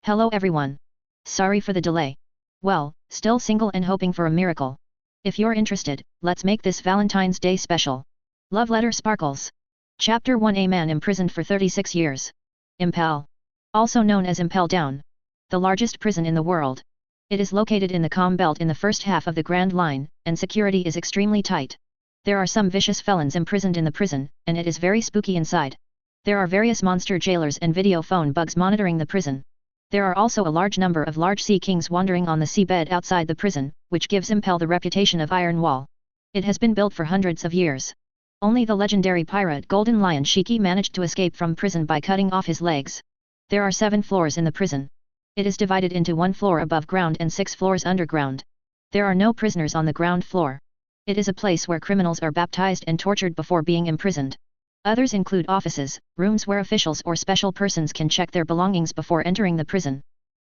Hello everyone. Sorry for the delay. Well, still single and hoping for a miracle. If you're interested, let's make this Valentine's Day special. Love Letter Sparkles. Chapter 1. A man imprisoned for 36 years. Impel. Also known as Impel Down. The largest prison in the world. It is located in the Calm Belt in the first half of the Grand Line, and security is extremely tight. There are some vicious felons imprisoned in the prison, and it is very spooky inside. There are various monster jailers and video phone bugs monitoring the prison. There are also a large number of large sea kings wandering on the seabed outside the prison, which gives Impel the reputation of Iron Wall. It has been built for hundreds of years. Only the legendary pirate Golden Lion Shiki managed to escape from prison by cutting off his legs. There are 7 floors in the prison. It is divided into 1 floor above ground and 6 floors underground. There are no prisoners on the ground floor. It is a place where criminals are baptized and tortured before being imprisoned. Others include offices, rooms where officials or special persons can check their belongings before entering the prison.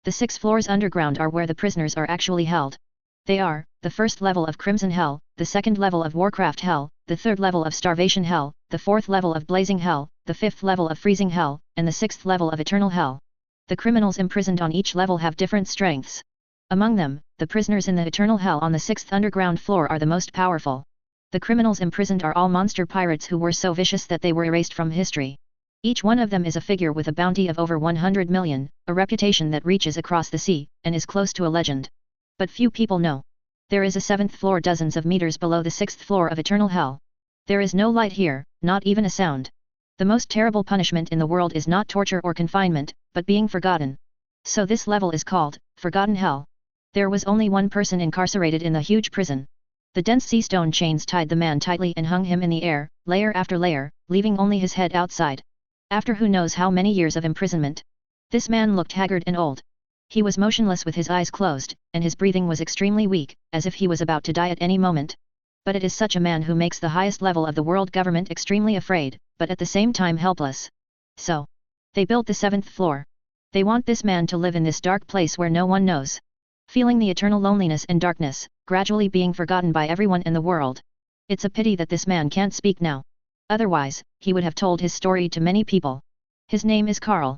The 6 floors underground are where the prisoners are actually held. They are, the first level of Crimson Hell, the second level of Warcraft Hell, the third level of Starvation Hell, the fourth level of Blazing Hell, the fifth level of Freezing Hell, and the 6th level of Eternal Hell. The criminals imprisoned on each level have different strengths. Among them, the prisoners in the Eternal Hell on the 6th underground floor are the most powerful. The criminals imprisoned are all monster pirates who were so vicious that they were erased from history. Each one of them is a figure with a bounty of over 100 million, a reputation that reaches across the sea, and is close to a legend. But few people know. There is a 7th floor dozens of meters below the 6th floor of Eternal Hell. There is no light here, not even a sound. The most terrible punishment in the world is not torture or confinement, but being forgotten. So this level is called, Forgotten Hell. There was only one person incarcerated in the huge prison. The dense sea stone chains tied the man tightly and hung him in the air, layer after layer, leaving only his head outside. After who knows how many years of imprisonment. This man looked haggard and old. He was motionless with his eyes closed, and his breathing was extremely weak, as if he was about to die at any moment. But it is such a man who makes the highest level of the world government extremely afraid, but at the same time helpless. So, they built the 7th floor. They want this man to live in this dark place where no one knows. Feeling the eternal loneliness and darkness, gradually being forgotten by everyone in the world. It's a pity that this man can't speak now. Otherwise, he would have told his story to many people. His name is Carl.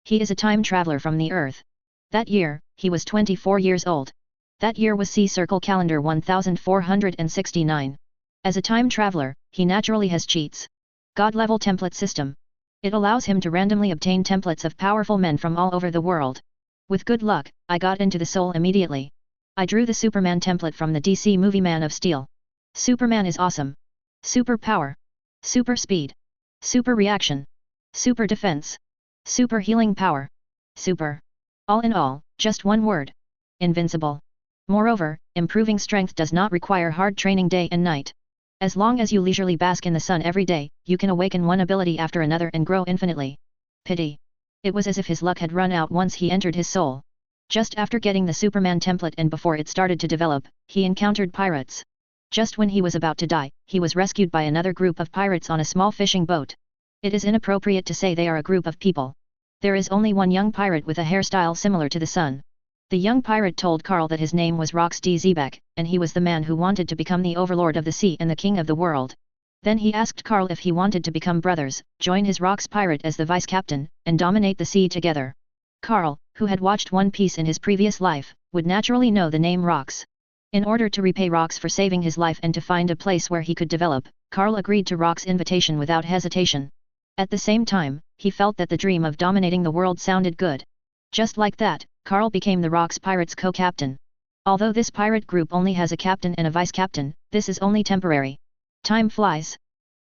He is a time traveler from the Earth. That year, he was 24 years old. That year was Sea Circle Calendar 1469. As a time traveler, he naturally has cheats. God-level template system. It allows him to randomly obtain templates of powerful men from all over the world. With good luck, I got into the soul immediately. I drew the Superman template from the DC movie Man of Steel. Superman is awesome. Super power. Super speed. Super reaction. Super defense. Super healing power. Super. All in all, just one word. Invincible. Moreover, improving strength does not require hard training day and night. As long as you leisurely bask in the sun every day, you can awaken one ability after another and grow infinitely. Pity. It was as if his luck had run out once he entered his soul. Just after getting the Superman template and before it started to develop, he encountered pirates. Just when he was about to die, he was rescued by another group of pirates on a small fishing boat. It is inappropriate to say they are a group of people. There is only one young pirate with a hairstyle similar to the sun. The young pirate told Carl that his name was Rox D. Zebek, and he was the man who wanted to become the overlord of the sea and the king of the world. Then he asked Carl if he wanted to become brothers, join his Rox pirate as the vice-captain, and dominate the sea together. Carl, who had watched One Piece in his previous life, would naturally know the name Rox. In order to repay Rox for saving his life and to find a place where he could develop, Carl agreed to Rox's invitation without hesitation. At the same time, he felt that the dream of dominating the world sounded good. Just like that, Carl became the Rox pirates' co-captain. Although this pirate group only has a captain and a vice-captain, this is only temporary. Time flies.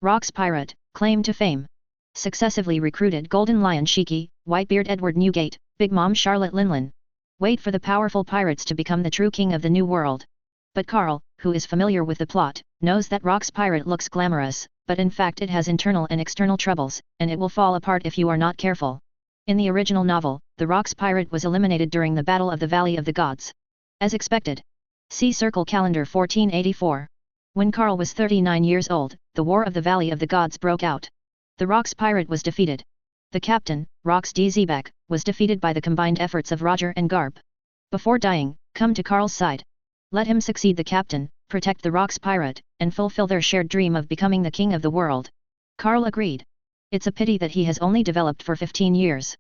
Rox pirate, claim to fame. Successively recruited Golden Lion Shiki, Whitebeard Edward Newgate, Big Mom Charlotte Linlin. Wait for the powerful pirates to become the true king of the new world. But Carl, who is familiar with the plot, knows that Rox pirate looks glamorous, but in fact it has internal and external troubles, and it will fall apart if you are not careful. In the original novel, the Rox pirate was eliminated during the Battle of the Valley of the Gods. As expected. Sea Circle Calendar 1484. When Carl was 39 years old, the War of the Valley of the Gods broke out. The Rox pirate was defeated. The captain, Rox D. Zebek, was defeated by the combined efforts of Roger and Garp. Before dying, come to Carl's side. Let him succeed the captain, protect the Rox pirate, and fulfill their shared dream of becoming the king of the world. Carl agreed. It's a pity that he has only developed for 15 years.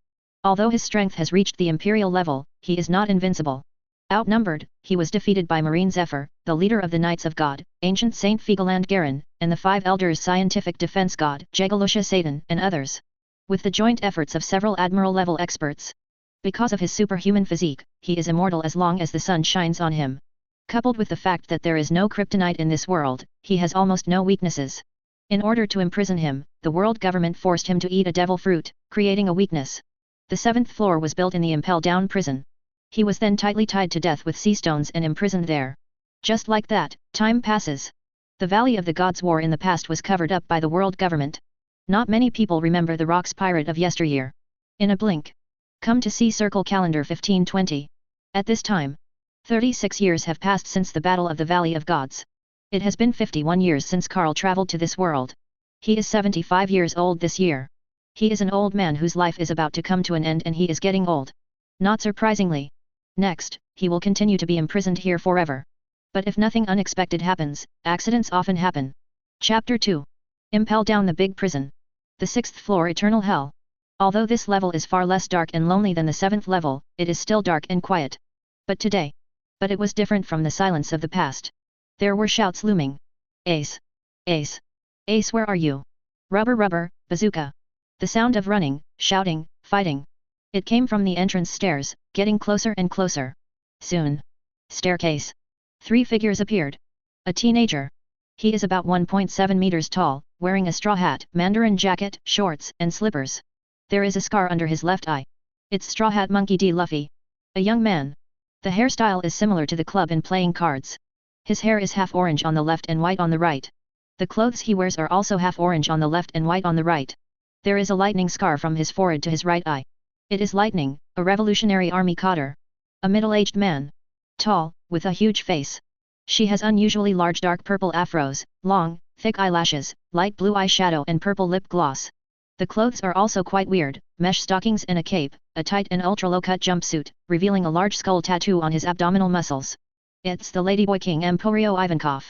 Although his strength has reached the imperial level, he is not invincible. Outnumbered, he was defeated by Marine Zephyr, the leader of the Knights of God, ancient Saint Figaland Garin, and the 5 elders scientific defense god, Jegalusha Satan, and others. With the joint efforts of several Admiral-level experts. Because of his superhuman physique, he is immortal as long as the sun shines on him. Coupled with the fact that there is no kryptonite in this world, he has almost no weaknesses. In order to imprison him, the world government forced him to eat a devil fruit, creating a weakness. The 7th floor was built in the Impel down prison. He was then tightly tied to death with sea stones and imprisoned there. Just like that, time passes. The Valley of the Gods War in the past was covered up by the world government. Not many people remember the Rocks pirate of yesteryear. In a blink. Come to see Circle Calendar 1520. At this time, 36 years have passed since the Battle of the Valley of Gods. It has been 51 years since Carl traveled to this world. He is 75 years old this year. He is an old man whose life is about to come to an end and he is getting old. Not surprisingly. Next, he will continue to be imprisoned here forever. But if nothing unexpected happens, accidents often happen. Chapter 2. Impel down the big prison. The 6th floor Eternal Hell. Although this level is far less dark and lonely than the 7th level, it is still dark and quiet. But it was different from the silence of the past. There were shouts looming. Ace! Ace! Ace, where are you? Rubber rubber, bazooka! The sound of running, shouting, fighting. It came from the entrance stairs, getting closer and closer. Soon. Staircase. 3 figures appeared. A teenager. He is about 1.7 meters tall, wearing a straw hat, mandarin jacket, shorts, and slippers. There is a scar under his left eye. It's Straw Hat Monkey D. Luffy. A young man. The hairstyle is similar to the club in playing cards. His hair is half orange on the left and white on the right. The clothes he wears are also half orange on the left and white on the right. There is a lightning scar from his forehead to his right eye. It is Lightning, a Revolutionary Army cadre. A middle-aged man. Tall, with a huge face. She has unusually large dark purple afros, long, thick eyelashes, light blue eyeshadow and purple lip gloss. The clothes are also quite weird, mesh stockings and a cape, a tight and ultra-low-cut jumpsuit, revealing a large skull tattoo on his abdominal muscles. It's the Ladyboy King Emporio Ivankov.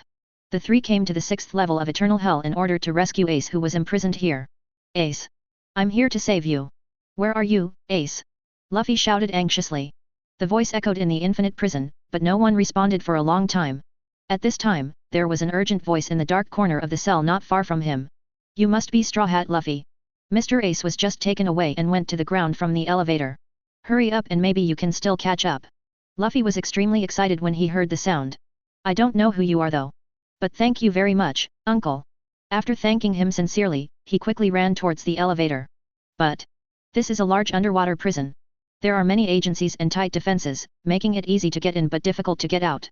The 3 came to the 6th level of Eternal Hell in order to rescue Ace, who was imprisoned here. Ace! I'm here to save you. Where are you, Ace? Luffy shouted anxiously. The voice echoed in the infinite prison, but no one responded for a long time. At this time, there was an urgent voice in the dark corner of the cell not far from him. You must be Straw Hat Luffy. Mr. Ace was just taken away and went to the ground from the elevator. Hurry up and maybe you can still catch up. Luffy was extremely excited when he heard the sound. I don't know who you are though. But thank you very much, Uncle. After thanking him sincerely, he quickly ran towards the elevator. But this is a large underwater prison. There are many agencies and tight defenses, making it easy to get in but difficult to get out.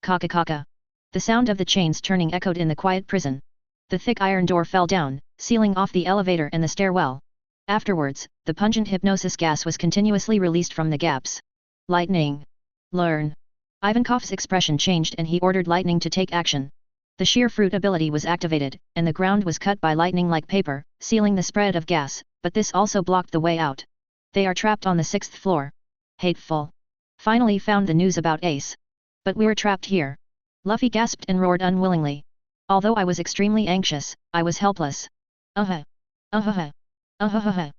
Kaka kaka. The sound of the chains turning echoed in the quiet prison. The thick iron door fell down, sealing off the elevator and the stairwell. Afterwards, the pungent hypnosis gas was continuously released from the gaps. Lightning. Learn. Ivankov's expression changed and he ordered Lightning to take action. The sheer fruit ability was activated, and the ground was cut by lightning like paper, sealing the spread of gas, but this also blocked the way out. They are trapped on the 6th floor. Hateful. Finally found the news about Ace. But we're trapped here. Luffy gasped and roared unwillingly. Although I was extremely anxious, I was helpless. Uh-huh. Uh-huh. Uh-huh.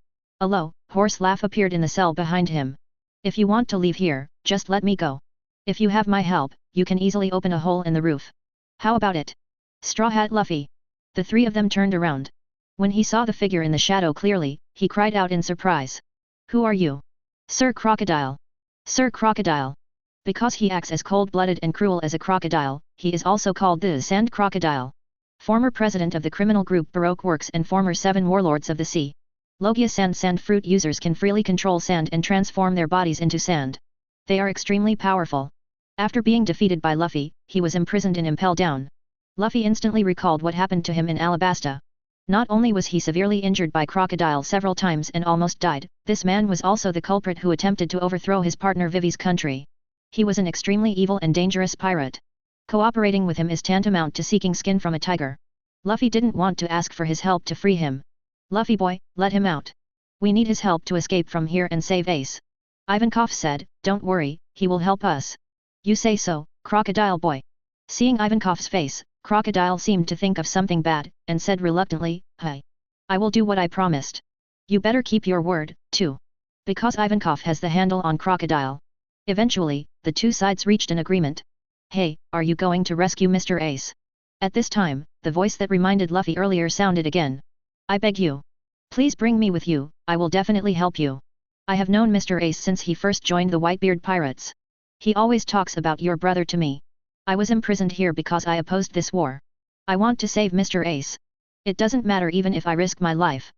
A low, hoarse laugh appeared in the cell behind him. If you want to leave here, just let me go. If you have my help, you can easily open a hole in the roof. How about it? Straw Hat Luffy. The 3 of them turned around. When he saw the figure in the shadow clearly, he cried out in surprise. Who are you? Sir Crocodile. Sir Crocodile. Because he acts as cold-blooded and cruel as a crocodile, he is also called the Sand Crocodile. Former president of the criminal group Baroque Works and former 7 warlords of the sea. Logia sand fruit users can freely control sand and transform their bodies into sand. They are extremely powerful. After being defeated by Luffy, he was imprisoned in Impel Down. Luffy instantly recalled what happened to him in Alabasta. Not only was he severely injured by Crocodile several times and almost died, this man was also the culprit who attempted to overthrow his partner Vivi's country. He was an extremely evil and dangerous pirate. Cooperating with him is tantamount to seeking skin from a tiger. Luffy didn't want to ask for his help to free him. Luffy boy, let him out. We need his help to escape from here and save Ace. Ivankov said, don't worry, he will help us. You say so, Crocodile boy. Seeing Ivankov's face, Crocodile seemed to think of something bad, and said reluctantly, hey. I will do what I promised. You better keep your word, too. Because Ivankov has the handle on Crocodile. Eventually, the two sides reached an agreement. Hey, are you going to rescue Mr. Ace? At this time, the voice that reminded Luffy earlier sounded again. I beg you. Please bring me with you, I will definitely help you. I have known Mr. Ace since he first joined the Whitebeard pirates. He always talks about your brother to me. I was imprisoned here because I opposed this war. I want to save Mr. Ace. It doesn't matter even if I risk my life.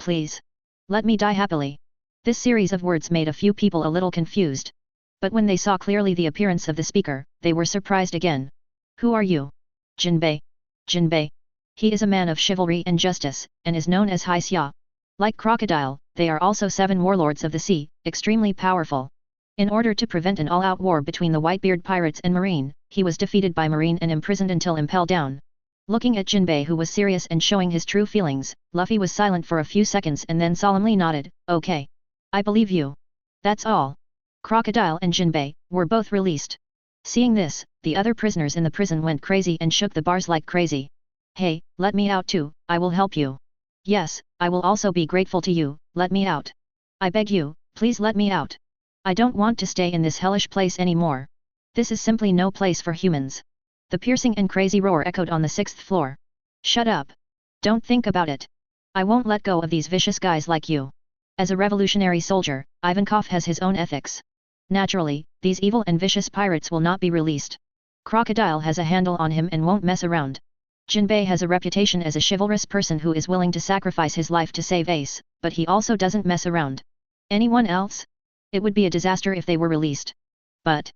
Please. Let me die happily. This series of words made a few people a little confused. But when they saw clearly the appearance of the speaker, they were surprised again. Who are you? Jinbei. Jinbei. He is a man of chivalry and justice, and is known as Hai Xia. Like Crocodile, they are also 7 warlords of the sea, extremely powerful. In order to prevent an all-out war between the Whitebeard pirates and Marine, he was defeated by Marine and imprisoned until Impel down. Looking at Jinbei, who was serious and showing his true feelings, Luffy was silent for a few seconds and then solemnly nodded, okay. I believe you. That's all. Crocodile and Jinbei were both released. Seeing this, the other prisoners in the prison went crazy and shook the bars like crazy. Hey, let me out too, I will help you. Yes, I will also be grateful to you, let me out. I beg you, please let me out. I don't want to stay in this hellish place anymore. This is simply no place for humans. The piercing and crazy roar echoed on the 6th floor. Shut up. Don't think about it. I won't let go of these vicious guys like you. As a revolutionary soldier, Ivankov has his own ethics. Naturally, these evil and vicious pirates will not be released. Crocodile has a handle on him and won't mess around. Jinbei has a reputation as a chivalrous person who is willing to sacrifice his life to save Ace, but he also doesn't mess around. Anyone else? It would be a disaster if they were released. But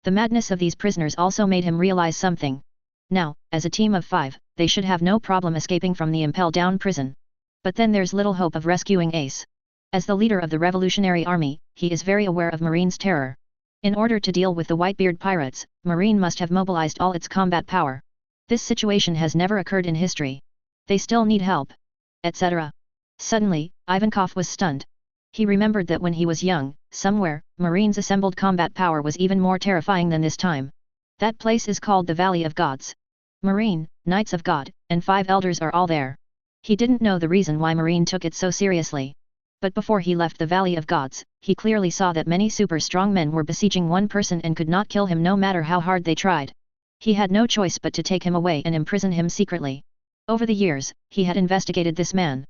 the madness of these prisoners also made him realize something. Now, as a team of 5, they should have no problem escaping from the Impel down prison. But then there's little hope of rescuing Ace. As the leader of the Revolutionary Army, he is very aware of Marine's terror. In order to deal with the Whitebeard pirates, Marine must have mobilized all its combat power. This situation has never occurred in history. They still need help. Etc. Suddenly, Ivankov was stunned. He remembered that when he was young, somewhere, Marine's assembled combat power was even more terrifying than this time. That place is called the Valley of Gods. Marine, Knights of God, and 5 elders are all there. He didn't know the reason why Marine took it so seriously. But before he left the Valley of Gods, he clearly saw that many super strong men were besieging one person and could not kill him no matter how hard they tried. He had no choice but to take him away and imprison him secretly. Over the years, he had investigated this man.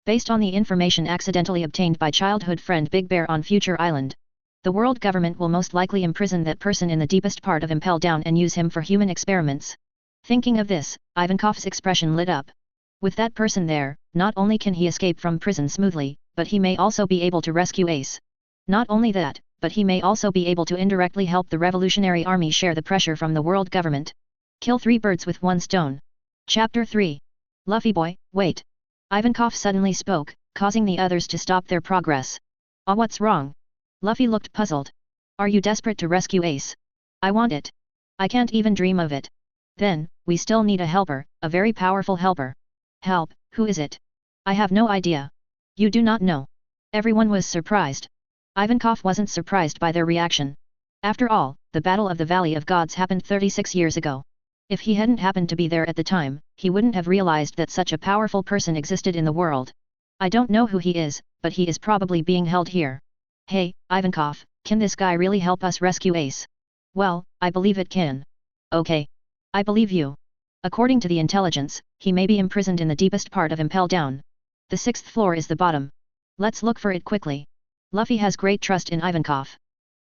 Based on the information accidentally obtained by childhood friend Big Bear on Future Island, the world government will most likely imprison that person in the deepest part of Impel Down and use him for human experiments. Thinking of this, Ivankov's expression lit up. With that person there, not only can he escape from prison smoothly, but he may also be able to rescue Ace. Not only that, but he may also be able to indirectly help the Revolutionary Army share the pressure from the world government. Kill 3 birds with 1 stone. Chapter 3. Luffy boy, wait. Ivankov suddenly spoke, causing the others to stop their progress. What's wrong? Luffy looked puzzled. Are you desperate to rescue Ace? I want it. I can't even dream of it. Then, we still need a helper, a very powerful helper. Help, who is it? I have no idea. You do not know. Everyone was surprised. Ivankov wasn't surprised by their reaction. After all, the Battle of the Valley of Gods happened 36 years ago. If he hadn't happened to be there at the time, he wouldn't have realized that such a powerful person existed in the world. I don't know who he is, but he is probably being held here. Hey, Ivankov, can this guy really help us rescue Ace? Well, I believe it can. Okay. I believe you. According to the intelligence, he may be imprisoned in the deepest part of Impel Down. The 6th floor is the bottom. Let's look for it quickly. Luffy has great trust in Ivankov.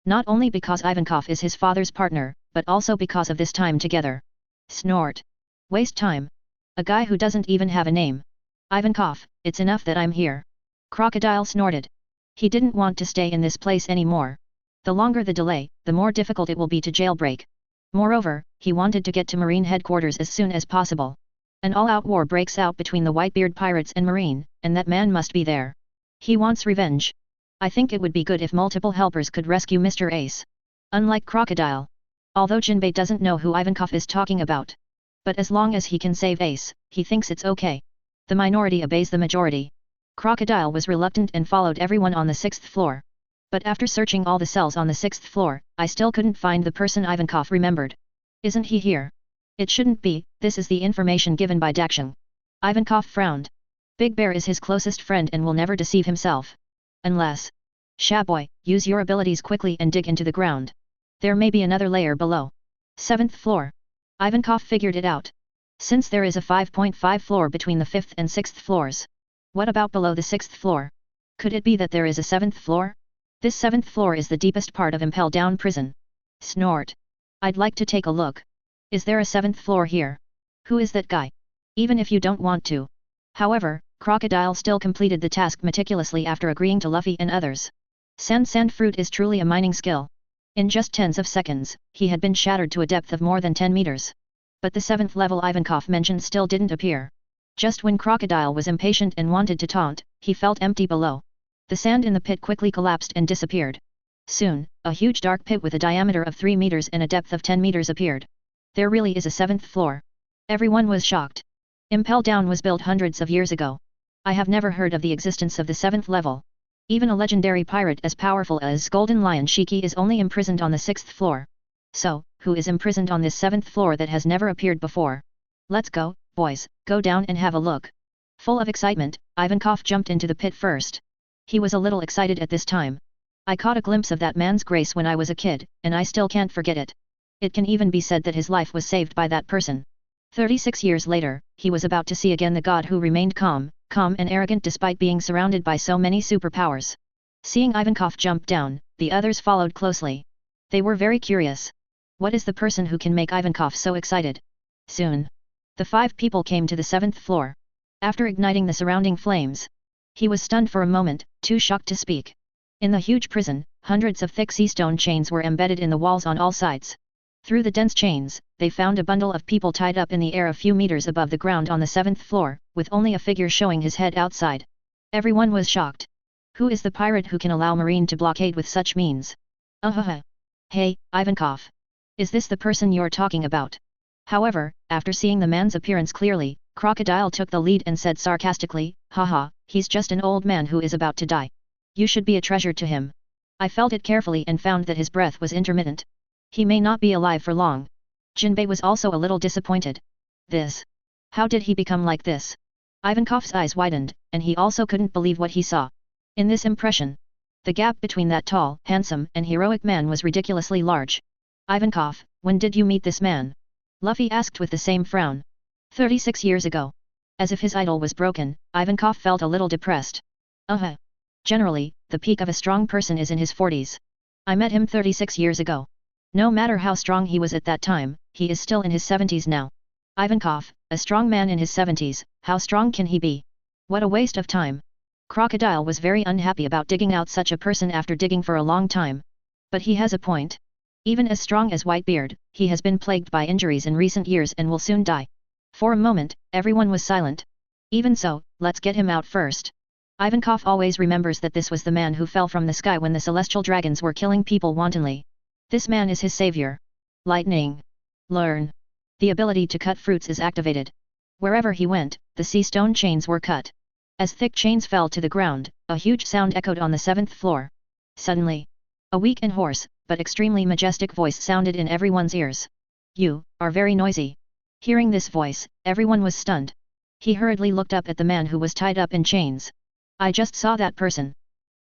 Not only because Ivankov is his father's partner, but also because of this time together. Snort. Waste time. A guy who doesn't even have a name. Ivankov, it's enough that I'm here. Crocodile snorted. He didn't want to stay in this place anymore. The longer the delay, the more difficult it will be to jailbreak. Moreover, he wanted to get to Marine headquarters as soon as possible. An all-out war breaks out between the Whitebeard pirates and Marine, and that man must be there. He wants revenge. I think it would be good if multiple helpers could rescue Mr. Ace. Unlike Crocodile. Although Jinbei doesn't know who Ivankov is talking about. But as long as he can save Ace, he thinks it's okay. The minority obeys the majority. Crocodile was reluctant and followed everyone on the 6th floor. But after searching all the cells on the 6th floor, I still couldn't find the person Ivankov remembered. Isn't he here? It shouldn't be, this is the information given by Dakshin. Ivankov frowned. Big Bear is his closest friend and will never deceive himself. Unless Shaboy, use your abilities quickly and dig into the ground. There may be another layer below. 7th floor. Ivankov figured it out. Since there is a 5.5 floor between the 5th and 6th floors. What about below the 6th floor? Could it be that there is a 7th floor? This 7th floor is the deepest part of Impel Down prison. Snort. I'd like to take a look. Is there a 7th floor here? Who is that guy? Even if you don't want to. However, Crocodile still completed the task meticulously after agreeing to Luffy and others. Sand fruit is truly a mining skill. In just tens of seconds, he had been shattered to a depth of more than 10 meters. But the 7th level Ivankov mentioned still didn't appear. Just when Crocodile was impatient and wanted to taunt, he felt empty below. The sand in the pit quickly collapsed and disappeared. Soon, a huge dark pit with a diameter of 3 meters and a depth of 10 meters appeared. There really is a 7th floor. Everyone was shocked. Impel Down was built hundreds of years ago. I have never heard of the existence of the 7th level. Even a legendary pirate as powerful as Golden Lion Shiki is only imprisoned on the 6th floor. So, who is imprisoned on this 7th floor that has never appeared before? Let's go, boys, go down and have a look. Full of excitement, Ivankov jumped into the pit first. He was a little excited at this time. I caught a glimpse of that man's grace when I was a kid, and I still can't forget it. It can even be said that his life was saved by that person. 36 years later, he was about to see again the god who remained calm and arrogant despite being surrounded by so many superpowers. Seeing Ivankov jump down, the others followed closely. They were very curious. What is the person who can make Ivankov so excited? Soon. The 5 people came to the 7th floor. After igniting the surrounding flames, he was stunned for a moment, too shocked to speak. In the huge prison, hundreds of thick sea stone chains were embedded in the walls on all sides. Through the dense chains, they found a bundle of people tied up in the air a few meters above the ground on the 7th floor, with only a figure showing his head outside. Everyone was shocked. Who is the pirate who can allow Marine to blockade with such means? Hey, Ivankov. Is this the person you're talking about? However, after seeing the man's appearance clearly, Crocodile took the lead and said sarcastically, haha, he's just an old man who is about to die. You should be a treasure to him. I felt it carefully and found that his breath was intermittent. He may not be alive for long. Jinbei was also a little disappointed. This. How did he become like this? Ivankov's eyes widened, and he also couldn't believe what he saw. In this impression, the gap between that tall, handsome, and heroic man was ridiculously large. Ivankov, when did you meet this man? Luffy asked with the same frown. 36 years ago. As if his idol was broken, Ivankov felt a little depressed. Generally, the peak of a strong person is in his 40s. I met him 36 years ago. No matter how strong he was at that time, he is still in his 70s now. Ivankov, a strong man in his 70s, how strong can he be? What a waste of time. Crocodile was very unhappy about digging out such a person after digging for a long time. But he has a point. Even as strong as Whitebeard, he has been plagued by injuries in recent years and will soon die. For a moment, everyone was silent. Even so, let's get him out first. Ivankov always remembers that this was the man who fell from the sky when the celestial dragons were killing people wantonly. This man is his savior. Lightning. Learn. The ability to cut fruits is activated. Wherever he went, the sea stone chains were cut. As thick chains fell to the ground, a huge sound echoed on the 7th floor. Suddenly, a weak and hoarse, but extremely majestic voice sounded in everyone's ears. You are very noisy. Hearing this voice, everyone was stunned. He hurriedly looked up at the man who was tied up in chains. I just saw that person.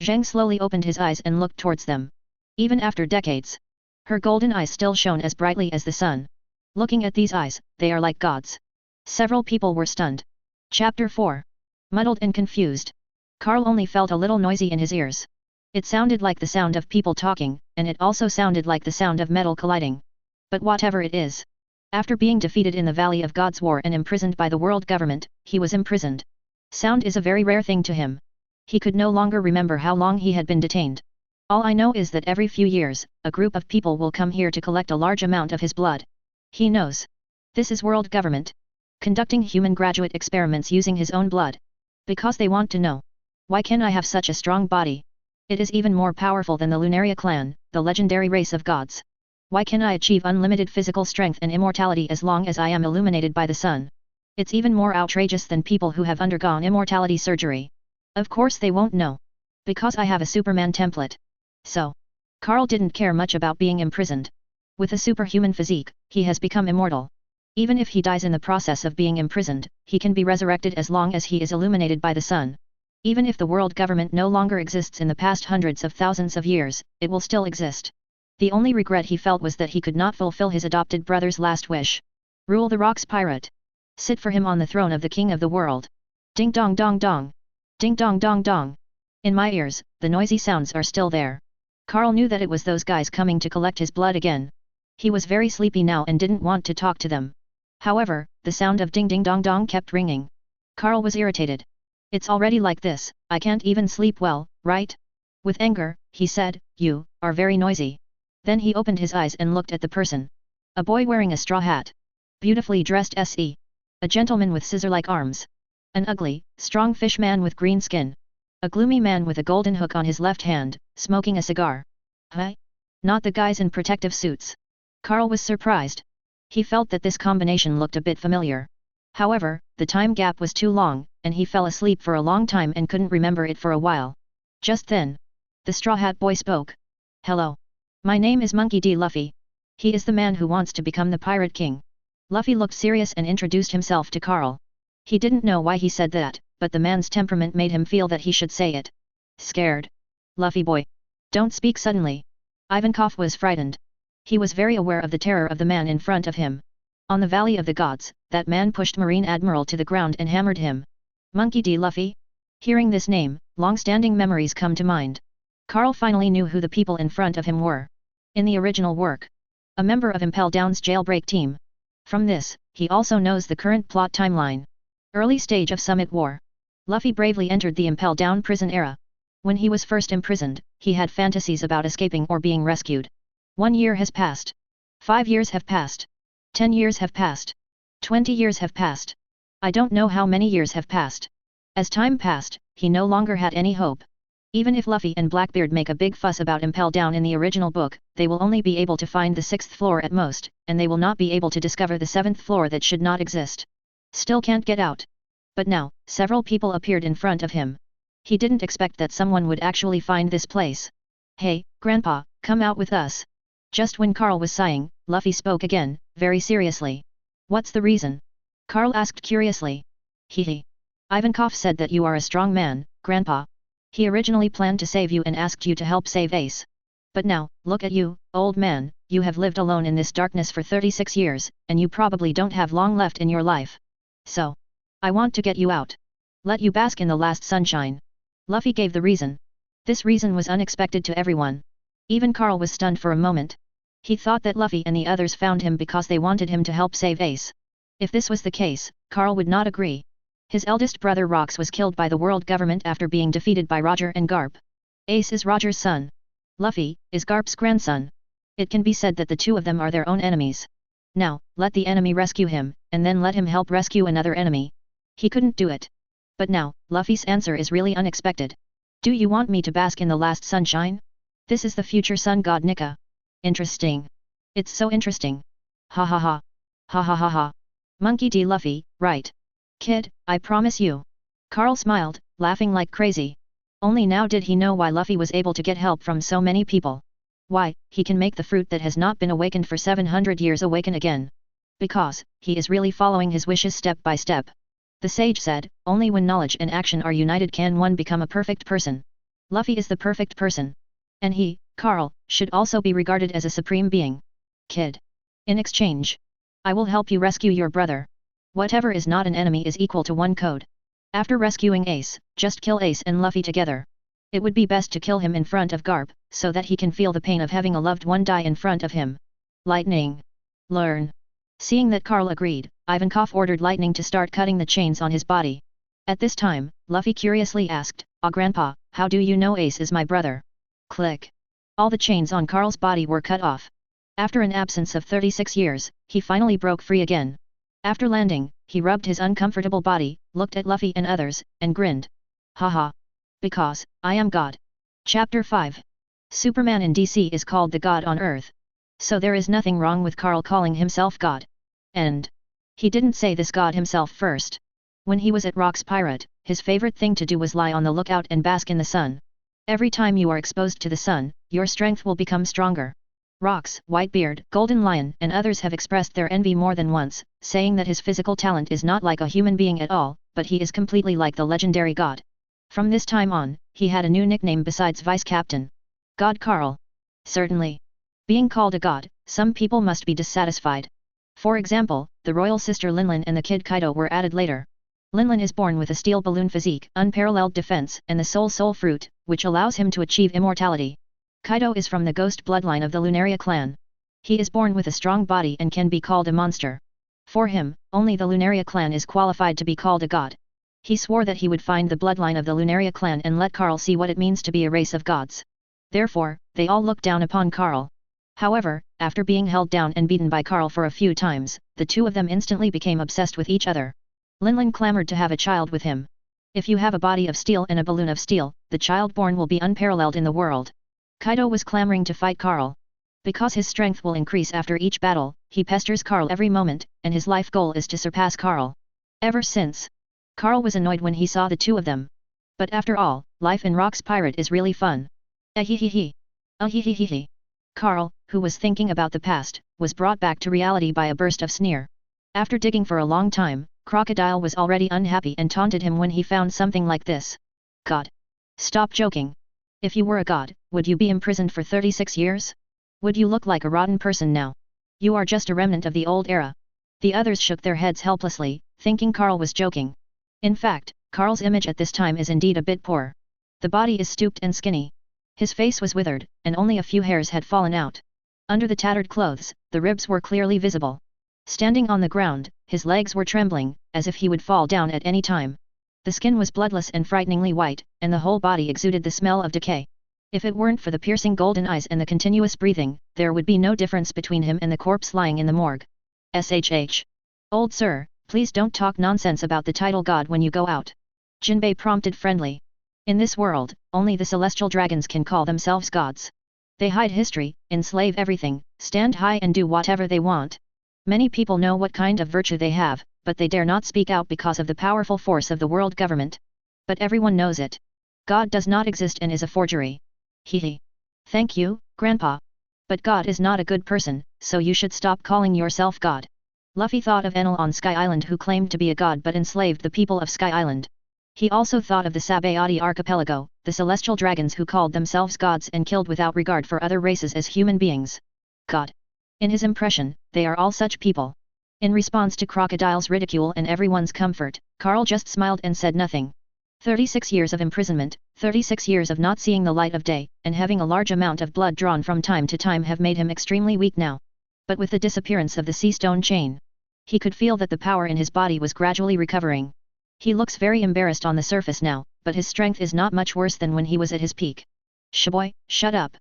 Zhang slowly opened his eyes and looked towards them. Even after decades, her golden eyes still shone as brightly as the sun. Looking at these eyes, they are like gods. Several people were stunned. Chapter 4. Muddled and confused. Carl only felt a little noisy in his ears. It sounded like the sound of people talking, and it also sounded like the sound of metal colliding. But whatever it is. After being defeated in the Valley of Gods War and imprisoned by the world government, he was imprisoned. Sound is a very rare thing to him. He could no longer remember how long he had been detained. All I know is that every few years, a group of people will come here to collect a large amount of his blood. He knows. This is world government. Conducting human graduate experiments using his own blood. Because they want to know. Why can I have such a strong body? It is even more powerful than the Lunaria clan, the legendary race of gods. Why can I achieve unlimited physical strength and immortality as long as I am illuminated by the sun? It's even more outrageous than people who have undergone immortality surgery. Of course they won't know. Because I have a Superman template. So. Carl didn't care much about being imprisoned. With a superhuman physique, he has become immortal. Even if he dies in the process of being imprisoned, he can be resurrected as long as he is illuminated by the sun. Even if the world government no longer exists in the past hundreds of thousands of years, it will still exist. The only regret he felt was that he could not fulfill his adopted brother's last wish. Rule the rocks pirate. Sit for him on the throne of the king of the world. Ding dong dong dong. Ding dong dong dong. In my ears, the noisy sounds are still there. Carl knew that it was those guys coming to collect his blood again. He was very sleepy now and didn't want to talk to them. However, the sound of ding ding dong dong kept ringing. Carl was irritated. It's already like this, I can't even sleep well, right? With anger, he said, you are very noisy. Then he opened his eyes and looked at the person. A boy wearing a straw hat. Beautifully dressed usse. A gentleman with scissor-like arms. An ugly, strong fish man with green skin. A gloomy man with a golden hook on his left hand, smoking a cigar. Huh? Not the guys in protective suits. Carl was surprised. He felt that this combination looked a bit familiar. However, the time gap was too long, and he fell asleep for a long time and couldn't remember it for a while. Just then, the Straw Hat Boy spoke. Hello. My name is Monkey D. Luffy. He is the man who wants to become the Pirate King. Luffy looked serious and introduced himself to Carl. He didn't know why he said that, but the man's temperament made him feel that he should say it. Scared. Luffy boy. Don't speak suddenly. Ivankov was frightened. He was very aware of the terror of the man in front of him. On the Valley of the Gods, that man pushed Marine Admiral to the ground and hammered him. Monkey D. Luffy? Hearing this name, long-standing memories come to mind. Carl finally knew who the people in front of him were. In the original work. A member of Impel Down's jailbreak team. From this, he also knows the current plot timeline. Early stage of Summit War. Luffy bravely entered the Impel Down prison era. When he was first imprisoned, he had fantasies about escaping or being rescued. 1 year has passed. 5 years have passed. 10 years have passed. 20 years have passed. I don't know how many years have passed. As time passed, he no longer had any hope. Even if Luffy and Blackbeard make a big fuss about Impel Down in the original book, they will only be able to find the 6th floor at most, and they will not be able to discover the 7th floor that should not exist. Still can't get out. But now, several people appeared in front of him. He didn't expect that someone would actually find this place. Hey, Grandpa, come out with us. Just when Carl was sighing, Luffy spoke again, very seriously. What's the reason? Carl asked curiously. Hee. Ivankov said that you are a strong man, Grandpa. He originally planned to save you and asked you to help save Ace. But now, look at you, old man, you have lived alone in this darkness for 36 years, and you probably don't have long left in your life. So, I want to get you out. Let you bask in the last sunshine. Luffy gave the reason. This reason was unexpected to everyone. Even Carl was stunned for a moment. He thought that Luffy and the others found him because they wanted him to help save Ace. If this was the case, Carl would not agree. His eldest brother Rox was killed by the world government after being defeated by Roger and Garp. Ace is Roger's son. Luffy is Garp's grandson. It can be said that the two of them are their own enemies. Now, let the enemy rescue him, and then let him help rescue another enemy. He couldn't do it. But now, Luffy's answer is really unexpected. Do you want me to bask in the last sunshine? This is the future sun god Nika. Interesting. It's so interesting. Ha ha ha. Ha ha ha ha. Monkey D. Luffy, right. Kid, I promise you. Carl smiled, laughing like crazy. Only now did he know why Luffy was able to get help from so many people. Why, he can make the fruit that has not been awakened for 700 years awaken again. Because, he is really following his wishes step by step. The sage said, only when knowledge and action are united can one become a perfect person. Luffy is the perfect person. And he, Carl, should also be regarded as a supreme being. Kid. In exchange, I will help you rescue your brother. Whatever is not an enemy is equal to one code. After rescuing Ace, just kill Ace and Luffy together. It would be best to kill him in front of Garp, so that he can feel the pain of having a loved one die in front of him. Lightning. Learn. Seeing that Carl agreed, Ivankov ordered Lightning to start cutting the chains on his body. At this time, Luffy curiously asked, Grandpa, how do you know Ace is my brother? Click. All the chains on Carl's body were cut off. After an absence of 36 years, he finally broke free again. After landing, he rubbed his uncomfortable body, looked at Luffy and others, and grinned. Haha. Because, I am God. Chapter 5. Superman in DC is called the God on Earth. So there is nothing wrong with Carl calling himself God. And he didn't say this God himself first. When he was at Rock's Pirate, his favorite thing to do was lie on the lookout and bask in the sun. Every time you are exposed to the sun, your strength will become stronger. Rox, Whitebeard, Golden Lion and others have expressed their envy more than once, saying that his physical talent is not like a human being at all, but he is completely like the legendary god. From this time on, he had a new nickname besides Vice Captain. God Carl. Certainly. Being called a god, some people must be dissatisfied. For example, the royal sister Linlin and the kid Kaido were added later. Linlin is born with a steel balloon physique, unparalleled defense, and the soul fruit, which allows him to achieve immortality. Kaido is from the ghost bloodline of the Lunaria clan. He is born with a strong body and can be called a monster. For him, only the Lunaria clan is qualified to be called a god. He swore that he would find the bloodline of the Lunaria clan and let Carl see what it means to be a race of gods. Therefore, they all look down upon Carl. However, after being held down and beaten by Carl for a few times, the two of them instantly became obsessed with each other. Linlin clamored to have a child with him. If you have a body of steel and a balloon of steel, the child born will be unparalleled in the world. Kaido was clamoring to fight Carl. Because his strength will increase after each battle, he pesters Carl every moment, and his life goal is to surpass Carl. Ever since, Carl was annoyed when he saw the two of them. But after all, life in Rock's Pirate is really fun. Ahihihi. Ahihihi. Carl, who was thinking about the past, was brought back to reality by a burst of sneer. After digging for a long time, Crocodile was already unhappy and taunted him when he found something like this. God. Stop joking. If you were a god, would you be imprisoned for 36 years? Would you look like a rotten person now? You are just a remnant of the old era. The others shook their heads helplessly, thinking Carl was joking. In fact, Carl's image at this time is indeed a bit poor. The body is stooped and skinny. His face was withered, and only a few hairs had fallen out. Under the tattered clothes, the ribs were clearly visible. Standing on the ground, his legs were trembling, as if he would fall down at any time. The skin was bloodless and frighteningly white, and the whole body exuded the smell of decay. If it weren't for the piercing golden eyes and the continuous breathing, there would be no difference between him and the corpse lying in the morgue. SHH. Old sir, please don't talk nonsense about the title god when you go out. Jinbei prompted friendly. In this world, only the celestial dragons can call themselves gods. They hide history, enslave everything, stand high and do whatever they want. Many people know what kind of virtue they have, but they dare not speak out because of the powerful force of the world government. But everyone knows it. God does not exist and is a forgery. Hehe. Thank you, Grandpa. But God is not a good person, so you should stop calling yourself God. Luffy thought of Enel on Sky Island who claimed to be a god but enslaved the people of Sky Island. He also thought of the Sabayati archipelago, the celestial dragons who called themselves gods and killed without regard for other races as human beings. God. In his impression, they are all such people. In response to Crocodile's ridicule and everyone's comfort, Carl just smiled and said nothing. 36 years of imprisonment, 36 years of not seeing the light of day, and having a large amount of blood drawn from time to time have made him extremely weak now. But with the disappearance of the sea stone chain, he could feel that the power in his body was gradually recovering. He looks very embarrassed on the surface now, but his strength is not much worse than when he was at his peak. Shaboy, shut up.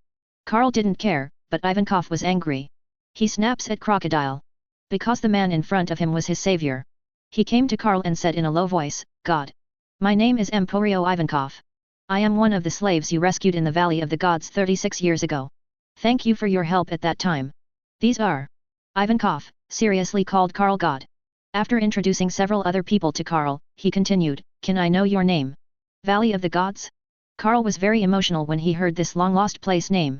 Carl didn't care, but Ivankov was angry. He snaps at Crocodile. Because the man in front of him was his savior. He came to Carl and said in a low voice, God. My name is Emporio Ivankov. I am one of the slaves you rescued in the Valley of the Gods 36 years ago. Thank you for your help at that time. These are. Ivankov seriously called Carl God. After introducing several other people to Carl, he continued, Can I know your name? Valley of the Gods? Carl was very emotional when he heard this long-lost place name.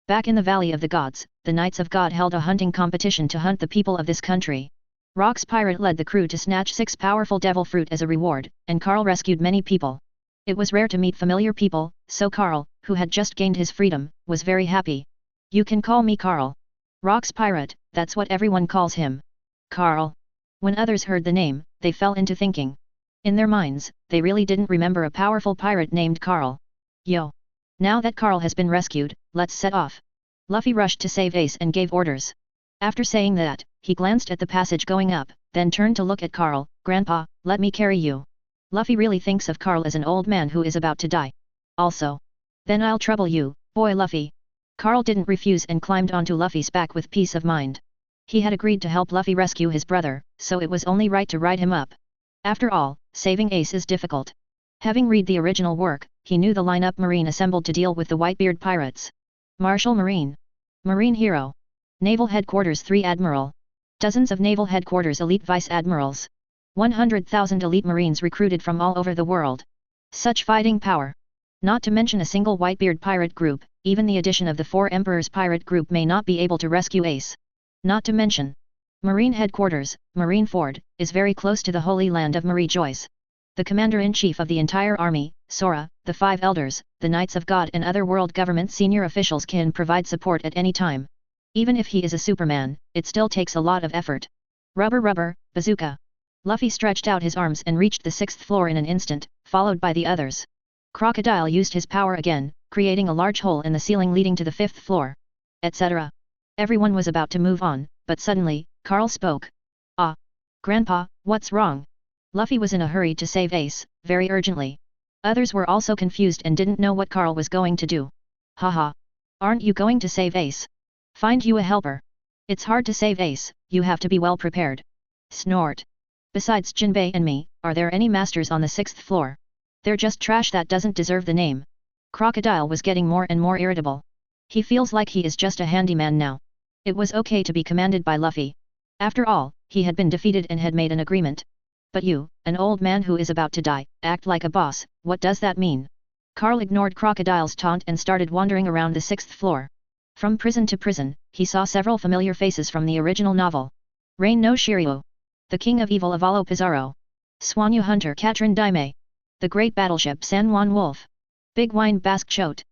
Back in the Valley of the Gods, the Knights of God held a hunting competition to hunt the people of this country. Rock's pirate led the crew to snatch 6 powerful devil fruit as a reward, and Carl rescued many people. It was rare to meet familiar people, so Carl, who had just gained his freedom, was very happy. You can call me Carl. Rock's pirate, that's what everyone calls him. Carl. When others heard the name, they fell into thinking. In their minds, they really didn't remember a powerful pirate named Carl. Yo. Now that Carl has been rescued, let's set off. Luffy rushed to save Ace and gave orders. After saying that, he glanced at the passage going up, then turned to look at Carl. Grandpa, let me carry you. Luffy really thinks of Carl as an old man who is about to die. Also. Then I'll trouble you, boy Luffy. Carl didn't refuse and climbed onto Luffy's back with peace of mind. He had agreed to help Luffy rescue his brother, so it was only right to ride him up. After all, saving Ace is difficult. Having read the original work, he knew the lineup Marine assembled to deal with the Whitebeard pirates. Marshal Marine. Marine Hero. Naval Headquarters 3 Admiral. Dozens of Naval Headquarters Elite Vice Admirals. 100,000 elite Marines recruited from all over the world. Such fighting power. Not to mention a single Whitebeard pirate group, even the addition of the 4 Emperors pirate group may not be able to rescue Ace. Not to mention. Marine Headquarters, Marine Ford, is very close to the Holy Land of Marie Joyce. The commander-in-chief of the entire army, Sora, the 5 elders, the Knights of God and other world government senior officials can provide support at any time. Even if he is a Superman, it still takes a lot of effort. Rubber, bazooka. Luffy stretched out his arms and reached the 6th floor in an instant, followed by the others. Crocodile used his power again, creating a large hole in the ceiling leading to the 5th floor. Etc. Everyone was about to move on, but suddenly, Carl spoke. Ah! Grandpa, what's wrong? Luffy was in a hurry to save Ace, very urgently. Others were also confused and didn't know what Carl was going to do. Haha! Aren't you going to save Ace? Find you a helper. It's hard to save Ace, you have to be well prepared. Snort. Besides Jinbei and me, are there any masters on the 6th floor? They're just trash that doesn't deserve the name. Crocodile was getting more and more irritable. He feels like he is just a handyman now. It was okay to be commanded by Luffy. After all, he had been defeated and had made an agreement. But you, an old man who is about to die, act like a boss, what does that mean? Carl ignored Crocodile's taunt and started wandering around the 6th floor. From prison to prison, he saw several familiar faces from the original novel. Rain no Shiryu. The King of Evil Avalo Pizarro. Swanyu Hunter Katrin Daime. The Great Battleship San Juan Wolf. Big Wine Basque Chote.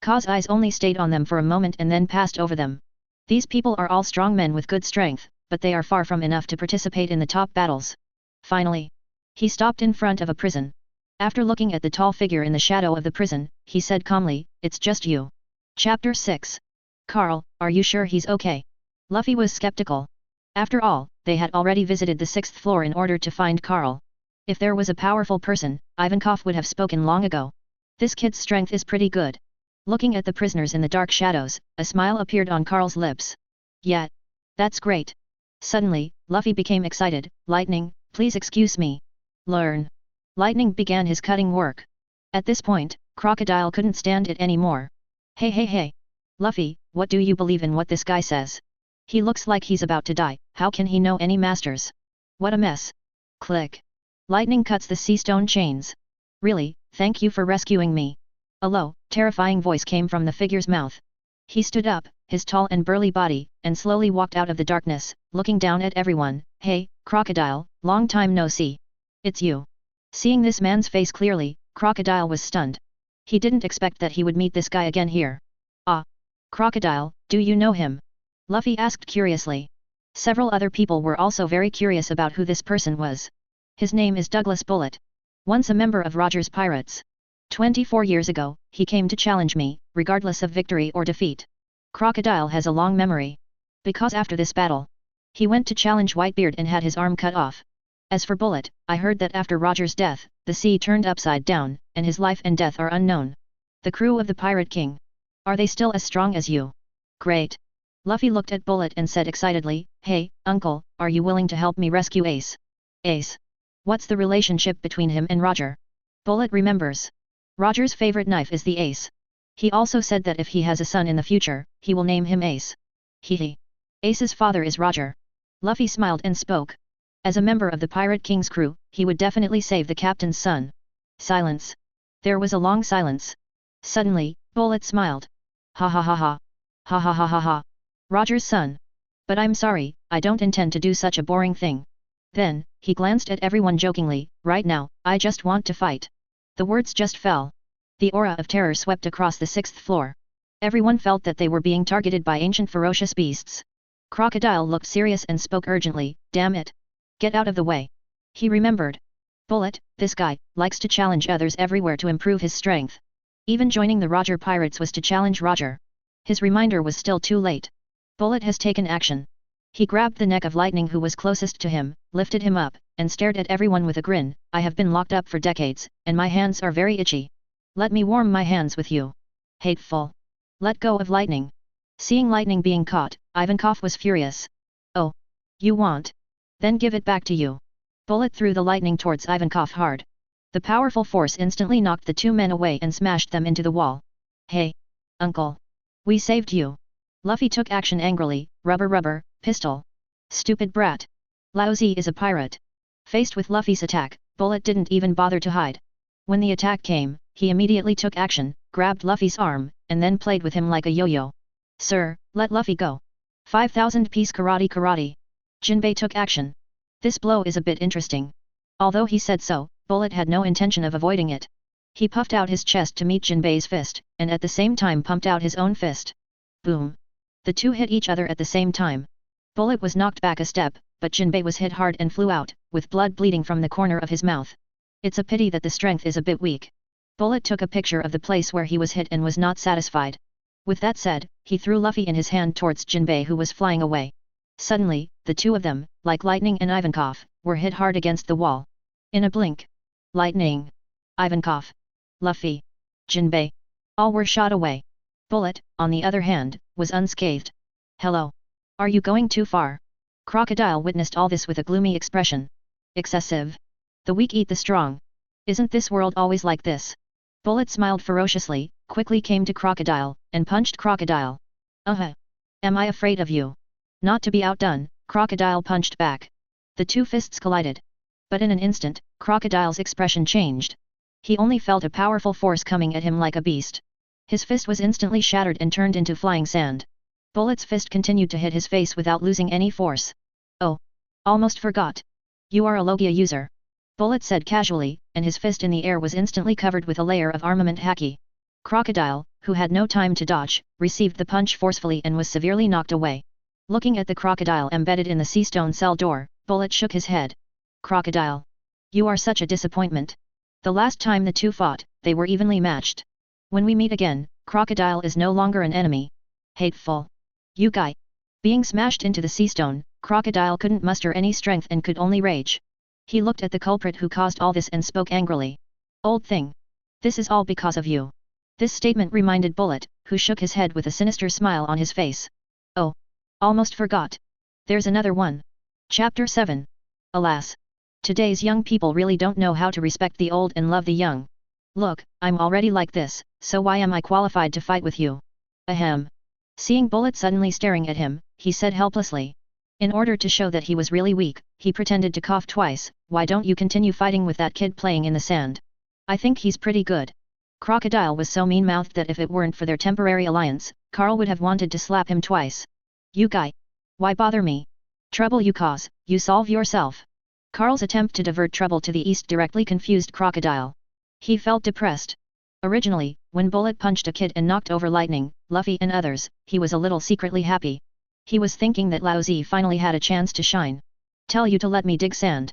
Ka's eyes only stayed on them for a moment and then passed over them. These people are all strong men with good strength, but they are far from enough to participate in the top battles. Finally, he stopped in front of a prison. After looking at the tall figure in the shadow of the prison, he said calmly, "It's just you." Chapter 6. Carl, are you sure he's okay? Luffy was skeptical. After all, they had already visited the 6th floor in order to find Carl. If there was a powerful person, Ivankov would have spoken long ago. This kid's strength is pretty good. Looking at the prisoners in the dark shadows, a smile appeared on Carl's lips. Yeah. That's great. Suddenly, Luffy became excited. Lightning, please excuse me. Learn. Lightning began his cutting work. At this point, Crocodile couldn't stand it anymore. Hey. Luffy, what do you believe in what this guy says? He looks like he's about to die, how can he know any masters? What a mess. Click. Lightning cuts the sea stone chains. Really, thank you for rescuing me. A low, terrifying voice came from the figure's mouth. He stood up, his tall and burly body, and slowly walked out of the darkness, looking down at everyone. Hey, Crocodile, long time no see. It's you. Seeing this man's face clearly, Crocodile was stunned. He didn't expect that he would meet this guy again here. Ah. Crocodile, do you know him? Luffy asked curiously. Several other people were also very curious about who this person was. His name is Douglas Bullet. Once a member of Roger's Pirates. 24 years ago, he came to challenge me, regardless of victory or defeat. Crocodile has a long memory. Because after this battle, he went to challenge Whitebeard and had his arm cut off. As for Bullet, I heard that after Roger's death, the sea turned upside down, and his life and death are unknown. The crew of the Pirate King. Are they still as strong as you? Great. Luffy looked at Bullet and said excitedly, Hey, uncle, are you willing to help me rescue Ace? Ace. What's the relationship between him and Roger? Bullet remembers. Roger's favorite knife is the Ace. He also said that if he has a son in the future, he will name him Ace. Hehe. Ace's father is Roger. Luffy smiled and spoke. As a member of the Pirate King's crew, he would definitely save the captain's son. Silence. There was a long silence. Suddenly, Bullet smiled. Ha ha ha ha. Ha ha ha ha ha. Roger's son. But I'm sorry, I don't intend to do such a boring thing. Then, he glanced at everyone jokingly, right now, I just want to fight. The words just fell. The aura of terror swept across the 6th floor. Everyone felt that they were being targeted by ancient ferocious beasts. Crocodile looked serious and spoke urgently, damn it. Get out of the way. He remembered. Bullet, this guy, likes to challenge others everywhere to improve his strength. Even joining the Roger Pirates was to challenge Roger. His reminder was still too late. Bullet has taken action. He grabbed the neck of Lightning who was closest to him, lifted him up, and stared at everyone with a grin. I have been locked up for decades, and my hands are very itchy. Let me warm my hands with you. Hateful. Let go of Lightning. Seeing Lightning being caught, Ivankov was furious. Oh. You want? Then give it back to you. Bullet threw the lightning towards Ivankov hard. The powerful force instantly knocked the two men away and smashed them into the wall. Hey. Uncle. We saved you. Luffy took action angrily, rubber, pistol. Stupid brat. Lousy is a pirate. Faced with Luffy's attack, Bullet didn't even bother to hide. When the attack came, he immediately took action, grabbed Luffy's arm, and then played with him like a yo-yo. Sir, let Luffy go. 5,000-piece karate. Jinbei took action. This blow is a bit interesting. Although he said so, Bullet had no intention of avoiding it. He puffed out his chest to meet Jinbei's fist, and at the same time pumped out his own fist. Boom! The two hit each other at the same time. Bullet was knocked back a step, but Jinbei was hit hard and flew out, with blood bleeding from the corner of his mouth. It's a pity that the strength is a bit weak. Bullet took a picture of the place where he was hit and was not satisfied. With that said, he threw Luffy in his hand towards Jinbei, who was flying away. Suddenly, the two of them, like Lightning and Ivankov, were hit hard against the wall. In a blink. Lightning, Ivankov, Luffy, Jinbei, all were shot away. Bullet, on the other hand, was unscathed. Hello. Are you going too far? Crocodile witnessed all this with a gloomy expression. Excessive. The weak eat the strong. Isn't this world always like this? Bullet smiled ferociously, quickly came to Crocodile, and punched Crocodile. Am I afraid of you? Not to be outdone, Crocodile punched back. The two fists collided. But in an instant, Crocodile's expression changed. He only felt a powerful force coming at him like a beast. His fist was instantly shattered and turned into flying sand. Bullet's fist continued to hit his face without losing any force. Oh! Almost forgot. You are a Logia user. Bullet said casually, and his fist in the air was instantly covered with a layer of armament haki. Crocodile, who had no time to dodge, received the punch forcefully and was severely knocked away. Looking at the crocodile embedded in the sea stone cell door, Bullet shook his head. Crocodile. You are such a disappointment. The last time the two fought, they were evenly matched. When we meet again, Crocodile is no longer an enemy. Hateful. You guy. Being smashed into the sea stone, Crocodile couldn't muster any strength and could only rage. He looked at the culprit who caused all this and spoke angrily. Old thing. This is all because of you. This statement reminded Bullet, who shook his head with a sinister smile on his face. Oh. Almost forgot. There's another one. Chapter 7. Alas. Today's young people really don't know how to respect the old and love the young. Look, I'm already like this, so why am I qualified to fight with you? Ahem. Seeing Bullet suddenly staring at him, he said helplessly. In order to show that he was really weak, he pretended to cough twice. Why don't you continue fighting with that kid playing in the sand? I think he's pretty good. Crocodile was so mean-mouthed that if it weren't for their temporary alliance, Carl would have wanted to slap him twice. You guy. Why bother me? Trouble you cause, you solve yourself. Carl's attempt to divert trouble to the east directly confused Crocodile. He felt depressed. Originally, when Bullet punched a kid and knocked over Lightning, Luffy and others, he was a little secretly happy. He was thinking that Laozi finally had a chance to shine. Tell you to let me dig sand.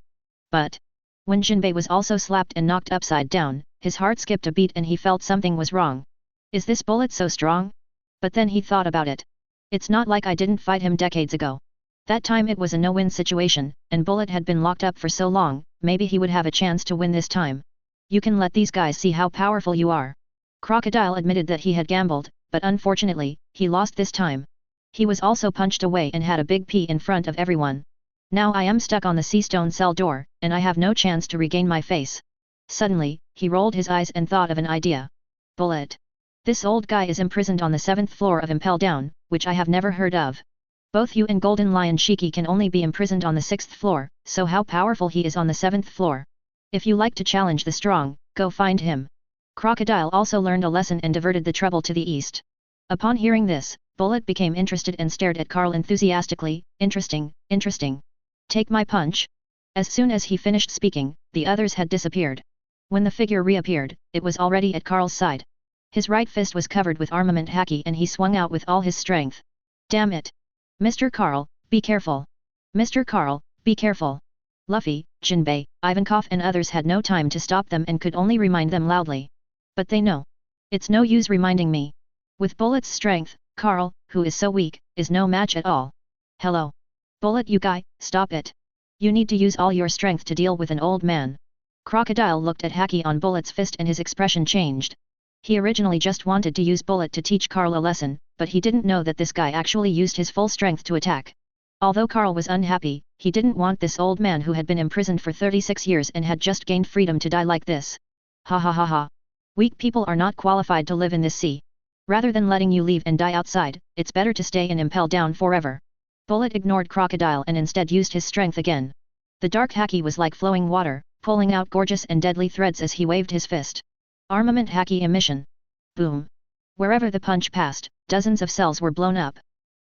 But when Jinbei was also slapped and knocked upside down, his heart skipped a beat and he felt something was wrong. Is this Bullet so strong? But then he thought about it. It's not like I didn't fight him decades ago. That time it was a no-win situation, and Bullet had been locked up for so long, maybe he would have a chance to win this time. You can let these guys see how powerful you are. Crocodile admitted that he had gambled, but unfortunately, he lost this time. He was also punched away and had a big P in front of everyone. Now I am stuck on the sea stone cell door, and I have no chance to regain my face. Suddenly, he rolled his eyes and thought of an idea. Bullet. This old guy is imprisoned on the 7th floor of Impel Down, which I have never heard of. Both you and Golden Lion Shiki can only be imprisoned on the 6th floor, so how powerful he is on the 7th floor. If you like to challenge the strong, go find him. Crocodile also learned a lesson and diverted the trouble to the east. Upon hearing this, Bullet became interested and stared at Carl enthusiastically. Interesting, interesting. Take my punch. As soon as he finished speaking, the others had disappeared. When the figure reappeared, it was already at Carl's side. His right fist was covered with armament haki and he swung out with all his strength. Damn it! Mr. Carl, be careful! Mr. Carl, be careful! Luffy, Jinbei, Ivankov and others had no time to stop them and could only remind them loudly. But they know. It's no use reminding me. With Bullet's strength, Carl, who is so weak, is no match at all. Hello. Bullet you guy, stop it. You need to use all your strength to deal with an old man. Crocodile looked at haki on Bullet's fist and his expression changed. He originally just wanted to use Bullet to teach Carl a lesson, but he didn't know that this guy actually used his full strength to attack. Although Carl was unhappy, he didn't want this old man who had been imprisoned for 36 years and had just gained freedom to die like this. Ha ha ha ha. Weak people are not qualified to live in this sea. Rather than letting you leave and die outside, it's better to stay in Impel Down forever. Bullet ignored Crocodile and instead used his strength again. The dark haki was like flowing water, pulling out gorgeous and deadly threads as he waved his fist. Armament haki emission. Boom. Wherever the punch passed, dozens of cells were blown up.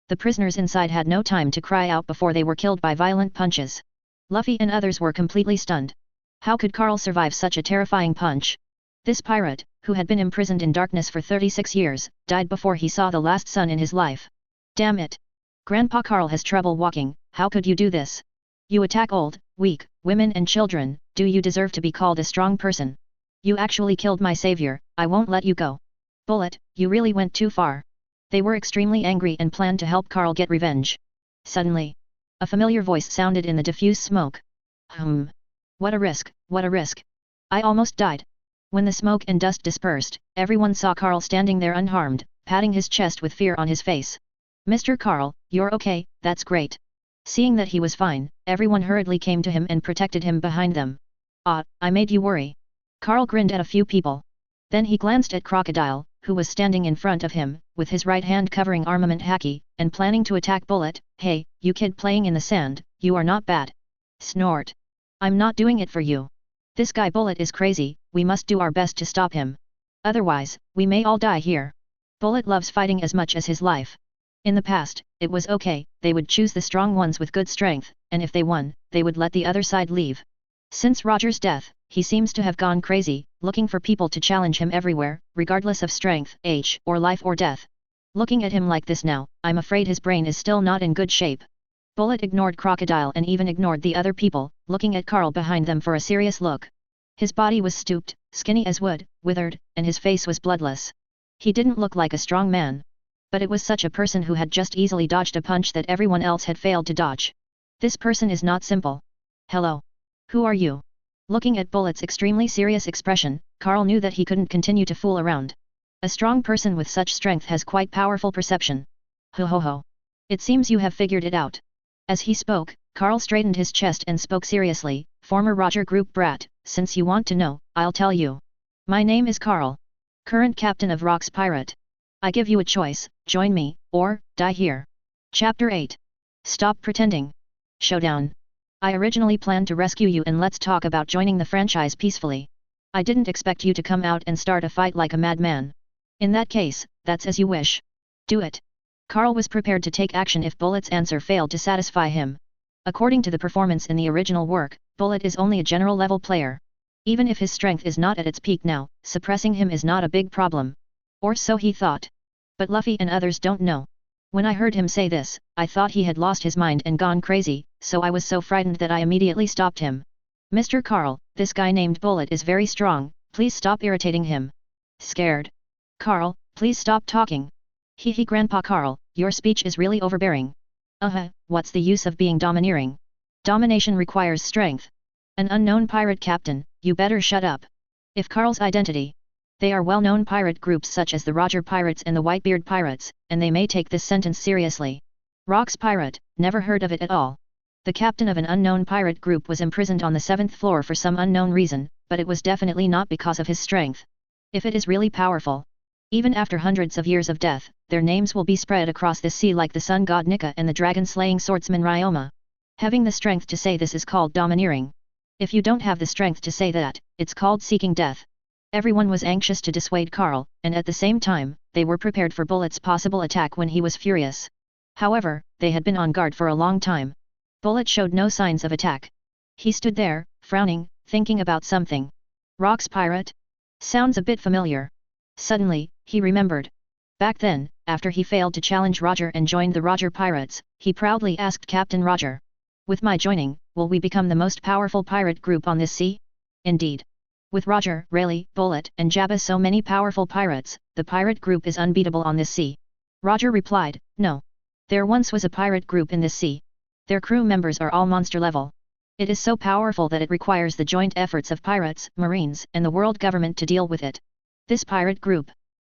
The prisoners inside had no time to cry out before they were killed by violent punches. Luffy and others were completely stunned. How could Carl survive such a terrifying punch? This pirate, who had been imprisoned in darkness for 36 years, died before he saw the last sun in his life. Damn it! Grandpa Carl has trouble walking, how could you do this? You attack old, weak, women and children, do you deserve to be called a strong person? You actually killed my savior, I won't let you go. Bullet, you really went too far. They were extremely angry and planned to help Carl get revenge. Suddenly, a familiar voice sounded in the diffused smoke. What a risk, what a risk. I almost died. When the smoke and dust dispersed, everyone saw Carl standing there unharmed, patting his chest with fear on his face. Mr. Carl, you're okay, that's great. Seeing that he was fine, everyone hurriedly came to him and protected him behind them. I made you worry. Carl grinned at a few people. Then he glanced at Crocodile, who was standing in front of him, with his right hand covering armament Haki, and planning to attack Bullet. Hey, you kid playing in the sand, you are not bad. Snort. I'm not doing it for you. This guy Bullet is crazy, we must do our best to stop him. Otherwise, we may all die here. Bullet loves fighting as much as his life. In the past, it was okay, they would choose the strong ones with good strength, and if they won, they would let the other side leave. Since Roger's death, he seems to have gone crazy, looking for people to challenge him everywhere, regardless of strength, age, or life or death. Looking at him like this now, I'm afraid his brain is still not in good shape. Bullet ignored Crocodile and even ignored the other people, looking at Carl behind them for a serious look. His body was stooped, skinny as wood, withered, and his face was bloodless. He didn't look like a strong man. But it was such a person who had just easily dodged a punch that everyone else had failed to dodge. This person is not simple. Hello. Who are you? Looking at Bullet's extremely serious expression, Carl knew that he couldn't continue to fool around. A strong person with such strength has quite powerful perception. Ho ho ho. It seems you have figured it out. As he spoke, Carl straightened his chest and spoke seriously, former Roger Group brat, since you want to know, I'll tell you. My name is Carl. Current captain of Rock's Pirate. I give you a choice, join me, or, die here. Chapter 8. Stop pretending. Showdown. I originally planned to rescue you and let's talk about joining the franchise peacefully. I didn't expect you to come out and start a fight like a madman. In that case, that's as you wish. Do it. Carl was prepared to take action if Bullet's answer failed to satisfy him. According to the performance in the original work, Bullet is only a general level player. Even if his strength is not at its peak now, suppressing him is not a big problem. Or so he thought. But Luffy and others don't know. When I heard him say this, I thought he had lost his mind and gone crazy, so I was so frightened that I immediately stopped him. Mr. Carl, this guy named Bullet is very strong, please stop irritating him. Scared. Carl, please stop talking. Hee Grandpa Carl, your speech is really overbearing. What's the use of being domineering? Domination requires strength. An unknown pirate captain, you better shut up. If Carl's identity. They are well-known pirate groups such as the Roger Pirates and the Whitebeard Pirates, and they may take this sentence seriously. Rock's Pirate, never heard of it at all. The captain of an unknown pirate group was imprisoned on the 7th floor for some unknown reason, but it was definitely not because of his strength. If it is really powerful. Even after hundreds of years of death, their names will be spread across the sea like the sun god Nika and the dragon-slaying swordsman Ryoma. Having the strength to say this is called domineering. If you don't have the strength to say that, it's called seeking death. Everyone was anxious to dissuade Carl, and at the same time, they were prepared for Bullet's possible attack when he was furious. However, they had been on guard for a long time. Bullet showed no signs of attack. He stood there, frowning, thinking about something. Rock's Pirate? Sounds a bit familiar. Suddenly, he remembered. Back then, after he failed to challenge Roger and joined the Roger Pirates, he proudly asked Captain Roger. With my joining, will we become the most powerful pirate group on this sea? Indeed. With Roger, Rayleigh, Bullet, and Jabba so many powerful pirates, the pirate group is unbeatable on this sea. Roger replied, no. There once was a pirate group in this sea. Their crew members are all monster level. It is so powerful that it requires the joint efforts of pirates, marines, and the world government to deal with it. This pirate group.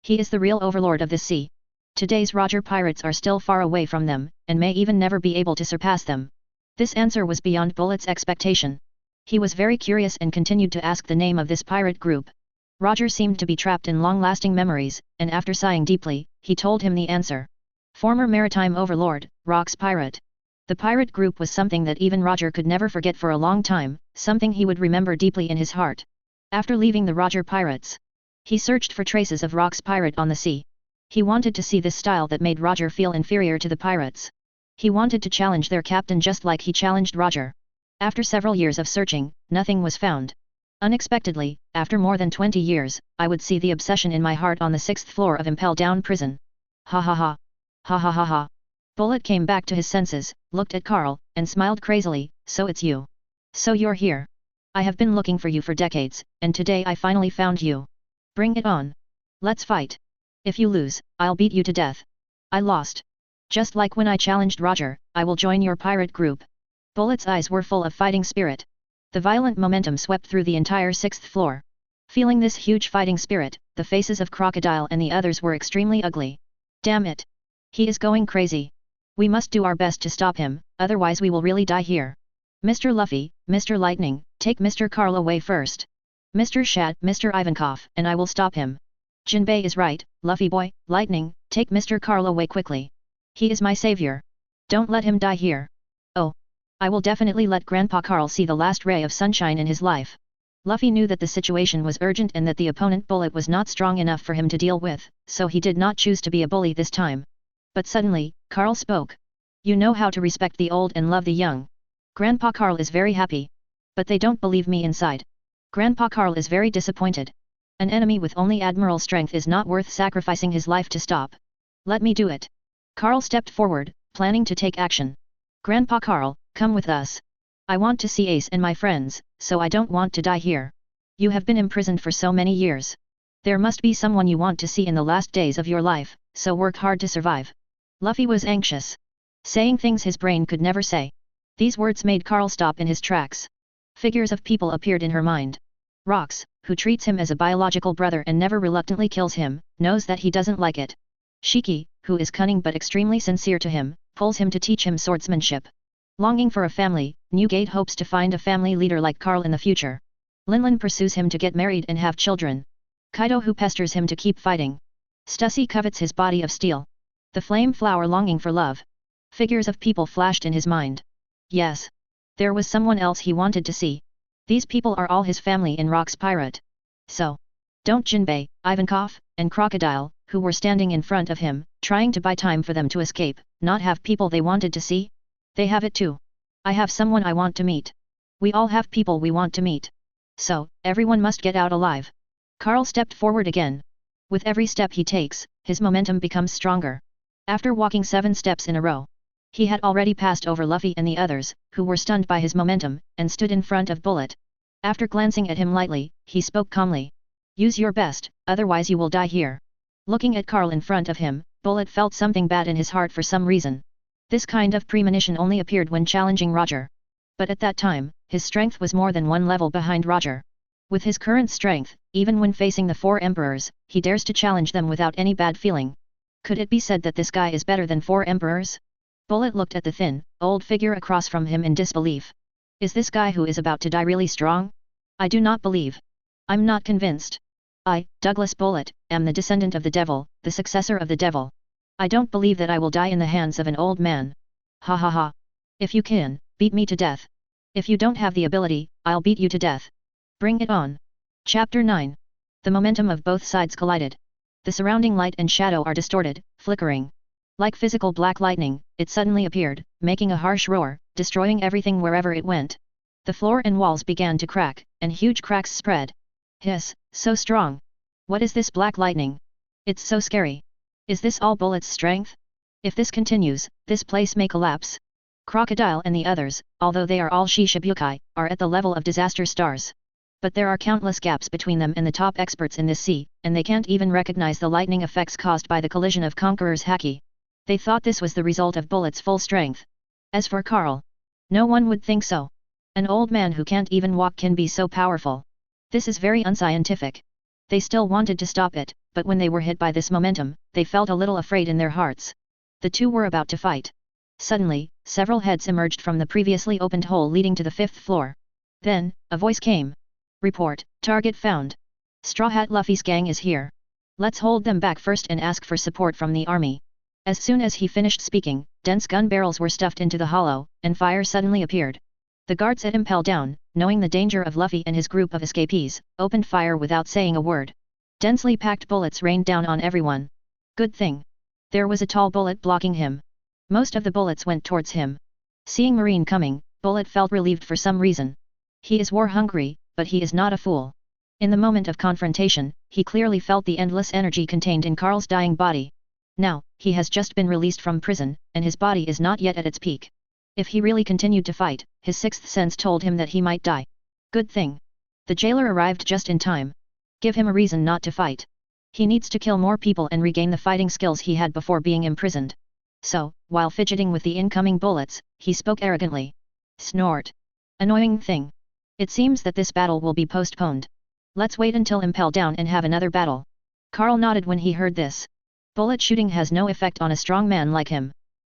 He is the real overlord of this sea. Today's Roger pirates are still far away from them, and may even never be able to surpass them. This answer was beyond Bullet's expectation. He was very curious and continued to ask the name of this pirate group. Roger seemed to be trapped in long-lasting memories, and after sighing deeply, he told him the answer. Former maritime overlord, Rock's Pirate. The pirate group was something that even Roger could never forget for a long time, something he would remember deeply in his heart. After leaving the Roger Pirates, he searched for traces of Rock's Pirate on the sea. He wanted to see this style that made Roger feel inferior to the pirates. He wanted to challenge their captain just like he challenged Roger. After several years of searching, nothing was found. Unexpectedly, after more than 20 years, I would see the obsession in my heart on the 6th floor of Impel Down prison. Ha ha ha. Ha ha ha ha. Bullet came back to his senses, looked at Carl, and smiled crazily. So it's you. So you're here. I have been looking for you for decades, and today I finally found you. Bring it on. Let's fight. If you lose, I'll beat you to death. I lost. Just like when I challenged Roger, I will join your pirate group. Bullet's eyes were full of fighting spirit. The violent momentum swept through the entire 6th floor. Feeling this huge fighting spirit, the faces of Crocodile and the others were extremely ugly. Damn it. He is going crazy. We must do our best to stop him, otherwise we will really die here. Mr. Luffy, Mr. Lightning, take Mr. Carl away first. Mr. Shat, Mr. Ivankov, and I will stop him. Jinbei is right, Luffy boy, Lightning, take Mr. Carl away quickly. He is my savior. Don't let him die here. Oh. I will definitely let Grandpa Carl see the last ray of sunshine in his life. Luffy knew that the situation was urgent and that the opponent Bullet was not strong enough for him to deal with, so he did not choose to be a bully this time. But suddenly, Carl spoke. You know how to respect the old and love the young. Grandpa Carl is very happy. But they don't believe me inside. Grandpa Carl is very disappointed. An enemy with only Admiral strength is not worth sacrificing his life to stop. Let me do it. Carl stepped forward, planning to take action. Grandpa Carl, come with us. I want to see Ace and my friends, so I don't want to die here. You have been imprisoned for so many years. There must be someone you want to see in the last days of your life, so work hard to survive. Luffy was anxious. Saying things his brain could never say. These words made Carl stop in his tracks. Figures of people appeared in her mind. Rox, who treats him as a biological brother and never reluctantly kills him, knows that he doesn't like it. Shiki, who is cunning but extremely sincere to him, pulls him to teach him swordsmanship. Longing for a family, Newgate hopes to find a family leader like Carl in the future. Linlin pursues him to get married and have children. Kaido who pesters him to keep fighting. Stussy covets his body of steel. The flame flower longing for love. Figures of people flashed in his mind. Yes. There was someone else he wanted to see. These people are all his family in Rock's Pirate. So. Don't Jinbei, Ivankov, and Crocodile, who were standing in front of him, trying to buy time for them to escape, not have people they wanted to see? They have it too. I have someone I want to meet. We all have people we want to meet. So, everyone must get out alive. Carl stepped forward again. With every step he takes, his momentum becomes stronger. After walking 7 steps in a row, he had already passed over Luffy and the others, who were stunned by his momentum, and stood in front of Bullet. After glancing at him lightly, he spoke calmly. Use your best, otherwise you will die here. Looking at Carl in front of him, Bullet felt something bad in his heart for some reason. This kind of premonition only appeared when challenging Roger. But at that time, his strength was more than 1 level behind Roger. With his current strength, even when facing the 4 emperors, he dares to challenge them without any bad feeling. Could it be said that this guy is better than 4 emperors? Bullet looked at the thin, old figure across from him in disbelief. Is this guy who is about to die really strong? I do not believe. I'm not convinced. I, Douglas Bullet, am the descendant of the devil, the successor of the devil. I don't believe that I will die in the hands of an old man. Ha ha ha. If you can, beat me to death. If you don't have the ability, I'll beat you to death. Bring it on. Chapter 9. The momentum of both sides collided. The surrounding light and shadow are distorted, flickering. Like physical black lightning, it suddenly appeared, making a harsh roar, destroying everything wherever it went. The floor and walls began to crack, and huge cracks spread. Hiss, so strong. What is this black lightning? It's so scary. Is this all Bullet's strength? If this continues, this place may collapse. Crocodile and the others, although they are all Shishibukai, are at the level of disaster stars. But there are countless gaps between them and the top experts in this sea, and they can't even recognize the lightning effects caused by the collision of Conqueror's Haki. They thought this was the result of Bullet's full strength. As for Carl, no one would think so. An old man who can't even walk can be so powerful. This is very unscientific. They still wanted to stop it, but when they were hit by this momentum, they felt a little afraid in their hearts. The two were about to fight. Suddenly, several heads emerged from the previously opened hole leading to the 5th floor. Then, a voice came. Report, target found. Straw Hat Luffy's gang is here. Let's hold them back first and ask for support from the army. As soon as he finished speaking, dense gun barrels were stuffed into the hollow, and fire suddenly appeared. The guards at Impel Down, knowing the danger of Luffy and his group of escapees, opened fire without saying a word. Densely packed bullets rained down on everyone. Good thing. There was a tall bullet blocking him. Most of the bullets went towards him. Seeing Marine coming, Bullet felt relieved for some reason. He is war-hungry, but he is not a fool. In the moment of confrontation, he clearly felt the endless energy contained in Karl's dying body. Now, he has just been released from prison, and his body is not yet at its peak. If he really continued to fight, his sixth sense told him that he might die. Good thing. The jailer arrived just in time. Give him a reason not to fight. He needs to kill more people and regain the fighting skills he had before being imprisoned. So, while fidgeting with the incoming bullets, he spoke arrogantly. Snort. Annoying thing. It seems that this battle will be postponed. Let's wait until Impel down and have another battle. Karl nodded when he heard this. Bullet shooting has no effect on a strong man like him.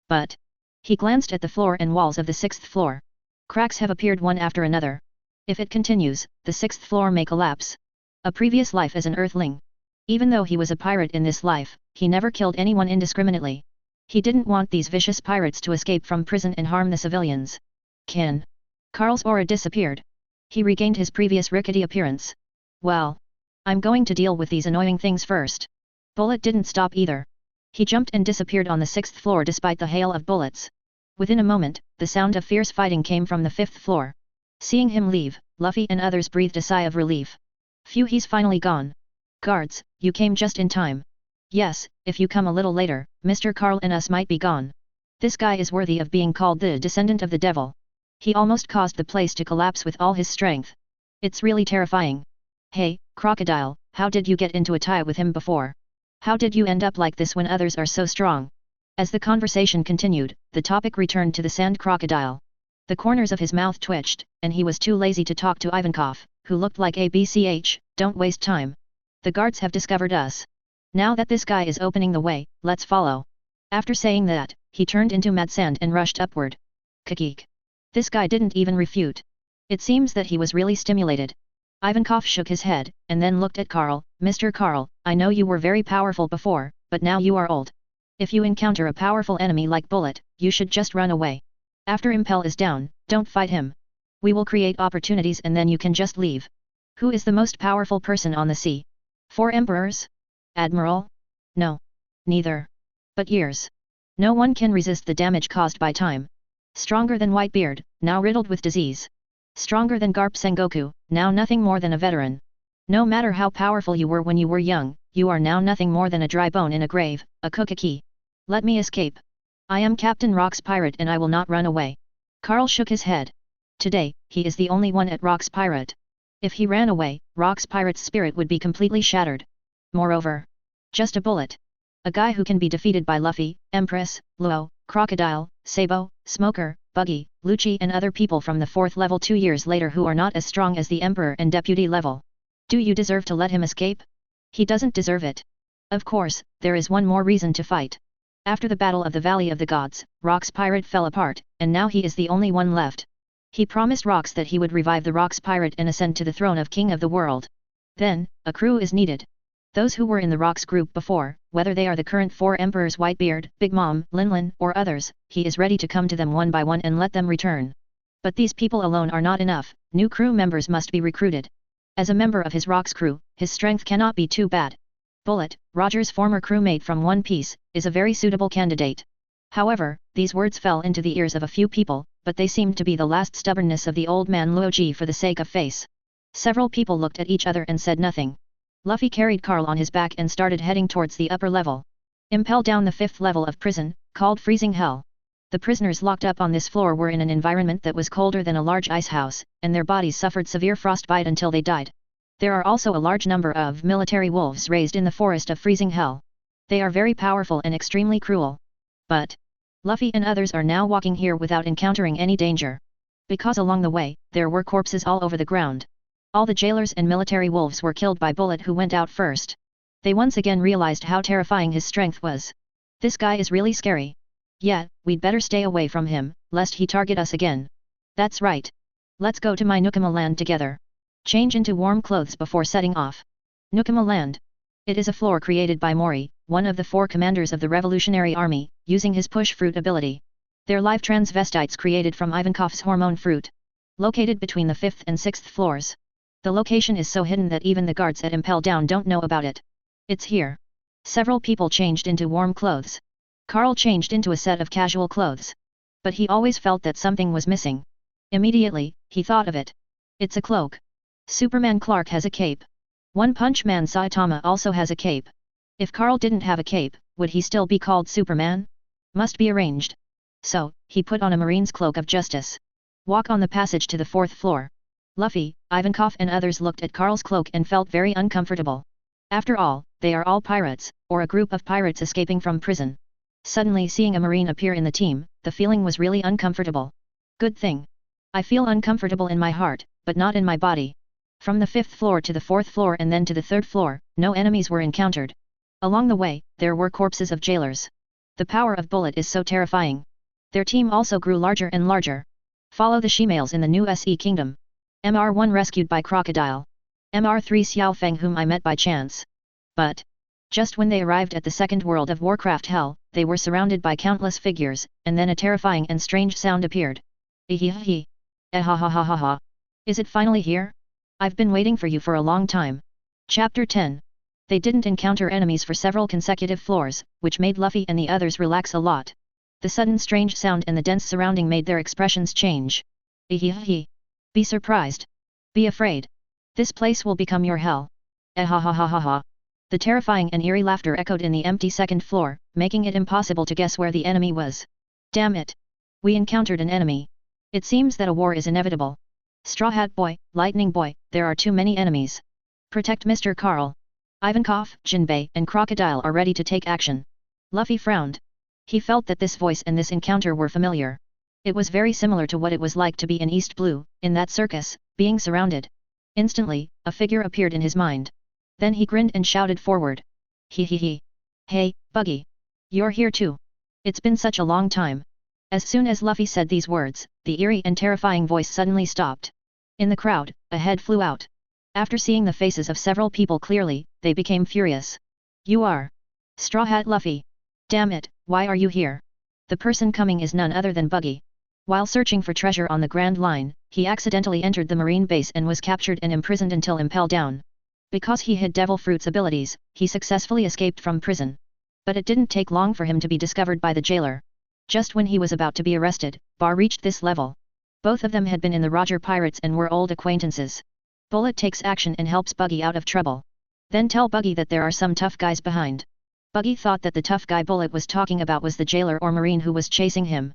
But... He glanced at the floor and walls of the 6th floor. Cracks have appeared one after another. If it continues, the 6th floor may collapse. A previous life as an earthling. Even though he was a pirate in this life, he never killed anyone indiscriminately. He didn't want these vicious pirates to escape from prison and harm the civilians. Kin. Karl's aura disappeared. He regained his previous rickety appearance. Well. I'm going to deal with these annoying things first. Bullet didn't stop either. He jumped and disappeared on the 6th floor despite the hail of bullets. Within a moment, the sound of fierce fighting came from the 5th floor. Seeing him leave, Luffy and others breathed a sigh of relief. Phew, he's finally gone. Guards, you came just in time. Yes, if you come a little later, Mr. Karl and us might be gone. This guy is worthy of being called the descendant of the devil. He almost caused the place to collapse with all his strength. It's really terrifying. Hey, Crocodile, how did you get into a tie with him before? How did you end up like this when others are so strong? As the conversation continued, the topic returned to the sand crocodile. The corners of his mouth twitched, and he was too lazy to talk to Ivankov, who looked like a BCH, don't waste time. The guards have discovered us. Now that this guy is opening the way, let's follow. After saying that, he turned into mad sand and rushed upward. Kakik. This guy didn't even refute. It seems that he was really stimulated. Ivankov shook his head, and then looked at Karl. Mr. Karl, I know you were very powerful before, but now you are old. If you encounter a powerful enemy like Bullet, you should just run away. After Impel is down, don't fight him. We will create opportunities and then you can just leave. Who is the most powerful person on the sea? 4 emperors? Admiral? No. Neither. But years. No one can resist the damage caused by time. Stronger than Whitebeard, now riddled with disease. Stronger than Garp Sengoku, now nothing more than a veteran. No matter how powerful you were when you were young, you are now nothing more than a dry bone in a grave, a Kokaki. Let me escape. I am Captain Rock's pirate and I will not run away. Karl shook his head. Today, he is the only one at Rock's pirate. If he ran away, Rock's pirate's spirit would be completely shattered. Moreover, just a bullet. A guy who can be defeated by Luffy, Empress, Luo, Crocodile, Sabo, Smoker, Buggy, Lucci and other people from the 4th level 2 years later who are not as strong as the Emperor and Deputy level. Do you deserve to let him escape? He doesn't deserve it. Of course, there is one more reason to fight. After the Battle of the Valley of the Gods, Rock's pirate fell apart, and now he is the only one left. He promised Rox that he would revive the Rock's pirate and ascend to the throne of King of the World. Then, a crew is needed. Those who were in the Rock's group before, whether they are the current 4 emperors Whitebeard, Big Mom, Linlin, or others, he is ready to come to them one by one and let them return. But these people alone are not enough, new crew members must be recruited. As a member of his Rock's crew, his strength cannot be too bad. Bullet, Roger's former crewmate from One Piece, is a very suitable candidate. However, these words fell into the ears of a few people, but they seemed to be the last stubbornness of the old man Luoji for the sake of face. Several people looked at each other and said nothing. Luffy carried Karl on his back and started heading towards the upper level. Impel down the 5th level of prison, called Freezing Hell. The prisoners locked up on this floor were in an environment that was colder than a large ice house, and their bodies suffered severe frostbite until they died. There are also a large number of military wolves raised in the forest of Freezing Hell. They are very powerful and extremely cruel. But Luffy and others are now walking here without encountering any danger. Because along the way, there were corpses all over the ground. All the jailers and military wolves were killed by Bullet who went out first. They once again realized how terrifying his strength was. This guy is really scary. Yeah, we'd better stay away from him, lest he target us again. That's right. Let's go to my Nukama land together. Change into warm clothes before setting off. Nukama land. It is a floor created by Mori, one of the 4 commanders of the Revolutionary Army, using his push fruit ability. They're live transvestites created from Ivankov's hormone fruit. Located between the 5th and 6th floors. The location is so hidden that even the guards at Impel Down don't know about it. It's here. Several people changed into warm clothes. Karl changed into a set of casual clothes. But he always felt that something was missing. Immediately, he thought of it. It's a cloak. Superman Clark has a cape. One Punch Man Saitama also has a cape. If Carl didn't have a cape, would he still be called Superman? Must be arranged. So, he put on a Marine's cloak of justice. Walk on the passage to the 4th floor. Luffy, Ivankov and others looked at Carl's cloak and felt very uncomfortable. After all, they are all pirates, or a group of pirates escaping from prison. Suddenly seeing a Marine appear in the team, the feeling was really uncomfortable. Good thing. I feel uncomfortable in my heart, but not in my body. From the 5th floor to the 4th floor and then to the 3rd floor, no enemies were encountered. Along the way, there were corpses of jailers. The power of Bullet is so terrifying. Their team also grew larger and larger. Follow the she-males in the new SE Kingdom. MR1 rescued by Crocodile. MR3 Xiaofeng whom I met by chance. But just when they arrived at the second world of Warcraft Hell, they were surrounded by countless figures, and then a terrifying and strange sound appeared. Ehehe. Ehahahaha. Is it finally here? I've been waiting for you for a long time. Chapter 10. They didn't encounter enemies for several consecutive floors, which made Luffy and the others relax a lot. The sudden strange sound and the dense surrounding made their expressions change. Ehehe. Be surprised. Be afraid. This place will become your hell. Ehahahaha. The terrifying and eerie laughter echoed in the empty second floor, making it impossible to guess where the enemy was. Damn it. We encountered an enemy. It seems that a war is inevitable. Straw Hat Boy, Lightning Boy, there are too many enemies. Protect Mr. Carl. Ivankov, Jinbei, and Crocodile are ready to take action. Luffy frowned. He felt that this voice and this encounter were familiar. It was very similar to what it was like to be in East Blue, in that circus, being surrounded. Instantly, a figure appeared in his mind. Then he grinned and shouted forward. He. Hey, Buggy. You're here too. It's been such a long time. As soon as Luffy said these words, the eerie and terrifying voice suddenly stopped. In the crowd, a head flew out. After seeing the faces of several people clearly, they became furious. You are Straw Hat Luffy. Damn it, why are you here? The person coming is none other than Buggy. While searching for treasure on the Grand Line, he accidentally entered the Marine base and was captured and imprisoned until Impel down. Because he hid Devil Fruit's abilities, he successfully escaped from prison. But it didn't take long for him to be discovered by the jailer. Just when he was about to be arrested, Bar reached this level. Both of them had been in the Roger Pirates and were old acquaintances. Bullet takes action and helps Buggy out of trouble. Then tell Buggy that there are some tough guys behind. Buggy thought that the tough guy Bullet was talking about was the jailer or Marine who was chasing him.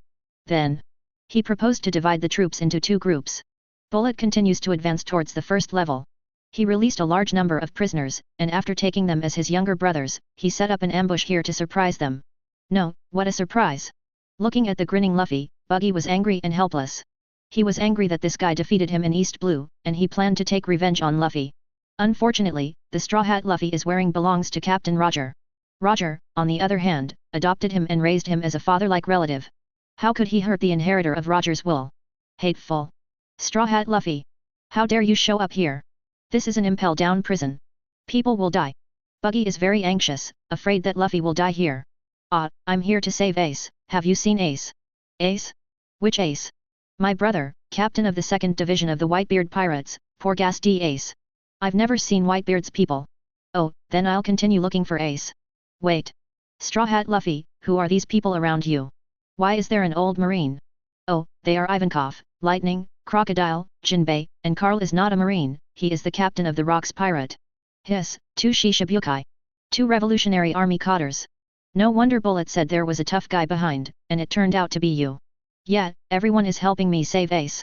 Then he proposed to divide the troops into 2 groups. Bullet continues to advance towards the first level. He released a large number of prisoners, and after taking them as his younger brothers, he set up an ambush here to surprise them. No, what a surprise! Looking at the grinning Luffy, Buggy was angry and helpless. He was angry that this guy defeated him in East Blue, and he planned to take revenge on Luffy. Unfortunately, the straw hat Luffy is wearing belongs to Captain Roger. Roger, on the other hand, adopted him and raised him as a father-like relative. How could he hurt the inheritor of Roger's will? Hateful! Straw Hat Luffy! How dare you show up here? This is an Impel down prison. People will die. Buggy is very anxious, afraid that Luffy will die here. I'm here to save Ace. Have you seen Ace? Ace? Which Ace? My brother, captain of the 2nd Division of the Whitebeard Pirates, Porghast Ace. I've never seen Whitebeard's people. Oh, then I'll continue looking for Ace. Wait. Straw Hat Luffy, who are these people around you? Why is there an old Marine? Oh, they are Ivankov, Lightning, Crocodile, Jinbei, and Carl is not a Marine, he is the captain of the Rocks Pirate. Hiss, 2 Shishibukai. 2 Revolutionary Army Cotters. No wonder Bullet said there was a tough guy behind, and it turned out to be you. Yeah, everyone is helping me save Ace.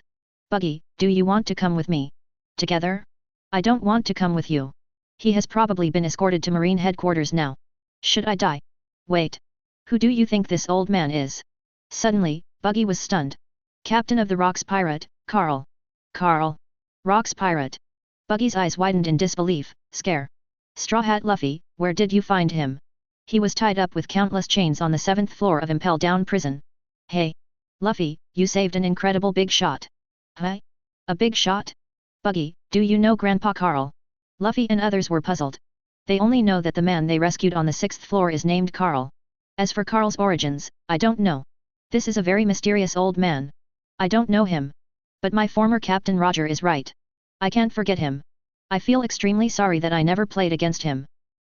Buggy, do you want to come with me? Together? I don't want to come with you. He has probably been escorted to Marine headquarters now. Should I die? Wait. Who do you think this old man is? Suddenly, Buggy was stunned. Captain of the Rocks Pirate, Carl. Carl. Rocks Pirate. Buggy's eyes widened in disbelief, scare. Straw Hat Luffy, where did you find him? He was tied up with countless chains on the 7th floor of Impel Down prison. Hey! Luffy, you saved an incredible big shot. Huh? A big shot? Buggy, do you know Grandpa Carl? Luffy and others were puzzled. They only know that the man they rescued on the 6th floor is named Carl. As for Carl's origins, I don't know. This is a very mysterious old man. I don't know him. But my former Captain Roger is right. I can't forget him. I feel extremely sorry that I never played against him.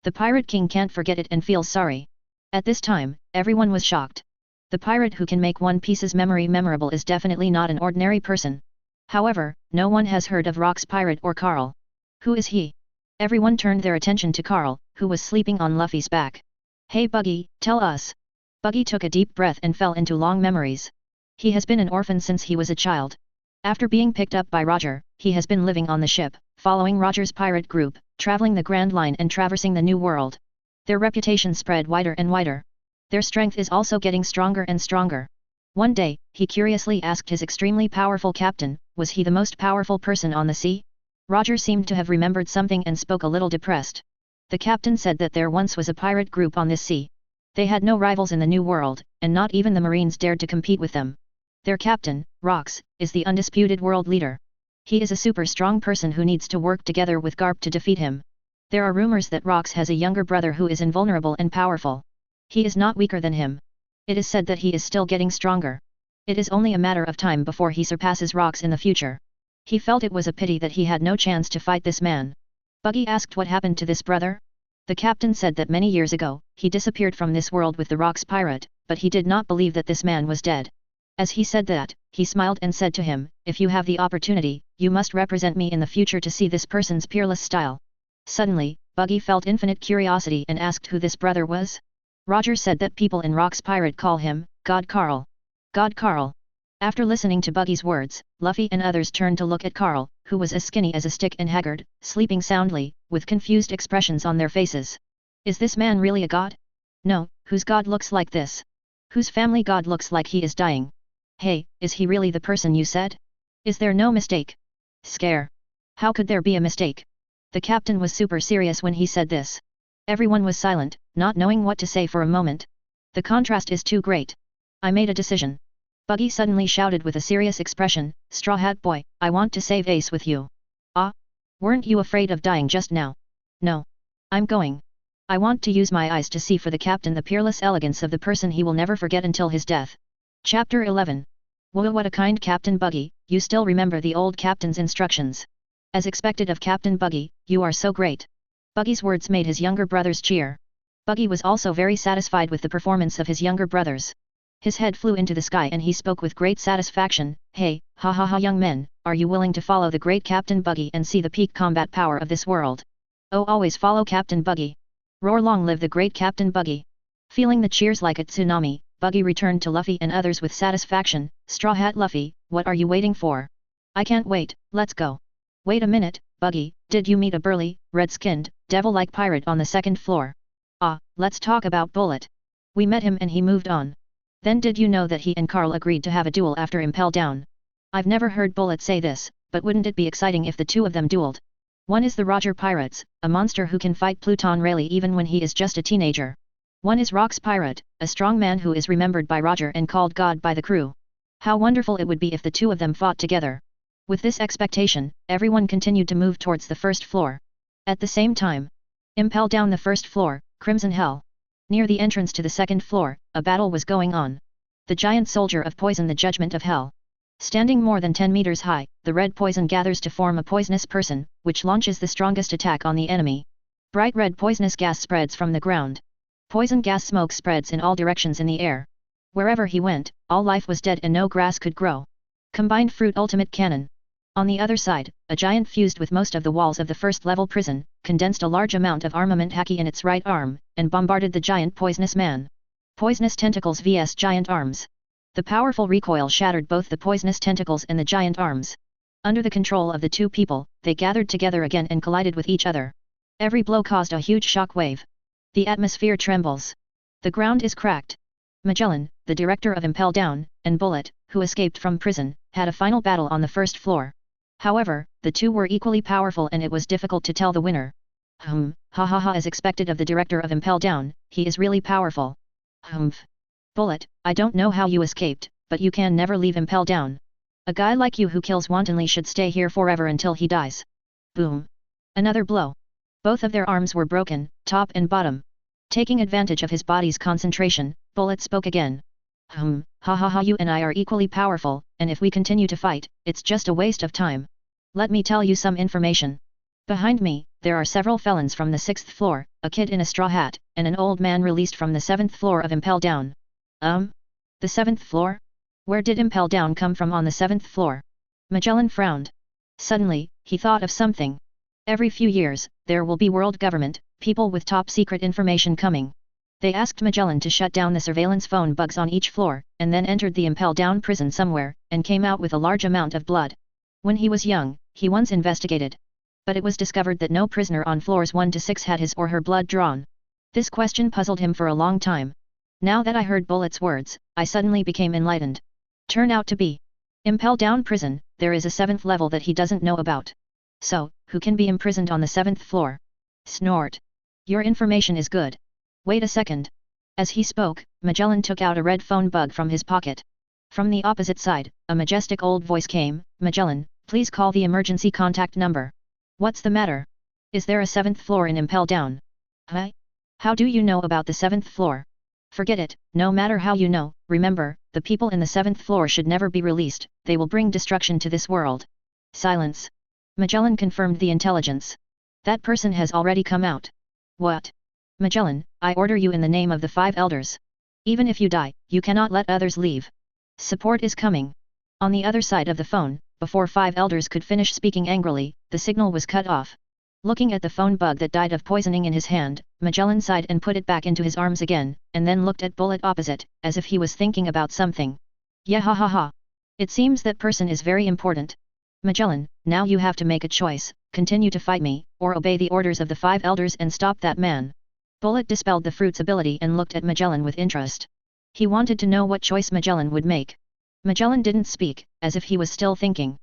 The Pirate King can't forget it and feels sorry. At this time, everyone was shocked. The pirate who can make One Piece's memory memorable is definitely not an ordinary person. However, No one has heard of Rock's pirate or Carl. Who is he? Everyone turned their attention to Carl, who was sleeping on Luffy's back. Hey Buggy, tell us. Buggy took a deep breath and fell into long memories. He has been an orphan since he was a child. After being picked up by Roger, he has been living on the ship, following Roger's pirate group, traveling the Grand Line and traversing the New World. Their reputation spread wider and wider. Their strength is also getting stronger and stronger. One day, he curiously asked his extremely powerful captain, was he the most powerful person on the sea? Roger seemed to have remembered something and spoke a little depressed. The captain said that there once was a pirate group on this sea. They had no rivals in the New World, and not even the Marines dared to compete with them. Their captain, Rox, is the undisputed world leader. He is a super strong person who needs to work together with Garp to defeat him. There are rumors that Rox has a younger brother who is invulnerable and powerful. He is not weaker than him. It is said that he is still getting stronger. It is only a matter of time before he surpasses Rox in the future. He felt it was a pity that he had no chance to fight this man. Buggy asked what happened to this brother. The captain said that many years ago, he disappeared from this world with the Rox pirate, but he did not believe that this man was dead. As he said that, he smiled and said to him, if you have the opportunity, you must represent me in the future to see this person's peerless style. Suddenly, Buggy felt infinite curiosity and asked who this brother was. Roger said that people in Rock's pirate call him, God Carl. God Carl. After listening to Buggy's words, Luffy and others turned to look at Carl, who was as skinny as a stick and haggard, sleeping soundly, with confused expressions on their faces. Is this man really a god? No, whose god looks like this? Whose family god looks like he is dying? Hey, is he really the person you said? Is there no mistake? Scare. How could there be a mistake? The captain was super serious when he said this. Everyone was silent, not knowing what to say for a moment. The contrast is too great. I made a decision. Buggy suddenly shouted with a serious expression, Straw Hat Boy, I want to save Ace with you. Ah? Weren't you afraid of dying just now? No. I'm going. I want to use my eyes to see for the captain the peerless elegance of the person he will never forget until his death. Chapter 11. Whoa, what a kind Captain Buggy, you still remember the old captain's instructions. As expected of Captain Buggy, you are so great. Buggy's words made his younger brothers cheer. Buggy was also very satisfied with the performance of his younger brothers. His head flew into the sky and he spoke with great satisfaction, Hey, ha ha ha young men, are you willing to follow the great Captain Buggy and see the peak combat power of this world? Oh, always follow Captain Buggy. Roar long live the great Captain Buggy. Feeling the cheers like a tsunami, Buggy returned to Luffy and others with satisfaction, Straw Hat Luffy, what are you waiting for? I can't wait, let's go. Wait a minute, Buggy, did you meet a burly, red-skinned, devil-like pirate on the second floor? Ah, let's talk about Bullet. We met him and he moved on. Then did you know that he and Carl agreed to have a duel after Impel down? I've never heard Bullet say this, but wouldn't it be exciting if the two of them dueled? One is the Roger Pirates, a monster who can fight Pluton Rayleigh even when he is just a teenager. One is Rock's Pirate, a strong man who is remembered by Roger and called God by the crew. How wonderful it would be if the two of them fought together. With this expectation, everyone continued to move towards the first floor. At the same time, Impel down the first floor, Crimson Hell. Near the entrance to the second floor, a battle was going on. The giant soldier of poison, the judgment of hell. Standing more than 10 meters high, the red poison gathers to form a poisonous person, which launches the strongest attack on the enemy. Bright red poisonous gas spreads from the ground. Poison gas smoke spreads in all directions in the air. Wherever he went, all life was dead and no grass could grow. Combined fruit ultimate cannon. On the other side, a giant fused with most of the walls of the first-level prison, condensed a large amount of armament haki in its right arm, and bombarded the giant poisonous man. Poisonous tentacles vs giant arms. The powerful recoil shattered both the poisonous tentacles and the giant arms. Under the control of the two people, they gathered together again and collided with each other. Every blow caused a huge shock wave. The atmosphere trembles. The ground is cracked. Magellan, the director of Impel Down, and Bullet, who escaped from prison, had a final battle on the first floor. However, the two were equally powerful and it was difficult to tell the winner. Ha ha ha, as expected of the director of Impel Down, he is really powerful. Humph. Bullet, I don't know how you escaped, but you can never leave Impel Down. A guy like you who kills wantonly should stay here forever until he dies. Boom. Another blow. Both of their arms were broken, top and bottom. Taking advantage of his body's concentration, Bullet spoke again. Ha ha ha, you and I are equally powerful, and if we continue to fight, it's just a waste of time. Let me tell you some information. Behind me, there are several felons from the 6th floor, a kid in a straw hat, and an old man released from the 7th floor of Impel Down. The 7th floor? Where did Impel Down come from on the 7th floor? Magellan frowned. Suddenly, he thought of something. Every few years, there will be world government, people with top secret information coming. They asked Magellan to shut down the surveillance phone bugs on each floor, and then entered the Impel down prison somewhere, and came out with a large amount of blood. When he was young, he once investigated. But it was discovered that no prisoner on floors 1 to 6 had his or her blood drawn. This question puzzled him for a long time. Now that I heard Bullet's words, I suddenly became enlightened. Turn out to be Impel down prison, there is a 7th level that he doesn't know about. So, who can be imprisoned on the 7th floor? Snort. Your information is good. Wait a second. As he spoke, Magellan took out a red phone bug from his pocket. From the opposite side, a majestic old voice came, Magellan, please call the emergency contact number. What's the matter? Is there a 7th floor in Impel down? Huh? How do you know about the 7th floor? Forget it, no matter how you know, remember, the people in the 7th floor should never be released, they will bring destruction to this world. Silence. Magellan confirmed the intelligence. That person has already come out. What? Magellan, I order you in the name of the 5 elders. Even if you die, you cannot let others leave. Support is coming. On the other side of the phone, before 5 elders could finish speaking angrily, the signal was cut off. Looking at the phone bug that died of poisoning in his hand, Magellan sighed and put it back into his arms again, and then looked at Bullet opposite, as if he was thinking about something. Yeah ha ha ha. It seems that person is very important. Magellan, now you have to make a choice, continue to fight me, or obey the orders of the 5 elders and stop that man. Bullet dispelled the fruit's ability and looked at Magellan with interest. He wanted to know what choice Magellan would make. Magellan didn't speak, as if he was still thinking.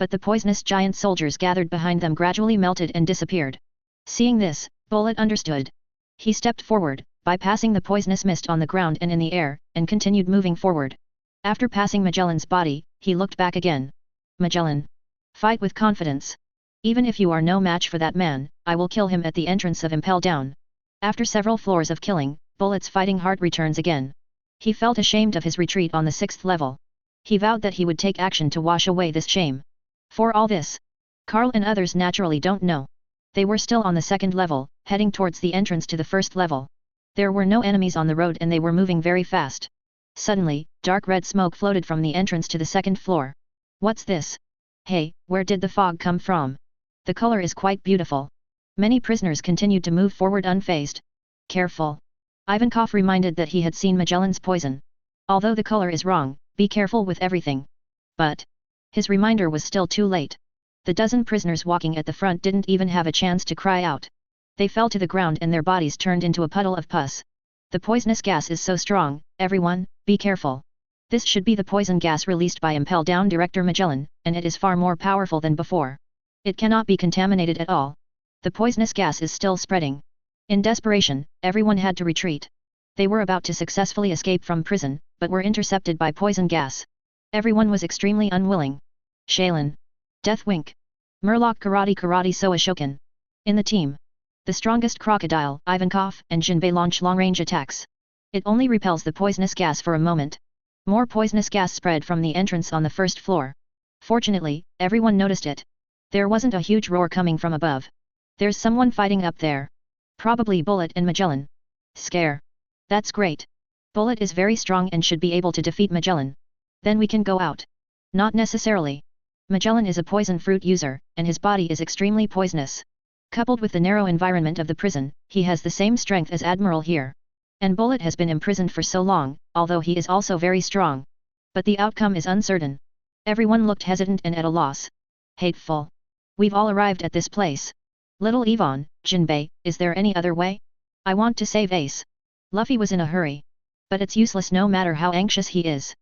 But the poisonous giant soldiers gathered behind them gradually melted and disappeared. Seeing this, Bullet understood. He stepped forward, bypassing the poisonous mist on the ground and in the air, and continued moving forward. After passing Magellan's body, he looked back again. Magellan. Fight with confidence. Even if you are no match for that man, I will kill him at the entrance of Impel down. After several floors of killing, Bullet's fighting heart returns again. He felt ashamed of his retreat on the 6th level. He vowed that he would take action to wash away this shame. For all this, Carl and others naturally don't know. They were still on the 2nd level, heading towards the entrance to the 1st level. There were no enemies on the road and they were moving very fast. Suddenly, dark red smoke floated from the entrance to the 2nd floor. What's this? Hey, where did the fog come from? The color is quite beautiful. Many prisoners continued to move forward unfazed. Careful. Ivankov reminded that he had seen Magellan's poison. Although the color is wrong, be careful with everything. But his reminder was still too late. The dozen prisoners walking at the front didn't even have a chance to cry out. They fell to the ground and their bodies turned into a puddle of pus. The poisonous gas is so strong, everyone, be careful. This should be the poison gas released by Impel down Director Magellan, and it is far more powerful than before. It cannot be contaminated at all. The poisonous gas is still spreading. In desperation, everyone had to retreat. They were about to successfully escape from prison, but were intercepted by poison gas. Everyone was extremely unwilling. Shaylin. Death Wink. Murloc Karate Soa Shokin. In the team. The strongest crocodile, Ivankov, and Jinbei launch long-range attacks. It only repels the poisonous gas for a moment. More poisonous gas spread from the entrance on the 1st floor. Fortunately, everyone noticed it. There wasn't a huge roar coming from above. There's someone fighting up there. Probably Bullet and Magellan. Scare. That's great. Bullet is very strong and should be able to defeat Magellan. Then we can go out. Not necessarily. Magellan is a poison fruit user, and his body is extremely poisonous. Coupled with the narrow environment of the prison, he has the same strength as Admiral here. And Bullet has been imprisoned for so long, although he is also very strong. But the outcome is uncertain. Everyone looked hesitant and at a loss. Hateful. We've all arrived at this place. Little Yvonne, Jinbei, is there any other way? I want to save Ace. Luffy was in a hurry. But it's useless no matter how anxious he is.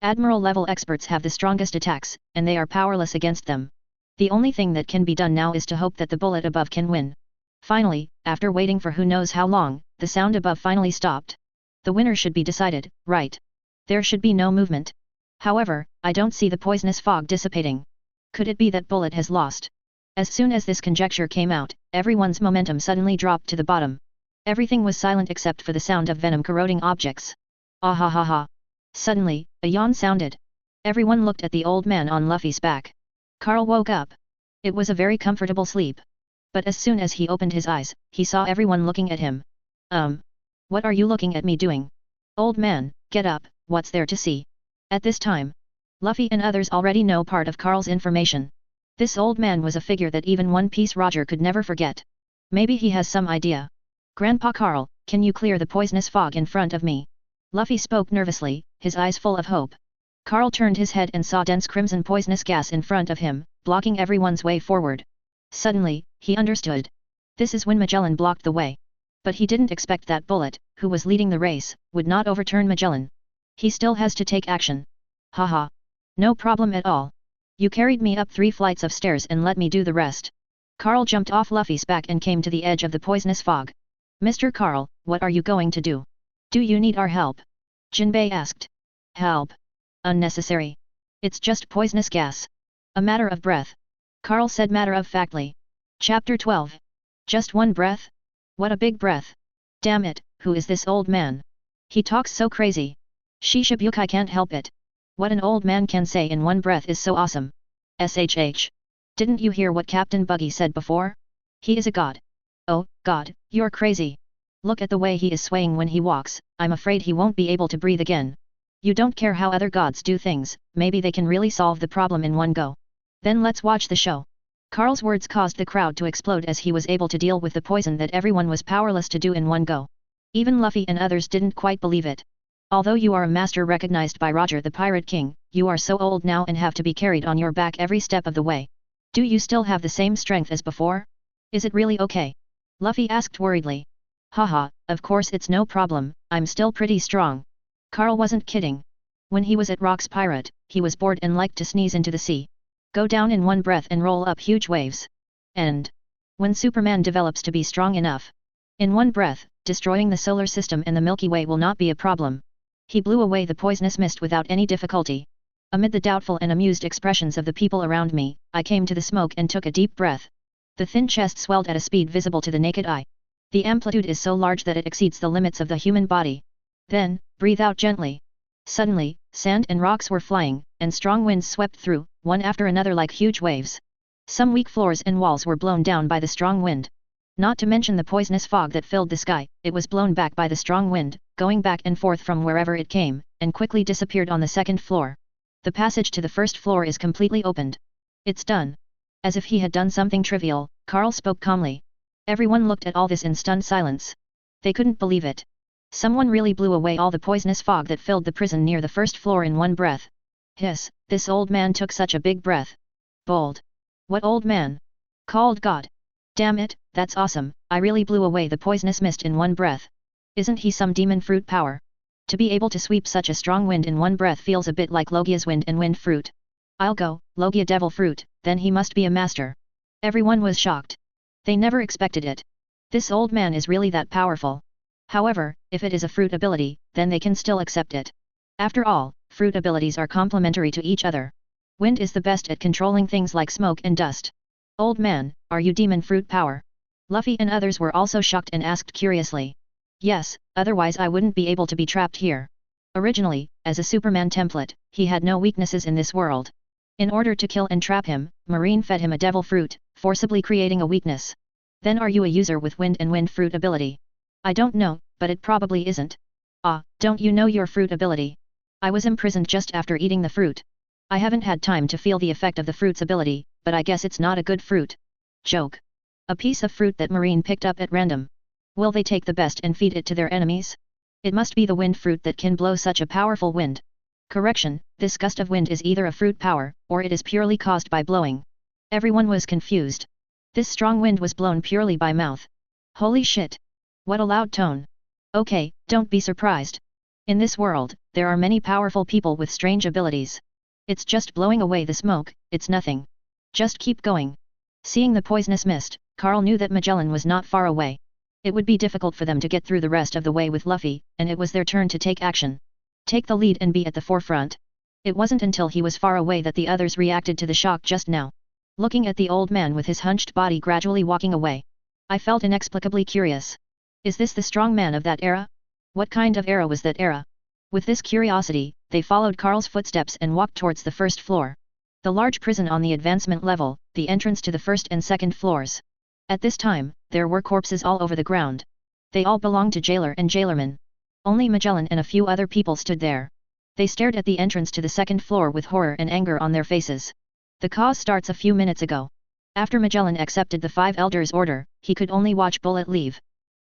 Admiral-level experts have the strongest attacks, and they are powerless against them. The only thing that can be done now is to hope that the bullet above can win. Finally, after waiting for who knows how long, the sound above finally stopped. The winner should be decided, right? There should be no movement. However, I don't see the poisonous fog dissipating. Could it be that Bullet has lost? As soon as this conjecture came out, everyone's momentum suddenly dropped to the bottom. Everything was silent except for the sound of venom corroding objects. Ah ha ha ha. Suddenly, a yawn sounded. Everyone looked at the old man on Luffy's back. Carl woke up. It was a very comfortable sleep. But as soon as he opened his eyes, he saw everyone looking at him. What are you looking at me doing? Old man, get up, what's there to see? At this time, Luffy and others already know part of Carl's information. This old man was a figure that even One Piece Roger could never forget. Maybe he has some idea. Grandpa Carl, can you clear the poisonous fog in front of me? Luffy spoke nervously, his eyes full of hope. Carl turned his head and saw dense crimson poisonous gas in front of him, blocking everyone's way forward. Suddenly, he understood. This is when Magellan blocked the way. But he didn't expect that Bullet, who was leading the race, would not overturn Magellan. He still has to take action. Haha. No problem at all. You carried me up 3 flights of stairs and let me do the rest. Carl jumped off Luffy's back and came to the edge of the poisonous fog. Mr. Carl, what are you going to do? Do you need our help? Jinbei asked. Help? Unnecessary. It's just poisonous gas. A matter of breath. Carl said matter-of-factly. Chapter 12. Just one breath? What a big breath. Damn it, who is this old man? He talks so crazy. Shishibukai can't help it. What an old man can say in one breath is so awesome. SHH. Didn't you hear what Captain Buggy said before? He is a god. Oh, God, you're crazy. Look at the way he is swaying when he walks, I'm afraid he won't be able to breathe again. You don't care how other gods do things, maybe they can really solve the problem in one go. Then let's watch the show. Carl's words caused the crowd to explode as he was able to deal with the poison that everyone was powerless to do in one go. Even Luffy and others didn't quite believe it. Although you are a master recognized by Roger the Pirate King, you are so old now and have to be carried on your back every step of the way. Do you still have the same strength as before? Is it really okay? Luffy asked worriedly. Haha, of course it's no problem, I'm still pretty strong. Carl wasn't kidding. When he was at Rock's Pirate, he was bored and liked to sneeze into the sea. Go down in one breath and roll up huge waves. And when Superman develops to be strong enough, in one breath, destroying the solar system and the Milky Way will not be a problem. He blew away the poisonous mist without any difficulty. Amid the doubtful and amused expressions of the people around me, I came to the smoke and took a deep breath. The thin chest swelled at a speed visible to the naked eye. The amplitude is so large that it exceeds the limits of the human body. Then, breathe out gently. Suddenly, sand and rocks were flying, and strong winds swept through, one after another like huge waves. Some weak floors and walls were blown down by the strong wind. Not to mention the poisonous fog that filled the sky, it was blown back by the strong wind, going back and forth from wherever it came, and quickly disappeared on the second floor. The passage to the first floor is completely opened. It's done. As if he had done something trivial, Carl spoke calmly. Everyone looked at all this in stunned silence. They couldn't believe it. Someone really blew away all the poisonous fog that filled the prison near the first floor in one breath. Hiss, this old man took such a big breath. Bold. What old man? Called God. Damn it, that's awesome, I really blew away the poisonous mist in one breath. Isn't he some demon fruit power? To be able to sweep such a strong wind in one breath feels a bit like Logia's wind and wind fruit. I'll go, Logia devil fruit, then he must be a master. Everyone was shocked. They never expected it. This old man is really that powerful. However, if it is a fruit ability, then they can still accept it. After all, fruit abilities are complementary to each other. Wind is the best at controlling things like smoke and dust. Old man, are you demon fruit power? Luffy and others were also shocked and asked curiously. Yes, otherwise I wouldn't be able to be trapped here. Originally, as a Superman template, he had no weaknesses in this world. In order to kill and trap him, Marine fed him a devil fruit, forcibly creating a weakness. Then are you a user with wind and wind fruit ability? I don't know, but it probably isn't. Ah, don't you know your fruit ability? I was imprisoned just after eating the fruit. I haven't had time to feel the effect of the fruit's ability, but I guess it's not a good fruit. Joke. A piece of fruit that Marine picked up at random. Will they take the best and feed it to their enemies? It must be the wind fruit that can blow such a powerful wind. Correction, this gust of wind is either a fruit power, or it is purely caused by blowing. Everyone was confused. This strong wind was blown purely by mouth. Holy shit! What a loud tone. Okay, don't be surprised. In this world, there are many powerful people with strange abilities. It's just blowing away the smoke, it's nothing. Just keep going. Seeing the poisonous mist, Carl knew that Magellan was not far away. It would be difficult for them to get through the rest of the way with Luffy, and it was their turn to take action. Take the lead and be at the forefront. It wasn't until he was far away that the others reacted to the shock just now. Looking at the old man with his hunched body gradually walking away, I felt inexplicably curious. Is this the strong man of that era? What kind of era was that era? With this curiosity, they followed Carl's footsteps and walked towards the first floor. The large prison on the advancement level, the entrance to the first and second floors. At this time, there were corpses all over the ground. They all belonged to jailer and jailerman. Only Magellan and a few other people stood there. They stared at the entrance to the second floor with horror and anger on their faces. The cause starts a few minutes ago. After Magellan accepted the 5 elders' order, he could only watch Bullet leave.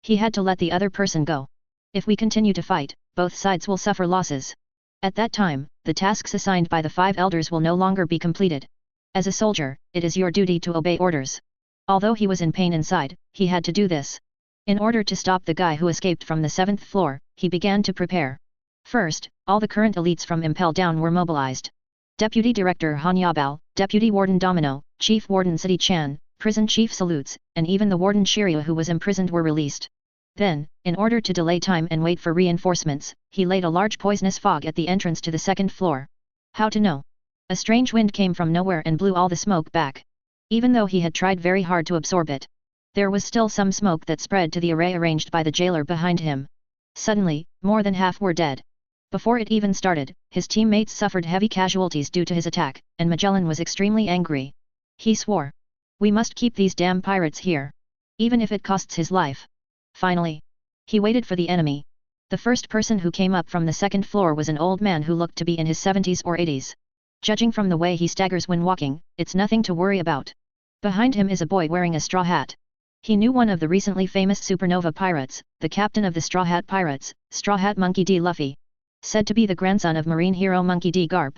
He had to let the other person go. If we continue to fight, both sides will suffer losses. At that time, the tasks assigned by the 5 elders will no longer be completed. As a soldier, it is your duty to obey orders. Although he was in pain inside, he had to do this. In order to stop the guy who escaped from the 7th floor, he began to prepare. First, all the current elites from Impel down were mobilized. Deputy Director Han Yabao, Deputy Warden Domino, Chief Warden City Chan, Prison Chief Salutes, and even the Warden Shiryu who was imprisoned were released. Then, in order to delay time and wait for reinforcements, he laid a large poisonous fog at the entrance to the 2nd floor. How to know? A strange wind came from nowhere and blew all the smoke back. Even though he had tried very hard to absorb it, there was still some smoke that spread to the array arranged by the jailer behind him. Suddenly, more than half were dead. Before it even started, his teammates suffered heavy casualties due to his attack, and Magellan was extremely angry. He swore, "We must keep these damn pirates here. Even if it costs his life." Finally, he waited for the enemy. The first person who came up from the 2nd floor was an old man who looked to be in his 70s or 80s. Judging from the way he staggers when walking, it's nothing to worry about. Behind him is a boy wearing a straw hat. He knew one of the recently famous supernova pirates, the captain of the Straw Hat Pirates, Straw Hat Monkey D. Luffy. Said to be the grandson of marine hero Monkey D. Garp.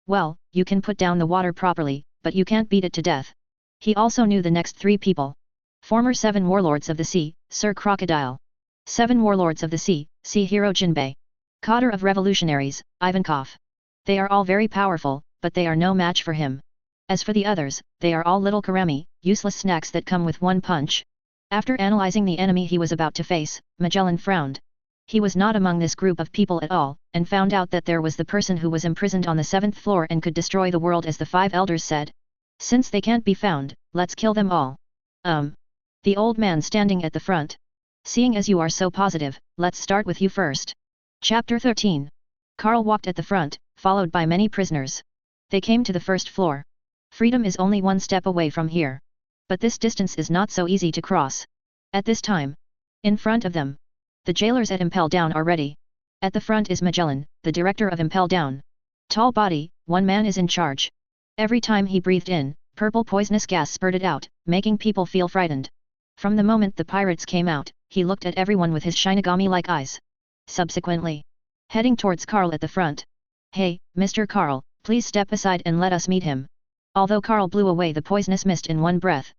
Well, you can put down the water properly, but you can't beat it to death. He also knew the next 3 people. Former 7 warlords of the sea, Sir Crocodile. 7 warlords of the sea, Sea Hero Jinbei. Cadre of revolutionaries, Ivankov. They are all very powerful, but they are no match for him. As for the others, they are all little karami, useless snacks that come with one punch. After analyzing the enemy he was about to face, Magellan frowned. He was not among this group of people at all, and found out that there was the person who was imprisoned on the 7th floor and could destroy the world as the 5 elders said. Since they can't be found, let's kill them all. The old man standing at the front. Seeing as you are so positive, let's start with you first. Chapter 13. Carl walked at the front, followed by many prisoners. They came to the 1st floor. Freedom is only 1 step away from here. But this distance is not so easy to cross. At this time, in front of them, the jailers at Impel Down are ready. At the front is Magellan, the director of Impel Down. Tall body, 1 man is in charge. Every time he breathed in, purple poisonous gas spurted out, making people feel frightened. From the moment the pirates came out, he looked at everyone with his Shinigami-like eyes. Subsequently, heading towards Carl at the front. "Hey, Mr. Carl, please step aside and let us meet him." Although Carl blew away the poisonous mist in 1 breath.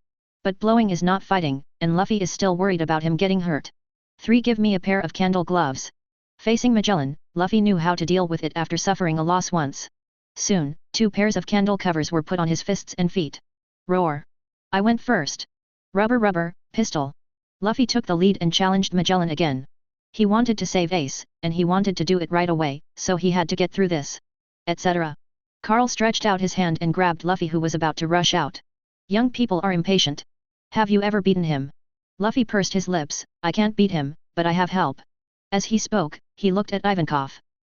But blowing is not fighting, and Luffy is still worried about him getting hurt. 3. Give me a pair of candle gloves. Facing Magellan, Luffy knew how to deal with it after suffering a loss once. Soon, 2 pairs of candle covers were put on his fists and feet. Roar. I went first. Rubber rubber, pistol. Luffy took the lead and challenged Magellan again. He wanted to save Ace, and he wanted to do it right away, so he had to get through this. Etc. Carl stretched out his hand and grabbed Luffy who was about to rush out. Young people are impatient. Have you ever beaten him? Luffy pursed his lips. I can't beat him, but I have help. As he spoke, he looked at Ivankov.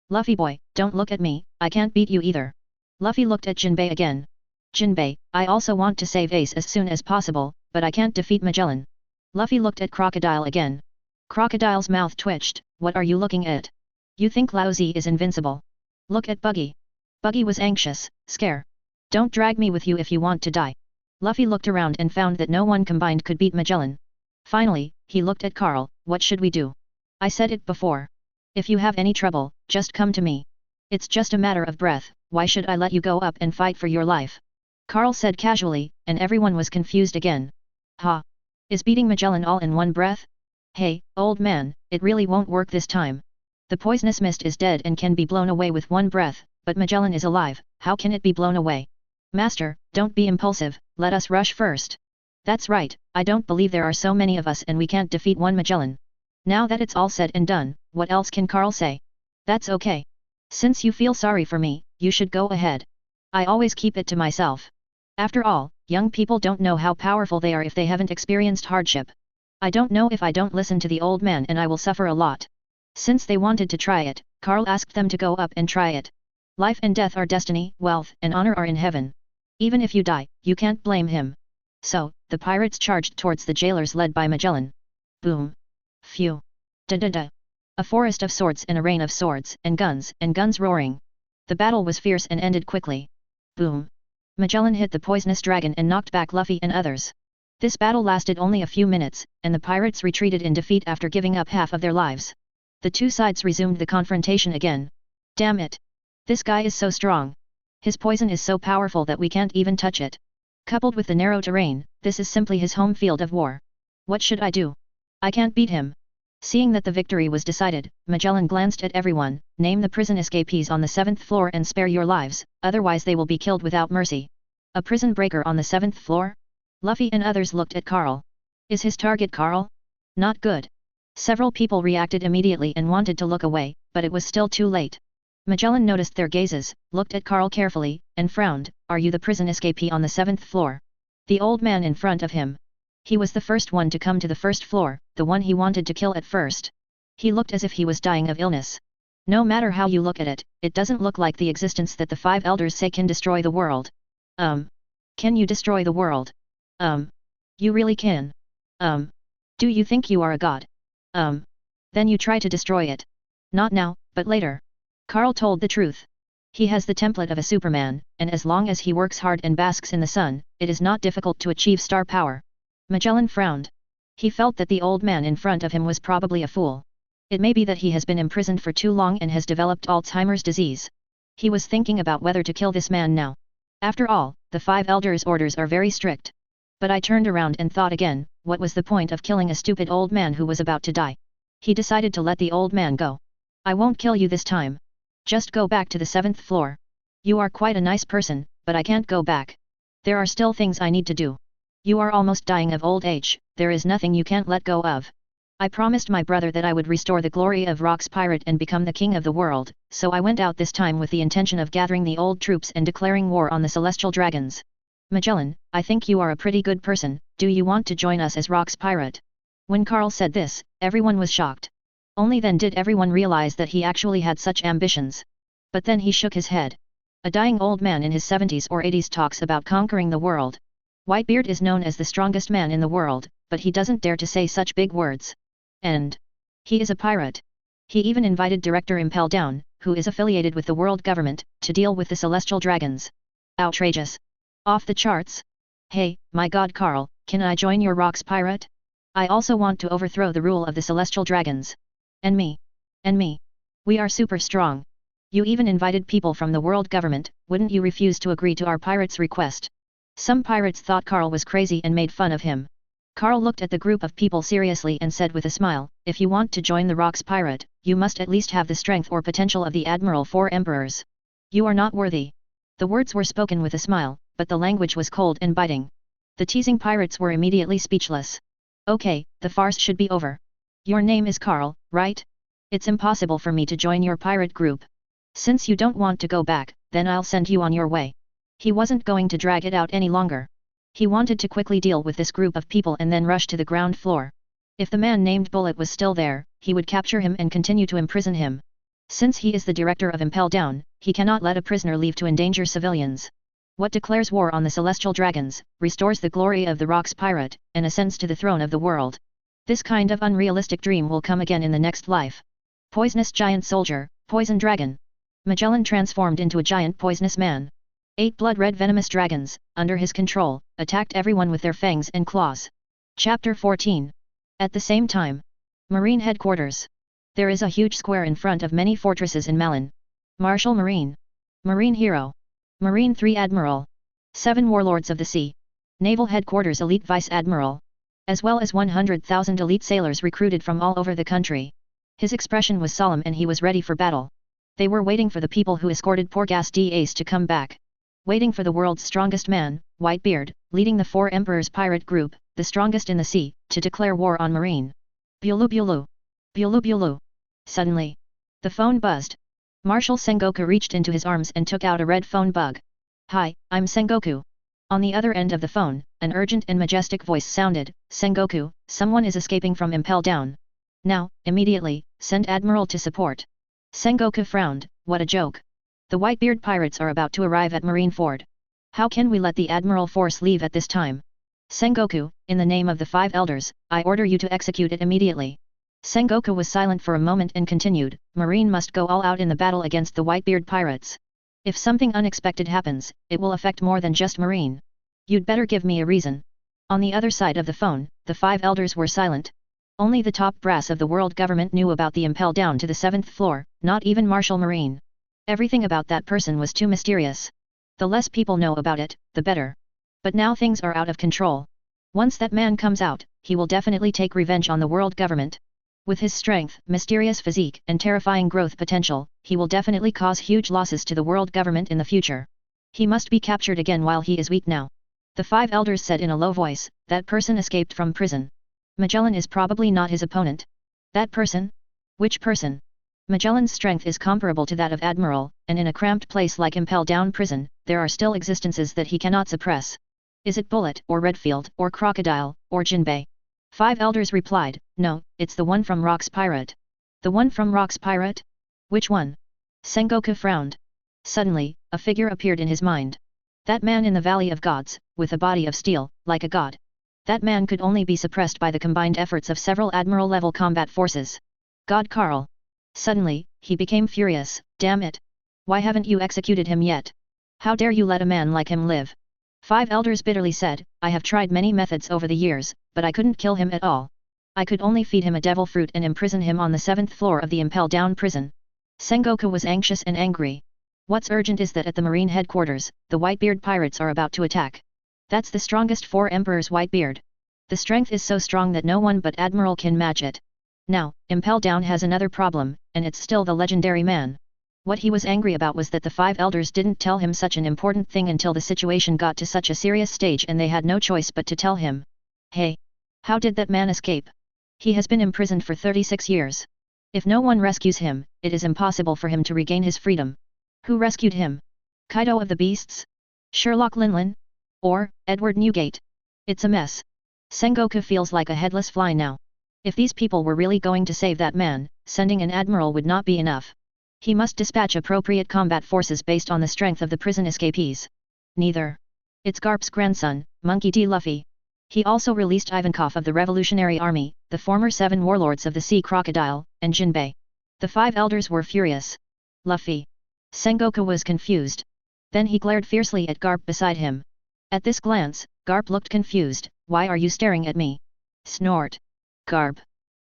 Luffy boy, don't look at me, I can't beat you either. Luffy looked at Jinbei again. Jinbei, I also want to save Ace as soon as possible, but I can't defeat Magellan. Luffy looked at Crocodile again. Crocodile's mouth twitched. What are you looking at? You think Laozi is invincible? Look at Buggy. Buggy was anxious, scared. Don't drag me with you if you want to die. Luffy looked around and found that no one combined could beat Magellan. Finally, he looked at Carl. What should we do? I said it before. If you have any trouble, just come to me. It's just a matter of breath, why should I let you go up and fight for your life? Carl said casually, and everyone was confused again. Ha! Is beating Magellan all in 1 breath? Hey, old man, it really won't work this time. The poisonous mist is dead and can be blown away with 1 breath, but Magellan is alive, how can it be blown away? Master, don't be impulsive, let us rush first. That's right, I don't believe there are so many of us and we can't defeat 1 Magellan. Now that it's all said and done, what else can Carl say? That's okay. Since you feel sorry for me, you should go ahead. I always keep it to myself. After all, young people don't know how powerful they are if they haven't experienced hardship. I don't know if I don't listen to the old man and I will suffer a lot. Since they wanted to try it, Carl asked them to go up and try it. Life and death are destiny, wealth and honor are in heaven. Even if you die, you can't blame him. So, the pirates charged towards the jailers led by Magellan. Boom. Phew. Da-da-da. A forest of swords and a rain of swords and guns roaring. The battle was fierce and ended quickly. Boom. Magellan hit the poisonous dragon and knocked back Luffy and others. This battle lasted only a few minutes, and the pirates retreated in defeat after giving up half of their lives. The two sides resumed the confrontation again. Damn it! This guy is so strong. His poison is so powerful that we can't even touch it. Coupled with the narrow terrain, this is simply his home field of war. What should I do? I can't beat him. Seeing that the victory was decided, Magellan glanced at everyone. Name the prison escapees on the 7th floor and spare your lives, otherwise they will be killed without mercy. A prison breaker on the 7th floor? Luffy and others looked at Carl. Is his target Carl? Not good. Several people reacted immediately and wanted to look away, but it was still too late. Magellan noticed their gazes, looked at Carl carefully, and frowned. Are you the prison escapee on the 7th floor? The old man in front of him. He was the first one to come to the 1st floor, the one he wanted to kill at first. He looked as if he was dying of illness. No matter how you look at it, it doesn't look like the existence that the 5 elders say can destroy the world. Can you destroy the world? You really can. Do you think you are a god? Then you try to destroy it. Not now, but later. Carl told the truth. He has the template of a Superman, and as long as he works hard and basks in the sun, it is not difficult to achieve star power. Magellan frowned. He felt that the old man in front of him was probably a fool. It may be that he has been imprisoned for too long and has developed Alzheimer's disease. He was thinking about whether to kill this man now. After all, the 5 elders' orders are very strict. But I turned around and thought again, what was the point of killing a stupid old man who was about to die? He decided to let the old man go. I won't kill you this time. Just go back to the 7th floor. You are quite a nice person, but I can't go back. There are still things I need to do. You are almost dying of old age, there is nothing you can't let go of. I promised my brother that I would restore the glory of Rock's pirate and become the king of the world, so I went out this time with the intention of gathering the old troops and declaring war on the celestial dragons. Magellan, I think you are a pretty good person, do you want to join us as Rock's pirate? When Carl said this, everyone was shocked. Only then did everyone realize that he actually had such ambitions. But then he shook his head. A dying old man in his 70s or 80s talks about conquering the world. Whitebeard is known as the strongest man in the world, but he doesn't dare to say such big words. And he is a pirate. He even invited Director Impel down, who is affiliated with the world government, to deal with the celestial dragons. Outrageous. Off the charts. Hey, my god Carl, can I join your Rock's pirate? I also want to overthrow the rule of the celestial dragons. And me. And me. We are super strong. You even invited people from the world government, wouldn't you refuse to agree to our pirate's request? Some pirates thought Carl was crazy and made fun of him. Carl looked at the group of people seriously and said with a smile, if you want to join the Rock's pirate, you must at least have the strength or potential of the Admiral 4 emperors. You are not worthy. The words were spoken with a smile, but the language was cold and biting. The teasing pirates were immediately speechless. Okay, the farce should be over. Your name is Carl, right? It's impossible for me to join your pirate group. Since you don't want to go back, then I'll send you on your way. He wasn't going to drag it out any longer. He wanted to quickly deal with this group of people and then rush to the ground floor. If the man named Bullet was still there, he would capture him and continue to imprison him. Since he is the director of Impel down, he cannot let a prisoner leave to endanger civilians. What declares war on the celestial dragons, restores the glory of the Rock's pirate, and ascends to the throne of the world. This kind of unrealistic dream will come again in the next life. Poisonous giant soldier, poison dragon. Magellan transformed into a giant poisonous man. 8 blood-red venomous dragons, under his control, attacked everyone with their fangs and claws. Chapter 14. At the same time. Marine Headquarters. There is a huge square in front of many fortresses in Magellan. Marshal Marine. Marine Hero. Marine 3 Admiral. 7 Warlords of the Sea. Naval Headquarters Elite Vice Admiral. As well as 100,000 elite sailors recruited from all over the country. His expression was solemn and he was ready for battle. They were waiting for the people who escorted Porgas d'Ace to come back. Waiting for the world's strongest man, Whitebeard, leading the 4 Emperors pirate group, the strongest in the sea, to declare war on Marine. Bulu bulu. Bulu bulu. Suddenly. The phone buzzed. Marshal Sengoku reached into his arms and took out a red phone bug. Hi, I'm Sengoku. On the other end of the phone, an urgent and majestic voice sounded, Sengoku, someone is escaping from Impel down. Now, immediately, send Admiral to support. Sengoku frowned, what a joke. The Whitebeard pirates are about to arrive at Marineford. How can we let the Admiral force leave at this time? Sengoku, in the name of the 5 elders, I order you to execute it immediately. Sengoku was silent for a moment and continued, Marine must go all out in the battle against the Whitebeard pirates. If something unexpected happens, it will affect more than just Marine. You'd better give me a reason. On the other side of the phone, the 5 elders were silent. Only the top brass of the world government knew about the Impel down to the 7th floor, not even Marshal Marine. Everything about that person was too mysterious. The less people know about it, the better. But now things are out of control. Once that man comes out, he will definitely take revenge on the world government. With his strength, mysterious physique, and terrifying growth potential, he will definitely cause huge losses to the world government in the future. He must be captured again while he is weak now. The 5 elders said in a low voice, that person escaped from prison. Magellan is probably not his opponent. That person? Which person? Magellan's strength is comparable to that of Admiral, and in a cramped place like Impel down prison, there are still existences that he cannot suppress. Is it Bullet, or Redfield, or Crocodile, or Jinbei? 5 elders replied, no, it's the one from Rock's Pirate. The one from Rock's Pirate? Which one? Sengoku frowned. Suddenly, a figure appeared in his mind. That man in the Valley of Gods, with a body of steel, like a god. That man could only be suppressed by the combined efforts of several Admiral-level combat forces. God Carl. Suddenly, he became furious, damn it. Why haven't you executed him yet? How dare you let a man like him live? 5 elders bitterly said, I have tried many methods over the years, but I couldn't kill him at all. I could only feed him a devil fruit and imprison him on the 7th floor of the Impel down prison. Sengoku was anxious and angry. What's urgent is that at the Marine headquarters, the Whitebeard pirates are about to attack. That's the strongest 4 emperors Whitebeard. The strength is so strong that no one but Admiral can match it. Now, Impel down has another problem, and it's still the legendary man. What he was angry about was that the 5 elders didn't tell him such an important thing until the situation got to such a serious stage and they had no choice but to tell him. Hey! How did that man escape? He has been imprisoned for 36 years. If no one rescues him, it is impossible for him to regain his freedom. Who rescued him? Kaido of the Beasts? Sherlock Linlin? Or, Edward Newgate? It's a mess. Sengoku feels like a headless fly now. If these people were really going to save that man, sending an admiral would not be enough. He must dispatch appropriate combat forces based on the strength of the prison escapees. Neither. It's Garp's grandson, Monkey D. Luffy. He also released Ivankov of the Revolutionary Army, the former 7 warlords of the Sea Crocodile, and Jinbei. The 5 elders were furious. Luffy. Sengoku was confused. Then he glared fiercely at Garp beside him. At this glance, Garp looked confused. Why are you staring at me? Snort. Garp.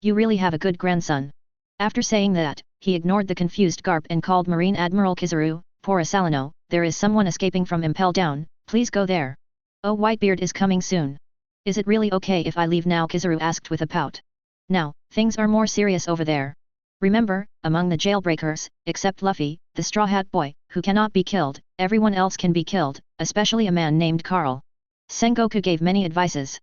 You really have a good grandson. After saying that, he ignored the confused Garp and called Marine Admiral Kizaru, Pora Salino, there is someone escaping from Impel down, please go there. Oh, Whitebeard is coming soon. Is it really okay if I leave now? Kizaru asked with a pout. Now, things are more serious over there. Remember, among the jailbreakers, except Luffy, the Straw Hat Boy, who cannot be killed, everyone else can be killed, especially a man named Carl. Sengoku gave many advices.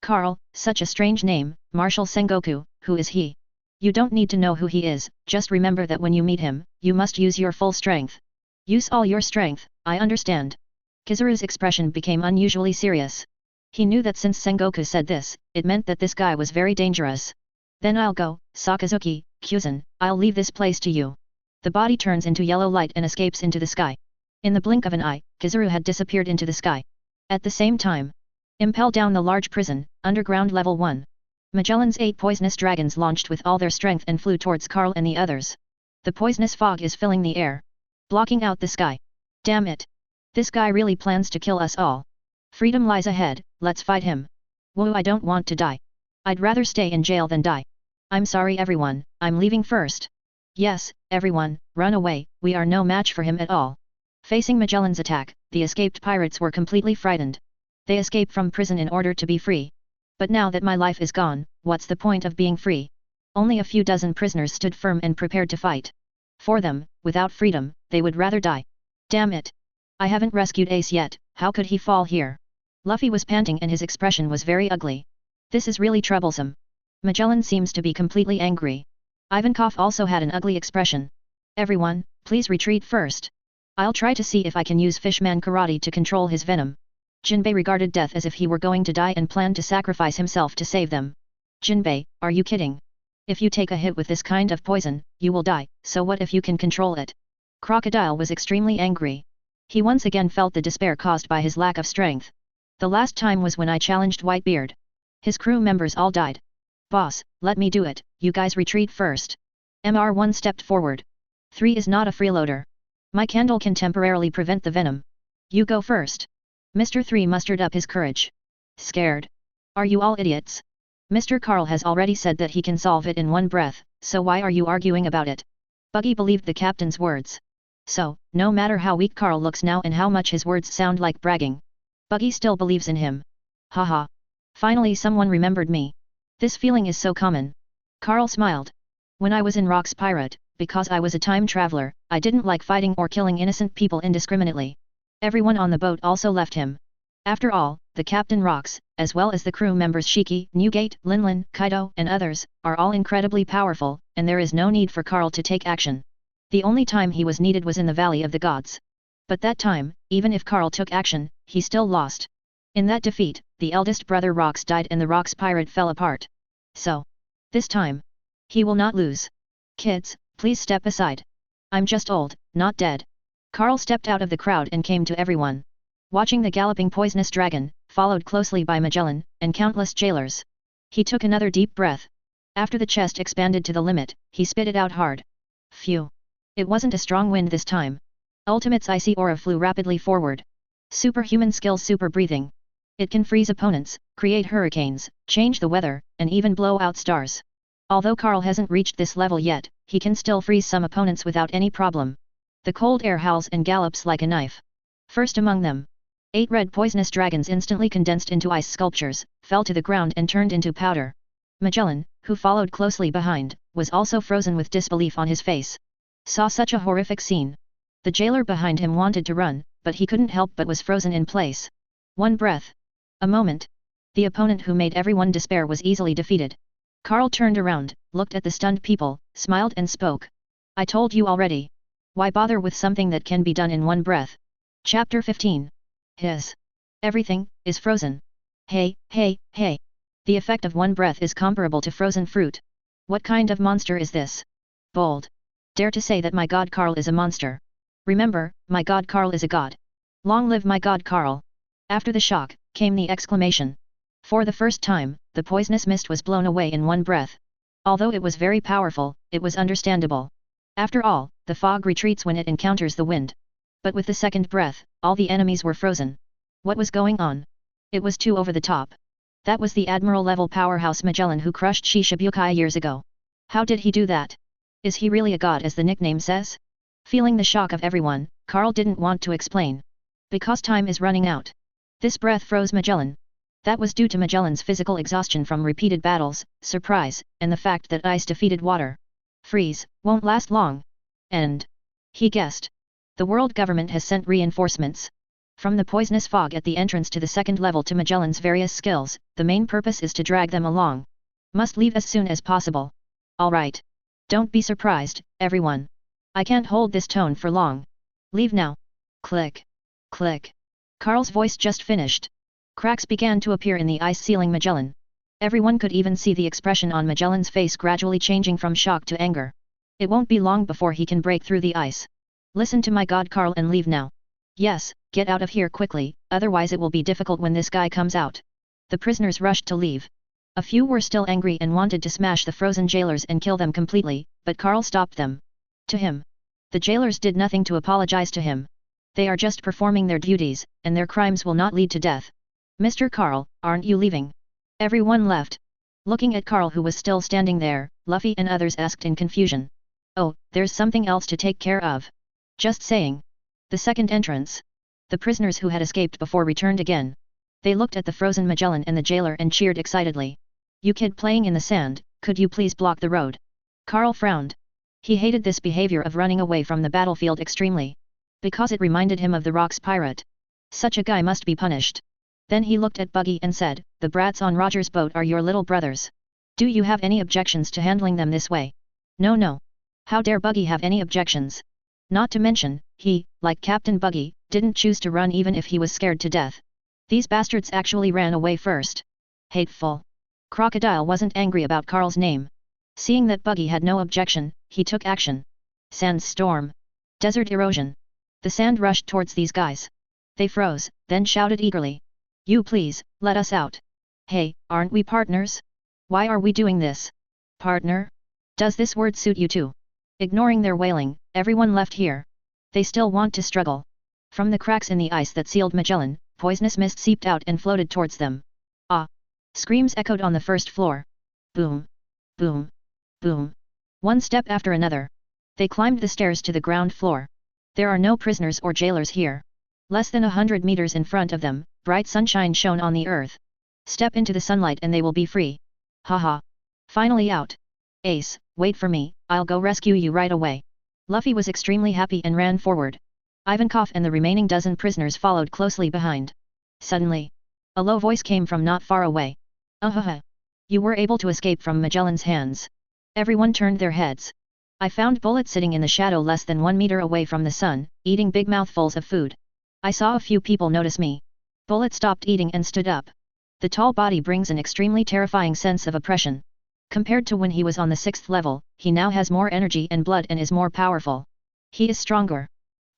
Carl, such a strange name, Marshal Sengoku, who is he? You don't need to know who he is, just remember that when you meet him, you must use your full strength. Use all your strength, I understand. Kizaru's expression became unusually serious. He knew that since Sengoku said this, it meant that this guy was very dangerous. Then I'll go, Sakazuki, Kyuzan, I'll leave this place to you. The body turns into yellow light and escapes into the sky. In the blink of an eye, Kizaru had disappeared into the sky. At the same time, Impel down the large prison, underground level 1. Magellan's 8 poisonous dragons launched with all their strength and flew towards Carl and the others. The poisonous fog is filling the air, blocking out the sky. Damn it! This guy really plans to kill us all. Freedom lies ahead, let's fight him. Whoa, I don't want to die. I'd rather stay in jail than die. I'm sorry everyone, I'm leaving first. Yes, everyone, run away, we are no match for him at all. Facing Magellan's attack, the escaped pirates were completely frightened. They escaped from prison in order to be free. But now that my life is gone, what's the point of being free? Only a few dozen prisoners stood firm and prepared to fight. For them, without freedom, they would rather die. Damn it! I haven't rescued Ace yet, how could he fall here? Luffy was panting and his expression was very ugly. This is really troublesome. Magellan seems to be completely angry. Ivankov also had an ugly expression. Everyone, please retreat first. I'll try to see if I can use Fishman Karate to control his venom. Jinbei regarded death as if he were going to die and planned to sacrifice himself to save them. Jinbei, are you kidding? If you take a hit with this kind of poison, you will die, so what if you can control it? Crocodile was extremely angry. He once again felt the despair caused by his lack of strength. The last time was when I challenged Whitebeard. His crew members all died. Boss, let me do it, you guys retreat first. MR1 stepped forward. 3 is not a freeloader. My candle can temporarily prevent the venom. You go first. Mr. 3 mustered up his courage. Scared? Are you all idiots? Mr. Carl has already said that he can solve it in one breath, so why are you arguing about it? Buggy believed the captain's words. So, no matter how weak Carl looks now and how much his words sound like bragging, Buggy still believes in him. Haha. Finally someone remembered me. This feeling is so common. Carl smiled. When I was in Rock's Pirate, because I was a time traveler, I didn't like fighting or killing innocent people indiscriminately. Everyone on the boat also left him. After all, the captain Rocks, as well as the crew members Shiki, Newgate, Linlin, Kaido, and others, are all incredibly powerful, and there is no need for Carl to take action. The only time he was needed was in the Valley of the Gods. But that time, even if Carl took action, he still lost. In that defeat, the eldest brother Rocks died and the Rocks Pirate fell apart. So, this time, he will not lose. Kids, please step aside. I'm just old, not dead. Carl stepped out of the crowd and came to everyone. Watching the galloping poisonous dragon, followed closely by Magellan, and countless jailers. He took another deep breath. After the chest expanded to the limit, he spit it out hard. Phew. It wasn't a strong wind this time. Ultimate's icy aura flew rapidly forward. Superhuman skills super breathing. It can freeze opponents, create hurricanes, change the weather, and even blow out stars. Although Carl hasn't reached this level yet, he can still freeze some opponents without any problem. The cold air howls and gallops like a knife. First among them, 8 red poisonous dragons instantly condensed into ice sculptures, fell to the ground and turned into powder. Magellan, who followed closely behind, was also frozen with disbelief on his face. Saw such a horrific scene. The jailer behind him wanted to run, but he couldn't help but was frozen in place. One breath. A moment. The opponent who made everyone despair was easily defeated. Carl turned around, looked at the stunned people, smiled and spoke. I told you already. Why bother with something that can be done in one breath? Chapter 15. Everything is frozen. Hey, hey, hey. The effect of one breath is comparable to frozen fruit. What kind of monster is this? Bold. Dare to say that my god Carl is a monster. Remember, my god Carl is a god. Long live my god Carl. After the shock, came the exclamation. For the first time, the poisonous mist was blown away in one breath. Although it was very powerful, it was understandable. After all, the fog retreats when it encounters the wind. But with the second breath, all the enemies were frozen. What was going on? It was too over the top. That was the Admiral-level powerhouse Magellan who crushed Shishibukai years ago. How did he do that? Is he really a god as the nickname says? Feeling the shock of everyone, Carl didn't want to explain. Because time is running out. This breath froze Magellan. That was due to Magellan's physical exhaustion from repeated battles, surprise, and the fact that ice defeated water. Freeze, won't last long. And he guessed. The world government has sent reinforcements. From the poisonous fog at the entrance to the second level to Magellan's various skills, the main purpose is to drag them along. Must leave as soon as possible. Alright. Don't be surprised, everyone. I can't hold this tone for long. Leave now. Click. Click. Carl's voice just finished. Cracks began to appear in the ice sealing Magellan. Everyone could even see the expression on Magellan's face gradually changing from shock to anger. It won't be long before he can break through the ice. Listen to my god Carl and leave now. Yes, get out of here quickly, otherwise it will be difficult when this guy comes out. The prisoners rushed to leave. A few were still angry and wanted to smash the frozen jailers and kill them completely, but Carl stopped them. To him. The jailers did nothing to apologize to him. They are just performing their duties, and their crimes will not lead to death. Mr. Carl, aren't you leaving? Everyone left. Looking at Carl who was still standing there, Luffy and others asked in confusion. Oh, there's something else to take care of. Just saying. The second entrance. The prisoners who had escaped before returned again. They looked at the frozen Magellan and the jailer and cheered excitedly. You kid playing in the sand, could you please block the road? Carl frowned. He hated this behavior of running away from the battlefield extremely. Because it reminded him of the Rocks pirate. Such a guy must be punished. Then he looked at Buggy and said, the brats on Roger's boat are your little brothers. Do you have any objections to handling them this way? No. How dare Buggy have any objections? Not to mention, he, like Captain Buggy, didn't choose to run even if he was scared to death. These bastards actually ran away first. Hateful. Crocodile wasn't angry about Carl's name. Seeing that Buggy had no objection, he took action. Sandstorm. Desert erosion. The sand rushed towards these guys. They froze, then shouted eagerly. You please, let us out. Hey, aren't we partners? Why are we doing this? Partner? Does this word suit you too? Ignoring their wailing, everyone left here. They still want to struggle. From the cracks in the ice that sealed Magellan, poisonous mist seeped out and floated towards them. Ah! Screams echoed on the first floor. Boom! Boom! Boom! One step after another. They climbed the stairs to the ground floor. There are no prisoners or jailers here. Less than 100 meters in front of them, bright sunshine shone on the earth. Step into the sunlight and they will be free. Haha! Finally out. Ace, wait for me, I'll go rescue you right away. Luffy was extremely happy and ran forward. Ivankov and the remaining dozen prisoners followed closely behind. Suddenly, a low voice came from not far away. You were able to escape from Magellan's hands. Everyone turned their heads. I found Bullet sitting in the shadow less than 1 meter away from the sun, eating big mouthfuls of food. I saw a few people notice me. Bullet stopped eating and stood up. The tall body brings an extremely terrifying sense of oppression. Compared to when he was on the 6th level, he now has more energy and blood and is more powerful. He is stronger.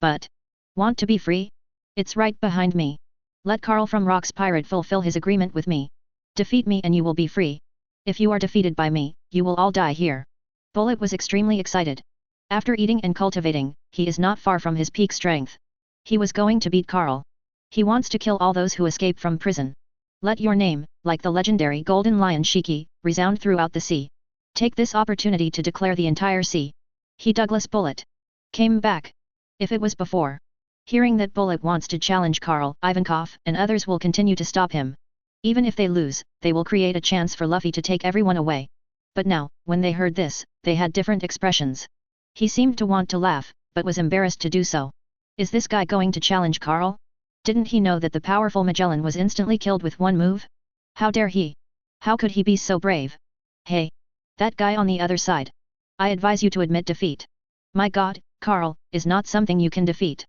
But, want to be free? It's right behind me. Let Carl from Rock's Pirate fulfill his agreement with me. Defeat me and you will be free. If you are defeated by me, you will all die here. Bullet was extremely excited. After eating and cultivating, he is not far from his peak strength. He was going to beat Carl. He wants to kill all those who escape from prison. Let your name, like the legendary Golden Lion Shiki, resound throughout the sea. Take this opportunity to declare the entire sea. He Douglas Bullet. Came back. If it was before. Hearing that Bullet wants to challenge Carl, Ivankov and others will continue to stop him. Even if they lose, they will create a chance for Luffy to take everyone away. But now, when they heard this, they had different expressions. He seemed to want to laugh, but was embarrassed to do so. Is this guy going to challenge Carl? Didn't he know that the powerful Magellan was instantly killed with one move? How dare he? How could he be so brave? Hey! That guy on the other side. I advise you to admit defeat. My god, Carl, is not something you can defeat.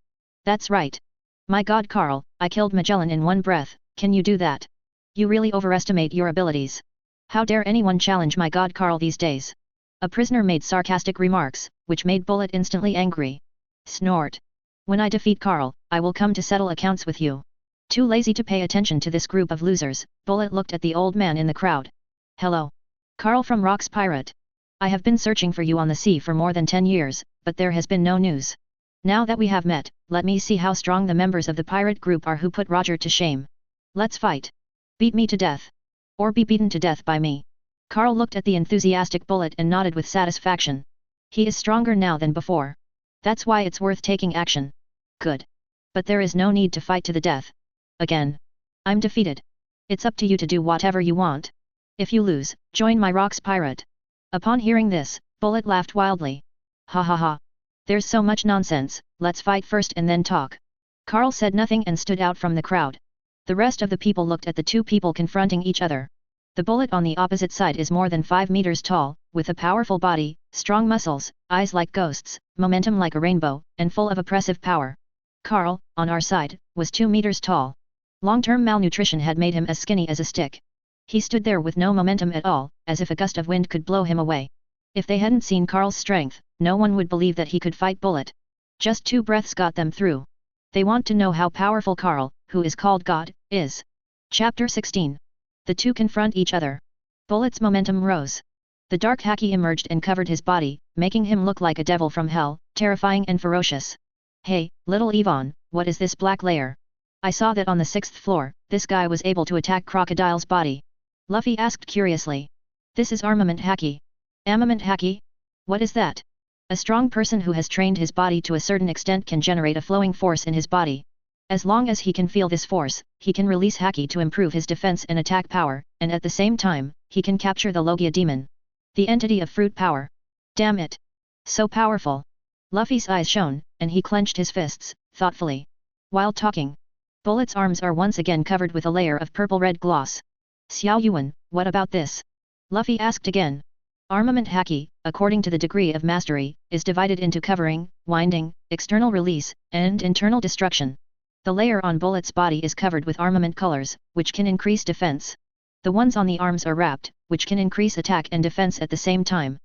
That's right. My god Carl, I killed Magellan in one breath, can you do that? You really overestimate your abilities. How dare anyone challenge my god Carl these days? A prisoner made sarcastic remarks, which made Bullet instantly angry. Snort. When I defeat Carl, I will come to settle accounts with you. Too lazy to pay attention to this group of losers, Bullet looked at the old man in the crowd. Hello. Carl from Rock's Pirate. I have been searching for you on the sea for more than 10 years, but there has been no news. Now that we have met, let me see how strong the members of the pirate group are who put Roger to shame. Let's fight. Beat me to death. Or be beaten to death by me. Carl looked at the enthusiastic Bullet and nodded with satisfaction. He is stronger now than before. That's why it's worth taking action. Good. But there is no need to fight to the death. Again. I'm defeated. It's up to you to do whatever you want. If you lose, join my Rock's Pirate. Upon hearing this, Bullet laughed wildly. Ha ha ha. There's so much nonsense, let's fight first and then talk. Carl said nothing and stood out from the crowd. The rest of the people looked at the two people confronting each other. The Bullet on the opposite side is more than 5 meters tall, with a powerful body, strong muscles, eyes like ghosts, momentum like a rainbow, and full of oppressive power. Carl, on our side, was 2 meters tall. Long-term malnutrition had made him as skinny as a stick. He stood there with no momentum at all, as if a gust of wind could blow him away. If they hadn't seen Carl's strength, no one would believe that he could fight Bullet. Just 2 breaths got them through. They want to know how powerful Carl, who is called God, is. Chapter 16. The two confront each other. Bullet's momentum rose. The dark haki emerged and covered his body, making him look like a devil from hell, terrifying and ferocious. Hey, little Ivan, what is this black layer? I saw that on the 6th floor, this guy was able to attack Crocodile's body. Luffy asked curiously. This is armament haki. Armament haki? What is that? A strong person who has trained his body to a certain extent can generate a flowing force in his body. As long as he can feel this force, he can release haki to improve his defense and attack power, and at the same time, he can capture the Logia demon. The entity of fruit power. Damn it! So powerful! Luffy's eyes shone, and he clenched his fists, thoughtfully. While talking, Bullet's arms are once again covered with a layer of purple-red gloss. Xiao Yuan, what about this? Luffy asked again. Armament haki, according to the degree of mastery, is divided into covering, winding, external release, and internal destruction. The layer on Bullet's body is covered with armament colors, which can increase defense. The ones on the arms are wrapped, which can increase attack and defense at the same time.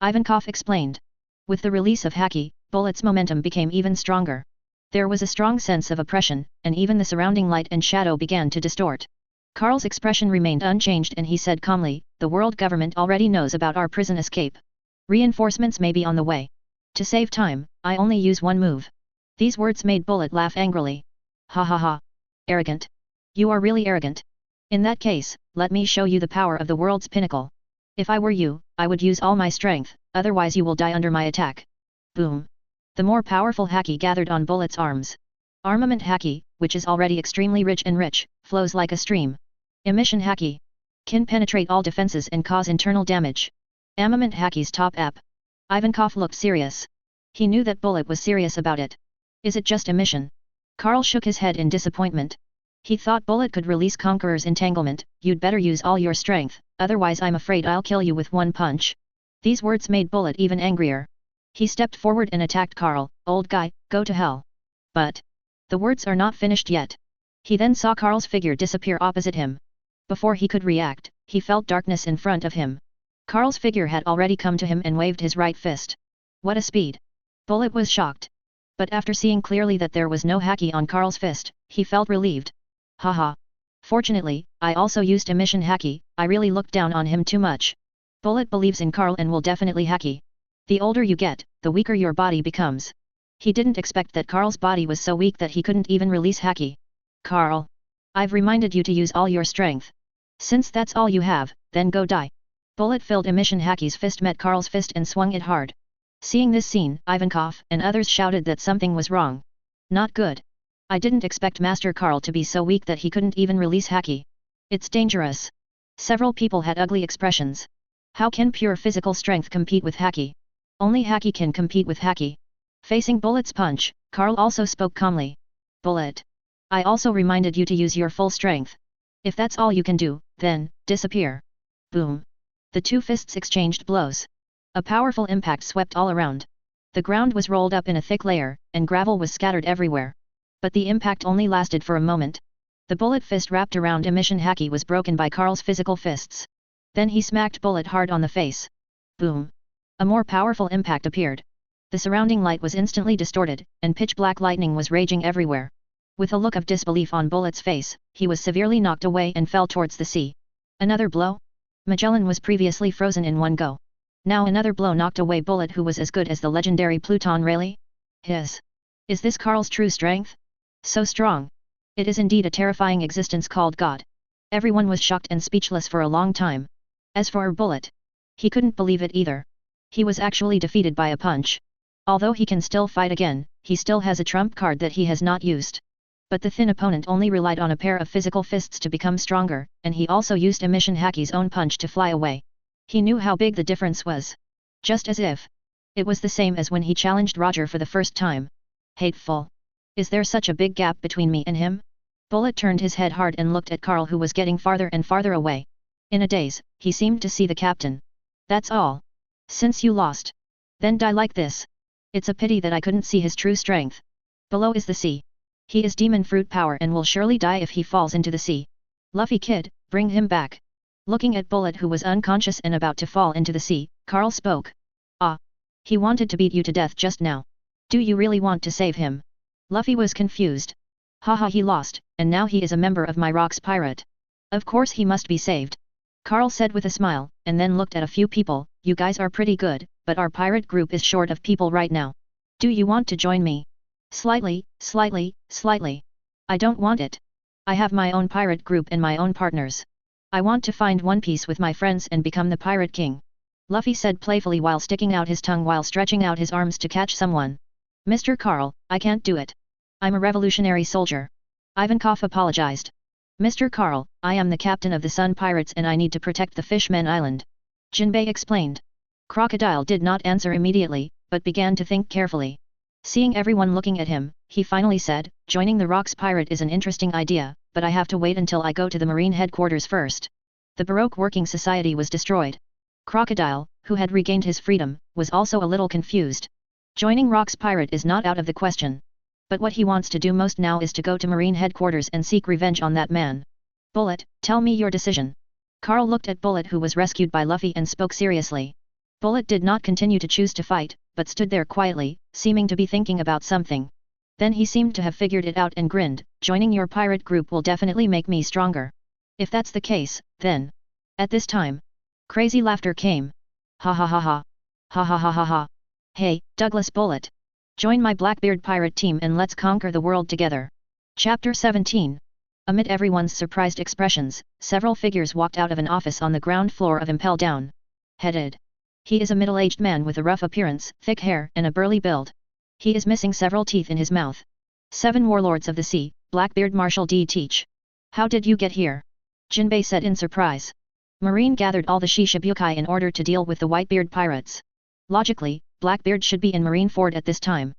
Ivankov explained. With the release of haki, Bullet's momentum became even stronger. There was a strong sense of oppression, and even the surrounding light and shadow began to distort. Carl's expression remained unchanged and he said calmly, the world government already knows about our prison escape. Reinforcements may be on the way. To save time, I only use one move. These words made Bullet laugh angrily. Ha ha ha. Arrogant. You are really arrogant. In that case, let me show you the power of the world's pinnacle. If I were you, I would use all my strength, otherwise you will die under my attack. Boom. The more powerful haki gathered on Bullet's arms. Armament haki, which is already extremely rich and rich, flows like a stream. Emission haki. Can penetrate all defenses and cause internal damage. Armament haki's top app. Ivankov looked serious. He knew that Bullet was serious about it. Is it just emission? Karl shook his head in disappointment. He thought Bullet could release Conqueror's entanglement. You'd better use all your strength, otherwise I'm afraid I'll kill you with one punch. These words made Bullet even angrier. He stepped forward and attacked Karl. Old guy, go to hell. But the words are not finished yet. He then saw Karl's figure disappear opposite him. Before he could react, he felt darkness in front of him. Karl's figure had already come to him and waved his right fist. What a speed! Bullet was shocked. But after seeing clearly that there was no haki on Karl's fist, he felt relieved. Haha. Fortunately, I also used emission haki. I really looked down on him too much. Bullet believes in Karl and will definitely haki. The older you get, the weaker your body becomes. He didn't expect that Karl's body was so weak that he couldn't even release haki. Karl. I've reminded you to use all your strength. Since that's all you have, then go die. Bullet-filled emission haki's fist met Karl's fist and swung it hard. Seeing this scene, Ivankov and others shouted that something was wrong. Not good. I didn't expect Master Karl to be so weak that he couldn't even release haki. It's dangerous. Several people had ugly expressions. How can pure physical strength compete with haki? Only haki can compete with haki. Facing Bullet's punch, Karl also spoke calmly. Bullet. I also reminded you to use your full strength. If that's all you can do, then, disappear. Boom. The two fists exchanged blows. A powerful impact swept all around. The ground was rolled up in a thick layer, and gravel was scattered everywhere. But the impact only lasted for a moment. The Bullet fist wrapped around emission haki was broken by Karl's physical fists. Then he smacked Bullet hard on the face. Boom. A more powerful impact appeared. The surrounding light was instantly distorted, and pitch-black lightning was raging everywhere. With a look of disbelief on Bullet's face, he was severely knocked away and fell towards the sea. Another blow? Magellan was previously frozen in one go. Now another blow knocked away Bullet, who was as good as the legendary Pluton Rayleigh? Is this Karl's true strength? So strong. It is indeed a terrifying existence called God. Everyone was shocked and speechless for a long time. As for Bullet, he couldn't believe it either. He was actually defeated by a punch. Although he can still fight again, he still has a trump card that he has not used. But the thin opponent only relied on a pair of physical fists to become stronger, and he also used emission haki's own punch to fly away. He knew how big the difference was. Just as if it was the same as when he challenged Roger for the first time. Hateful. Is there such a big gap between me and him? Bullet turned his head hard and looked at Karl, who was getting farther and farther away. In a daze, he seemed to see the captain. That's all. Since you lost, then die like this. It's a pity that I couldn't see his true strength. Below is the sea. He is demon fruit power and will surely die if he falls into the sea. Luffy kid, bring him back. Looking at Bullet, who was unconscious and about to fall into the sea, Karl spoke. Ah. He wanted to beat you to death just now. Do you really want to save him? Luffy was confused. Haha, he lost, and now he is a member of my Rocks pirate. Of course he must be saved. Karl said with a smile, and then looked at a few people. You guys are pretty good, but our pirate group is short of people right now. Do you want to join me? Slightly. I don't want it. I have my own pirate group and my own partners. I want to find One Piece with my friends and become the Pirate King. Luffy said playfully while sticking out his tongue while stretching out his arms to catch someone. Mr. Karl, I can't do it. I'm a revolutionary soldier. Ivankov apologized. Mr. Karl, I am the captain of the Sun Pirates and I need to protect the Fishman Island. Jinbei explained. Crocodile did not answer immediately, but began to think carefully. Seeing everyone looking at him, he finally said, joining the Rocks pirate is an interesting idea, but I have to wait until I go to the Marine headquarters first. The Baroque working society was destroyed. Crocodile, who had regained his freedom, was also a little confused. Joining Rocks pirate is not out of the question. But what he wants to do most now is to go to Marine headquarters and seek revenge on that man. Bullet, tell me your decision. Karl looked at Bullet, who was rescued by Luffy, and spoke seriously. Bullet did not continue to choose to fight, but stood there quietly, seeming to be thinking about something. Then he seemed to have figured it out and grinned. Joining your pirate group will definitely make me stronger. If that's the case, then. At this time, crazy laughter came. Ha ha ha ha. Ha ha ha ha ha. Hey, Douglas Bullet. Join my Blackbeard pirate team and let's conquer the world together. Chapter 17. Amid everyone's surprised expressions, several figures walked out of an office on the ground floor of Impel Down. Headed. He is a middle-aged man with a rough appearance, thick hair, and a burly build. He is missing several teeth in his mouth. 7 Warlords of the Sea, Blackbeard Marshal D. Teach. How did you get here? Jinbei said in surprise. Marine gathered all the Shishibukai in order to deal with the Whitebeard pirates. Logically, Blackbeard should be in Marineford at this time.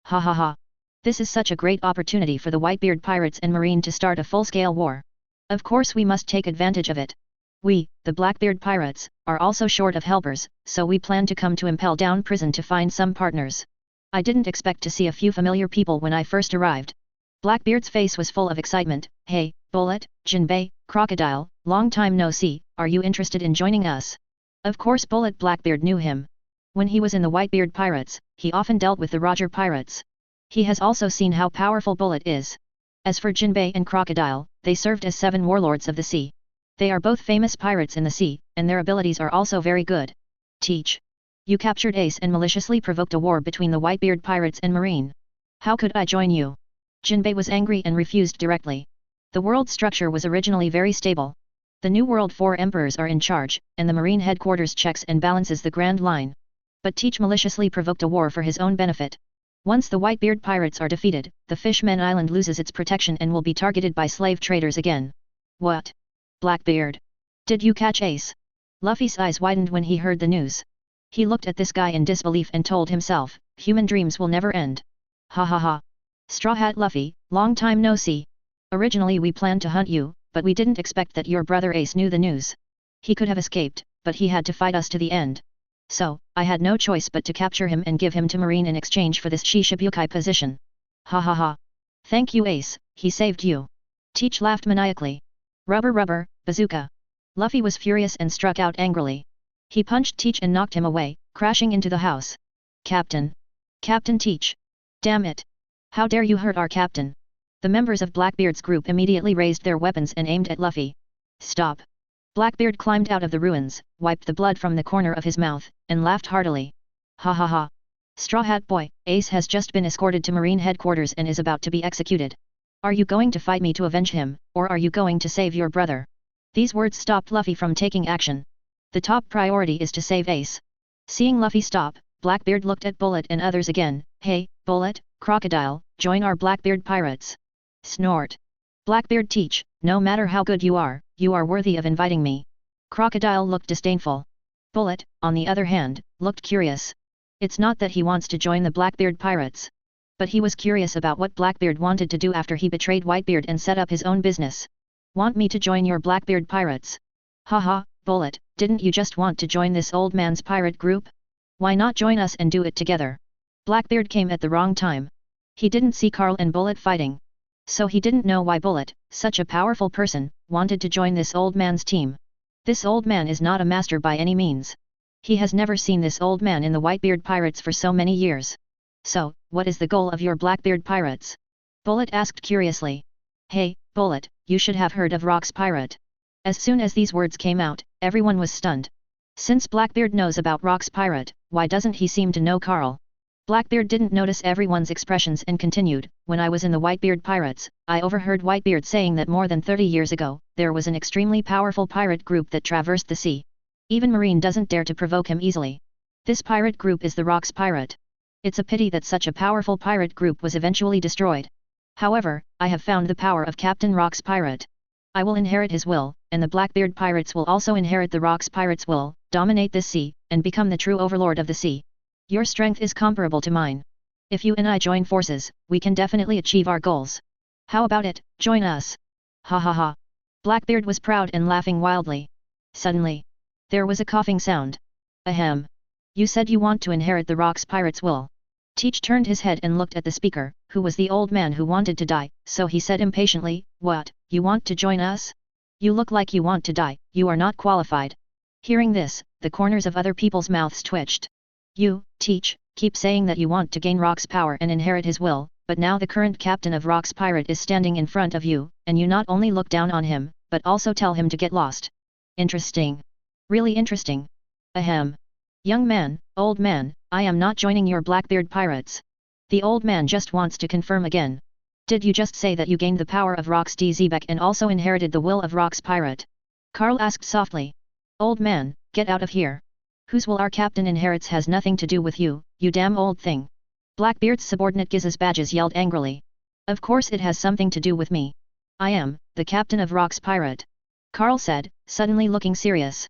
Ha ha ha. This is such a great opportunity for the Whitebeard pirates and Marine to start a full-scale war. Of course we must take advantage of it. We, the Blackbeard pirates, are also short of helpers, so we plan to come to Impel Down prison to find some partners. I didn't expect to see a few familiar people when I first arrived. Blackbeard's face was full of excitement. Hey, Bullet, Jinbei, Crocodile, long time no see, are you interested in joining us? Of course Blackbeard knew him. When he was in the Whitebeard pirates, he often dealt with the Roger pirates. He has also seen how powerful Bullet is. As for Jinbei and Crocodile, they served as 7 Warlords of the Sea. They are both famous pirates in the sea, and their abilities are also very good. Teach. You captured Ace and maliciously provoked a war between the Whitebeard pirates and Marine. How could I join you? Jinbei was angry and refused directly. The world structure was originally very stable. The New World 4 emperors are in charge, and the Marine headquarters checks and balances the Grand Line. But Teach maliciously provoked a war for his own benefit. Once the Whitebeard pirates are defeated, the Fishman Island loses its protection and will be targeted by slave traders again. What? Blackbeard. Did you catch Ace? Luffy's eyes widened when he heard the news. He looked at this guy in disbelief and told himself, human dreams will never end. Ha ha ha. Straw Hat Luffy, long time no see. Originally we planned to hunt you, but we didn't expect that your brother Ace knew the news. He could have escaped, but he had to fight us to the end. So, I had no choice but to capture him and give him to Marine in exchange for this Shishibukai position. Ha ha ha. Thank you Ace, he saved you. Teach laughed maniacally. Rubber, bazooka. Luffy was furious and struck out angrily. He punched Teach and knocked him away, crashing into the house. Captain. Captain Teach. Damn it. How dare you hurt our captain? The members of Blackbeard's group immediately raised their weapons and aimed at Luffy. Stop. Blackbeard climbed out of the ruins, wiped the blood from the corner of his mouth, and laughed heartily. Ha ha ha. Straw Hat Boy, Ace has just been escorted to Marine headquarters and is about to be executed. Are you going to fight me to avenge him, or are you going to save your brother? These words stopped Luffy from taking action. The top priority is to save Ace. Seeing Luffy stop, Blackbeard looked at Bullet and others again. Hey, Bullet, Crocodile, join our Blackbeard pirates. Snort. Blackbeard Teach, no matter how good you are worthy of inviting me. Crocodile looked disdainful. Bullet, on the other hand, looked curious. It's not that he wants to join the Blackbeard pirates. But he was curious about what Blackbeard wanted to do after he betrayed Whitebeard and set up his own business. Want me to join your Blackbeard pirates? Haha, Bullet, didn't you just want to join this old man's pirate group? Why not join us and do it together? Blackbeard came at the wrong time. He didn't see Carl and Bullet fighting. So he didn't know why Bullet, such a powerful person, wanted to join this old man's team. This old man is not a master by any means. He has never seen this old man in the Whitebeard pirates for so many years. So, what is the goal of your Blackbeard pirates? Bullet asked curiously. Hey, Bullet, you should have heard of Rock's pirate. As soon as these words came out, everyone was stunned. Since Blackbeard knows about Rock's pirate, why doesn't he seem to know Carl? Blackbeard didn't notice everyone's expressions and continued, when I was in the Whitebeard pirates, I overheard Whitebeard saying that more than 30 years ago, there was an extremely powerful pirate group that traversed the sea. Even Marine doesn't dare to provoke him easily. This pirate group is the Rock's pirate. It's a pity that such a powerful pirate group was eventually destroyed. However, I have found the power of Captain Rock's pirate. I will inherit his will, and the Blackbeard pirates will also inherit the Rock's pirates' will, dominate this sea, and become the true overlord of the sea. Your strength is comparable to mine. If you and I join forces, we can definitely achieve our goals. How about it, join us? Ha ha ha. Blackbeard was proud and laughing wildly. Suddenly, there was a coughing sound. Ahem. You said you want to inherit the Rock's pirates' will. Teach turned his head and looked at the speaker, who was the old man who wanted to die, so he said impatiently, What, you want to join us? You look like you want to die, you are not qualified. Hearing this, the corners of other people's mouths twitched. You, Teach, keep saying that you want to gain Rock's power and inherit his will, but now the current captain of Rock's pirate is standing in front of you, and you not only look down on him, but also tell him to get lost. Interesting. Really interesting. Ahem. Young man, old man, I am not joining your Blackbeard pirates. The old man just wants to confirm again. Did you just say that you gained the power of Rox Dzebek and also inherited the will of Rox Pirate? Carl asked softly. Old man, get out of here. Whose will our captain inherits has nothing to do with you, you damn old thing. Blackbeard's subordinate Giz's badges yelled angrily. Of course it has something to do with me. I am, the captain of Rox Pirate. Carl said, suddenly looking serious.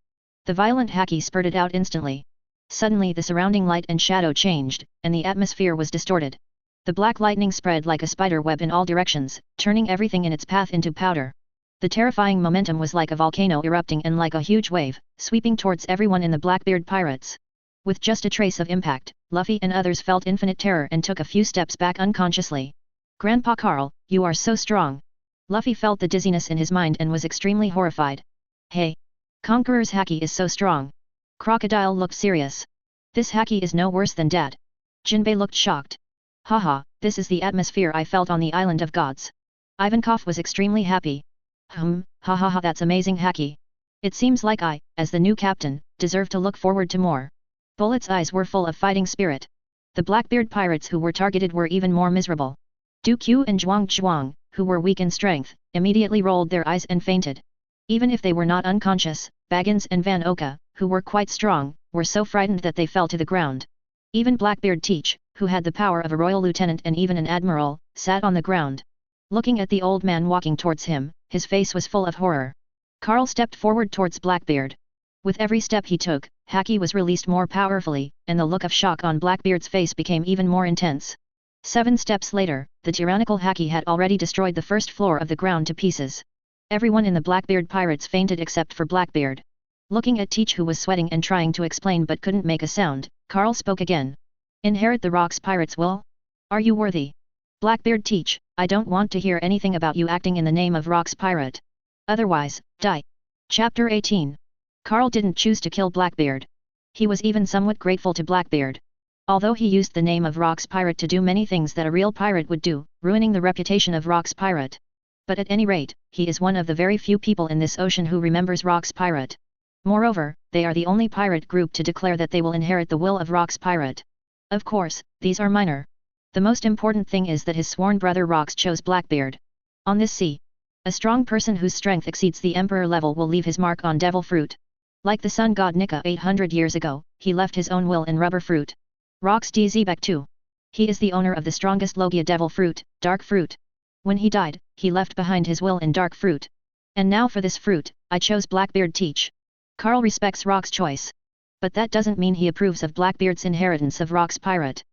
The violent haki spurted out instantly. Suddenly the surrounding light and shadow changed, and the atmosphere was distorted. The black lightning spread like a spider web in all directions, turning everything in its path into powder. The terrifying momentum was like a volcano erupting and like a huge wave, sweeping towards everyone in the Blackbeard pirates. With just a trace of impact, Luffy and others felt infinite terror and took a few steps back unconsciously. Grandpa Carl, you are so strong. Luffy felt the dizziness in his mind and was extremely horrified. Hey! Conqueror's haki is so strong. Crocodile looked serious. This haki is no worse than Dad. Jinbei looked shocked. Haha, this is the atmosphere I felt on the Island of Gods. Ivankov was extremely happy. Ha ha ha, that's amazing haki. It seems like I, as the new captain, deserve to look forward to more. Bullet's eyes were full of fighting spirit. The Blackbeard pirates who were targeted were even more miserable. Du Q and Zhuang, who were weak in strength, immediately rolled their eyes and fainted. Even if they were not unconscious, Baggins and Van Oka, who were quite strong, were so frightened that they fell to the ground. Even Blackbeard Teach, who had the power of a royal lieutenant and even an admiral, sat on the ground. Looking at the old man walking towards him, his face was full of horror. Carl stepped forward towards Blackbeard. With every step he took, haki was released more powerfully, and the look of shock on Blackbeard's face became even more intense. 7 steps later, the tyrannical haki had already destroyed the first floor of the ground to pieces. Everyone in the Blackbeard pirates fainted except for Blackbeard. Looking at Teach, who was sweating and trying to explain but couldn't make a sound, Carl spoke again. Inherit the Rox pirates' will? Are you worthy? Blackbeard Teach, I don't want to hear anything about you acting in the name of Rox pirate. Otherwise, die. Chapter 18. Carl didn't choose to kill Blackbeard. He was even somewhat grateful to Blackbeard. Although he used the name of Rox pirate to do many things that a real pirate would do, ruining the reputation of Rox pirate. But at any rate, he is one of the very few people in this ocean who remembers Rox pirate. Moreover, they are the only pirate group to declare that they will inherit the will of Rox pirate. Of course, these are minor. The most important thing is that his sworn brother Rox chose Blackbeard. On this sea, a strong person whose strength exceeds the emperor level will leave his mark on devil fruit. Like the sun god Nika 800 years ago, he left his own will in rubber fruit. Rox Dzebek too. He is the owner of the strongest Logia devil fruit, dark fruit. When he died, he left behind his will in dark fruit. And now for this fruit, I chose Blackbeard Teach. Carl respects Rox's choice. But that doesn't mean he approves of Blackbeard's inheritance of Rox pirate.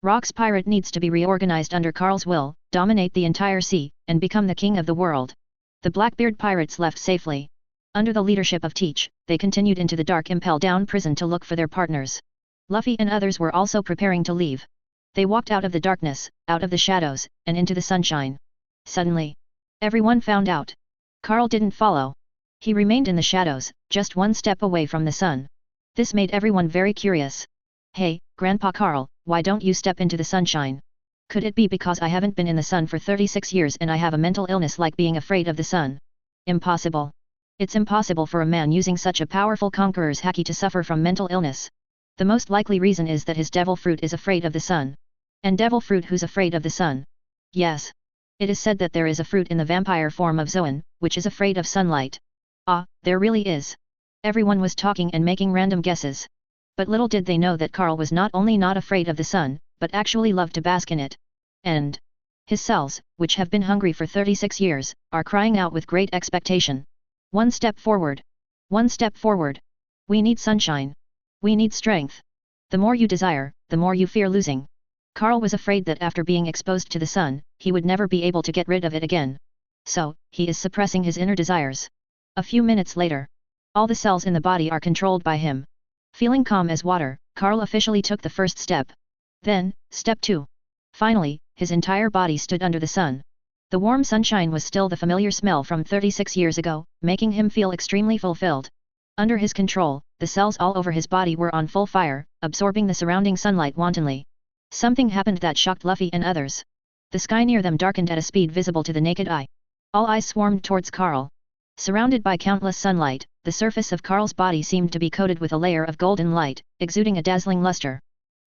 Rox pirate needs to be reorganized under Carl's will, dominate the entire sea, and become the king of the world. The Blackbeard pirates left safely. Under the leadership of Teach, they continued into the dark Impel down prison to look for their partners. Luffy and others were also preparing to leave. They walked out of the darkness, out of the shadows, and into the sunshine. Suddenly, everyone found out. Carl didn't follow. He remained in the shadows, just one step away from the sun. This made everyone very curious. Hey, Grandpa Carl, why don't you step into the sunshine? Could it be because I haven't been in the sun for 36 years and I have a mental illness like being afraid of the sun? Impossible. It's impossible for a man using such a powerful conqueror's haki to suffer from mental illness. The most likely reason is that his devil fruit is afraid of the sun. And devil fruit who's afraid of the sun? Yes. It is said that there is a fruit in the vampire form of Zoan, which is afraid of sunlight. Ah, there really is. Everyone was talking and making random guesses. But little did they know that Carl was not only not afraid of the sun, but actually loved to bask in it. And his cells, which have been hungry for 36 years, are crying out with great expectation. One step forward. One step forward. We need sunshine. We need strength. The more you desire, the more you fear losing. Carl was afraid that after being exposed to the sun, he would never be able to get rid of it again. So, he is suppressing his inner desires. A few minutes later, all the cells in the body are controlled by him. Feeling calm as water, Carl officially took the first step. Then, step 2. Finally, his entire body stood under the sun. The warm sunshine was still the familiar smell from 36 years ago, making him feel extremely fulfilled. Under his control, the cells all over his body were on full fire, absorbing the surrounding sunlight wantonly. Something happened that shocked Luffy and others. The sky near them darkened at a speed visible to the naked eye. All eyes swarmed towards Carl. Surrounded by countless sunlight, the surface of Carl's body seemed to be coated with a layer of golden light, exuding a dazzling luster.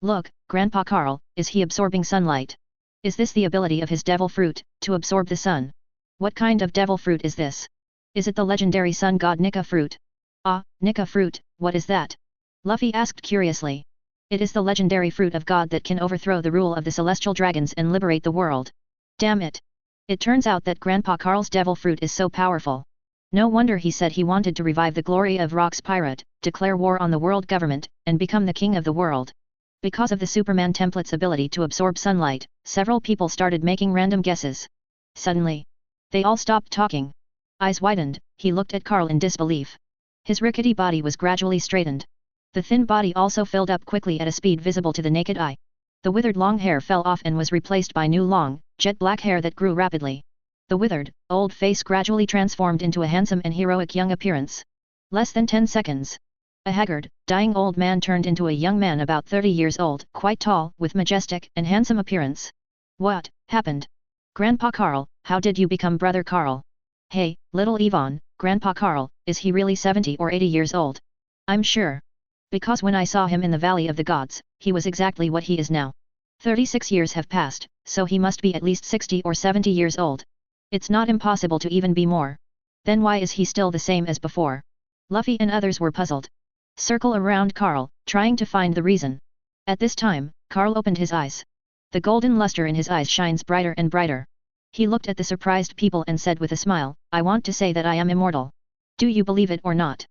Look, Grandpa Carl, is he absorbing sunlight? Is this the ability of his devil fruit, to absorb the sun? What kind of devil fruit is this? Is it the legendary sun god Nika fruit? Ah, Nika fruit, what is that? Luffy asked curiously. It is the legendary fruit of God that can overthrow the rule of the celestial dragons and liberate the world. Damn it! It turns out that Grandpa Carl's devil fruit is so powerful. No wonder he said he wanted to revive the glory of Rock's pirate, declare war on the world government, and become the king of the world. Because of the Superman template's ability to absorb sunlight, several people started making random guesses. Suddenly, they all stopped talking. Eyes widened, he looked at Carl in disbelief. His rickety body was gradually straightened. The thin body also filled up quickly at a speed visible to the naked eye. The withered long hair fell off and was replaced by new long, jet black hair that grew rapidly. The withered, old face gradually transformed into a handsome and heroic young appearance. Less than 10 seconds. A haggard, dying old man turned into a young man about 30 years old, quite tall, with majestic and handsome appearance. What happened? Grandpa Carl, how did you become Brother Carl? Hey, little Yvonne, Grandpa Carl, is he really 70 or 80 years old? I'm sure. Because when I saw him in the Valley of the Gods, he was exactly what he is now. 36 years have passed, so he must be at least 60 or 70 years old. It's not impossible to even be more. Then why is he still the same as before? Luffy and others were puzzled. Circle around Carl, trying to find the reason. At this time, Carl opened his eyes. The golden luster in his eyes shines brighter and brighter. He looked at the surprised people and said with a smile, I want to say that I am immortal. Do you believe it or not?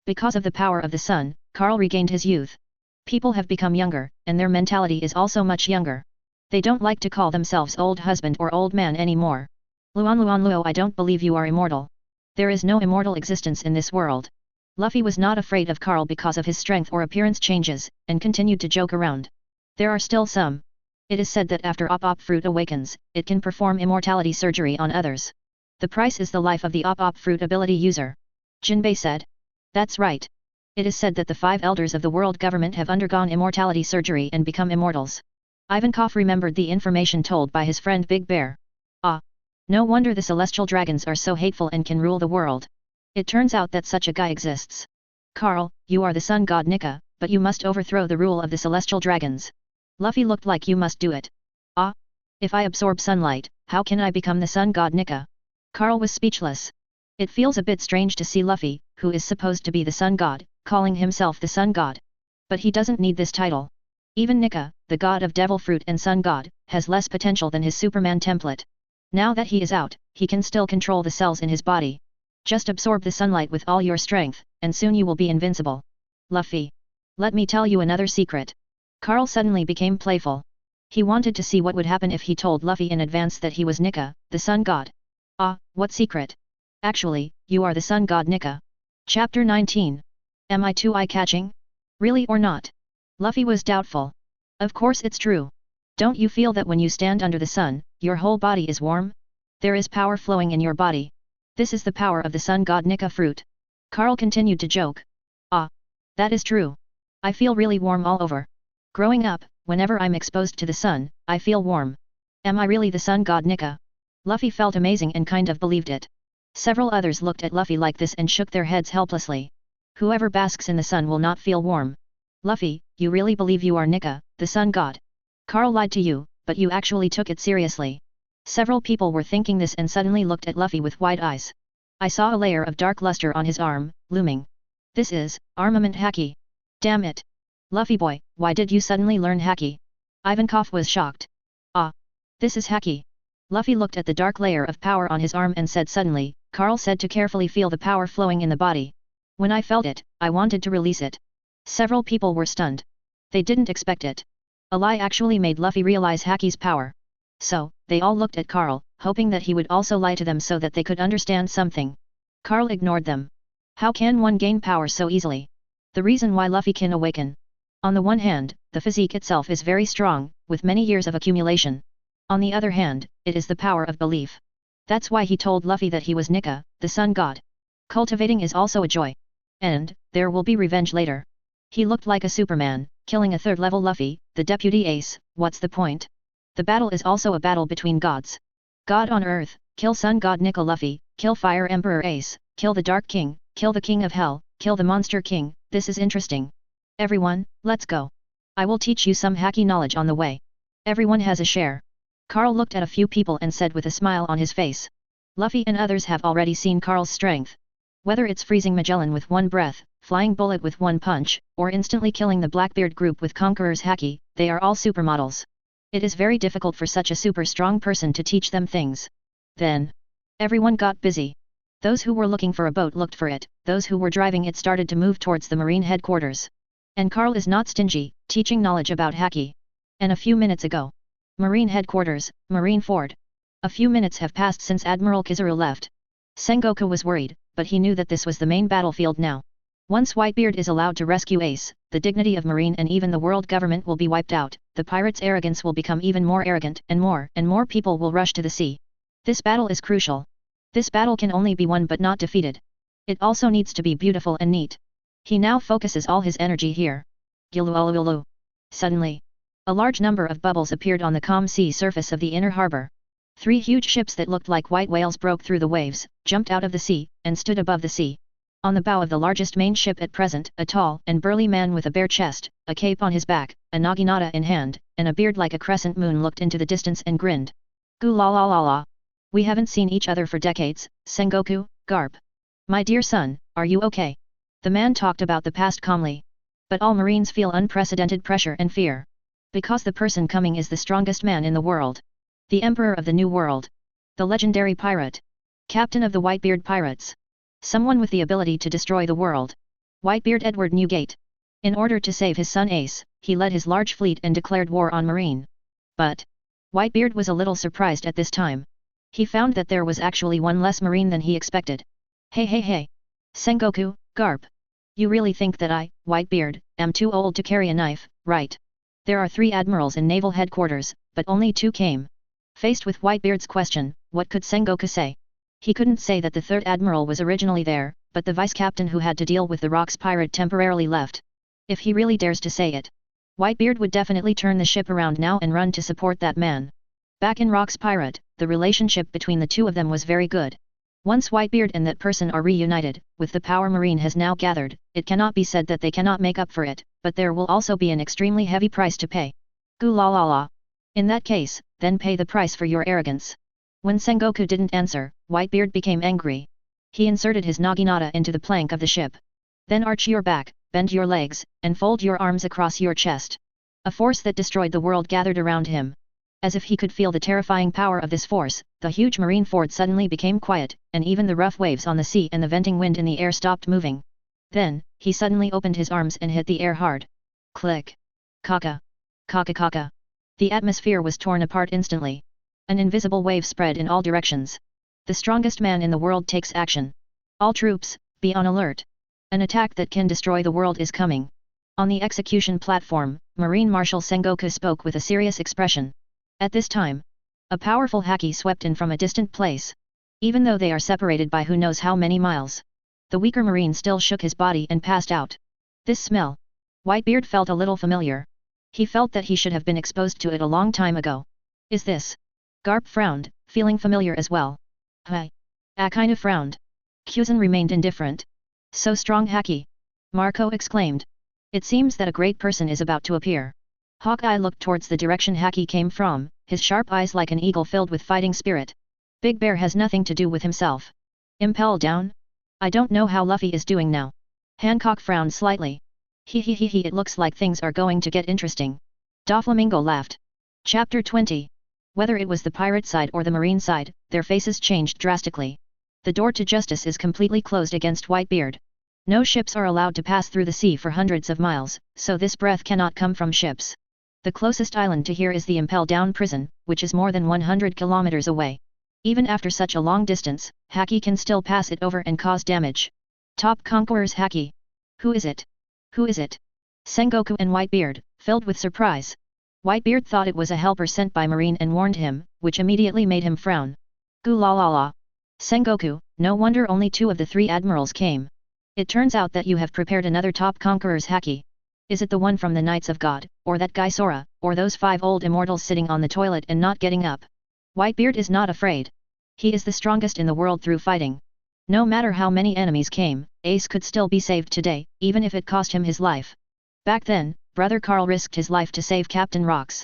Because of the power of the sun, Carl regained his youth. People have become younger, and their mentality is also much younger. They don't like to call themselves old husband or old man anymore. Luan Luo, I don't believe you are immortal. There is no immortal existence in this world. Luffy was not afraid of Carl because of his strength or appearance changes, and continued to joke around. There are still some. It is said that after Op fruit awakens, it can perform immortality surgery on others. The price is the life of the Op fruit ability user. Jinbei said. That's right. It is said that the 5 elders of the world government have undergone immortality surgery and become immortals. Ivankov remembered the information told by his friend Big Bear. Ah! No wonder the celestial dragons are so hateful and can rule the world. It turns out that such a guy exists. Carl, you are the sun god Nika, but you must overthrow the rule of the celestial dragons. Luffy looked like you must do it. Ah! If I absorb sunlight, how can I become the sun god Nika? Carl was speechless. It feels a bit strange to see Luffy, who is supposed to be the sun god, calling himself the sun god. But he doesn't need this title. Even Nika, the god of devil fruit and sun god, has less potential than his Superman template. Now that he is out, he can still control the cells in his body. Just absorb the sunlight with all your strength, and soon you will be invincible. Luffy. Let me tell you another secret. Carl suddenly became playful. He wanted to see what would happen if he told Luffy in advance that he was Nika, the sun god. Ah, what secret? Actually, you are the sun god Nika. Chapter 19. Am I too eye-catching? Really or not? Luffy was doubtful. Of course it's true. Don't you feel that when you stand under the sun, your whole body is warm? There is power flowing in your body. This is the power of the sun god Nika fruit. Carl continued to joke. Ah. That is true. I feel really warm all over. Growing up, whenever I'm exposed to the sun, I feel warm. Am I really the sun god Nika? Luffy felt amazing and kind of believed it. Several others looked at Luffy like this and shook their heads helplessly. Whoever basks in the sun will not feel warm. Luffy, you really believe you are Nika, the sun god? Carl lied to you, but you actually took it seriously. Several people were thinking this and suddenly looked at Luffy with wide eyes. I saw a layer of dark luster on his arm, looming. This is armament haki. Damn it. Luffy boy, why did you suddenly learn haki? Ivankov was shocked. Ah. This is haki. Luffy looked at the dark layer of power on his arm and said suddenly, Carl said to carefully feel the power flowing in the body. When I felt it, I wanted to release it. Several people were stunned. They didn't expect it. A lie actually made Luffy realize haki's power. So, they all looked at Carl, hoping that he would also lie to them so that they could understand something. Carl ignored them. How can one gain power so easily? The reason why Luffy can awaken. On the one hand, the physique itself is very strong, with many years of accumulation. On the other hand, it is the power of belief. That's why he told Luffy that he was Nika, the sun god. Cultivating is also a joy. And, there will be revenge later. He looked like a Superman, killing a third-level Luffy, the deputy ace. What's the point? The battle is also a battle between gods. God on Earth, kill Sun God Nika Luffy, kill Fire Emperor Ace, kill the Dark King, kill the King of Hell, kill the Monster King. This is interesting. Everyone, let's go. I will teach you some hacky knowledge on the way. Everyone has a share. Carl looked at a few people and said with a smile on his face. Luffy and others have already seen Carl's strength. Whether it's freezing Magellan with one breath, flying bullet with one punch, or instantly killing the Blackbeard group with Conqueror's haki, they are all supermodels. It is very difficult for such a super strong person to teach them things. Then, everyone got busy. Those who were looking for a boat looked for it, those who were driving it started to move towards the marine headquarters. And Carl is not stingy, teaching knowledge about haki. And a few minutes ago. Marine headquarters, Marine Ford. A few minutes have passed since Admiral Kizaru left. Sengoku was worried, but he knew that this was the main battlefield now. Once Whitebeard is allowed to rescue Ace, the dignity of Marine and even the world government will be wiped out, the pirates' arrogance will become even more arrogant and more people will rush to the sea. This battle is crucial. This battle can only be won but not defeated. It also needs to be beautiful and neat. He now focuses all his energy here. Gilulululu. Suddenly, a large number of bubbles appeared on the calm sea surface of the inner harbor. 3 huge ships that looked like white whales broke through the waves, jumped out of the sea, and stood above the sea. On the bow of the largest main ship at present, a tall and burly man with a bare chest, a cape on his back, a naginata in hand, and a beard like a crescent moon looked into the distance and grinned. Goo la la la la. We haven't seen each other for decades, Sengoku, Garp. My dear son, are you okay? The man talked about the past calmly. But all Marines feel unprecedented pressure and fear. Because the person coming is the strongest man in the world. The Emperor of the New World. The legendary pirate. Captain of the Whitebeard Pirates. Someone with the ability to destroy the world. Whitebeard Edward Newgate. In order to save his son Ace, he led his large fleet and declared war on Marine. But Whitebeard was a little surprised at this time. He found that there was actually one less Marine than he expected. Hey. Sengoku, Garp. You really think that I, Whitebeard, am too old to carry a knife, right? There are 3 admirals in naval headquarters, but only 2 came. Faced with Whitebeard's question, what could Sengoku say? He couldn't say that the 3rd admiral was originally there, but the vice-captain who had to deal with the Rocks pirate temporarily left. If he really dares to say it, Whitebeard would definitely turn the ship around now and run to support that man. Back in Rocks pirate, the relationship between the 2 of them was very good. Once Whitebeard and that person are reunited, with the power Marine has now gathered, it cannot be said that they cannot make up for it, but there will also be an extremely heavy price to pay. Goo la la la. In that case, then pay the price for your arrogance. When Sengoku didn't answer, Whitebeard became angry. He inserted his naginata into the plank of the ship. Then arch your back, bend your legs, and fold your arms across your chest. A force that destroyed the world gathered around him. As if he could feel the terrifying power of this force, the huge marine fort suddenly became quiet, and even the rough waves on the sea and the venting wind in the air stopped moving. Then, he suddenly opened his arms and hit the air hard. Click. Kaka. Kaka kaka. The atmosphere was torn apart instantly. An invisible wave spread in all directions. The strongest man in the world takes action. All troops, be on alert. An attack that can destroy the world is coming. On the execution platform, Marine Marshal Sengoku spoke with a serious expression. At this time, a powerful haki swept in from a distant place. Even though they are separated by who knows how many miles. The weaker Marine still shook his body and passed out. This smell. Whitebeard felt a little familiar. He felt that he should have been exposed to it a long time ago. Is this? Garp frowned, feeling familiar as well. Hi. I kind of frowned. Kuzan remained indifferent. So strong haki. Marco exclaimed. It seems that a great person is about to appear. Hawkeye looked towards the direction haki came from, his sharp eyes like an eagle filled with fighting spirit. Big Bear has nothing to do with himself. Impel down? I don't know how Luffy is doing now. Hancock frowned slightly. He, it looks like things are going to get interesting. Doflamingo laughed. Chapter 20. Whether it was the pirate side or the marine side, their faces changed drastically. The door to justice is completely closed against Whitebeard. No ships are allowed to pass through the sea for hundreds of miles, so this breath cannot come from ships. The closest island to here is the Impel Down prison, which is more than 100 kilometers away. Even after such a long distance, haki can still pass it over and cause damage. Top Conqueror's haki. Who is it? Who is it? Sengoku and Whitebeard, filled with surprise. Whitebeard thought it was a helper sent by Marine and warned him, which immediately made him frown. Goo la la la. Sengoku, no wonder only 2 of the 3 admirals came. It turns out that you have prepared another top Conqueror's haki. Is it the one from the Knights of God, or that guy Sora, or those 5 old immortals sitting on the toilet and not getting up? Whitebeard is not afraid. He is the strongest in the world through fighting. No matter how many enemies came, Ace could still be saved today, even if it cost him his life. Back then, brother Carl risked his life to save Captain Rox.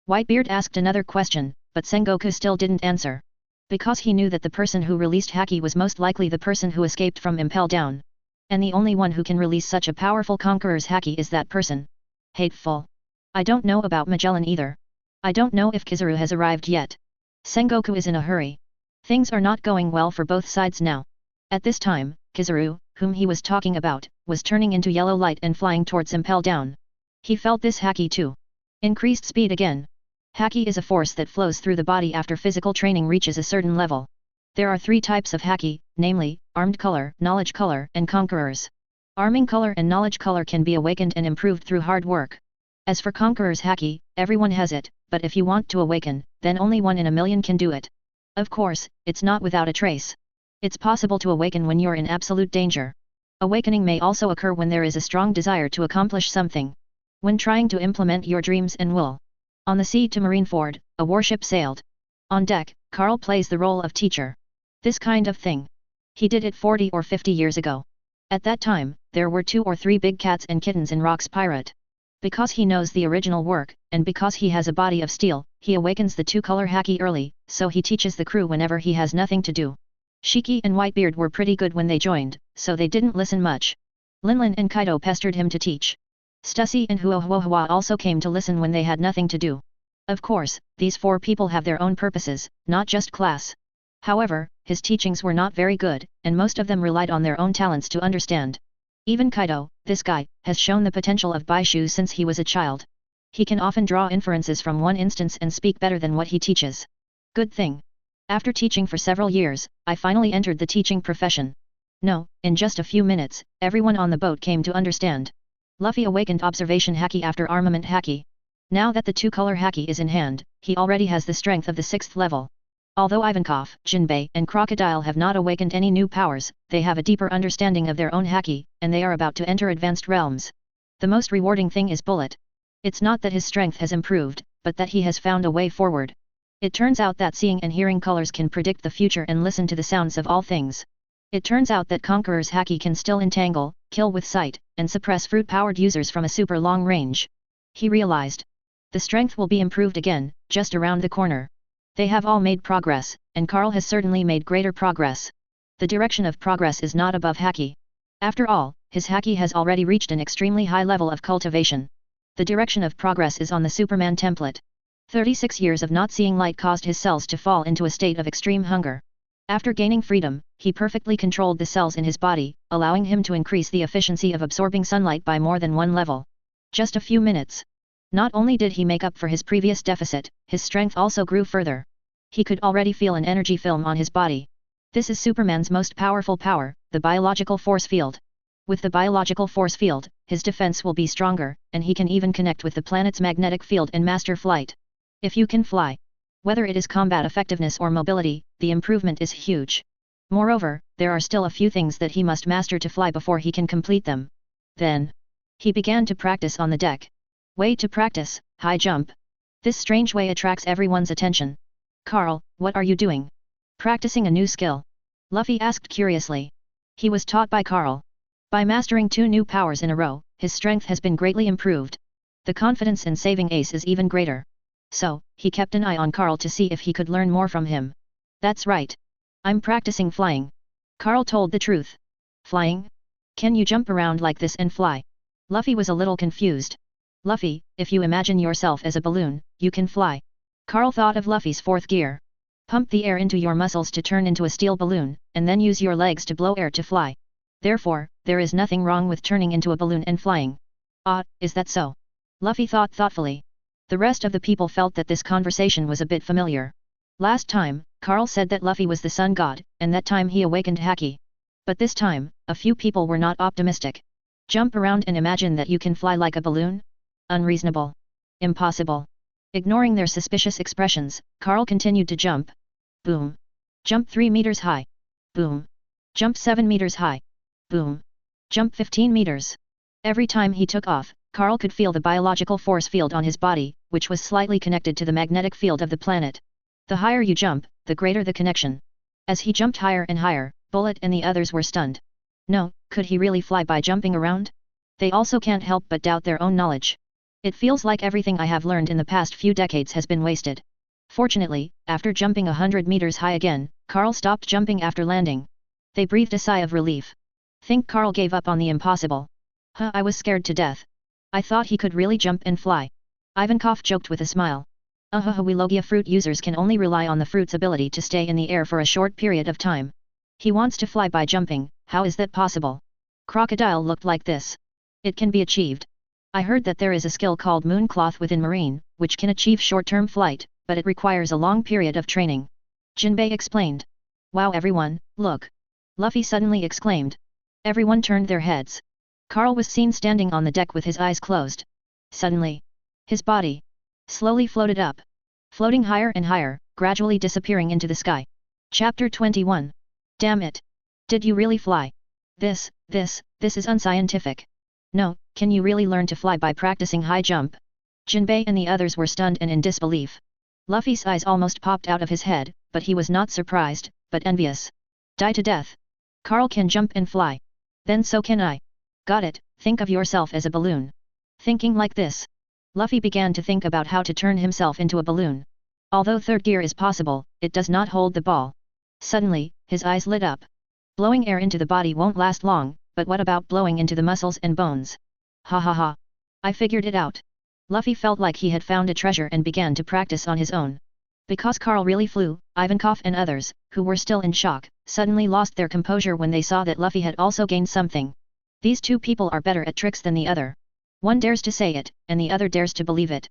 Whitebeard asked another question, but Sengoku still didn't answer. Because he knew that the person who released Haki was most likely the person who escaped from Impel down. And the only one who can release such a powerful conqueror's Haki is that person. Hateful. I don't know about Magellan either. I don't know if Kizaru has arrived yet. Sengoku is in a hurry. Things are not going well for both sides now. At this time, Kizaru, whom he was talking about, was turning into yellow light and flying towards Impel down. He felt this Haki too. Increased speed again. Haki is a force that flows through the body after physical training reaches a certain level. There are 3 types of Haki, namely, Armed Color, Knowledge Color, and Conquerors. Arming Color and Knowledge Color can be awakened and improved through hard work. As for Conqueror's Haki, everyone has it, but if you want to awaken, then only 1 in a million can do it. Of course, it's not without a trace. It's possible to awaken when you're in absolute danger. Awakening may also occur when there is a strong desire to accomplish something. When trying to implement your dreams and will. On the sea to Marineford, a warship sailed. On deck, Carl plays the role of teacher. This kind of thing. He did it 40 or 50 years ago. At that time, there were 2 or 3 big cats and kittens in Rock's pirate. Because he knows the original work, and because he has a body of steel, he awakens the 2-color Haki early, so he teaches the crew whenever he has nothing to do. Shiki and Whitebeard were pretty good when they joined, so they didn't listen much. Linlin and Kaido pestered him to teach. Stussy and Huohuohua also came to listen when they had nothing to do. Of course, these 4 people have their own purposes, not just class. However, his teachings were not very good, and most of them relied on their own talents to understand. Even Kaido, this guy, has shown the potential of Baishu since he was a child. He can often draw inferences from one instance and speak better than what he teaches. Good thing. After teaching for several years, I finally entered the teaching profession. No, in just a few minutes, everyone on the boat came to understand. Luffy awakened Observation Haki after Armament Haki. Now that the 2-color Haki is in hand, he already has the strength of the 6th level. Although Ivankov, Jinbei and Crocodile have not awakened any new powers, they have a deeper understanding of their own Haki, and they are about to enter advanced realms. The most rewarding thing is Bullet. It's not that his strength has improved, but that he has found a way forward. It turns out that seeing and hearing colors can predict the future and listen to the sounds of all things. It turns out that Conqueror's Haki can still entangle, kill with sight, and suppress fruit-powered users from a super long range. He realized. The strength will be improved again, just around the corner. They have all made progress, and Carl has certainly made greater progress. The direction of progress is not above Haki. After all, his Haki has already reached an extremely high level of cultivation. The direction of progress is on the Superman template. 36 years of not seeing light caused his cells to fall into a state of extreme hunger. After gaining freedom, he perfectly controlled the cells in his body, allowing him to increase the efficiency of absorbing sunlight by more than 1 level. Just a few minutes. Not only did he make up for his previous deficit, his strength also grew further. He could already feel an energy film on his body. This is Superman's most powerful power, the biological force field. With the biological force field, his defense will be stronger, and he can even connect with the planet's magnetic field and master flight. If you can fly, whether it is combat effectiveness or mobility, the improvement is huge. Moreover, there are still a few things that he must master to fly before he can complete them. Then, he began to practice on the deck. Way to practice, high jump. This strange way attracts everyone's attention. Carl, what are you doing? Practicing a new skill? Luffy asked curiously. He was taught by Carl. By mastering 2 new powers in a row, his strength has been greatly improved. The confidence in saving Ace is even greater. So, he kept an eye on Carl to see if he could learn more from him. That's right. I'm practicing flying. Carl told the truth. Flying? Can you jump around like this and fly? Luffy was a little confused. Luffy, if you imagine yourself as a balloon, you can fly. Carl thought of Luffy's 4th gear. Pump the air into your muscles to turn into a steel balloon, and then use your legs to blow air to fly. Therefore, there is nothing wrong with turning into a balloon and flying. Ah, is that so? Luffy thought thoughtfully. The rest of the people felt that this conversation was a bit familiar. Last time, Carl said that Luffy was the sun god, and that time he awakened Haki. But this time, a few people were not optimistic. Jump around and imagine that you can fly like a balloon? Unreasonable. Impossible. Ignoring their suspicious expressions, Carl continued to jump. Boom. Jump 3 meters high. Boom. Jump 7 meters high. Boom. Jump 15 meters. Every time he took off, Carl could feel the biological force field on his body, which was slightly connected to the magnetic field of the planet. The higher you jump, the greater the connection. As he jumped higher and higher, Bullet and the others were stunned. No, could he really fly by jumping around? They also can't help but doubt their own knowledge. It feels like everything I have learned in the past few decades has been wasted. Fortunately, after jumping 100 meters high again, Carl stopped jumping after landing. They breathed a sigh of relief. Think Carl gave up on the impossible. I was scared to death. I thought he could really jump and fly. Ivankov joked with a smile. We Logia fruit users can only rely on the fruit's ability to stay in the air for a short period of time. He wants to fly by jumping, how is that possible? Crocodile looked like this. It can be achieved. I heard that there is a skill called mooncloth within marine, which can achieve short-term flight, but it requires a long period of training. Jinbei explained. Wow everyone, look! Luffy suddenly exclaimed. Everyone turned their heads. Carl was seen standing on the deck with his eyes closed. Suddenly, his body slowly floated up, floating higher and higher, gradually disappearing into the sky. Chapter 21. Damn it! Did you really fly? This is unscientific. No, can you really learn to fly by practicing high jump? Jinbei and the others were stunned and in disbelief. Luffy's eyes almost popped out of his head, but he was not surprised, but envious. Die to death. Carl can jump and fly. Then so can I. Got it, think of yourself as a balloon. Thinking like this, Luffy began to think about how to turn himself into a balloon. Although third gear is possible, it does not hold the ball. Suddenly, his eyes lit up. Blowing air into the body won't last long, but what about blowing into the muscles and bones? Ha ha ha. I figured it out. Luffy felt like he had found a treasure and began to practice on his own. Because Carl really flew, Ivankov and others, who were still in shock, suddenly lost their composure when they saw that Luffy had also gained something. These two people are better at tricks than the other. One dares to say it, and the other dares to believe it.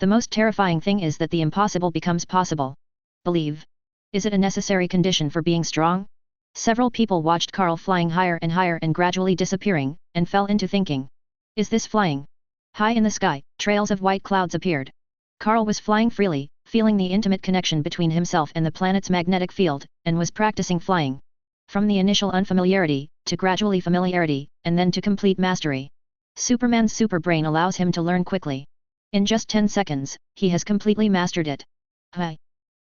The most terrifying thing is that the impossible becomes possible. Believe. Is it a necessary condition for being strong? Several people watched Carl flying higher and gradually disappearing, and fell into thinking. Is this flying? High in the sky, trails of white clouds appeared. Carl was flying freely, feeling the intimate connection between himself and the planet's magnetic field, and was practicing flying. From the initial unfamiliarity, to gradually familiarity, and then to complete mastery. Superman's superbrain allows him to learn quickly. In just 10 seconds, he has completely mastered it.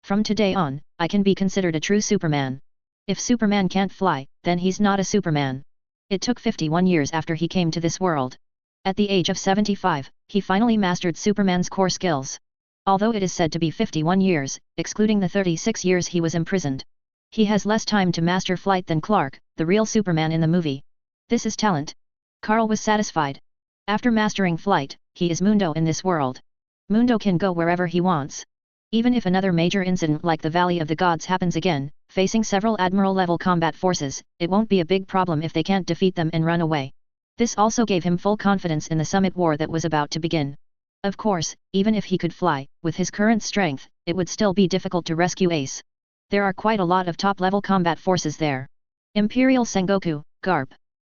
From today on, I can be considered a true Superman. If Superman can't fly, then he's not a Superman. It took 51 years after he came to this world. At the age of 75, he finally mastered Superman's core skills. Although it is said to be 51 years, excluding the 36 years he was imprisoned. He has less time to master flight than Clark, the real Superman in the movie. This is talent. Carl was satisfied. After mastering flight, he is Mundo in this world. Mundo can go wherever he wants. Even if another major incident like the Valley of the Gods happens again, facing several Admiral-level combat forces, it won't be a big problem if they can't defeat them and run away. This also gave him full confidence in the summit war that was about to begin. Of course, even if he could fly, with his current strength, it would still be difficult to rescue Ace. There are quite a lot of top-level combat forces there. Imperial Sengoku, Garp.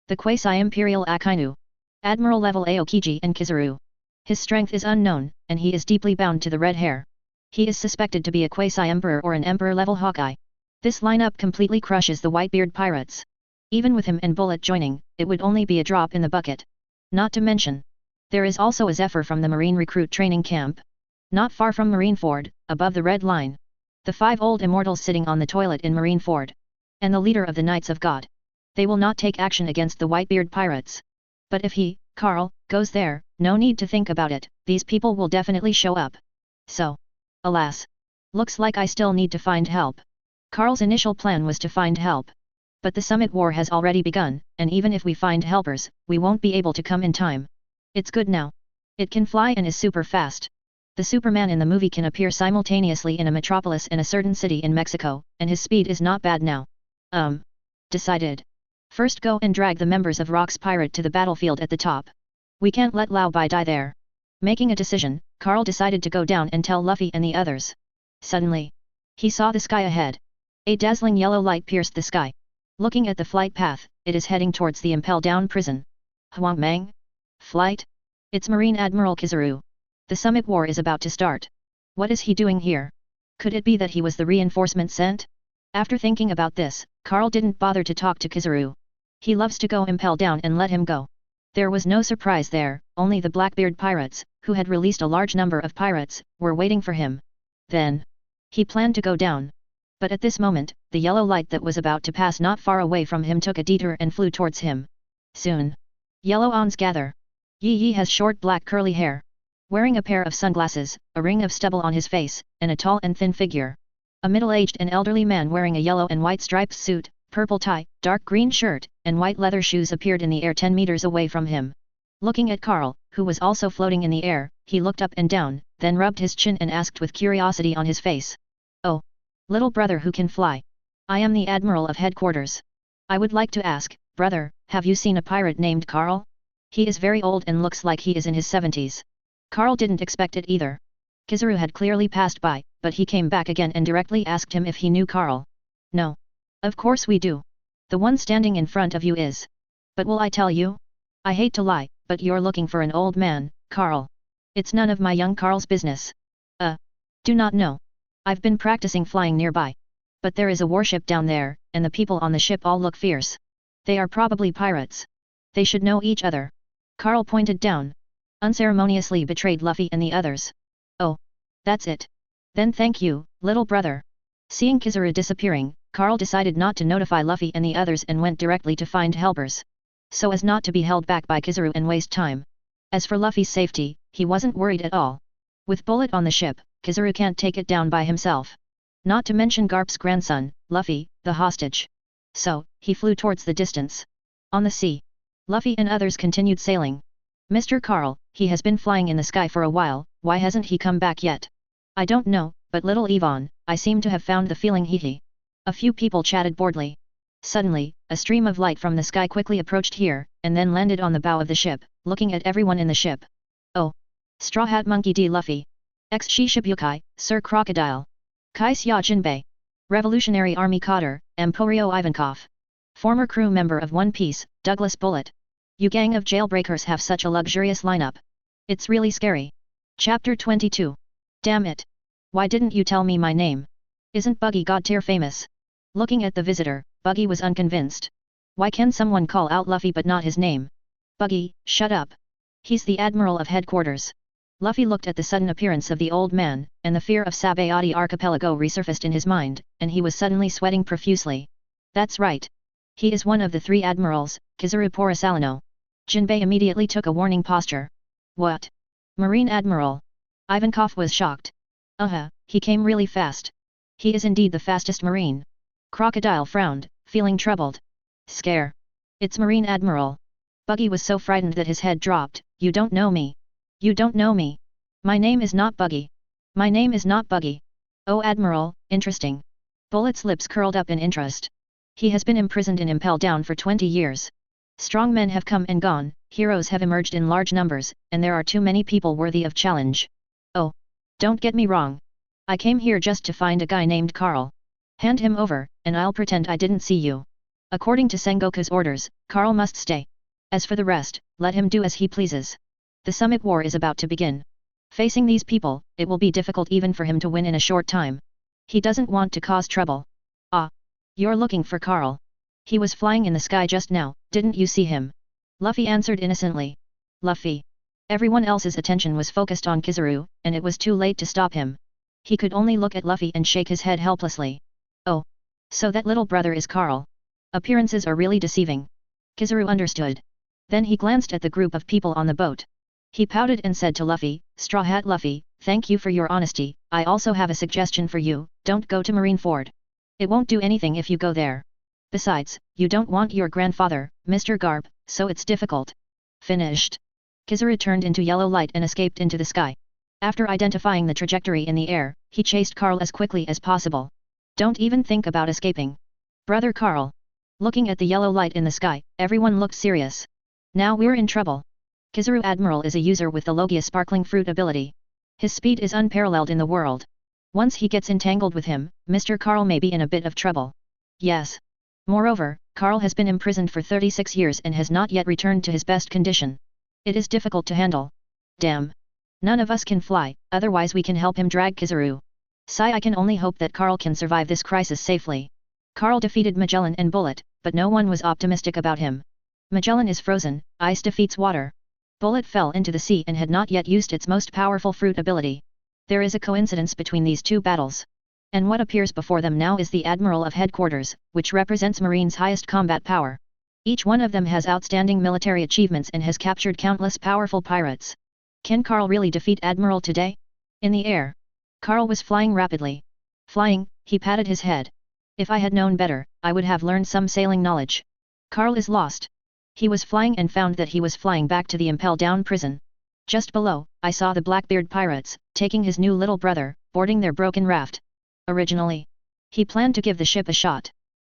The Quasi-Imperial Akainu. Admiral-level Aokiji and Kizaru. His strength is unknown, and he is deeply bound to the red hair. He is suspected to be a Quasi-Emperor or an Emperor-level Hawkeye. This lineup completely crushes the Whitebeard pirates. Even with him and Bullet joining, it would only be a drop in the bucket. Not to mention, there is also a Zephyr from the Marine Recruit Training Camp. Not far from Marineford, above the Red Line. The 5 old immortals sitting on the toilet in Marineford. And the leader of the Knights of God. They will not take action against the Whitebeard pirates. But if he, Carl, goes there, no need to think about it, these people will definitely show up. So, alas. Looks like I still need to find help. Carl's initial plan was to find help. But the summit war has already begun, and even if we find helpers, we won't be able to come in time. It's good now. It can fly and is super fast. The Superman in the movie can appear simultaneously in a metropolis and a certain city in Mexico, and his speed is not bad now. Decided. First go and drag the members of Rock's Pirate to the battlefield at the top. We can't let Lao Bai die there. Making a decision, Carl decided to go down and tell Luffy and the others. Suddenly, he saw the sky ahead. A dazzling yellow light pierced the sky. Looking at the flight path, it is heading towards the Impel down prison. Huang Mang? Flight? It's Marine Admiral Kizaru. The summit war is about to start. What is he doing here? Could it be that he was the reinforcement sent? After thinking about this, Carl didn't bother to talk to Kizaru. He loves to go Impel down and let him go. There was no surprise there, only the Blackbeard pirates, who had released a large number of pirates, were waiting for him. Then, he planned to go down. But at this moment, the yellow light that was about to pass not far away from him took a detour and flew towards him. Soon, yellow ons gather. Yi Yi has short black curly hair. wearing a pair of sunglasses, a ring of stubble on his face, and a tall and thin figure. A middle-aged and elderly man wearing a yellow and white striped suit, purple tie, dark green shirt, and white leather shoes appeared in the air 10 meters away from him. Looking at Carl, who was also floating in the air, he looked up and down, then rubbed his chin and asked with curiosity on his face. "Oh, little brother who can fly. I am the Admiral of Headquarters. I would like to ask, brother, have you seen a pirate named Carl? He is very old and looks like he is in his 70s. Carl didn't expect it either. Kizaru had clearly passed by, but he came back again and directly asked him if he knew Carl. "No. Of course we do. The one standing in front of you is. But will I tell you? I hate to lie, but you're looking for an old man, Carl. It's none of my young Carl's business. Do not know. I've been practicing flying nearby. But there is a warship down there, and the people on the ship all look fierce. They are probably pirates. They should know each other." Carl pointed down. Unceremoniously betrayed Luffy and the others. "Oh. That's it. Then thank you, little brother." Seeing Kizaru disappearing, Carl decided not to notify Luffy and the others and went directly to find helpers, so as not to be held back by Kizaru and waste time. As for Luffy's safety, he wasn't worried at all. With Bullet on the ship, Kizaru can't take it down by himself. Not to mention Garp's grandson, Luffy, the hostage. So, he flew towards the distance. On the sea, Luffy and others continued sailing. "Mr. Carl, he has been flying in the sky for a while, why hasn't he come back yet?" "I don't know, but little Yvonne, I seem to have found the feeling he." A few people chatted boredly. Suddenly, a stream of light from the sky quickly approached here, and then landed on the bow of the ship, looking at everyone in the ship. "Oh! Straw Hat Monkey D. Luffy. Ex-Shishibukai, Sir Crocodile. Kaisya Jinbei. Revolutionary Army Cotter, Emporio Ivankov. Former crew member of One Piece, Douglas Bullet. You gang of jailbreakers have such a luxurious lineup. It's really scary." Chapter 22. Damn it! Why didn't you tell me my name? Isn't Buggy god-tier famous? Looking at the visitor, Buggy was unconvinced. Why can someone call out Luffy but not his name? "Buggy, shut up. He's the Admiral of Headquarters." Luffy looked at the sudden appearance of the old man, and the fear of Sabayati Archipelago resurfaced in his mind, and he was suddenly sweating profusely. That's right. He is one of the 3 admirals, Kizaru Porisalino. Jinbei immediately took a warning posture. "What? Marine Admiral?" Ivankov was shocked. He came really fast. He is indeed the fastest marine. Crocodile frowned, feeling troubled. "Scare. It's Marine Admiral." Buggy was so frightened that his head dropped. "You don't know me. You don't know me. My name is not Buggy. My name is not Buggy." "Oh Admiral, interesting." Bullet's lips curled up in interest. He has been imprisoned in Impel down for 20 years. Strong men have come and gone, heroes have emerged in large numbers, and there are too many people worthy of challenge. "Oh. Don't get me wrong. I came here just to find a guy named Carl. Hand him over, and I'll pretend I didn't see you." According to Sengoku's orders, Carl must stay. As for the rest, let him do as he pleases. The summit war is about to begin. Facing these people, it will be difficult even for him to win in a short time. He doesn't want to cause trouble. "Ah. You're looking for Carl. He was flying in the sky just now, didn't you see him?" Luffy answered innocently. Luffy. Everyone else's attention was focused on Kizaru, and it was too late to stop him. He could only look at Luffy and shake his head helplessly. "Oh. So that little brother is Carl. Appearances are really deceiving." Kizaru understood. Then he glanced at the group of people on the boat. He pouted and said to Luffy, "Straw Hat Luffy, thank you for your honesty, I also have a suggestion for you, don't go to Marineford. It won't do anything if you go there. Besides, you don't want your grandfather, Mr. Garp, so it's difficult." Finished. Kizaru turned into yellow light and escaped into the sky. After identifying the trajectory in the air, he chased Carl as quickly as possible. "Don't even think about escaping. Brother Carl." Looking at the yellow light in the sky, everyone looked serious. "Now we're in trouble." Kizaru Admiral is a user with the Logia Sparkling Fruit ability. His speed is unparalleled in the world. Once he gets entangled with him, Mr. Carl may be in a bit of trouble. Yes. Moreover, Carl has been imprisoned for 36 years and has not yet returned to his best condition. It is difficult to handle. Damn. None of us can fly, otherwise we can help him drag Kizaru. I can only hope that Carl can survive this crisis safely. Carl defeated Magellan and Bullet, but no one was optimistic about him. Magellan is frozen, ice defeats water. Bullet fell into the sea and had not yet used its most powerful fruit ability. There is a coincidence between these two battles. And what appears before them now is the Admiral of Headquarters, which represents Marine's highest combat power. Each one of them has outstanding military achievements and has captured countless powerful pirates. Can Carl really defeat Admiral today? In the air. Carl was flying rapidly. Flying, he patted his head. If I had known better, I would have learned some sailing knowledge. Carl is lost. He was flying and found that he was flying back to the Impel down prison. Just below, I saw the Blackbeard pirates, taking his new little brother, boarding their broken raft. Originally, he planned to give the ship a shot.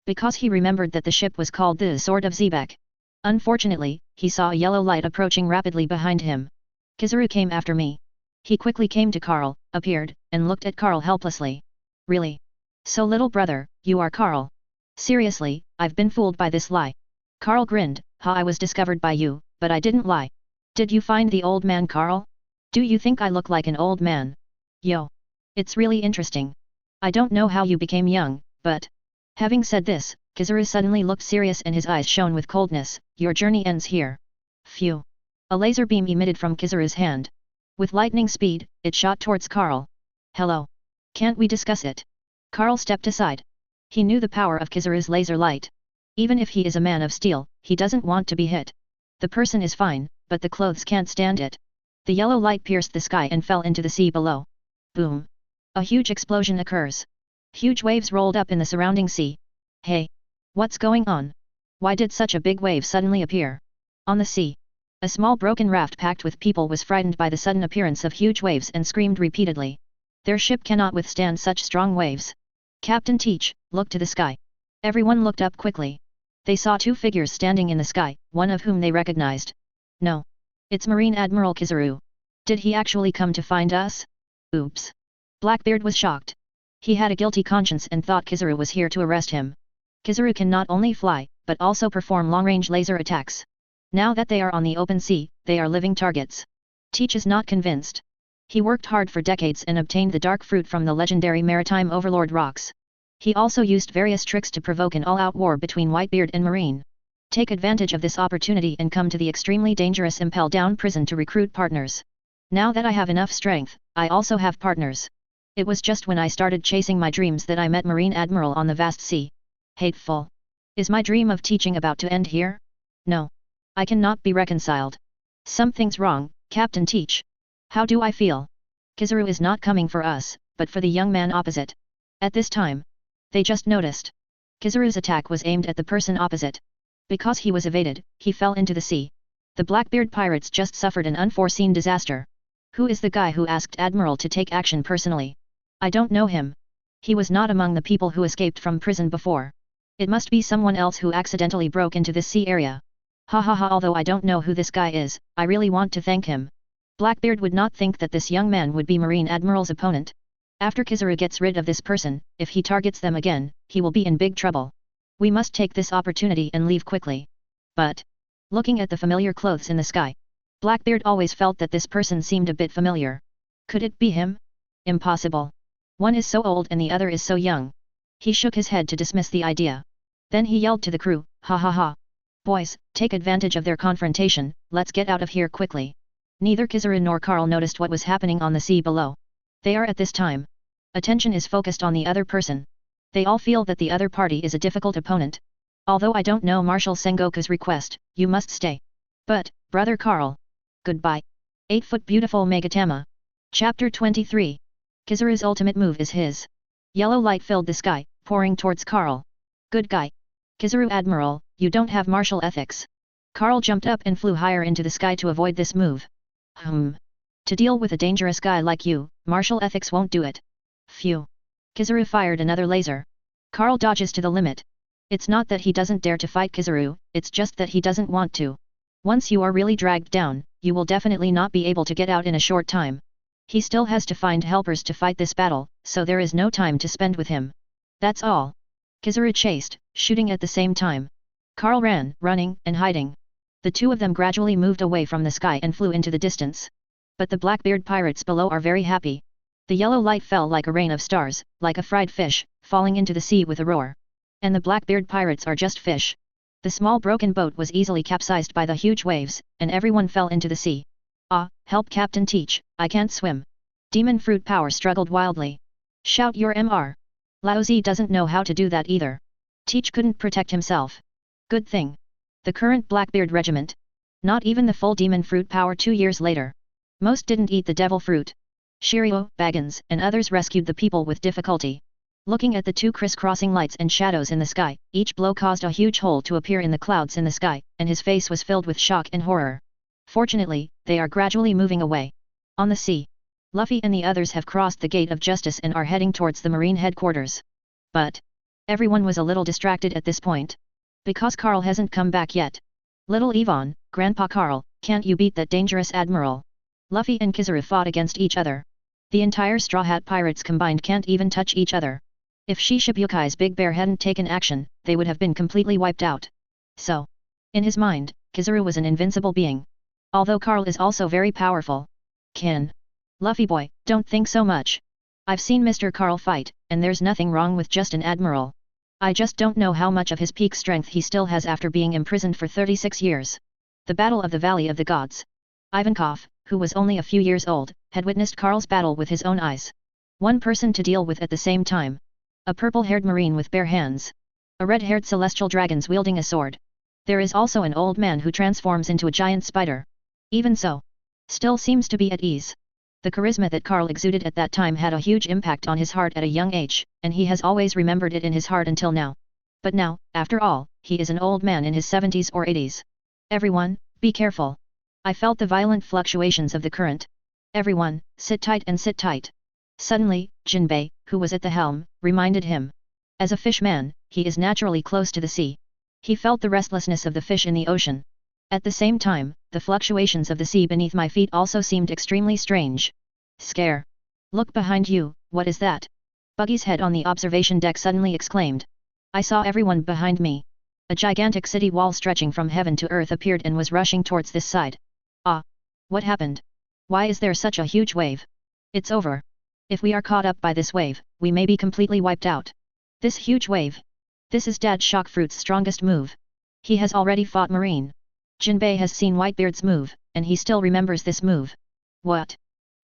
Because he remembered that the ship was called the Sword of Zebek. Unfortunately, he saw a yellow light approaching rapidly behind him. Kizaru came after me. He quickly came to Carl, appeared, and looked at Carl helplessly. Really? So little brother, you are Carl? Seriously, I've been fooled by this lie. Carl grinned, ha, I was discovered by you, but I didn't lie. Did you find the old man Carl? Do you think I look like an old man? Yo. It's really interesting. I don't know how you became young, but... Having said this, Kizaru suddenly looked serious and his eyes shone with coldness. Your journey ends here. Phew. A laser beam emitted from Kizaru's hand. With lightning speed, it shot towards Carl. Hello. Can't we discuss it? Carl stepped aside. He knew the power of Kizaru's laser light. Even if he is a man of steel, he doesn't want to be hit. The person is fine, but the clothes can't stand it. The yellow light pierced the sky and fell into the sea below. Boom. A huge explosion occurs. Huge waves rolled up in the surrounding sea. Hey! What's going on? Why did such a big wave suddenly appear? On the sea. A small broken raft packed with people was frightened by the sudden appearance of huge waves and screamed repeatedly. Their ship cannot withstand such strong waves. Captain Teach, look to the sky. Everyone looked up quickly. They saw two figures standing in the sky, one of whom they recognized. No. It's Marine Admiral Kizaru. Did he actually come to find us? Oops. Blackbeard was shocked. He had a guilty conscience and thought Kizaru was here to arrest him. Kizaru can not only fly, but also perform long-range laser attacks. Now that they are on the open sea, they are living targets. Teach is not convinced. He worked hard for decades and obtained the dark fruit from the legendary maritime overlord rocks. He also used various tricks to provoke an all-out war between Whitebeard and Marine. Take advantage of this opportunity and come to the extremely dangerous Impel down prison to recruit partners. Now that I have enough strength, I also have partners. It was just when I started chasing my dreams that I met Marine Admiral on the vast sea. Hateful. Is my dream of teaching about to end here? No. I cannot be reconciled. Something's wrong, Captain Teach. How do I feel? Kizaru is not coming for us, but for the young man opposite. At this time, they just noticed. Kizaru's attack was aimed at the person opposite. Because he was evaded, he fell into the sea. The Blackbeard pirates just suffered an unforeseen disaster. Who is the guy who asked Admiral to take action personally? I don't know him. He was not among the people who escaped from prison before. It must be someone else who accidentally broke into this sea area. Ha ha ha, although I don't know who this guy is, I really want to thank him. Blackbeard would not think that this young man would be Marine Admiral's opponent. After Kizaru gets rid of this person, if he targets them again, he will be in big trouble. We must take this opportunity and leave quickly. But, looking at the familiar clothes in the sky, Blackbeard always felt that this person seemed a bit familiar. Could it be him? Impossible. One is so old and the other is so young. He shook his head to dismiss the idea. Then he yelled to the crew, ha ha ha. Boys, take advantage of their confrontation, let's get out of here quickly. Neither Kizaru nor Carl noticed what was happening on the sea below. They are at this time. Attention is focused on the other person. They all feel that the other party is a difficult opponent. Although I don't know Marshal Sengoku's request, you must stay. But, brother Carl. Goodbye. 8-foot beautiful Megatama. Chapter 23. Kizaru's ultimate move is his. Yellow light filled the sky, pouring towards Carl. Good guy. Kizaru Admiral, you don't have martial ethics. Carl jumped up and flew higher into the sky to avoid this move. To deal with a dangerous guy like you, martial ethics won't do it. Phew. Kizaru fired another laser. Carl dodges to the limit. It's not that he doesn't dare to fight Kizaru, it's just that he doesn't want to. Once you are really dragged down, you will definitely not be able to get out in a short time. He still has to find helpers to fight this battle, so there is no time to spend with him. That's all. Kizaru chased, shooting at the same time. Carl ran, running, and hiding. The two of them gradually moved away from the sky and flew into the distance. But the Blackbeard pirates below are very happy. The yellow light fell like a rain of stars, like a fried fish, falling into the sea with a roar. And the Blackbeard pirates are just fish. The small broken boat was easily capsized by the huge waves, and everyone fell into the sea. Ah, help Captain Teach, I can't swim. Demon Fruit Power struggled wildly. Shout your MR. Laozi doesn't know how to do that either. Teach couldn't protect himself. Good thing. The current Blackbeard regiment. Not even the full Demon Fruit Power 2 years later. Most didn't eat the devil fruit. Shiryu, Baggins, and others rescued the people with difficulty. Looking at the two crisscrossing lights and shadows in the sky, each blow caused a huge hole to appear in the clouds in the sky, and his face was filled with shock and horror. Fortunately, they are gradually moving away. On the sea, Luffy and the others have crossed the gate of justice and are heading towards the marine headquarters. But everyone was a little distracted at this point. Because Carl hasn't come back yet. Little Yvonne, Grandpa Carl, can't you beat that dangerous Admiral? Luffy and Kizaru fought against each other. The entire Straw Hat Pirates combined can't even touch each other. If Shishibukai's Big Bear hadn't taken action, they would have been completely wiped out. So, in his mind, Kizaru was an invincible being. Although Carl is also very powerful. Luffy boy, don't think so much. I've seen Mr. Carl fight, and there's nothing wrong with just an admiral. I just don't know how much of his peak strength he still has after being imprisoned for 36 years. The Battle of the Valley of the Gods. Ivankov, who was only a few years old, had witnessed Carl's battle with his own eyes. One person to deal with at the same time. A purple-haired marine with bare hands. A red-haired celestial dragons wielding a sword. There is also an old man who transforms into a giant spider. Even so, still seems to be at ease. The charisma that Carl exuded at that time had a huge impact on his heart at a young age, and he has always remembered it in his heart until now. But now, after all, he is an old man in his 70s or 80s. Everyone, be careful. I felt the violent fluctuations of the current. Everyone, sit tight and sit tight. Suddenly, Jinbei, who was at the helm, reminded him. As a fishman, he is naturally close to the sea. He felt the restlessness of the fish in the ocean. At the same time, the fluctuations of the sea beneath my feet also seemed extremely strange. Scare. Look behind you, what is that? Buggy's head on the observation deck suddenly exclaimed. I saw everyone behind me. A gigantic city wall stretching from heaven to earth appeared and was rushing towards this side. Ah! What happened? Why is there such a huge wave? It's over. If we are caught up by this wave, we may be completely wiped out. This huge wave. This is Dad Shockfruit's strongest move. He has already fought Marine. Jinbei has seen Whitebeard's move, and he still remembers this move. What?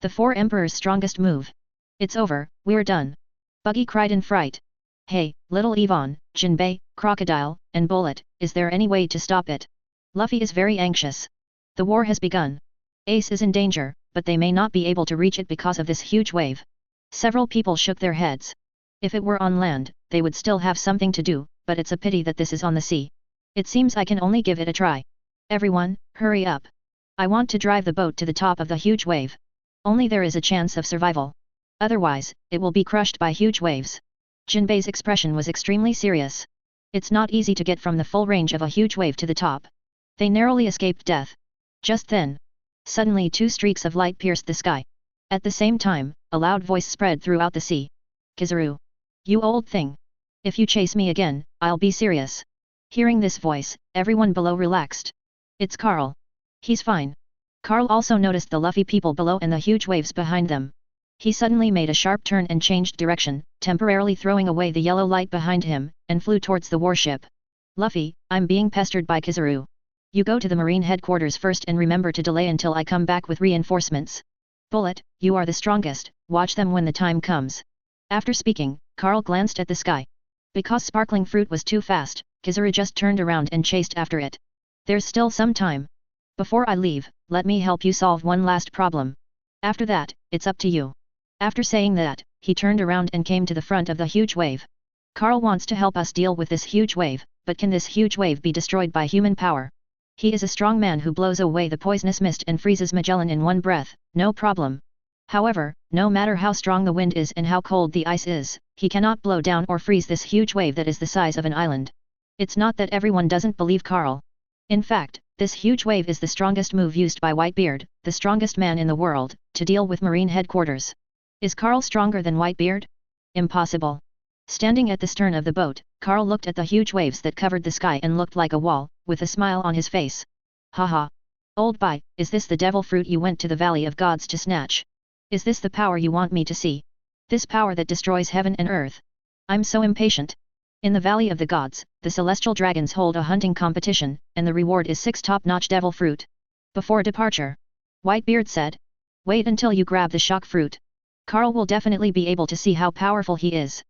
The Four Emperors' strongest move. It's over, we're done. Buggy cried in fright. Hey, little Yvonne, Jinbei, Crocodile, and Bullet, is there any way to stop it? Luffy is very anxious. The war has begun. Ace is in danger, but they may not be able to reach it because of this huge wave. Several people shook their heads. If it were on land, they would still have something to do, but it's a pity that this is on the sea. It seems I can only give it a try. Everyone, hurry up. I want to drive the boat to the top of the huge wave. Only there is a chance of survival. Otherwise, it will be crushed by huge waves. Jinbei's expression was extremely serious. It's not easy to get from the full range of a huge wave to the top. They narrowly escaped death. Just then, suddenly two streaks of light pierced the sky. At the same time, a loud voice spread throughout the sea. Kizaru. You old thing. If you chase me again, I'll be serious. Hearing this voice, everyone below relaxed. It's Carl. He's fine. Carl also noticed the Luffy people below and the huge waves behind them. He suddenly made a sharp turn and changed direction, temporarily throwing away the yellow light behind him, and flew towards the warship. Luffy, I'm being pestered by Kizaru. You go to the marine headquarters first and remember to delay until I come back with reinforcements. Bullet, you are the strongest, watch them when the time comes. After speaking, Carl glanced at the sky. Because sparkling fruit was too fast, Kizaru just turned around and chased after it. There's still some time. Before I leave, let me help you solve one last problem. After that, it's up to you. After saying that, he turned around and came to the front of the huge wave. Carl wants to help us deal with this huge wave, but can this huge wave be destroyed by human power? He is a strong man who blows away the poisonous mist and freezes Magellan in one breath, no problem. However, no matter how strong the wind is and how cold the ice is, he cannot blow down or freeze this huge wave that is the size of an island. It's not that everyone doesn't believe Carl. In fact, this huge wave is the strongest move used by Whitebeard, the strongest man in the world, to deal with marine headquarters. Is Carl stronger than Whitebeard? Impossible. Standing at the stern of the boat, Carl looked at the huge waves that covered the sky and looked like a wall, with a smile on his face. Haha. Old boy, is this the devil fruit you went to the Valley of Gods to snatch? Is this the power you want me to see? This power that destroys heaven and earth? I'm so impatient. In the Valley of the Gods, the celestial dragons hold a hunting competition, and the reward is 6 top-notch devil fruit. Before departure, Whitebeard said, wait until you grab the shock fruit. Carl will definitely be able to see how powerful he is.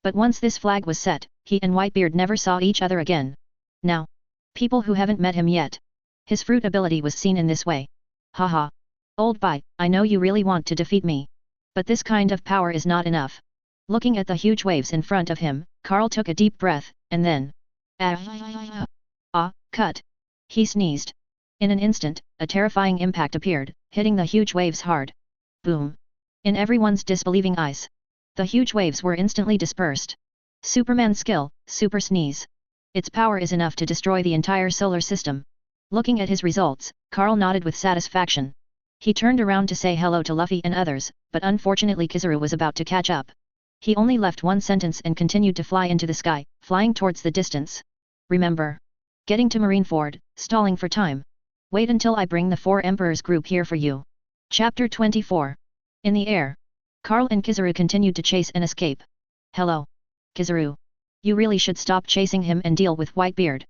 But once this flag was set, he and Whitebeard never saw each other again. Now, people who haven't met him yet. His fruit ability was seen in this way. Haha. Old bye, I know you really want to defeat me. But this kind of power is not enough. Looking at the huge waves in front of him, Carl took a deep breath, and then... cut. He sneezed. In an instant, a terrifying impact appeared, hitting the huge waves hard. Boom. In everyone's disbelieving eyes, the huge waves were instantly dispersed. Superman skill, super sneeze. Its power is enough to destroy the entire solar system. Looking at his results, Carl nodded with satisfaction. He turned around to say hello to Luffy and others, but unfortunately Kizaru was about to catch up. He only left one sentence and continued to fly into the sky, flying towards the distance. Remember. Getting to Marineford, stalling for time. Wait until I bring the 4 Emperors group here for you. Chapter 24. In the air. Carl and Kizaru continued to chase and escape. Hello. Kizaru. You really should stop chasing him and deal with Whitebeard.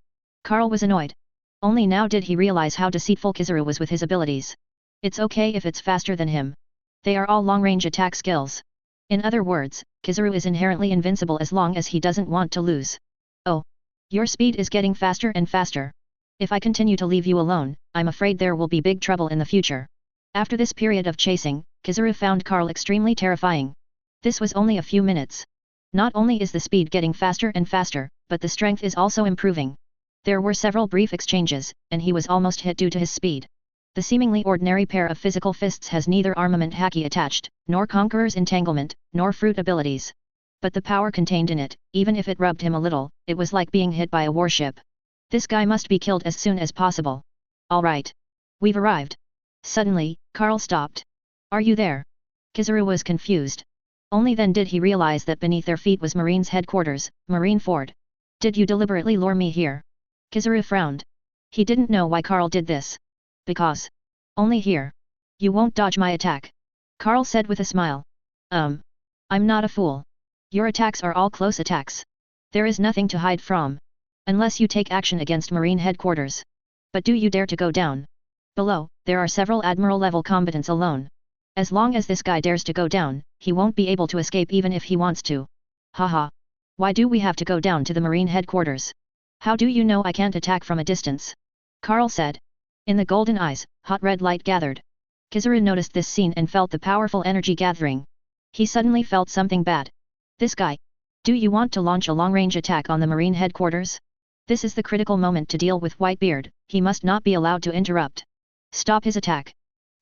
Carl was annoyed. Only now did he realize how deceitful Kizaru was with his abilities. It's okay if it's faster than him. They are all long-range attack skills. In other words, Kizaru is inherently invincible as long as he doesn't want to lose. Oh. Your speed is getting faster and faster. If I continue to leave you alone, I'm afraid there will be big trouble in the future. After this period of chasing, Kizaru found Carl extremely terrifying. This was only a few minutes. Not only is the speed getting faster and faster, but the strength is also improving. There were several brief exchanges, and he was almost hit due to his speed. The seemingly ordinary pair of physical fists has neither armament haki attached, nor Conqueror's entanglement, nor fruit abilities. But the power contained in it, even if it rubbed him a little, it was like being hit by a warship. This guy must be killed as soon as possible. Alright. We've arrived. Suddenly, Carl stopped. Are you there? Kizaru was confused. Only then did he realize that beneath their feet was Marine's headquarters, Marineford. Did you deliberately lure me here? Kizaru frowned. He didn't know why Carl did this. Because. Only here. You won't dodge my attack. Carl said with a smile. I'm not a fool. Your attacks are all close attacks. There is nothing to hide from. Unless you take action against Marine headquarters. But do you dare to go down? Below, there are several Admiral level combatants alone. As long as this guy dares to go down, he won't be able to escape even if he wants to. Haha. Why do we have to go down to the Marine headquarters? How do you know I can't attack from a distance? Carl said. In the golden eyes, hot red light gathered. Kizaru noticed this scene and felt the powerful energy gathering. He suddenly felt something bad. This guy. Do you want to launch a long-range attack on the Marine headquarters? This is the critical moment to deal with Whitebeard, he must not be allowed to interrupt. Stop his attack.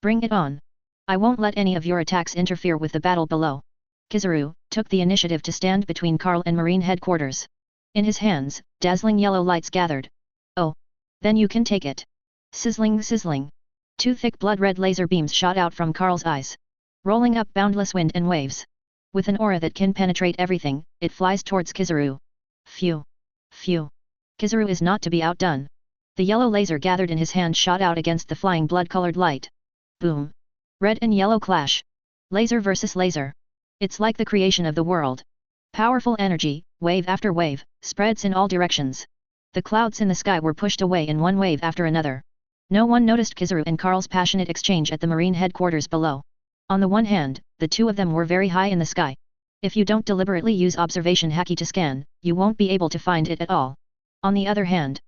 Bring it on. I won't let any of your attacks interfere with the battle below. Kizaru took the initiative to stand between Carl and Marine headquarters. In his hands, dazzling yellow lights gathered. Oh. Then you can take it. Sizzling sizzling. 2 thick blood-red laser beams shot out from Carl's eyes. Rolling up boundless wind and waves. With an aura that can penetrate everything, it flies towards Kizaru. Phew. Phew. Kizaru is not to be outdone. The yellow laser gathered in his hand shot out against the flying blood-colored light. Boom. Red and yellow clash. Laser versus laser. It's like the creation of the world. Powerful energy, wave after wave, spreads in all directions. The clouds in the sky were pushed away in one wave after another. No one noticed Kizaru and Carl's passionate exchange at the Marine headquarters below. On the one hand, the two of them were very high in the sky. If you don't deliberately use observation haki to scan, you won't be able to find it at all. On the other hand,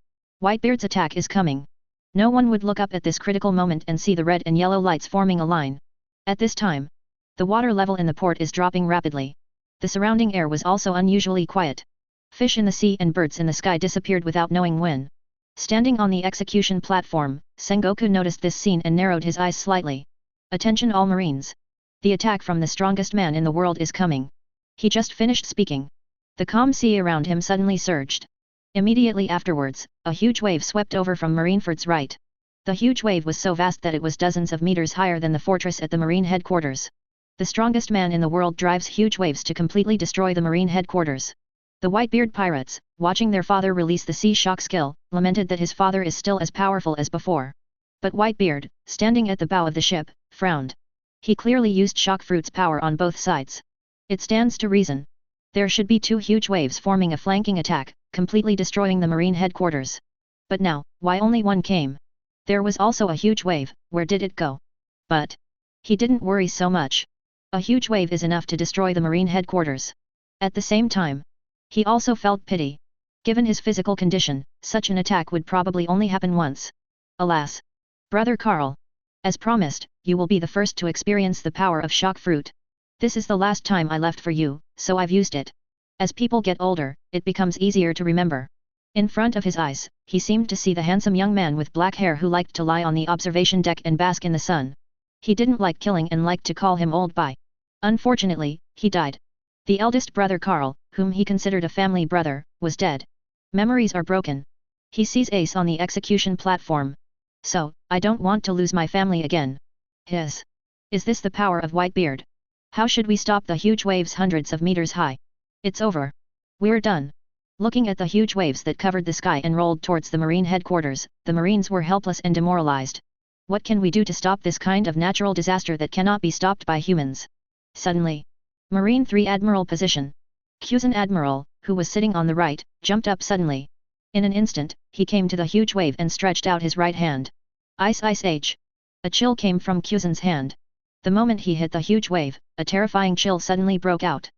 Whitebeard's attack is coming. No one would look up at this critical moment and see the red and yellow lights forming a line. At this time, the water level in the port is dropping rapidly. The surrounding air was also unusually quiet. Fish in the sea and birds in the sky disappeared without knowing when. Standing on the execution platform, Sengoku noticed this scene and narrowed his eyes slightly. Attention all Marines. The attack from the strongest man in the world is coming. He just finished speaking. The calm sea around him suddenly surged. Immediately afterwards, a huge wave swept over from Marineford's right. The huge wave was so vast that it was dozens of meters higher than the fortress at the Marine headquarters. The strongest man in the world drives huge waves to completely destroy the Marine headquarters. The Whitebeard pirates, watching their father release the sea shock skill, lamented that his father is still as powerful as before. But Whitebeard, standing at the bow of the ship, frowned. He clearly used shock fruit's power on both sides. It stands to reason. There should be 2 huge waves forming a flanking attack, completely destroying the Marine headquarters. But now, why only one came? There was also a huge wave, where did it go? But he didn't worry so much. A huge wave is enough to destroy the Marine headquarters. At the same time, he also felt pity. Given his physical condition, such an attack would probably only happen once. Alas! Brother Carl! As promised, you will be the first to experience the power of shock fruit. This is the last time I left for you, so I've used it. As people get older, it becomes easier to remember. In front of his eyes, he seemed to see the handsome young man with black hair who liked to lie on the observation deck and bask in the sun. He didn't like killing and liked to call him old by. Unfortunately, he died. The eldest brother Carl, whom he considered a family brother, was dead. Memories are broken. He sees Ace on the execution platform. So, I don't want to lose my family again. Is this the power of Whitebeard? How should we stop the huge waves hundreds of meters high? It's over. We're done. Looking at the huge waves that covered the sky and rolled towards the Marine headquarters, the Marines were helpless and demoralized. What can we do to stop this kind of natural disaster that cannot be stopped by humans? Suddenly, Marine 3 Admiral position. Cusan Admiral, who was sitting on the right, jumped up suddenly. In an instant, he came to the huge wave and stretched out his right hand. Ice Age. A chill came from Cusan's hand. The moment he hit the huge wave, a terrifying chill suddenly broke out.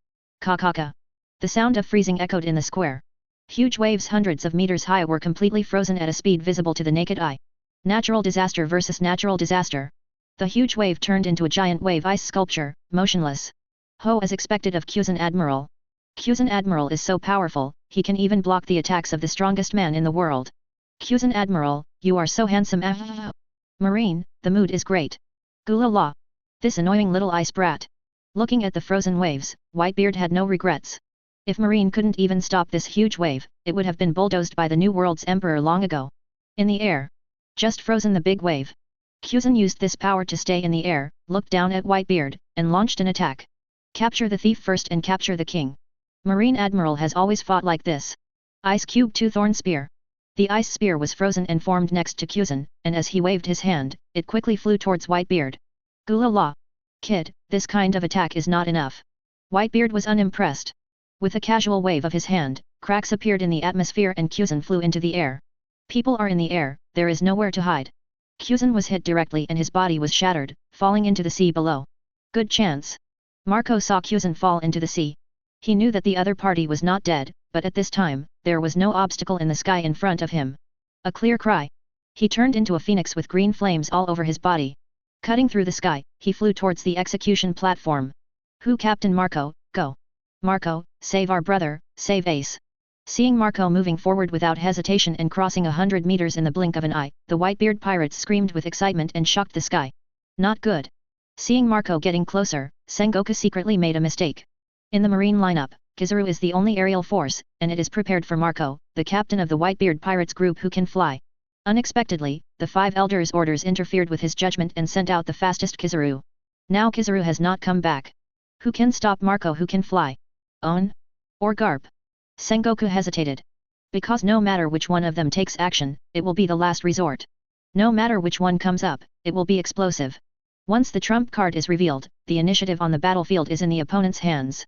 Kakaka. The sound of freezing echoed in the square. Huge waves hundreds of meters high were completely frozen at a speed visible to the naked eye. Natural disaster versus natural disaster. The huge wave turned into a giant wave ice sculpture, motionless. As expected of Cusan Admiral. Cusan Admiral is so powerful, he can even block the attacks of the strongest man in the world. Cusan Admiral, you are so handsome. Marine, the mood is great. Gula la. This annoying little ice brat. Looking at the frozen waves, Whitebeard had no regrets. If Marine couldn't even stop this huge wave, it would have been bulldozed by the New World's Emperor long ago. In the air. Just frozen the big wave. Cusan used this power to stay in the air, looked down at Whitebeard, and launched an attack. Capture the thief first and capture the king. Marine Admiral has always fought like this. Ice Cube 2 Thorn Spear. The ice spear was frozen and formed next to Cusan, and as he waved his hand, it quickly flew towards Whitebeard. Gula la. Kid, this kind of attack is not enough. Whitebeard was unimpressed. With a casual wave of his hand, cracks appeared in the atmosphere and Cusan flew into the air. People are in the air, there is nowhere to hide. Cusan was hit directly and his body was shattered, falling into the sea below. Good chance. Marco saw Cusan fall into the sea. He knew that the other party was not dead, but at this time, there was no obstacle in the sky in front of him. A clear cry. He turned into a phoenix with green flames all over his body. Cutting through the sky, he flew towards the execution platform. Who Captain Marco, go. Marco, save our brother, save Ace. Seeing Marco moving forward without hesitation and crossing 100 meters in the blink of an eye, the Whitebeard pirates screamed with excitement and shocked the sky. Not good. Seeing Marco getting closer, Sengoku secretly made a mistake. In the Marine lineup, Kizaru is the only aerial force, and it is prepared for Marco, the captain of the Whitebeard pirates group who can fly. Unexpectedly, the 5 elders' orders interfered with his judgment and sent out the fastest Kizaru. Now Kizaru has not come back. Who can stop Marco who can fly? On? Or Garp? Sengoku hesitated. Because no matter which one of them takes action, it will be the last resort. No matter which one comes up, it will be explosive. Once the trump card is revealed, the initiative on the battlefield is in the opponent's hands.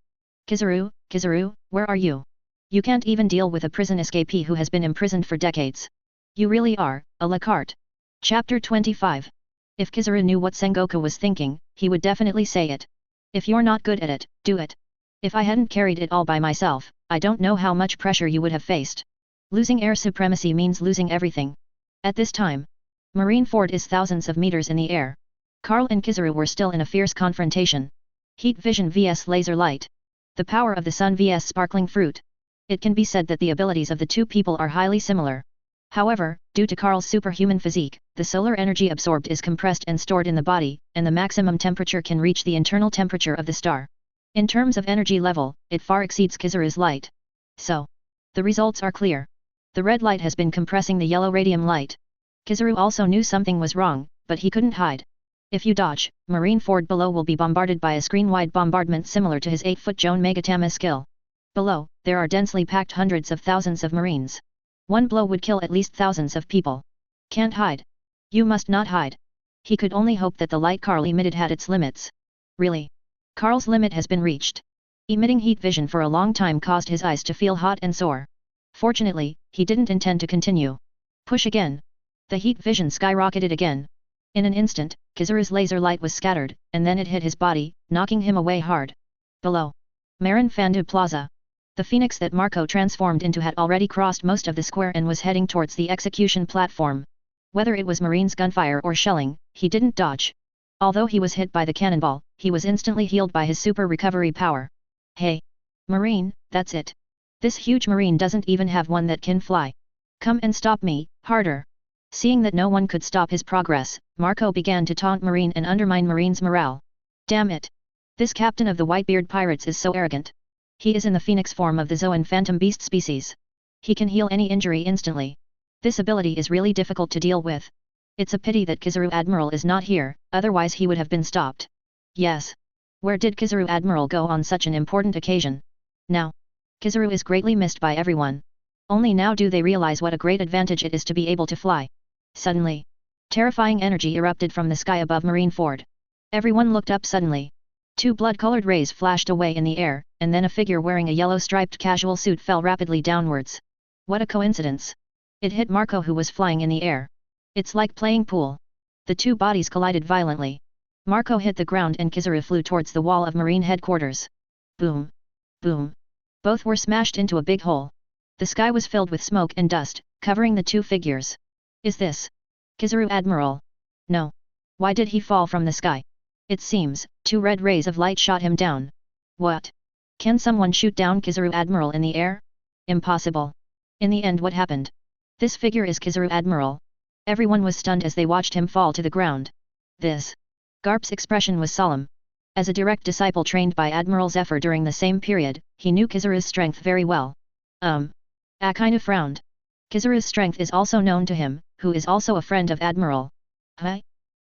Kizaru, where are you? You can't even deal with a prison escapee who has been imprisoned for decades. You really are, a la carte. Chapter 25. If Kizaru knew what Sengoku was thinking, he would definitely say it. If you're not good at it, do it. If I hadn't carried it all by myself, I don't know how much pressure you would have faced. Losing air supremacy means losing everything. At this time, Marine Fort is thousands of meters in the air. Carl and Kizaru were still in a fierce confrontation. Heat vision vs laser light. The power of the sun vs sparkling fruit. It can be said that the abilities of the two people are highly similar. However, due to Carl's superhuman physique, the solar energy absorbed is compressed and stored in the body, and the maximum temperature can reach the internal temperature of the star. In terms of energy level, it far exceeds Kizaru's light. So, the results are clear. The red light has been compressing the yellow radium light. Kizaru also knew something was wrong, but he couldn't hide. If you dodge, Marine Ford below will be bombarded by a screen-wide bombardment similar to his 8-foot Joan Megatama skill. Below, there are densely packed hundreds of thousands of Marines. One blow would kill at least thousands of people. Can't hide. You must not hide. He could only hope that the light Carl emitted had its limits. Really? Carl's limit has been reached. Emitting heat vision for a long time caused his eyes to feel hot and sore. Fortunately, he didn't intend to continue. Push again. The heat vision skyrocketed again. In an instant, Kizaru's laser light was scattered, and then it hit his body, knocking him away hard. Below. Marin Fandu Plaza. The phoenix that Marco transformed into had already crossed most of the square and was heading towards the execution platform. Whether it was Marine's gunfire or shelling, he didn't dodge. Although he was hit by the cannonball, he was instantly healed by his super recovery power. Hey! Marine, that's it. This huge Marine doesn't even have one that can fly. Come and stop me, harder. Seeing that no one could stop his progress, Marco began to taunt Marine and undermine Marine's morale. Damn it! This captain of the Whitebeard pirates is so arrogant. He is in the phoenix form of the Zoan phantom beast species. He can heal any injury instantly. This ability is really difficult to deal with. It's a pity that Kizaru Admiral is not here, otherwise he would have been stopped. Yes. Where did Kizaru Admiral go on such an important occasion? Now. Kizaru is greatly missed by everyone. Only now do they realize what a great advantage it is to be able to fly. Suddenly. Terrifying energy erupted from the sky above Marineford. Everyone looked up suddenly. Two blood-colored rays flashed away in the air, and then a figure wearing a yellow-striped casual suit fell rapidly downwards. What a coincidence! It hit Marco, who was flying in the air. It's like playing pool. The two bodies collided violently. Marco hit the ground and Kizaru flew towards the wall of Marine headquarters. Boom! Boom! Both were smashed into a big hole. The sky was filled with smoke and dust, covering the two figures. Is this Kizaru Admiral? No. Why did he fall from the sky? It seems, two red rays of light shot him down. What? Can someone shoot down Kizaru Admiral in the air? Impossible. In the end, what happened? This figure is Kizaru Admiral. Everyone was stunned as they watched him fall to the ground. This. Garp's expression was solemn. As a direct disciple trained by Admiral Zephyr during the same period, he knew Kizaru's strength very well. Kind of frowned. Kizaru's strength is also known to him, who is also a friend of Admiral. Huh?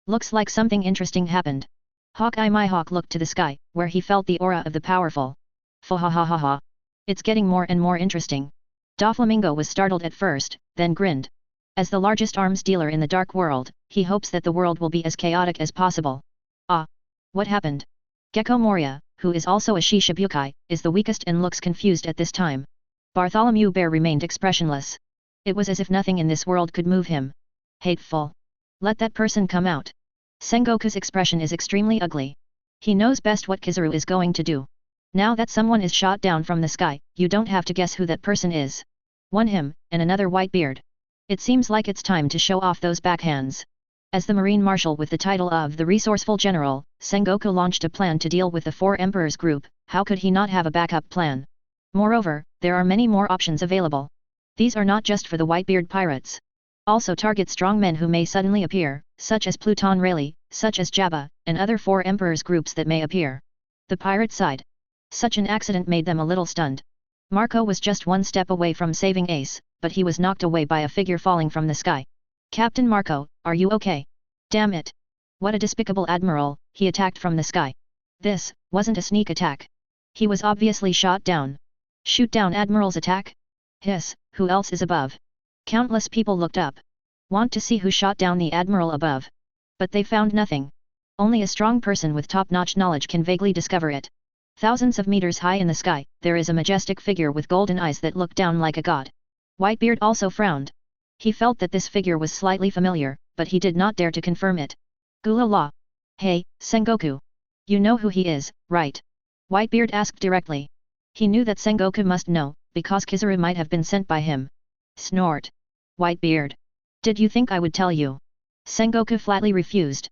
Looks like something interesting happened. Hawkeye my hawk looked to the sky, where he felt the aura of the powerful. Fa-ha-ha-ha-ha. It's getting more and more interesting. Doflamingo was startled at first, then grinned. As the largest arms dealer in the dark world, he hopes that the world will be as chaotic as possible. Ah! What happened? Gecko Moria, who is also a Shishibukai, is the weakest and looks confused at this time. Bartholomew Bear remained expressionless. It was as if nothing in this world could move him. Hateful. Let that person come out. Sengoku's expression is extremely ugly. He knows best what Kizaru is going to do. Now that someone is shot down from the sky, you don't have to guess who that person is. One him, and another Whitebeard. It seems like it's time to show off those backhands. As the Marine Marshal with the title of the Resourceful General, Sengoku launched a plan to deal with the Four Emperors group. How could he not have a backup plan? Moreover, there are many more options available. These are not just for the Whitebeard pirates. Also target strong men who may suddenly appear, such as Pluton Rayleigh, such as Jabba, and other Four Emperors groups that may appear. The pirate side. Such an accident made them a little stunned. Marco was just one step away from saving Ace, but he was knocked away by a figure falling from the sky. Captain Marco, are you okay? Damn it! What a despicable admiral, he attacked from the sky. This wasn't a sneak attack. He was obviously shot down. Shoot down Admiral's attack? Hiss, who else is above? Countless people looked up. Want to see who shot down the Admiral above. But they found nothing. Only a strong person with top-notch knowledge can vaguely discover it. Thousands of meters high in the sky, there is a majestic figure with golden eyes that look down like a god. Whitebeard also frowned. He felt that this figure was slightly familiar, but he did not dare to confirm it. Gula la. Hey, Sengoku. You know who he is, right? Whitebeard asked directly. He knew that Sengoku must know, because Kizaru might have been sent by him. Snort. Whitebeard. Did you think I would tell you? Sengoku flatly refused.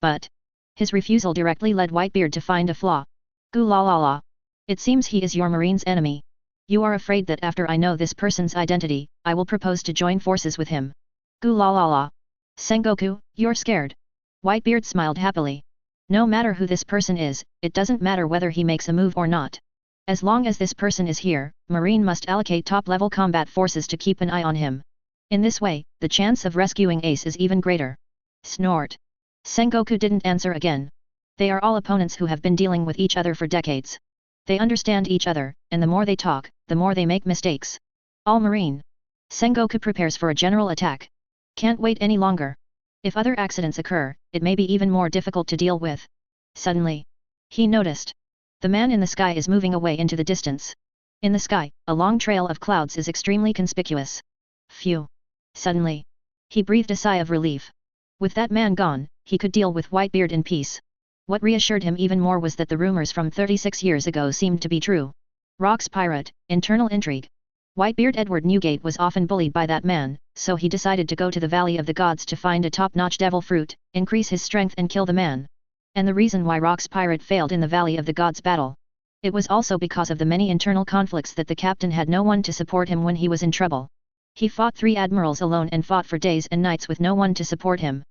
But his refusal directly led Whitebeard to find a flaw. Gula la la. It seems he is your Marine's enemy. You are afraid that after I know this person's identity, I will propose to join forces with him. Gula la la. Sengoku, you're scared. Whitebeard smiled happily. No matter who this person is, it doesn't matter whether he makes a move or not. As long as this person is here, Marine must allocate top-level combat forces to keep an eye on him. In this way, the chance of rescuing Ace is even greater. Snort. Sengoku didn't answer again. They are all opponents who have been dealing with each other for decades. They understand each other, and the more they talk, the more they make mistakes. All Marine. Sengoku prepares for a general attack. Can't wait any longer. If other accidents occur, it may be even more difficult to deal with. Suddenly. He noticed. The man in the sky is moving away into the distance. In the sky, a long trail of clouds is extremely conspicuous. Phew. Suddenly. He breathed a sigh of relief. With that man gone, he could deal with Whitebeard in peace. What reassured him even more was that the rumors from 36 years ago seemed to be true. Rock's pirate, internal intrigue. Whitebeard Edward Newgate was often bullied by that man, so he decided to go to the Valley of the Gods to find a top-notch devil fruit, increase his strength and kill the man. And the reason why Rock's pirate failed in the Valley of the Gods battle. It was also because of the many internal conflicts that the captain had no one to support him when he was in trouble. He fought 3 admirals alone and fought for days and nights with no one to support him.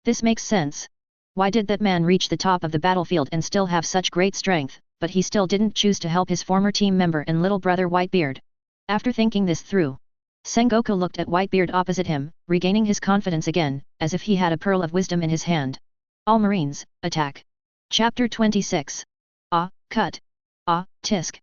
This makes sense. Why did that man reach the top of the battlefield and still have such great strength, but he still didn't choose to help his former team member and little brother Whitebeard? After thinking this through, Sengoku looked at Whitebeard opposite him, regaining his confidence again, as if he had a pearl of wisdom in his hand. All Marines, attack. Chapter 26. Ah, cut. Ah, tisk.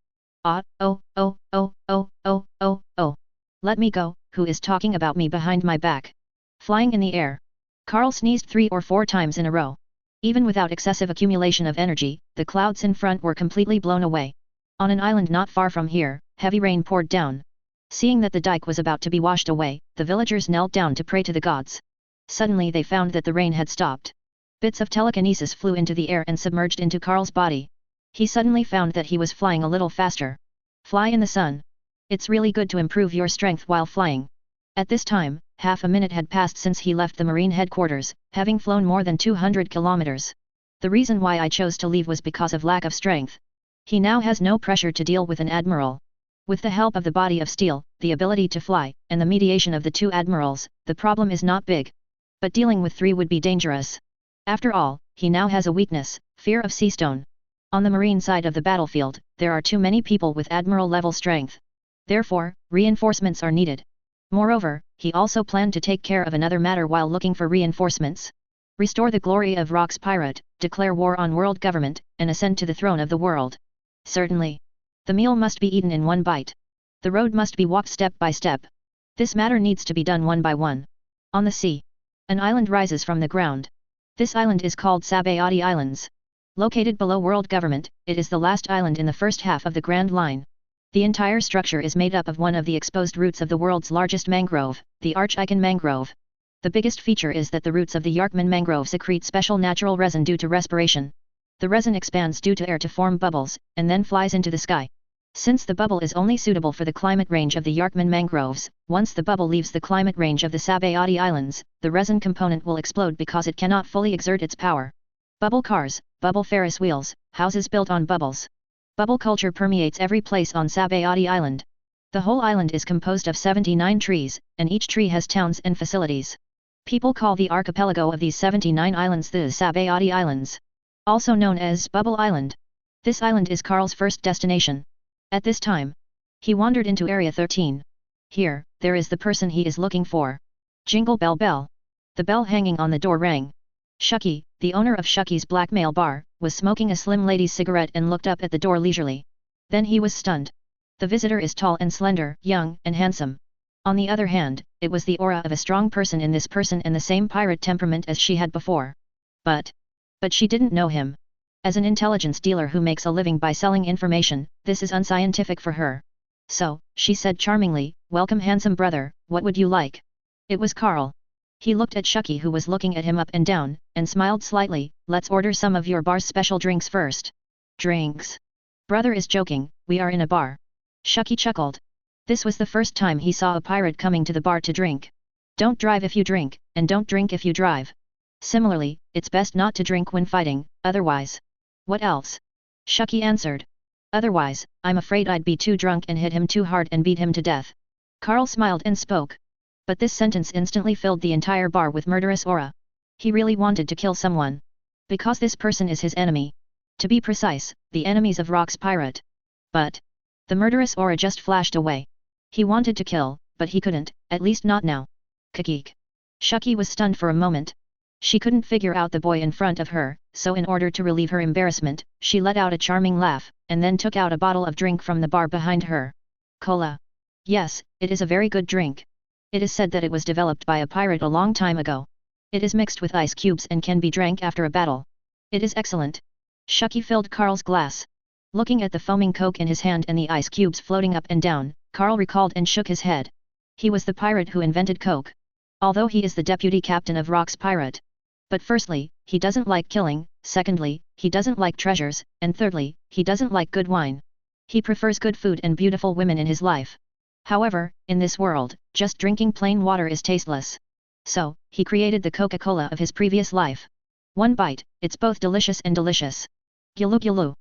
Ah, oh, oh, oh, oh, oh, oh, oh. Let me go, who is talking about me behind my back? Flying in the air. Carl sneezed 3 or 4 times in a row. Even without excessive accumulation of energy, the clouds in front were completely blown away. On an island not far from here, heavy rain poured down. Seeing that the dike was about to be washed away, the villagers knelt down to pray to the gods. Suddenly they found that the rain had stopped. Bits of telekinesis flew into the air and submerged into Carl's body. He suddenly found that he was flying a little faster. Fly in the sun. It's really good to improve your strength while flying. At this time, half a minute had passed since he left the marine headquarters, having flown more than 200 kilometers. The reason why I chose to leave was because of lack of strength. He now has no pressure to deal with an admiral. With the help of the body of steel, the ability to fly, and the mediation of the 2 admirals, the problem is not big. But dealing with 3 would be dangerous. After all, he now has a weakness, fear of sea stone. On the marine side of the battlefield, there are too many people with admiral-level strength. Therefore, reinforcements are needed. Moreover, he also planned to take care of another matter while looking for reinforcements. Restore the glory of Rock's pirate, declare war on world government, and ascend to the throne of the world. Certainly. The meal must be eaten in one bite. The road must be walked step by step. This matter needs to be done one by one. On the sea. An island rises from the ground. This island is called Sabayati Islands. Located below world government, it is the last island in the first half of the Grand Line. The entire structure is made up of one of the exposed roots of the world's largest mangrove, the Arch-Icon mangrove. The biggest feature is that the roots of the Yarkman mangrove secrete special natural resin due to respiration. The resin expands due to air to form bubbles, and then flies into the sky. Since the bubble is only suitable for the climate range of the Yarkman mangroves, once the bubble leaves the climate range of the Sabayati Islands, the resin component will explode because it cannot fully exert its power. Bubble cars, bubble Ferris wheels, houses built on bubbles. Bubble culture permeates every place on Sabayati Island. The whole island is composed of 79 trees, and each tree has towns and facilities. People call the archipelago of these 79 islands the Sabayati Islands. Also known as Bubble Island. This island is Carl's first destination. At this time, he wandered into Area 13. Here, there is the person he is looking for. Jingle bell bell. The bell hanging on the door rang. Shucky, the owner of Shucky's blackmail bar, was smoking a slim lady's cigarette and looked up at the door leisurely. Then he was stunned. The visitor is tall and slender, young and handsome. On the other hand, it was the aura of a strong person in this person and the same pirate temperament as she had before. But she didn't know him. As an intelligence dealer who makes a living by selling information, this is unscientific for her. So, she said charmingly, "Welcome handsome brother, what would you like?" It was Carl. He looked at Shucky who was looking at him up and down, and smiled slightly. "Let's order some of your bar's special drinks first." "Drinks? Brother is joking, we are in a bar." Shucky chuckled. This was the first time he saw a pirate coming to the bar to drink. Don't drive if you drink, and don't drink if you drive. Similarly, it's best not to drink when fighting, otherwise. What else? Shucky answered. Otherwise, I'm afraid I'd be too drunk and hit him too hard and beat him to death. Carl smiled and spoke. But this sentence instantly filled the entire bar with murderous aura. He really wanted to kill someone. Because this person is his enemy. To be precise, the enemies of Rock's pirate. But the murderous aura just flashed away. He wanted to kill, but he couldn't, at least not now. Kakeek. Shucky was stunned for a moment. She couldn't figure out the boy in front of her, so in order to relieve her embarrassment, she let out a charming laugh, and then took out a bottle of drink from the bar behind her. Cola. Yes, it is a very good drink. It is said that it was developed by a pirate a long time ago. It is mixed with ice cubes and can be drank after a battle. It is excellent. Shucky filled Carl's glass. Looking at the foaming coke in his hand and the ice cubes floating up and down, Carl recalled and shook his head. He was the pirate who invented coke. Although he is the deputy captain of Rock's pirate. But firstly, he doesn't like killing, secondly, he doesn't like treasures, and thirdly, he doesn't like good wine. He prefers good food and beautiful women in his life. However, in this world, just drinking plain water is tasteless. So, he created the Coca-Cola of his previous life. One bite, it's both delicious and delicious. Gulu gulu.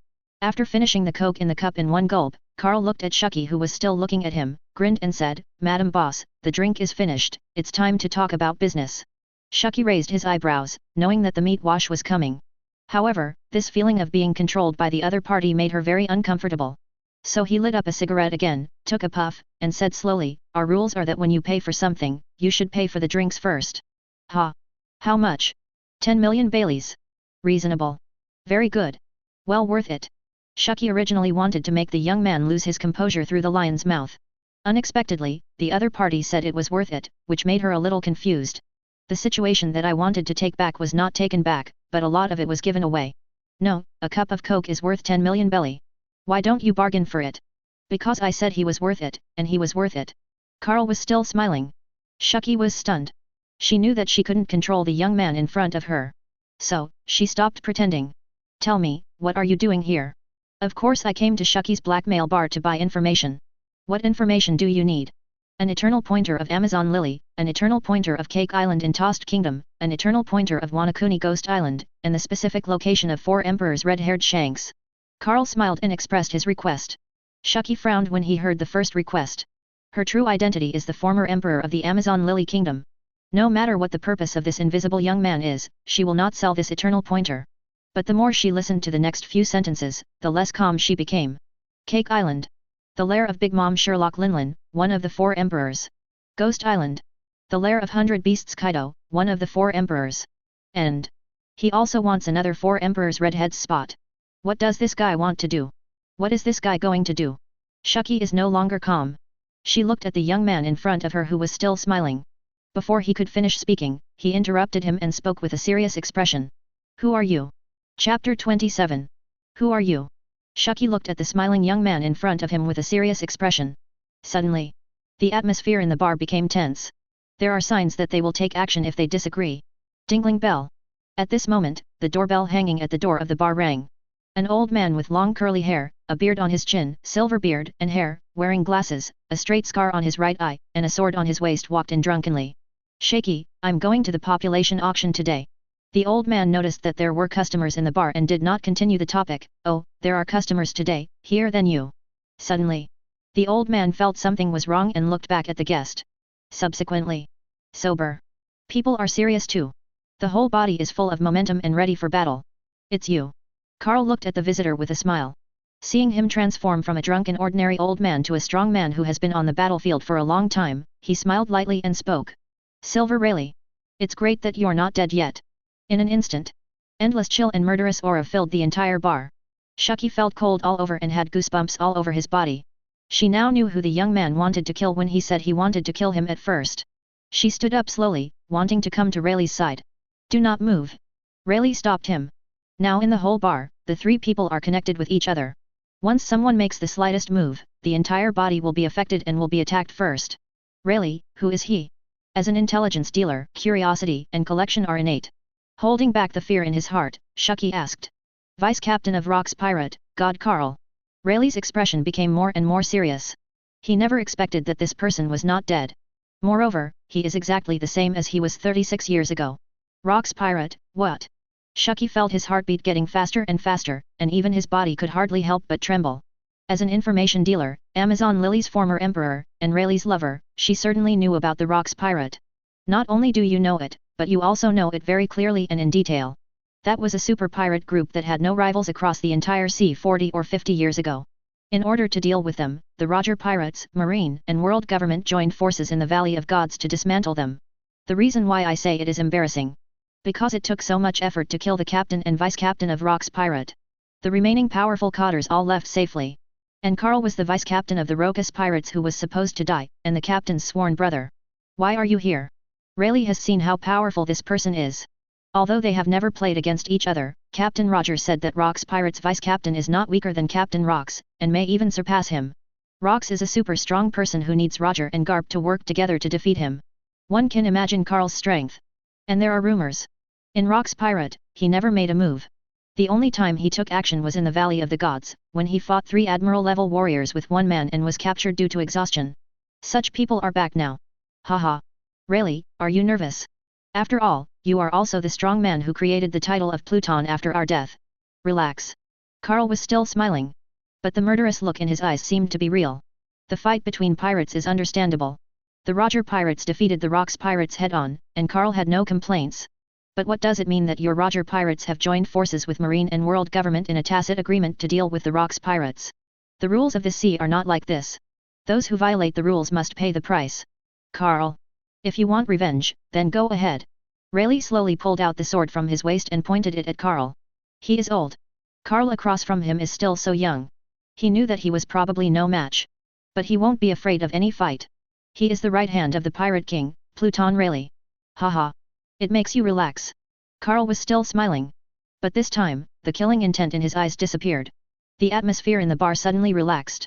After finishing the Coke in the cup in one gulp, Carl looked at Shucky, who was still looking at him, grinned and said, "Madam Boss, the drink is finished, it's time to talk about business." Shucky raised his eyebrows, knowing that the meat wash was coming. However, this feeling of being controlled by the other party made her very uncomfortable. So he lit up a cigarette again, took a puff, and said slowly, "Our rules are that when you pay for something, you should pay for the drinks first." Ha! How much? 10 million Baileys. Reasonable. Very good. Well worth it. Shucky originally wanted to make the young man lose his composure through the lion's mouth. Unexpectedly, the other party said it was worth it, which made her a little confused. The situation that I wanted to take back was not taken back, but a lot of it was given away. No, a cup of Coke is worth 10 million belly. Why don't you bargain for it? Because I said he was worth it, and he was worth it. Carl was still smiling. Shucky was stunned. She knew that she couldn't control the young man in front of her. So, she stopped pretending. "Tell me, what are you doing here?" "Of course I came to Shucky's blackmail bar to buy information." "What information do you need?" "An eternal pointer of Amazon Lily, an eternal pointer of Cake Island in Tossed Kingdom, an eternal pointer of Wanakuni Ghost Island, and the specific location of 4 Emperor's red-haired shanks." Carl smiled and expressed his request. Shucky frowned when he heard the first request. Her true identity is the former Emperor of the Amazon Lily Kingdom. No matter what the purpose of this invisible young man is, she will not sell this eternal pointer. But the more she listened to the next few sentences, the less calm she became. Cake Island. The lair of Big Mom Sherlock Linlin, one of the 4 emperors. Ghost Island. The lair of 100 Beasts Kaido, one of the 4 emperors. And he also wants another 4 emperors' redhead's spot. What does this guy want to do? What is this guy going to do? Shucky is no longer calm. She looked at the young man in front of her who was still smiling. Before he could finish speaking, he interrupted him and spoke with a serious expression. "Who are you?" Chapter 27. Who are you? Shucky looked at the smiling young man in front of him with a serious expression. Suddenly, the atmosphere in the bar became tense. There are signs that they will take action if they disagree. Dingling bell. At this moment, the doorbell hanging at the door of the bar rang. An old man with long curly hair, a beard on his chin, silver beard and hair, wearing glasses, a straight scar on his right eye, and a sword on his waist walked in drunkenly. "Shaky, I'm going to the population auction today." The old man noticed that there were customers in the bar and did not continue the topic. "Oh, there are customers today, here then you." Suddenly, the old man felt something was wrong and looked back at the guest. Subsequently, sober. People are serious too. The whole body is full of momentum and ready for battle. "It's you." Carl looked at the visitor with a smile. Seeing him transform from a drunken ordinary old man to a strong man who has been on the battlefield for a long time, he smiled lightly and spoke. "Silver Rayleigh. It's great that you're not dead yet." In an instant, endless chill and murderous aura filled the entire bar. Shucky felt cold all over and had goosebumps all over his body. She now knew who the young man wanted to kill when he said he wanted to kill him at first. She stood up slowly, wanting to come to Rayleigh's side. "Do not move." Rayleigh stopped him. Now in the whole bar, the 3 people are connected with each other. Once someone makes the slightest move, the entire body will be affected and will be attacked first. Rayleigh, who is he? As an intelligence dealer, curiosity and collection are innate. Holding back the fear in his heart, Shucky asked. "Vice Captain of Rock's Pirate, God Carl." Rayleigh's expression became more and more serious. He never expected that this person was not dead. Moreover, he is exactly the same as he was 36 years ago. Rock's Pirate, what? Shucky felt his heartbeat getting faster and faster, and even his body could hardly help but tremble. As an information dealer, Amazon Lily's former emperor, and Rayleigh's lover, she certainly knew about the Rock's Pirate. Not only do you know it, but you also know it very clearly and in detail. That was a super pirate group that had no rivals across the entire sea 40 or 50 years ago. In order to deal with them, the Roger Pirates, Marine and World Government joined forces in the Valley of Gods to dismantle them. The reason why I say it is embarrassing. Because it took so much effort to kill the captain and vice captain of Rock's Pirate. The remaining powerful cotters all left safely. And Carl was the vice captain of the Rokus Pirates who was supposed to die, and the captain's sworn brother. Why are you here? Rayleigh has seen how powerful this person is. Although they have never played against each other, Captain Roger said that Rock's Pirates vice captain is not weaker than Captain Rox, and may even surpass him. Rox is a super strong person who needs Roger and Garp to work together to defeat him. One can imagine Carl's strength. And there are rumors. In Rock's Pirate, he never made a move. The only time he took action was in the Valley of the Gods, when he fought 3 Admiral-level warriors with 1 man and was captured due to exhaustion. Such people are back now. Haha. Rayleigh, are you nervous? After all, you are also the strong man who created the title of Pluton after our death. Relax. Carl was still smiling. But the murderous look in his eyes seemed to be real. The fight between pirates is understandable. The Roger pirates defeated the Rocks pirates head-on, and Carl had no complaints. But what does it mean that your Roger pirates have joined forces with Marine and World government in a tacit agreement to deal with the Rocks pirates? The rules of the sea are not like this. Those who violate the rules must pay the price. Carl. If you want revenge, then go ahead. Rayleigh slowly pulled out the sword from his waist and pointed it at Carl. He is old. Carl across from him is still so young. He knew that he was probably no match. But he won't be afraid of any fight. He is the right hand of the Pirate King, Pluton Rayleigh. Haha. It makes you relax. Carl was still smiling. But this time, the killing intent in his eyes disappeared. The atmosphere in the bar suddenly relaxed.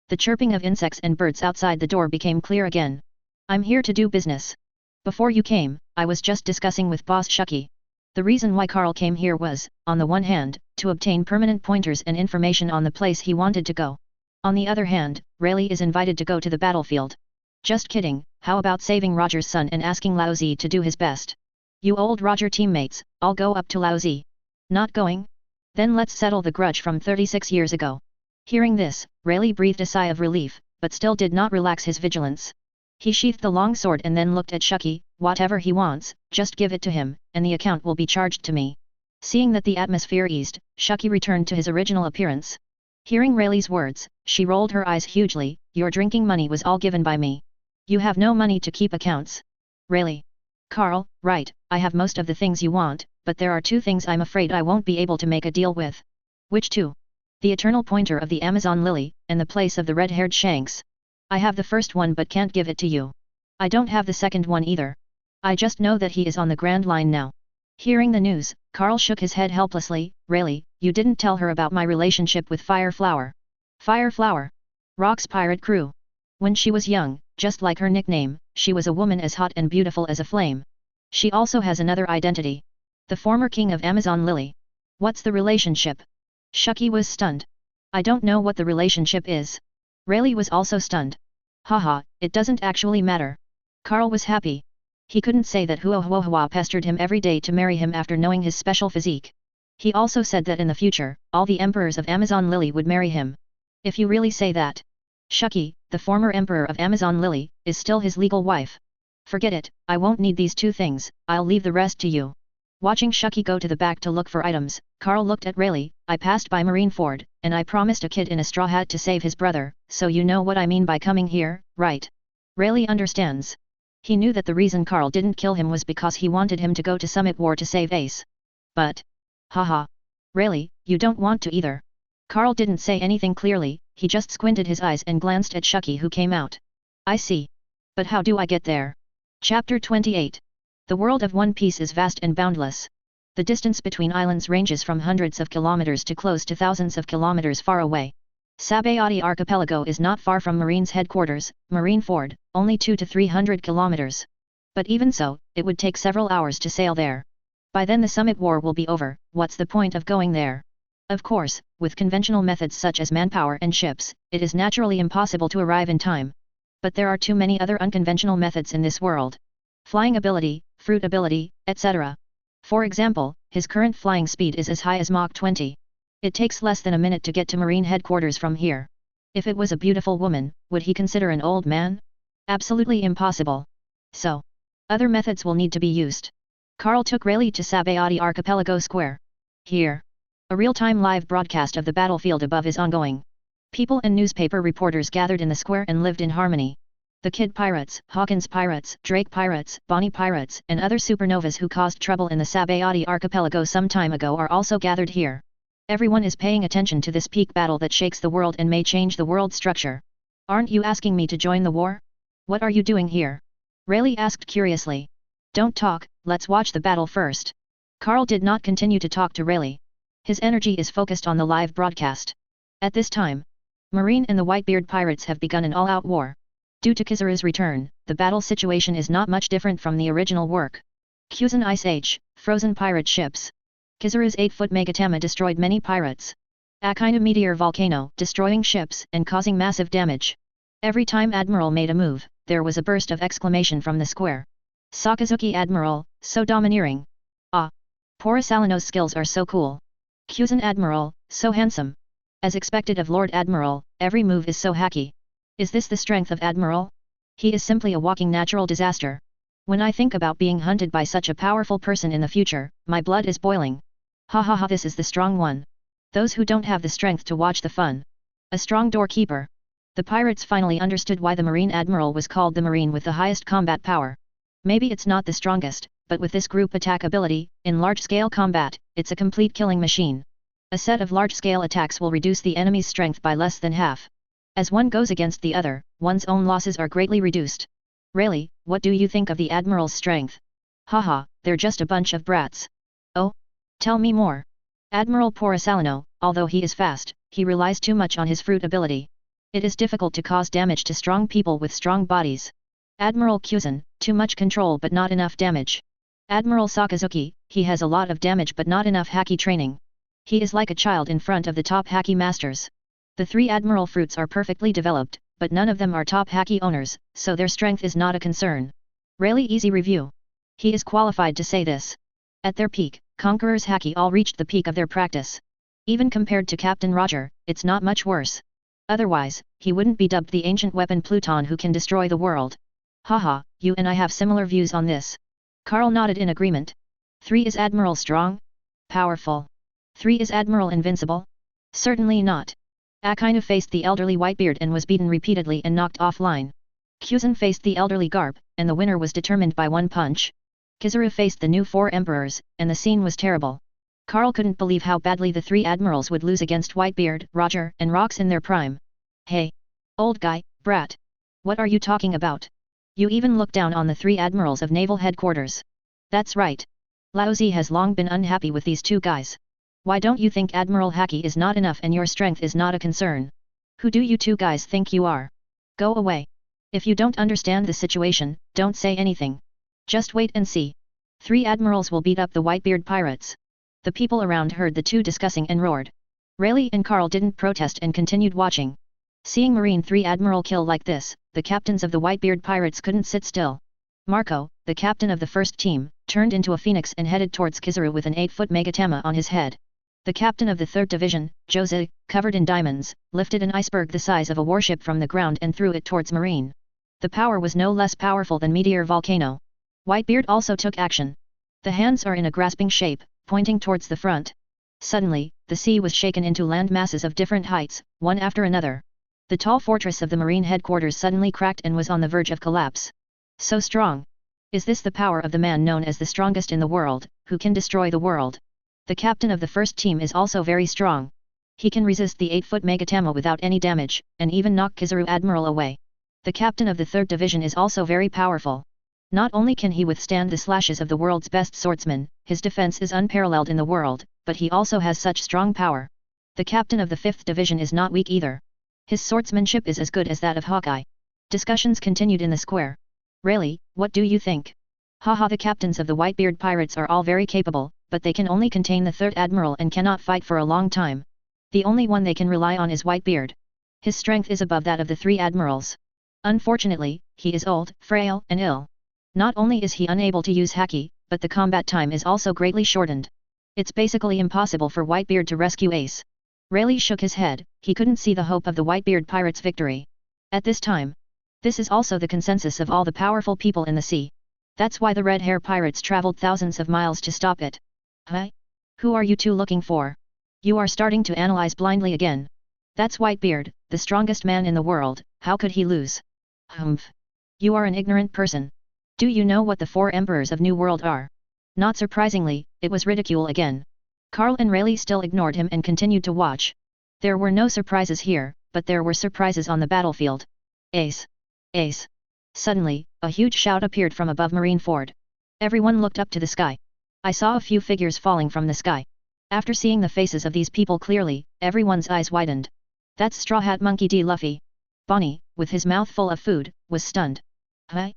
The chirping of insects and birds outside the door became clear again. I'm here to do business. Before you came, I was just discussing with Boss Shucky. The reason why Carl came here was, on the one hand, to obtain permanent pointers and information on the place he wanted to go. On the other hand, Rayleigh is invited to go to the battlefield. Just kidding, how about saving Roger's son and asking Laozi to do his best? You old Roger teammates, I'll go up to Laozi. Not going? Then let's settle the grudge from 36 years ago. Hearing this, Rayleigh breathed a sigh of relief, but still did not relax his vigilance. He sheathed the long sword and then looked at Shucky. Whatever he wants, just give it to him, and the account will be charged to me. Seeing that the atmosphere eased, Shucky returned to his original appearance. Hearing Rayleigh's words, she rolled her eyes hugely. Your drinking money was all given by me. You have no money to keep accounts. Rayleigh. Carl, right, I have most of the things you want, but there are two things I'm afraid I won't be able to make a deal with. Which two? The eternal pointer of the Amazon Lily, and the place of the red-haired Shanks. I have the first one but can't give it to you. I don't have the second one either. I just know that he is on the Grand Line now. Hearing the news, Carl shook his head helplessly. Rayleigh, you didn't tell her about my relationship with Fireflower. Fireflower? Rock's pirate crew. When she was young, just like her nickname, she was a woman as hot and beautiful as a flame. She also has another identity. The former king of Amazon Lily. What's the relationship? Shucky was stunned. I don't know what the relationship is. Rayleigh was also stunned. Haha, it doesn't actually matter. Carl was happy. He couldn't say that Huohuohua pestered him every day to marry him after knowing his special physique. He also said that in the future, all the emperors of Amazon Lily would marry him. If you really say that. Shucky, the former emperor of Amazon Lily, is still his legal wife. Forget it, I won't need these two things, I'll leave the rest to you. Watching Shucky go to the back to look for items, Carl looked at Rayleigh. I passed by Marineford, and I promised a kid in a straw hat to save his brother, so you know what I mean by coming here, right? Rayleigh understands. He knew that the reason Carl didn't kill him was because he wanted him to go to Summit War to save Ace. But... haha. Rayleigh, you don't want to either. Carl didn't say anything clearly, he just squinted his eyes and glanced at Shucky who came out. I see. But how do I get there? Chapter 28. The world of One Piece is vast and boundless. The distance between islands ranges from hundreds of kilometers to close to thousands of kilometers far away. Sabaody Archipelago is not far from Marine's headquarters, Marineford, only 200 to 300 kilometers. But even so, it would take several hours to sail there. By then the Summit War will be over, what's the point of going there? Of course, with conventional methods such as manpower and ships, it is naturally impossible to arrive in time. But there are too many other unconventional methods in this world. Flying ability, fruit ability, etc. For example, his current flying speed is as high as Mach 20. It takes less than a minute to get to Marine headquarters from here. If it was a beautiful woman, would he consider an old man? Absolutely impossible. So, other methods will need to be used. Carl took Rayleigh to Sabaody Archipelago Square. Here. A real-time live broadcast of the battlefield above is ongoing. People and newspaper reporters gathered in the square and lived in harmony. The Kid Pirates, Hawkins Pirates, Drake Pirates, Bonnie Pirates, and other supernovas who caused trouble in the Sabaody Archipelago some time ago are also gathered here. Everyone is paying attention to this peak battle that shakes the world and may change the world structure. Aren't you asking me to join the war? What are you doing here? Rayleigh asked curiously. Don't talk, let's watch the battle first. Carl did not continue to talk to Rayleigh. His energy is focused on the live broadcast. At this time, Marine and the Whitebeard pirates have begun an all-out war. Due to Kizaru's return, the battle situation is not much different from the original work. Kuzen Ice Age, frozen pirate ships. Kizaru's 8-foot Megatama destroyed many pirates. Akina Meteor Volcano, destroying ships and causing massive damage. Every time Admiral made a move, there was a burst of exclamation from the square. Sakazuki Admiral, so domineering. Ah! Porosalino's skills are so cool. Kyuzan Admiral, so handsome. As expected of Lord Admiral, every move is so hacky. Is this the strength of Admiral? He is simply a walking natural disaster. When I think about being hunted by such a powerful person in the future, my blood is boiling. Ha ha ha, this is the strong one. Those who don't have the strength to watch the fun. A strong doorkeeper. The pirates finally understood why the Marine Admiral was called the Marine with the highest combat power. Maybe it's not the strongest, but with this group attack ability, in large-scale combat, it's a complete killing machine. A set of large-scale attacks will reduce the enemy's strength by less than half. As one goes against the other, one's own losses are greatly reduced. Rayleigh, what do you think of the Admiral's strength? Haha, they're just a bunch of brats. Oh? Tell me more. Admiral Porosalino, although he is fast, he relies too much on his fruit ability. It is difficult to cause damage to strong people with strong bodies. Admiral Kyuzan, too much control but not enough damage. Admiral Sakazuki, he has a lot of damage but not enough haki training. He is like a child in front of the top haki masters. The 3 Admiral fruits are perfectly developed, but none of them are top haki owners, so their strength is not a concern. Rayleigh easy review. He is qualified to say this. At their peak, Conqueror's haki all reached the peak of their practice. Even compared to Captain Roger, it's not much worse. Otherwise, he wouldn't be dubbed the ancient weapon Pluton who can destroy the world. Haha, you and I have similar views on this. Carl nodded in agreement. 3 is Admiral strong? Powerful. 3 is Admiral invincible? Certainly not. Akina faced the elderly Whitebeard and was beaten repeatedly and knocked offline. Kyuzan faced the elderly Garp, and the winner was determined by one punch. Kizaru faced the new 4 Emperors, and the scene was terrible. Carl couldn't believe how badly the 3 Admirals would lose against Whitebeard, Roger, and Rox in their prime. Hey! Old guy, brat! What are you talking about? You even look down on the 3 Admirals of Naval Headquarters. That's right. Laozi has long been unhappy with these 2 guys. Why don't you think Admiral haki is not enough and your strength is not a concern? Who do you 2 guys think you are? Go away. If you don't understand the situation, don't say anything. Just wait and see. 3 Admirals will beat up the Whitebeard pirates. The people around heard the 2 discussing and roared. Rayleigh and Carl didn't protest and continued watching. Seeing Marine 3 Admiral kill like this, the captains of the Whitebeard pirates couldn't sit still. Marco, the captain of the first team, turned into a phoenix and headed towards Kizaru with an 8-foot megatama on his head. The captain of the 3rd Division, Jose, covered in diamonds, lifted an iceberg the size of a warship from the ground and threw it towards Marine. The power was no less powerful than Meteor Volcano. Whitebeard also took action. The hands are in a grasping shape, pointing towards the front. Suddenly, the sea was shaken into land masses of different heights, one after another. The tall fortress of the Marine headquarters suddenly cracked and was on the verge of collapse. So strong! Is this the power of the man known as the strongest in the world, who can destroy the world? The captain of the first team is also very strong. He can resist the 8-foot megatama without any damage, and even knock Kizaru Admiral away. The captain of the 3rd Division is also very powerful. Not only can he withstand the slashes of the world's best swordsman, his defense is unparalleled in the world, but he also has such strong power. The captain of the 5th Division is not weak either. His swordsmanship is as good as that of Hawkeye. Discussions continued in the square. Rayleigh, what do you think? Haha, the captains of the Whitebeard pirates are all very capable, but they can only contain the 3rd Admiral and cannot fight for a long time. The only one they can rely on is Whitebeard. His strength is above that of the 3 Admirals. Unfortunately, he is old, frail, and ill. Not only is he unable to use haki, but the combat time is also greatly shortened. It's basically impossible for Whitebeard to rescue Ace. Rayleigh shook his head, he couldn't see the hope of the Whitebeard pirates' victory. At this time. This is also the consensus of all the powerful people in the sea. That's why the Red Hair pirates traveled thousands of miles to stop it. Huh? Who are you 2 looking for? You are starting to analyze blindly again. That's Whitebeard, the strongest man in the world, how could he lose? Humph. You are an ignorant person. Do you know what the 4 emperors of New World are? Not surprisingly, it was ridicule again. Carl and Rayleigh still ignored him and continued to watch. There were no surprises here, but there were surprises on the battlefield. Ace! Ace! Suddenly, a huge shout appeared from above Marineford. Everyone looked up to the sky. I saw a few figures falling from the sky. After seeing the faces of these people clearly, everyone's eyes widened. That's Straw Hat Monkey D. Luffy. Bonnie, with his mouth full of food, was stunned. Huh?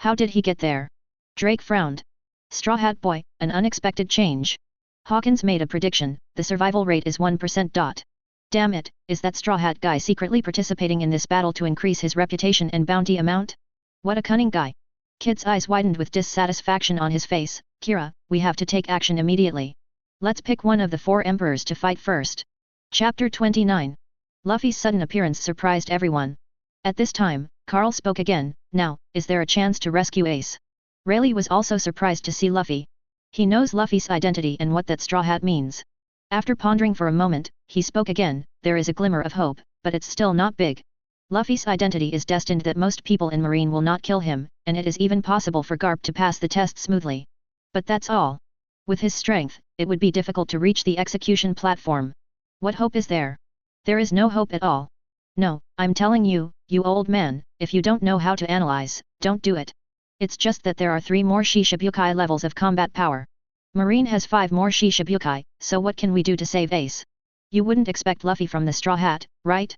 How did he get there? Drake frowned. Straw Hat Boy, an unexpected change. Hawkins made a prediction, the survival rate is 1%. Damn it, is that Straw Hat guy secretly participating in this battle to increase his reputation and bounty amount? What a cunning guy. Kid's eyes widened with dissatisfaction on his face. Kira, we have to take action immediately. Let's pick one of the 4 emperors to fight first. Chapter 29. Luffy's sudden appearance surprised everyone. At this time, Carl spoke again. Now, is there a chance to rescue Ace? Rayleigh was also surprised to see Luffy. He knows Luffy's identity and what that Straw Hat means. After pondering for a moment, he spoke again. There is a glimmer of hope, but it's still not big. Luffy's identity is destined that most people in Marine will not kill him, and it is even possible for Garp to pass the test smoothly. But that's all. With his strength, it would be difficult to reach the execution platform. What hope is there? There is no hope at all. No, I'm telling you, you old man, if you don't know how to analyze, don't do it. It's just that there are 3 more Shishibukai levels of combat power. Marine has 5 more Shishibukai, so what can we do to save Ace? You wouldn't expect Luffy from the Straw Hat, right?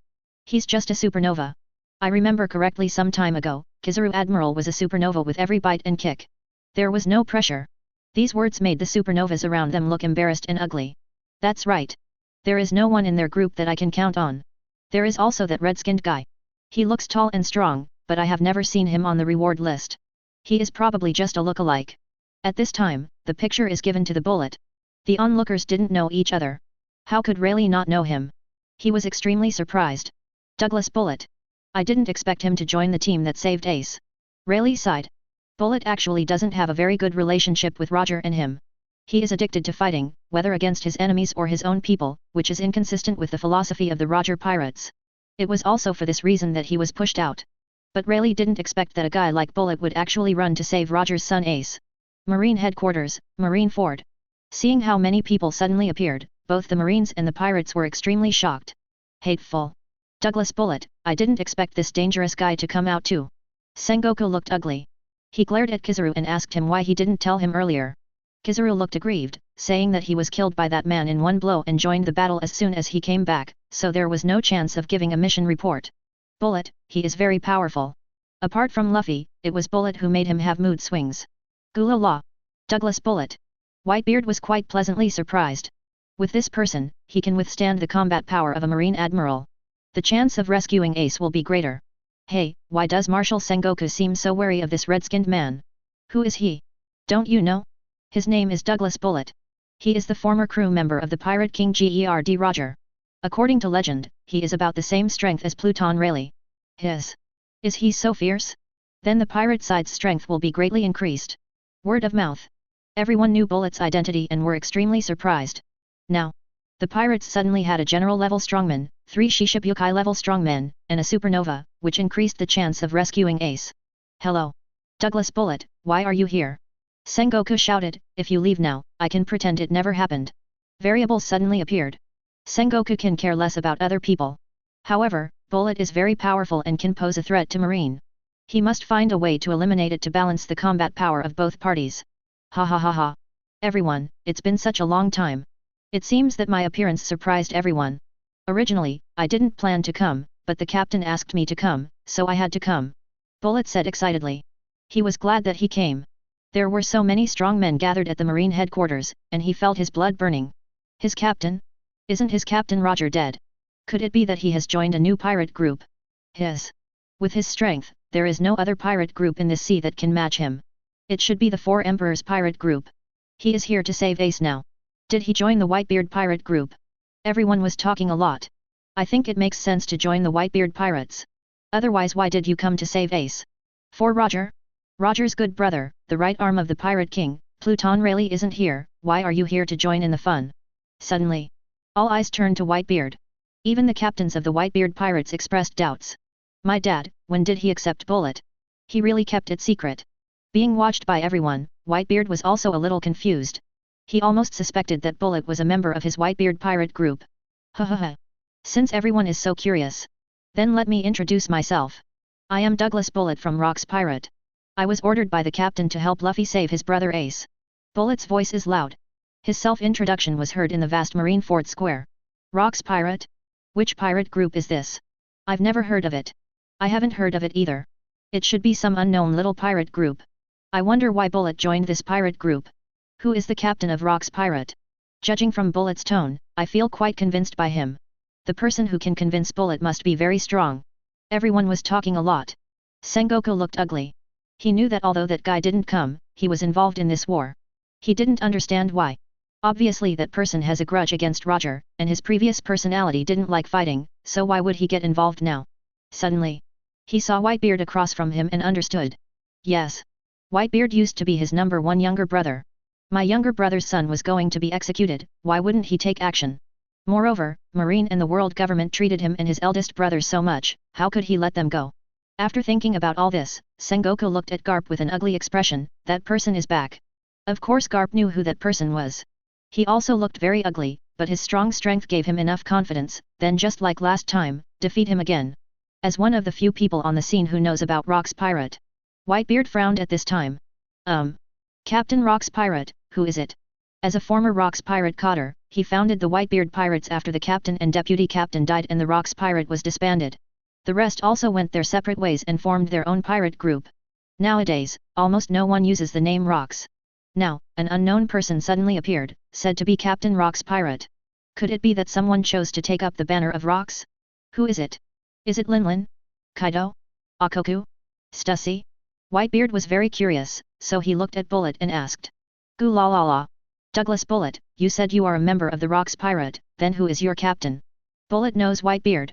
He's just a supernova. I remember correctly some time ago, Kizaru Admiral was a supernova with every bite and kick. There was no pressure. These words made the supernovas around them look embarrassed and ugly. That's right. There is no one in their group that I can count on. There is also that red-skinned guy. He looks tall and strong, but I have never seen him on the reward list. He is probably just a look-alike. At this time, the picture is given to the Bullet. The onlookers didn't know each other. How could Rayleigh not know him? He was extremely surprised. Douglas Bullet. I didn't expect him to join the team that saved Ace. Rayleigh sighed. Bullet actually doesn't have a very good relationship with Roger and him. He is addicted to fighting, whether against his enemies or his own people, which is inconsistent with the philosophy of the Roger pirates. It was also for this reason that he was pushed out. But Rayleigh didn't expect that a guy like Bullet would actually run to save Roger's son Ace. Marine Headquarters, Marine Ford. Seeing how many people suddenly appeared, both the Marines and the pirates were extremely shocked. Hateful. Douglas Bullet, I didn't expect this dangerous guy to come out too. Sengoku looked ugly. He glared at Kizaru and asked him why he didn't tell him earlier. Kizaru looked aggrieved, saying that he was killed by that man in one blow and joined the battle as soon as he came back, so there was no chance of giving a mission report. Bullet, he is very powerful. Apart from Luffy, it was Bullet who made him have mood swings. Gula la. Douglas Bullet. Whitebeard was quite pleasantly surprised. With this person, he can withstand the combat power of a Marine Admiral. The chance of rescuing Ace will be greater. Hey, why does Marshal Sengoku seem so wary of this red-skinned man? Who is he? Don't you know? His name is Douglas Bullet. He is the former crew member of the Pirate King Gerd Roger. According to legend, he is about the same strength as Pluton Rayleigh. Is he so fierce? Then the pirate side's strength will be greatly increased. Word of mouth. Everyone knew Bullet's identity and were extremely surprised. Now, the pirates suddenly had a general-level strongman, 3 Shishibukai-level strongmen, and a supernova, which increased the chance of rescuing Ace. Hello. Douglas Bullet, why are you here? Sengoku shouted, if you leave now, I can pretend it never happened. Variable suddenly appeared. Sengoku can care less about other people. However, Bullet is very powerful and can pose a threat to Marine. He must find a way to eliminate it to balance the combat power of both parties. Ha ha ha ha. Everyone, it's been such a long time. It seems that my appearance surprised everyone. Originally, I didn't plan to come, but the captain asked me to come, so I had to come. Bullet said excitedly. He was glad that he came. There were so many strong men gathered at the Marine headquarters, and he felt his blood burning. His captain? Isn't his captain Roger dead? Could it be that he has joined a new pirate group? With his strength, there is no other pirate group in this sea that can match him. It should be the 4 Emperors pirate group. He is here to save Ace now. Did he join the Whitebeard pirate group? Everyone was talking a lot. I think it makes sense to join the Whitebeard pirates. Otherwise, why did you come to save Ace? For Roger? Roger's good brother, the right arm of the Pirate King, Pluton Rayleigh isn't here. Why are you here to join in the fun? Suddenly, all eyes turned to Whitebeard. Even the captains of the Whitebeard pirates expressed doubts. My dad, when did he accept Bullet? He really kept it secret. Being watched by everyone, Whitebeard was also a little confused. He almost suspected that Bullet was a member of his Whitebeard pirate group. Ha ha ha. Since everyone is so curious, then let me introduce myself. I am Douglas Bullet from Rock's Pirate. I was ordered by the captain to help Luffy save his brother Ace. Bullet's voice is loud. His self-introduction was heard in the vast Marine Fort Square. Rock's Pirate? Which pirate group is this? I've never heard of it. I haven't heard of it either. It should be some unknown little pirate group. I wonder why Bullet joined this pirate group. Who is the captain of Rock's Pirate? Judging from Bullet's tone, I feel quite convinced by him. The person who can convince Bullet must be very strong. Everyone was talking a lot. Sengoku looked ugly. He knew that although that guy didn't come, he was involved in this war. He didn't understand why. Obviously that person has a grudge against Roger, and his previous personality didn't like fighting, so why would he get involved now? Suddenly, he saw Whitebeard across from him and understood. Yes. Whitebeard used to be his number one younger brother. My younger brother's son was going to be executed, why wouldn't he take action? Moreover, Marine and the world government treated him and his eldest brother so much, how could he let them go? After thinking about all this, Sengoku looked at Garp with an ugly expression, that person is back. Of course Garp knew who that person was. He also looked very ugly, but his strong strength gave him enough confidence, then just like last time, defeat him again. As one of the few people on the scene who knows about Rock's Pirate. Whitebeard frowned at this time. Captain Rock's Pirate, who is it? As a former Rock's Pirate coder, he founded the Whitebeard Pirates after the captain and deputy captain died and the Rock's Pirate was disbanded. The rest also went their separate ways and formed their own pirate group. Nowadays, almost no one uses the name Rocks. Now, an unknown person suddenly appeared, said to be Captain Rock's Pirate. Could it be that someone chose to take up the banner of Rocks? Who is it? Is it Linlin? Kaido? Akoku? Stussy? Whitebeard was very curious, so he looked at Bullet and asked. Gu la la la. Douglas Bullet, you said you are a member of the Rocks Pirate, then who is your captain? Bullet knows Whitebeard.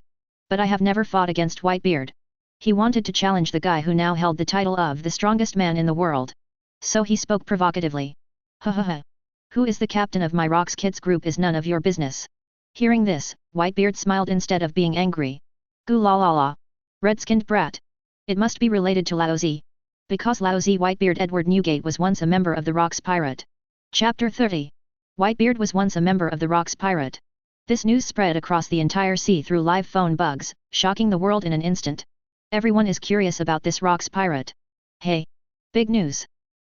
But I have never fought against Whitebeard. He wanted to challenge the guy who now held the title of the strongest man in the world. So he spoke provocatively. Ha ha ha. Who is the captain of my Rocks Kids group is none of your business. Hearing this, Whitebeard smiled instead of being angry. Gu la la la. Red-skinned brat. It must be related to Laozi. Because Laozi Whitebeard Edward Newgate was once a member of the Rocks Pirate. Chapter 30. Whitebeard was once a member of the Rocks Pirate. This news spread across the entire sea through live phone bugs, shocking the world in an instant. Everyone is curious about this Rocks Pirate. Hey! Big news!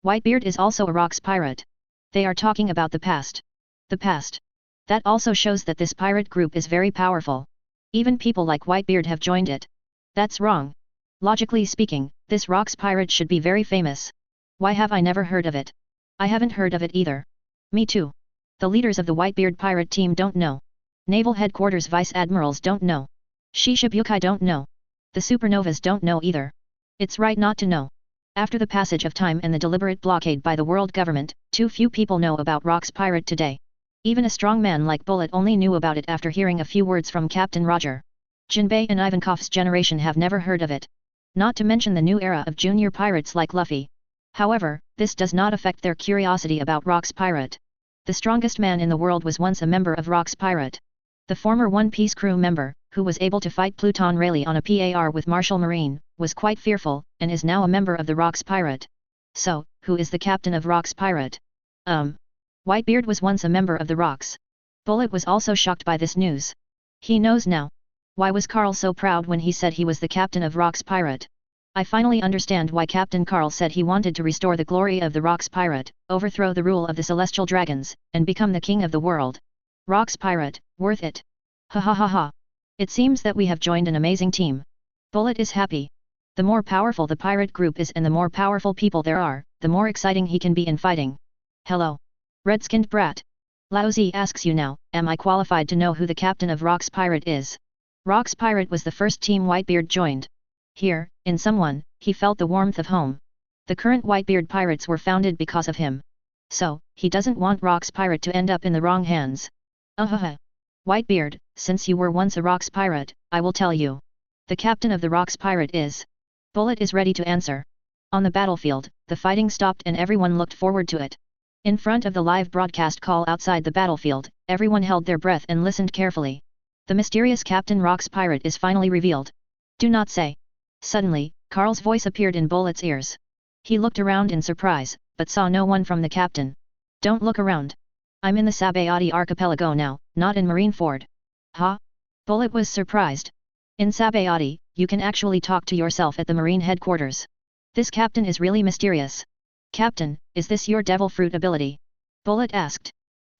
Whitebeard is also a Rocks Pirate. They are talking about the past. The past. That also shows that this pirate group is very powerful. Even people like Whitebeard have joined it. That's wrong. Logically speaking, this Rocks Pirate should be very famous. Why have I never heard of it? I haven't heard of it either. Me too. The leaders of the Whitebeard pirate team don't know. Naval Headquarters Vice Admirals don't know. Shishibukai don't know. The Supernovas don't know either. It's right not to know. After the passage of time and the deliberate blockade by the world government, too few people know about Rocks Pirate today. Even a strong man like Bullet only knew about it after hearing a few words from Captain Roger. Jinbei and Ivankov's generation have never heard of it. Not to mention the new era of junior pirates like Luffy. However, this does not affect their curiosity about Rocks Pirate. The strongest man in the world was once a member of Rocks Pirate. The former One Piece crew member, who was able to fight Pluton Rayleigh on a PAR with Martial Marine, was quite fearful, and is now a member of the Rocks Pirate. So, who is the captain of Rocks Pirate? Whitebeard was once a member of the Rocks. Bullet was also shocked by this news. He knows now. Why was Carl so proud when he said he was the captain of Rocks Pirate? I finally understand why Captain Carl said he wanted to restore the glory of the Rocks Pirate, overthrow the rule of the Celestial Dragons, and become the king of the world. Rocks Pirate, worth it. Ha ha ha ha. It seems that we have joined an amazing team. Bullet is happy. The more powerful the pirate group is and the more powerful people there are, the more exciting he can be in fighting. Hello. Red-skinned brat. Laozi asks you now, am I qualified to know who the captain of Rocks Pirate is? Rocks Pirate was the first team Whitebeard joined. Here, in someone, he felt the warmth of home. The current Whitebeard Pirates were founded because of him. So, he doesn't want Rocks Pirate to end up in the wrong hands. Whitebeard, since you were once a Rocks Pirate, I will tell you. The captain of the Rocks Pirate is... Bullet is ready to answer. On the battlefield, the fighting stopped and everyone looked forward to it. In front of the live broadcast call outside the battlefield, everyone held their breath and listened carefully. The mysterious Captain Rocks Pirate is finally revealed. Do not say. Suddenly, Carl's voice appeared in Bullet's ears. He looked around in surprise, but saw no one from the captain. Don't look around. I'm in the Sabayati archipelago now, not in Marineford. Huh? Bullet was surprised. In Sabayati, you can actually talk to yourself at the Marine headquarters. This captain is really mysterious. Captain, is this your devil fruit ability? Bullet asked.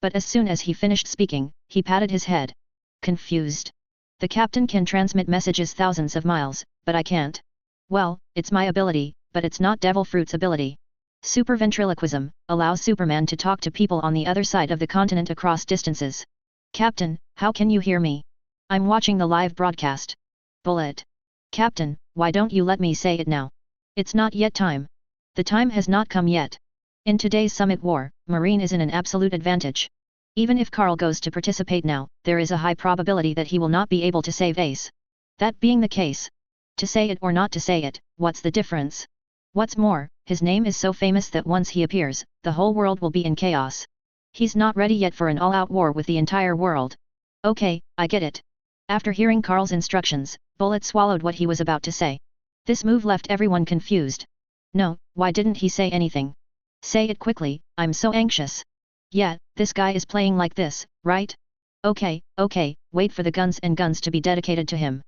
But as soon as he finished speaking, he patted his head. Confused. The captain can transmit messages thousands of miles, but I can't. Well, it's my ability, but it's not devil fruit's ability. Super ventriloquism allows Superman to talk to people on the other side of the continent across distances. Captain, how can you hear me? I'm watching the live broadcast. Bullet. Captain, why don't you let me say it now? It's not yet time. The time has not come yet. In today's summit war, Marine is in an absolute advantage. Even if Carl goes to participate now, there is a high probability that he will not be able to save Ace. That being the case, to say it or not to say it, what's the difference? What's more, his name is so famous that once he appears, the whole world will be in chaos. He's not ready yet for an all-out war with the entire world. Okay, I get it. After hearing Carl's instructions, Bullet swallowed what he was about to say. This move left everyone confused. No, why didn't he say anything? Say it quickly, I'm so anxious. Yeah, this guy is playing like this, right? Okay, wait for the guns to be dedicated to him.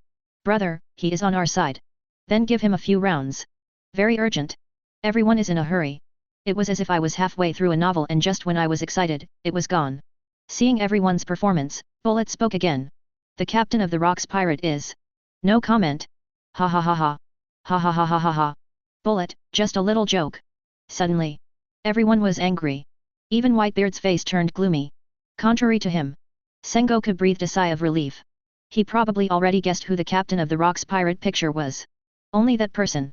Brother, he is on our side. Then give him a few rounds. Very urgent. Everyone is in a hurry. It was as if I was halfway through a novel and just when I was excited, it was gone. Seeing everyone's performance, Bullet spoke again. The captain of the Rocks pirate is... No comment. Ha ha ha ha. Ha ha ha ha ha ha. Bullet, just a little joke. Suddenly, everyone was angry. Even Whitebeard's face turned gloomy. Contrary to him, Sengoku breathed a sigh of relief. He probably already guessed who the captain of the Rocks pirate picture was. Only that person.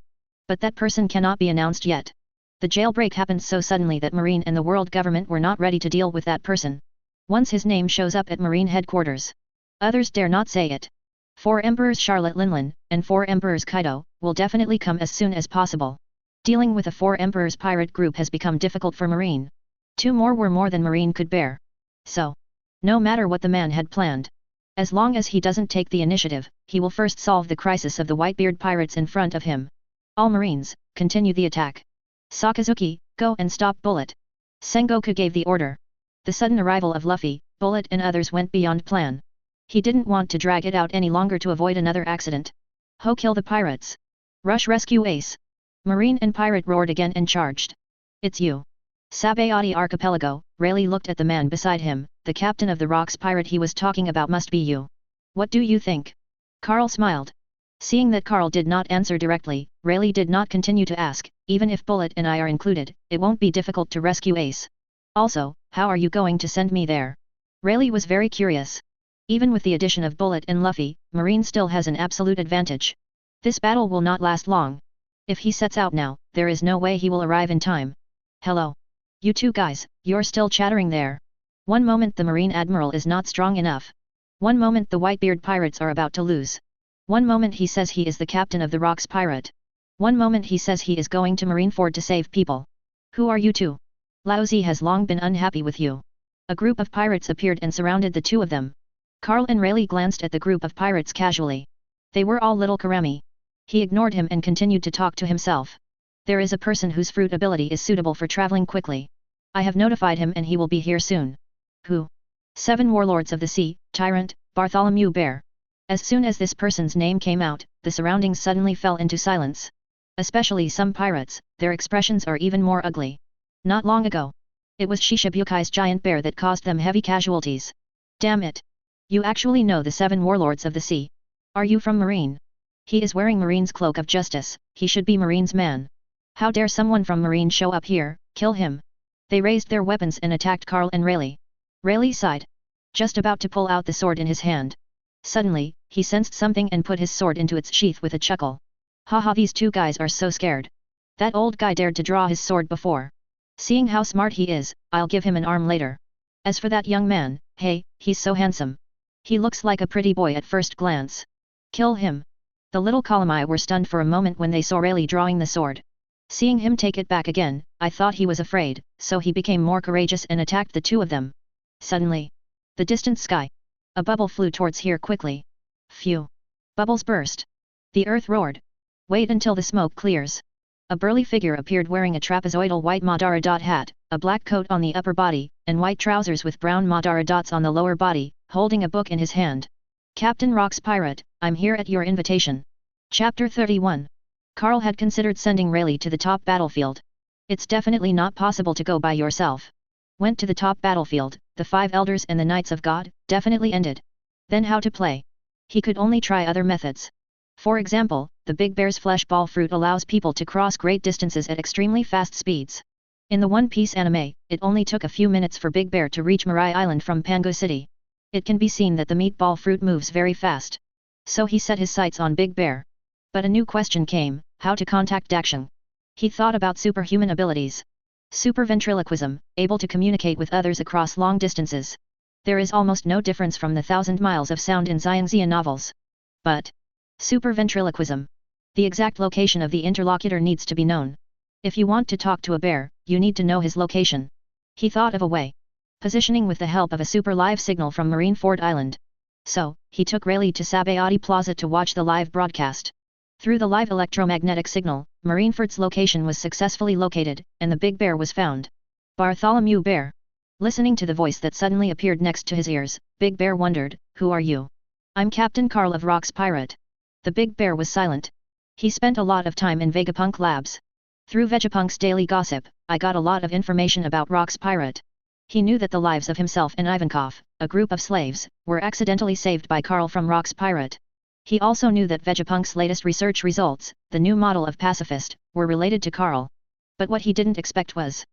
But that person cannot be announced yet. The jailbreak happened so suddenly that Marine and the world government were not ready to deal with that person. Once his name shows up at Marine headquarters, others dare not say it. 4 Emperors Charlotte Linlin, and 4 Emperors Kaido, will definitely come as soon as possible. Dealing with a 4 Emperors pirate group has become difficult for Marine. 2 more were more than Marine could bear. So, no matter what the man had planned, as long as he doesn't take the initiative, he will first solve the crisis of the Whitebeard pirates in front of him. All Marines, continue the attack. Sakazuki, go and stop Bullet. Sengoku gave the order. The sudden arrival of Luffy, Bullet and others went beyond plan. He didn't want to drag it out any longer to avoid another accident. Ho, kill the pirates. Rush, rescue Ace. Marine and pirate roared again and charged. It's you. Sabayati Archipelago. Rayleigh looked at the man beside him. The captain of the Rocks pirate he was talking about must be you. What do you think? Carl smiled. Seeing that Carl did not answer directly, Rayleigh did not continue to ask, even if Bullet and I are included, it won't be difficult to rescue Ace. Also, how are you going to send me there? Rayleigh was very curious. Even with the addition of Bullet and Luffy, Marine still has an absolute advantage. This battle will not last long. If he sets out now, there is no way he will arrive in time. Hello. You two guys, you're still chattering there. One moment the Marine Admiral is not strong enough. One moment the Whitebeard pirates are about to lose. One moment he says he is the captain of the Rocks pirate. One moment he says he is going to Marineford to save people. Who are you two? Laozi has long been unhappy with you. A group of pirates appeared and surrounded the two of them. Carl and Rayleigh glanced at the group of pirates casually. They were all little Karami. He ignored him and continued to talk to himself. There is a person whose fruit ability is suitable for traveling quickly. I have notified him and he will be here soon. Who? 7 Warlords of the Sea, Tyrant, Bartholomew Bear. As soon as this person's name came out, the surroundings suddenly fell into silence. Especially some pirates, their expressions are even more ugly. Not long ago, it was Shishabukai's giant bear that caused them heavy casualties. Damn it! You actually know the 7 Warlords of the Sea. Are you from Marine? He is wearing Marine's cloak of justice, he should be Marine's man. How dare someone from Marine show up here, kill him! They raised their weapons and attacked Carl and Rayleigh. Rayleigh sighed. Just about to pull out the sword in his hand. Suddenly, he sensed something and put his sword into its sheath with a chuckle. Haha, these two guys are so scared. That old guy dared to draw his sword before. Seeing how smart he is, I'll give him an arm later. As for that young man, hey, he's so handsome. He looks like a pretty boy at first glance. Kill him. The little Kalamai were stunned for a moment when they saw Rayleigh drawing the sword. Seeing him take it back again, I thought he was afraid, so he became more courageous and attacked the two of them. Suddenly, the distant sky. A bubble flew towards here quickly. Phew. Bubbles burst. The earth roared. Wait until the smoke clears. A burly figure appeared wearing a trapezoidal white Madara dot hat, a black coat on the upper body, and white trousers with brown Madara dots on the lower body, holding a book in his hand. Captain Rocks Pirate, I'm here at your invitation. Chapter 31. Carl had considered sending Rayleigh to the top battlefield. It's definitely not possible to go by yourself. Went to the top battlefield, the 5 elders and the Knights of God, definitely ended. Then how to play? He could only try other methods. For example, the Big Bear's flesh ball fruit allows people to cross great distances at extremely fast speeds. In the One Piece anime, it only took a few minutes for Big Bear to reach Mirai Island from Pango City. It can be seen that the meatball fruit moves very fast. So he set his sights on Big Bear. But a new question came, how to contact Dakshin. He thought about superhuman abilities. Super ventriloquism, able to communicate with others across long distances. There is almost no difference from the 1,000 miles of sound in Xiangxia novels. But super ventriloquism. The exact location of the interlocutor needs to be known. If you want to talk to a bear, you need to know his location. He thought of a way. Positioning with the help of a super live signal from Marineford Island. So, he took Rayleigh to Sabayati Plaza to watch the live broadcast. Through the live electromagnetic signal, Marineford's location was successfully located, and the Big Bear was found. Bartholomew Bear. Listening to the voice that suddenly appeared next to his ears, Big Bear wondered, "Who are you?" "I'm Captain Carl of Rock's Pirate." The Big Bear was silent. He spent a lot of time in Vegapunk Labs. Through Vegapunk's daily gossip, I got a lot of information about Rock's Pirate. He knew that the lives of himself and Ivankov, a group of slaves, were accidentally saved by Carl from Rock's Pirate. He also knew that Vegapunk's latest research results, the new model of pacifist, were related to Carl. But what he didn't expect was,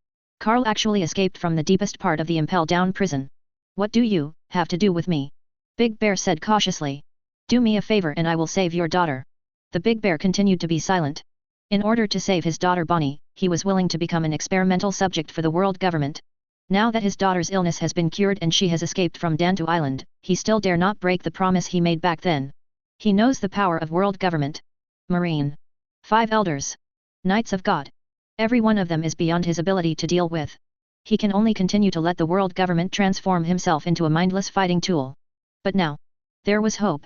Carl actually escaped from the deepest part of the Impel down prison. "What do you have to do with me?" Big Bear said cautiously. "Do me a favor and I will save your daughter." The Big Bear continued to be silent. In order to save his daughter Bonnie, he was willing to become an experimental subject for the world government. Now that his daughter's illness has been cured and she has escaped from Dantu Island, he still dare not break the promise he made back then. He knows the power of world government. Marine. 5 elders. Knights of God. Every one of them is beyond his ability to deal with. He can only continue to let the world government transform himself into a mindless fighting tool. But now, there was hope.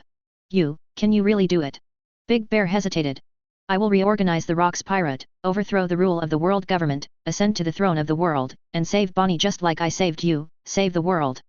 Can you really do it?" Big Bear hesitated. "I will reorganize the Rock's Pirate, overthrow the rule of the world government, ascend to the throne of the world, and save Bonnie just like I saved you, save the world."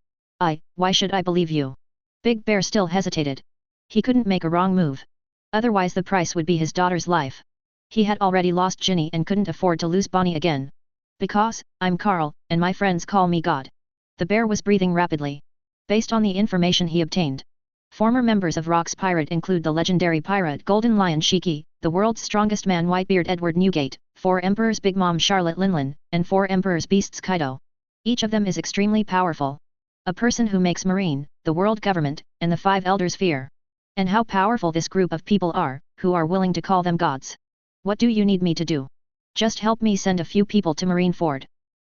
Why should I believe you?" Big Bear still hesitated. He couldn't make a wrong move. Otherwise the price would be his daughter's life. He had already lost Ginny and couldn't afford to lose Bonnie again. "Because, I'm Carl, and my friends call me God." The bear was breathing rapidly. Based on the information he obtained, former members of Rock's Pirate include the legendary pirate Golden Lion Shiki, the world's strongest man Whitebeard Edward Newgate, 4 emperors Big Mom Charlotte Linlin, and 4 emperors Beasts Kaido. Each of them is extremely powerful. A person who makes Marine, the world government, and the 5 elders fear. And how powerful this group of people are, who are willing to call them gods. "What do you need me to do?" "Just help me send a few people to Marineford.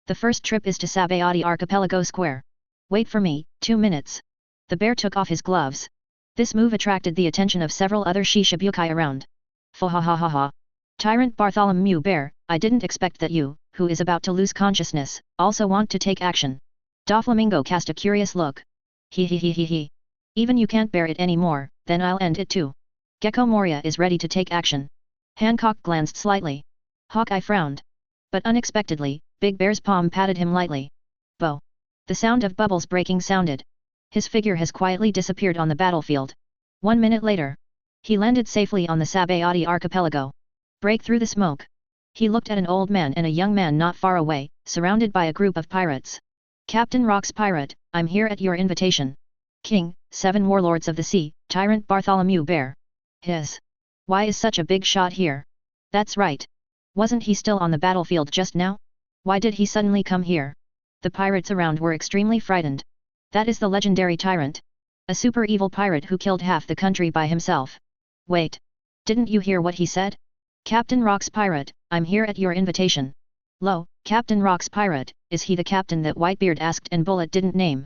The first trip is to Sabayati Archipelago Square. Wait for me, 2 minutes." The bear took off his gloves. This move attracted the attention of several other Shishibukai around. "Fahahaha. Tyrant Bartholomew Bear, I didn't expect that you, who is about to lose consciousness, also want to take action." Doflamingo cast a curious look. He. "Even you can't bear it anymore, then I'll end it too." Gecko Moria is ready to take action. Hancock glanced slightly. Hawkeye frowned. But unexpectedly, Big Bear's palm patted him lightly. "Bo." The sound of bubbles breaking sounded. His figure has quietly disappeared on the battlefield. 1 minute later, he landed safely on the Sabayati archipelago. Break through the smoke. He looked at an old man and a young man not far away, surrounded by a group of pirates. "Captain Rock's Pirate, I'm here at your invitation." "King, 7 warlords of the sea, Tyrant Bartholomew Bear." Why is such a big shot here?" "That's right. Wasn't he still on the battlefield just now? Why did he suddenly come here?" The pirates around were extremely frightened. "That is the legendary tyrant. A super evil pirate who killed half the country by himself." "Wait. Didn't you hear what he said? Captain Rock's Pirate, I'm here at your invitation." "Lo, Captain Rock's Pirate, is he the captain that Whitebeard asked and Bullet didn't name?"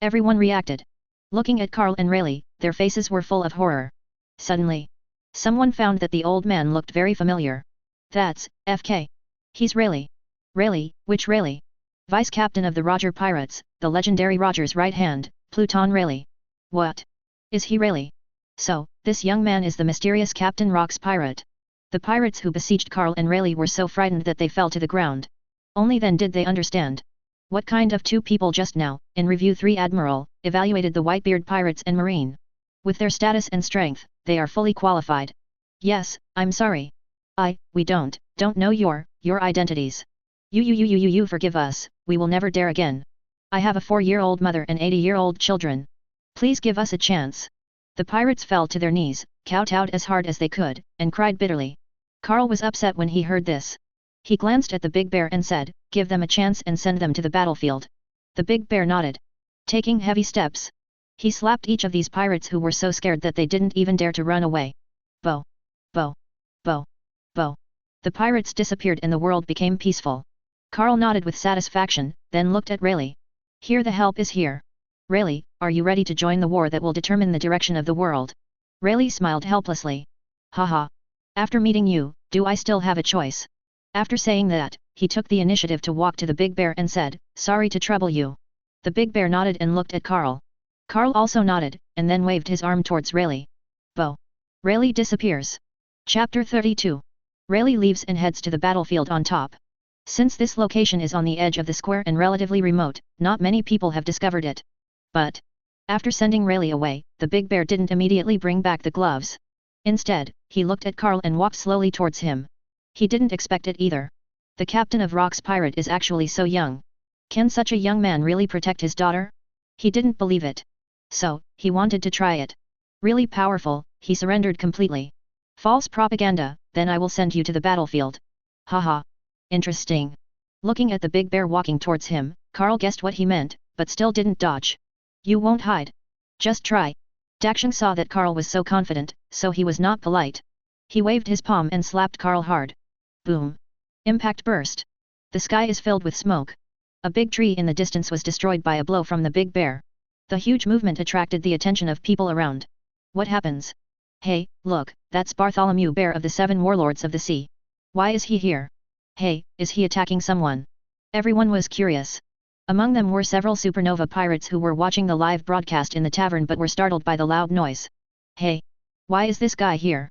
Everyone reacted. Looking at Carl and Rayleigh, their faces were full of horror. Suddenly, someone found that the old man looked very familiar. "That's FK. He's Rayleigh." "Rayleigh, which Rayleigh?" "Vice captain of the Roger Pirates, the legendary Roger's right hand, Pluton Rayleigh." "What? Is he Rayleigh? So, this young man is the mysterious Captain Rock's Pirate." The pirates who besieged Carl and Rayleigh were so frightened that they fell to the ground. Only then did they understand. What kind of 2 people just now, in Review 3 Admiral, evaluated the Whitebeard pirates and Marine. With their status and strength, they are fully qualified. "Yes, I'm sorry. We don't know your identities. You forgive us, we will never dare again. I have a 4-year-old mother and 80-year-old children. Please give us a chance." The pirates fell to their knees, kowtowed as hard as they could, and cried bitterly. Carl was upset when he heard this. He glanced at the Big Bear and said, "Give them a chance and send them to the battlefield." The Big Bear nodded. Taking heavy steps, He slapped each of these pirates who were so scared that they didn't even dare to run away. Bo. Bo. Bo. Bo. The pirates disappeared and the world became peaceful. Carl nodded with satisfaction, then looked at Rayleigh. Here, the help is here. Rayleigh, are you ready to join the war that will determine the direction of the world? Rayleigh smiled helplessly. Haha. After meeting you, do I still have a choice? After saying that, he took the initiative to walk to the big bear and said, sorry to trouble you. The big bear nodded and looked at Carl. Carl also nodded, and then waved his arm towards Rayleigh. Bo. Rayleigh disappears. Chapter 32. Rayleigh leaves and heads to the battlefield on top. Since this location is on the edge of the square and relatively remote, not many people have discovered it. But, after sending Rayleigh away, the big bear didn't immediately bring back the gloves. Instead, he looked at Carl and walked slowly towards him. He didn't expect it either. The captain of Rock's pirate is actually so young. Can such a young man really protect his daughter? He didn't believe it. So, he wanted to try it. Really powerful, he surrendered completely. False propaganda, then I will send you to the battlefield. Haha. Interesting. Looking at the big bear walking towards him, Carl guessed what he meant, but still didn't dodge. You won't hide. Just try. Dakshin saw that Carl was so confident, so he was not polite. He waved his palm and slapped Carl hard. Boom. Impact burst. The sky is filled with smoke. A big tree in the distance was destroyed by a blow from the big bear. The huge movement attracted the attention of people around. What happens? Hey, look, that's Bartholomew Bear of the 7 Warlords of the Sea. Why is he here? Hey, is he attacking someone? Everyone was curious. Among them were several supernova pirates who were watching the live broadcast in the tavern but were startled by the loud noise. Hey! Why is this guy here?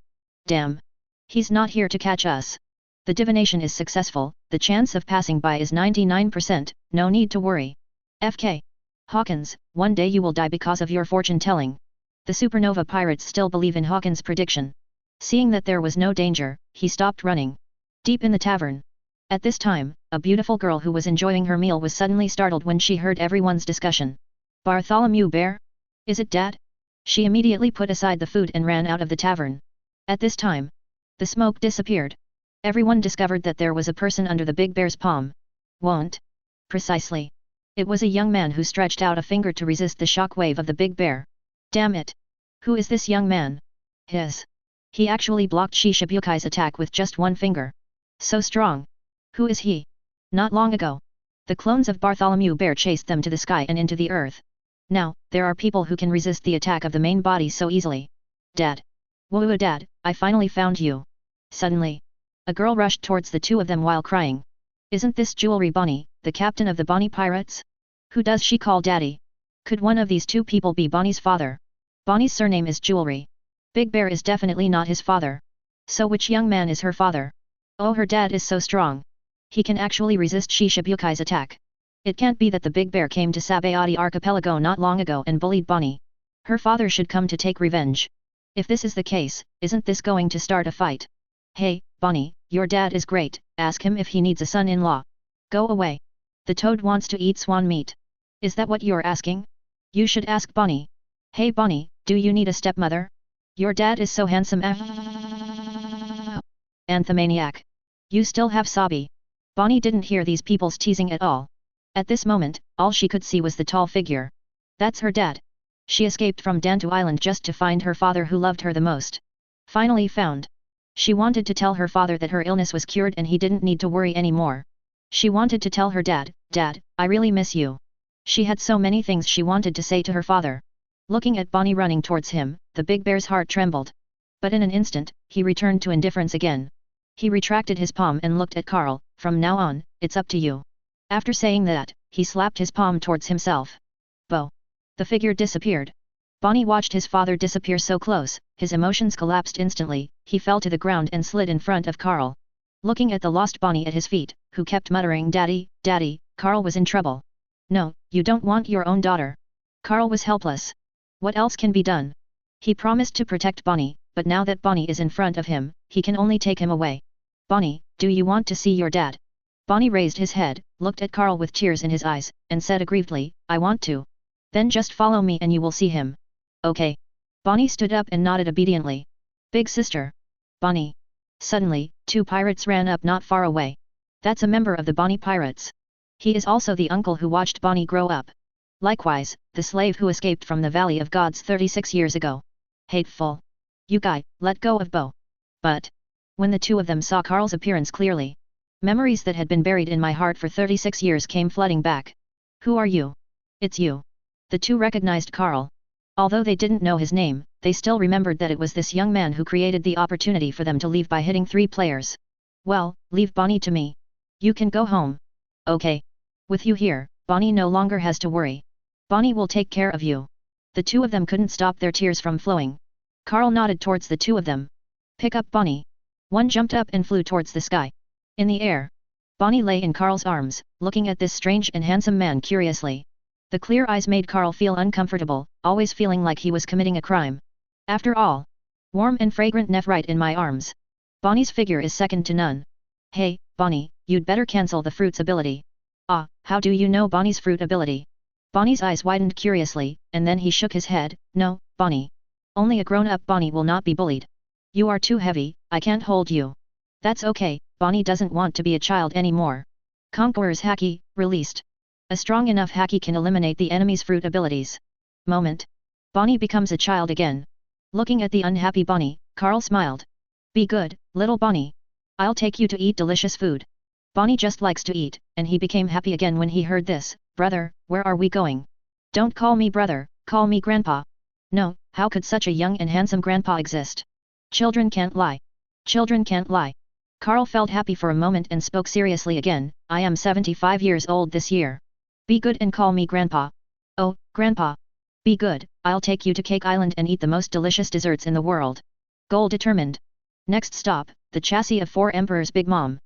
Damn! He's not here to catch us. The divination is successful, the chance of passing by is 99%, no need to worry. FK. Hawkins, one day you will die because of your fortune-telling. The supernova pirates still believe in Hawkins' prediction. Seeing that there was no danger, he stopped running. Deep in the tavern. At this time, a beautiful girl who was enjoying her meal was suddenly startled when she heard everyone's discussion. Bartholomew Bear? Is it Dad? She immediately put aside the food and ran out of the tavern. At this time, the smoke disappeared. Everyone discovered that there was a person under the big bear's palm. Won't? Precisely. It was a young man who stretched out a finger to resist the shock wave of the big bear. Damn it! Who is this young man? He actually blocked Shishibukai's attack with just one finger. So strong. Who is he? Not long ago, the clones of Bartholomew Bear chased them to the sky and into the earth. Now, there are people who can resist the attack of the main body so easily. Dad. Whoa, Dad, I finally found you. Suddenly, a girl rushed towards the two of them while crying. Isn't this Jewelry Bonnie, the captain of the Bonnie Pirates? Who does she call Daddy? Could one of these two people be Bonnie's father? Bonnie's surname is Jewelry. Big Bear is definitely not his father. So which young man is her father? Oh, her dad is so strong. He can actually resist Shishibukai's attack. It can't be that the big bear came to Sabayati Archipelago not long ago and bullied Bonnie. Her father should come to take revenge. If this is the case, isn't this going to start a fight? Hey, Bonnie, your dad is great, ask him if he needs a son-in-law. Go away. The toad wants to eat swan meat. Is that what you're asking? You should ask Bonnie. Hey Bonnie, do you need a stepmother? Your dad is so handsome. Anthemaniac. You still have Sabi. Bonnie didn't hear these people's teasing at all. At this moment, all she could see was the tall figure. That's her dad. She escaped from Dantu Island just to find her father who loved her the most. Finally found. She wanted to tell her father that her illness was cured and he didn't need to worry anymore. She wanted to tell her dad, Dad, I really miss you. She had so many things she wanted to say to her father. Looking at Bonnie running towards him, the big bear's heart trembled. But in an instant, he returned to indifference again. He retracted his palm and looked at Carl. From now on, it's up to you. After saying that, he slapped his palm towards himself. Bo. The figure disappeared. Bonnie watched his father disappear so close, his emotions collapsed instantly, he fell to the ground and slid in front of Carl. Looking at the lost Bonnie at his feet, who kept muttering Daddy, Daddy, Carl was in trouble. No, you don't want your own daughter. Carl was helpless. What else can be done? He promised to protect Bonnie, but now that Bonnie is in front of him, he can only take him away. Bonnie, do you want to see your dad? Bonnie raised his head, looked at Carl with tears in his eyes, and said aggrievedly, I want to. Then just follow me and you will see him. Okay. Bonnie stood up and nodded obediently. Big sister. Bonnie. Suddenly, two pirates ran up not far away. That's a member of the Bonnie Pirates. He is also the uncle who watched Bonnie grow up. Likewise, the slave who escaped from the Valley of Gods 36 years ago. Hateful. You guy, let go of Bo. But, when the two of them saw Carl's appearance clearly, memories that had been buried in my heart for 36 years came flooding back. Who are you? It's you. The two recognized Carl. Although they didn't know his name, they still remembered that it was this young man who created the opportunity for them to leave by hitting 3 players. Well, leave Bonnie to me. You can go home. Okay. With you here, Bonnie no longer has to worry. Bonnie will take care of you. The two of them couldn't stop their tears from flowing. Carl nodded towards the two of them. Pick up Bonnie. One jumped up and flew towards the sky. In the air, Bonnie lay in Carl's arms, looking at this strange and handsome man curiously. The clear eyes made Carl feel uncomfortable, always feeling like he was committing a crime. After all, warm and fragrant nephrite in my arms. Bonnie's figure is second to none. Hey, Bonnie, you'd better cancel the fruit's ability. Ah, how do you know Bonnie's fruit ability? Bonnie's eyes widened curiously, and then he shook his head. No, Bonnie. Only a grown-up Bonnie will not be bullied. You are too heavy, I can't hold you. That's okay, Bonnie doesn't want to be a child anymore. Conqueror's Haki, released. A strong enough Haki can eliminate the enemy's fruit abilities. Moment. Bonnie becomes a child again. Looking at the unhappy Bonnie, Carl smiled. Be good, little Bonnie. I'll take you to eat delicious food. Bonnie just likes to eat, and he became happy again when he heard this. Brother, where are we going? Don't call me brother, call me grandpa. No, how could such a young and handsome grandpa exist? Children can't lie. Children can't lie. Carl felt happy for a moment and spoke seriously again. I am 75 years old this year. Be good and call me grandpa. Oh, grandpa. Be good, I'll take you to Cake Island and eat the most delicious desserts in the world. Goal determined. Next stop, the chassis of 4 Emperors Big Mom.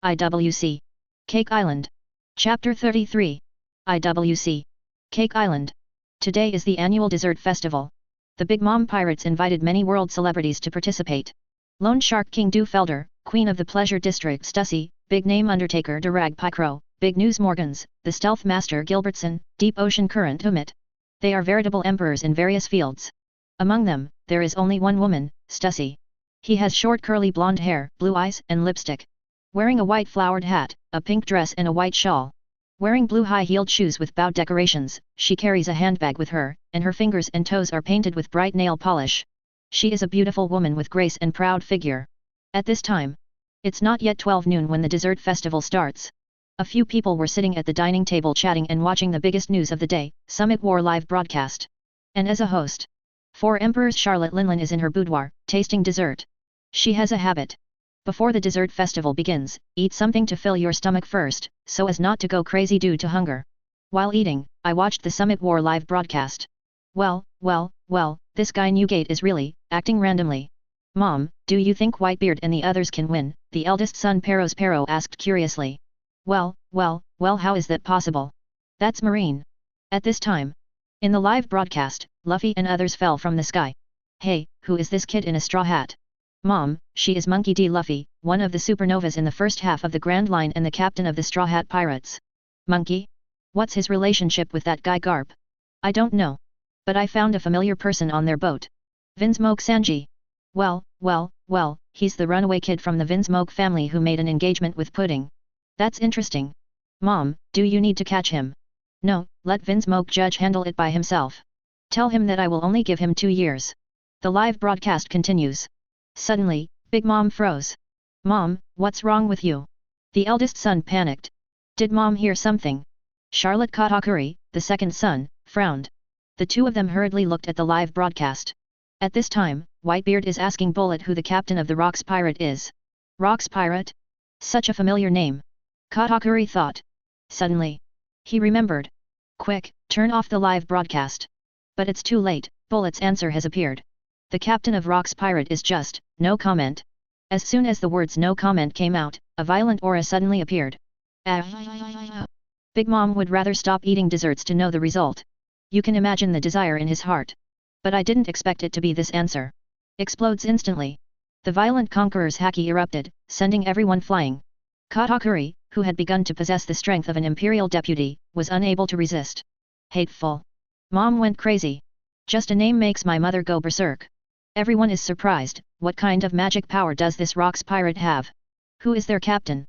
IWC. Cake Island. Chapter 33. IWC. Cake Island. Today is the annual dessert festival. The Big Mom Pirates invited many world celebrities to participate. Lone Shark King Du Felder, Queen of the Pleasure District Stussy, Big Name Undertaker Durag Pycro, Big News Morgans, the Stealth Master Gilbertson, Deep Ocean Current Umit. They are veritable emperors in various fields. Among them, there is only one woman, Stussy. He has short curly blonde hair, blue eyes and lipstick. Wearing a white flowered hat, a pink dress and a white shawl. Wearing blue high-heeled shoes with bow decorations, she carries a handbag with her, and her fingers and toes are painted with bright nail polish. She is a beautiful woman with grace and proud figure. At this time, it's not yet 12 noon when the dessert festival starts. A few people were sitting at the dining table chatting and watching the biggest news of the day, Summit War live broadcast. And as a host, 4 Emperors Charlotte Linlin is in her boudoir, tasting dessert. She has a habit. Before the dessert festival begins, eat something to fill your stomach first, so as not to go crazy due to hunger. While eating, I watched the Summit War live broadcast. Well, this guy Newgate is really acting randomly. Mom, do you think Whitebeard and the others can win? The eldest son Pero asked curiously. Well, how is that possible? That's Marine. At this time, in the live broadcast, Luffy and others fell from the sky. Hey, who is this kid in a straw hat? Mom, she is Monkey D. Luffy, one of the supernovas in the first half of the Grand Line and the captain of the Straw Hat Pirates. Monkey? What's his relationship with that guy Garp? I don't know. But I found a familiar person on their boat. Vinsmoke Sanji. Well, he's the runaway kid from the Vinsmoke family who made an engagement with Pudding. That's interesting. Mom, do you need to catch him? No, let Vinsmoke Judge handle it by himself. Tell him that I will only give him 2 years. The live broadcast continues. Suddenly, Big Mom froze. Mom, what's wrong with you? The eldest son panicked. Did Mom hear something? Charlotte Katakuri, the second son, frowned. The two of them hurriedly looked at the live broadcast. At this time, Whitebeard is asking Bullet who the captain of the Rocks Pirate is. Rocks Pirate? Such a familiar name. Katakuri thought. Suddenly, he remembered. Quick, turn off the live broadcast. But it's too late, Bullet's answer has appeared. The captain of Rocks Pirate is just, no comment. As soon as the words no comment came out, a violent aura suddenly appeared. Big Mom would rather stop eating desserts to know the result. You can imagine the desire in his heart. But I didn't expect it to be this answer. Explodes instantly. The violent conqueror's haki erupted, sending everyone flying. Katakuri, who had begun to possess the strength of an imperial deputy, was unable to resist. Hateful. Mom went crazy. Just a name makes my mother go berserk. Everyone is surprised. What kind of magic power does this Rocks pirate have? Who is their captain?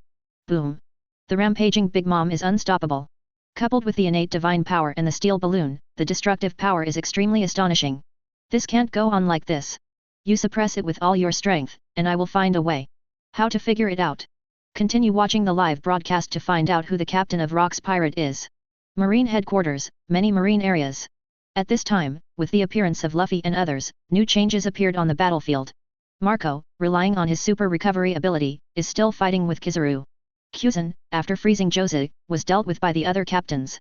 Boom. The rampaging Big Mom is unstoppable. Coupled with the innate divine power and the steel balloon, the destructive power is extremely astonishing. This can't go on like this. You suppress it with all your strength, and I will find a way. How to figure it out? Continue watching the live broadcast to find out who the captain of Rock's pirate is. Marine headquarters, many marine areas. At this time, with the appearance of Luffy and others, new changes appeared on the battlefield. Marco, relying on his super recovery ability, is still fighting with Kizaru. Kuzan, after freezing Jose, was dealt with by the other captains.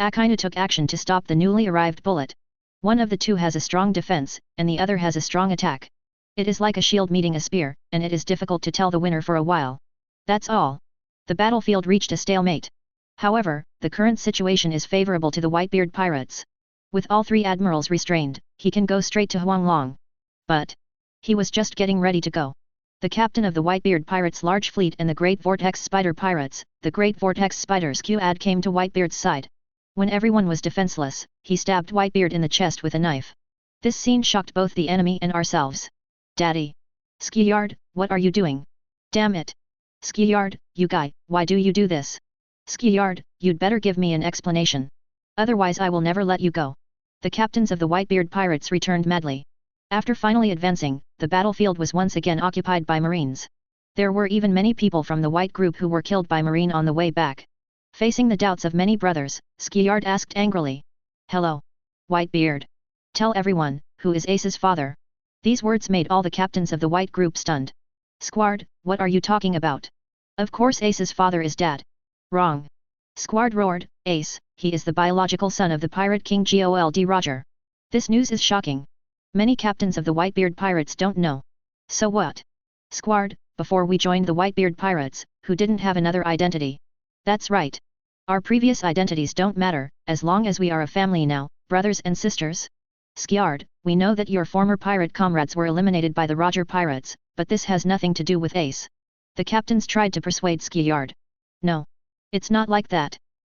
Akainu took action to stop the newly arrived bullet. One of the two has a strong defense, and the other has a strong attack. It is like a shield meeting a spear, and it is difficult to tell the winner for a while. That's all. The battlefield reached a stalemate. However, the current situation is favorable to the Whitebeard pirates. With all three admirals restrained, he can go straight to Huanglong. But he was just getting ready to go. The captain of the Whitebeard pirates' large fleet and the Great Vortex Spider pirates, the Great Vortex Spider's Q-Ad came to Whitebeard's side. When everyone was defenseless, he stabbed Whitebeard in the chest with a knife. This scene shocked both the enemy and ourselves. Daddy! Skiyard, what are you doing? Damn it! Skiyard, you guy, why do you do this? Skiyard, you'd better give me an explanation. Otherwise I will never let you go. The captains of the Whitebeard pirates returned madly. After finally advancing, the battlefield was once again occupied by Marines. There were even many people from the White group who were killed by Marine on the way back. Facing the doubts of many brothers, Skiyard asked angrily. Hello. Whitebeard. Tell everyone, who is Ace's father? These words made all the captains of the White group stunned. Squard, what are you talking about? Of course Ace's father is Dad. Wrong. Squard roared, Ace, he is the biological son of the pirate king Gold Roger. This news is shocking. Many captains of the Whitebeard pirates don't know. So what? Squard, before we joined the Whitebeard pirates, who didn't have another identity. That's right. Our previous identities don't matter, as long as we are a family now, brothers and sisters. Skiyard, we know that your former pirate comrades were eliminated by the Roger pirates, but this has nothing to do with Ace. The captains tried to persuade Skiyard. No. It's not like that.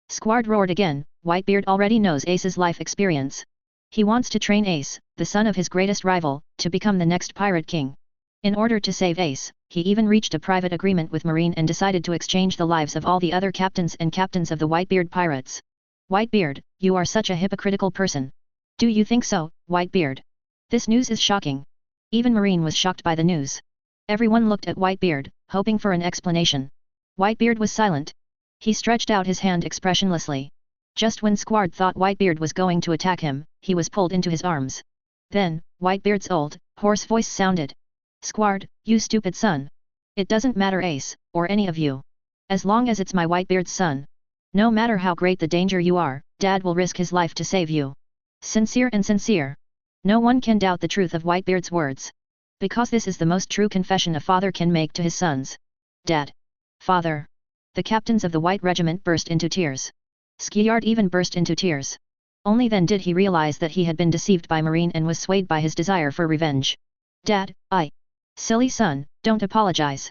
Squard roared again, Whitebeard already knows Ace's life experience. He wants to train Ace, the son of his greatest rival, to become the next pirate king. In order to save Ace, he even reached a private agreement with Marine and decided to exchange the lives of all the other captains and captains of the Whitebeard pirates. Whitebeard, you are such a hypocritical person. Do you think so, Whitebeard? This news is shocking. Even Marine was shocked by the news. Everyone looked at Whitebeard, hoping for an explanation. Whitebeard was silent. He stretched out his hand expressionlessly. Just when Squard thought Whitebeard was going to attack him, he was pulled into his arms. Then, Whitebeard's old, hoarse voice sounded. Squard, you stupid son. It doesn't matter Ace, or any of you. As long as it's my Whitebeard's son. No matter how great the danger you are, Dad will risk his life to save you. Sincere and sincere. No one can doubt the truth of Whitebeard's words. Because this is the most true confession a father can make to his sons. Dad. Father. The captains of the White Regiment burst into tears. Skiyard even burst into tears. Only then did he realize that he had been deceived by Marine and was swayed by his desire for revenge. Dad, Silly son, don't apologize.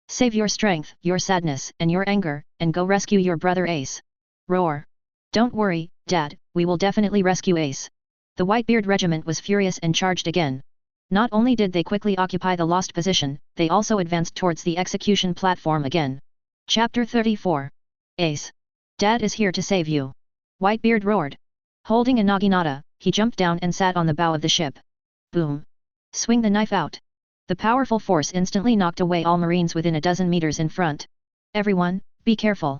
Save your strength, your sadness, and your anger, and go rescue your brother Ace. Roar. Don't worry, Dad, we will definitely rescue Ace. The Whitebeard regiment was furious and charged again. Not only did they quickly occupy the lost position, they also advanced towards the execution platform again. Chapter 34. Ace. Dad is here to save you. Whitebeard roared. Holding a naginata, he jumped down and sat on the bow of the ship. Boom. Swing the knife out. The powerful force instantly knocked away all Marines within a dozen meters in front. Everyone, be careful.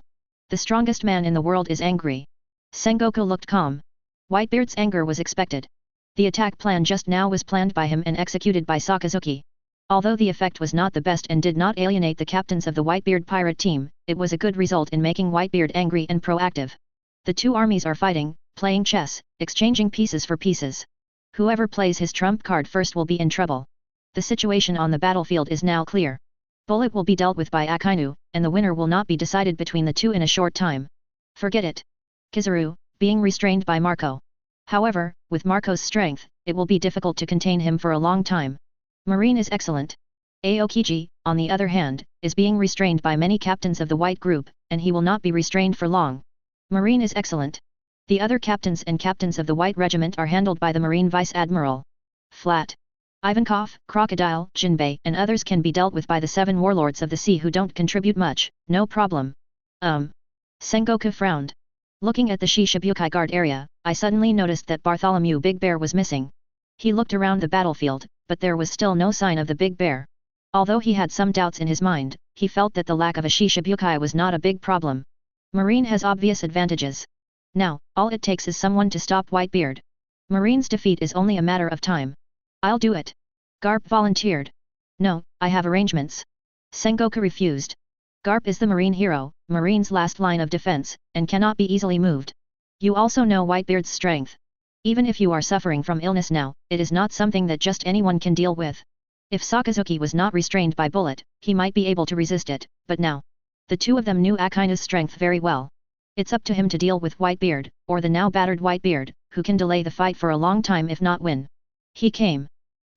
The strongest man in the world is angry. Sengoku looked calm. Whitebeard's anger was expected. The attack plan just now was planned by him and executed by Sakazuki. Although the effect was not the best and did not alienate the captains of the Whitebeard pirate team, it was a good result in making Whitebeard angry and proactive. The two armies are fighting, playing chess, exchanging pieces for pieces. Whoever plays his trump card first will be in trouble. The situation on the battlefield is now clear. Bullet will be dealt with by Akainu, and the winner will not be decided between the two in a short time. Forget it. Kizaru, being restrained by Marco. However, with Marco's strength, it will be difficult to contain him for a long time. Marine is excellent. Aokiji, on the other hand, is being restrained by many captains of the White group, and he will not be restrained for long. Marine is excellent. The other captains and captains of the White Regiment are handled by the Marine Vice Admiral. Flat. Ivankov, Crocodile, Jinbei and others can be dealt with by the 7 warlords of the sea who don't contribute much, no problem. Sengoku frowned. Looking at the Shichibukai guard area, I suddenly noticed that Bartholomew Big Bear was missing. He looked around the battlefield, but there was still no sign of the Big Bear. Although he had some doubts in his mind, he felt that the lack of a Shichibukai was not a big problem. Marine has obvious advantages. Now, all it takes is someone to stop Whitebeard. Marine's defeat is only a matter of time. I'll do it. Garp volunteered. No, I have arrangements. Sengoku refused. Garp is the Marine hero, Marine's last line of defense, and cannot be easily moved. You also know Whitebeard's strength. Even if you are suffering from illness now, it is not something that just anyone can deal with. If Sakazuki was not restrained by bullet, he might be able to resist it, but now. The two of them knew Akaina's strength very well. It's up to him to deal with Whitebeard, or the now battered Whitebeard, who can delay the fight for a long time if not win. He came.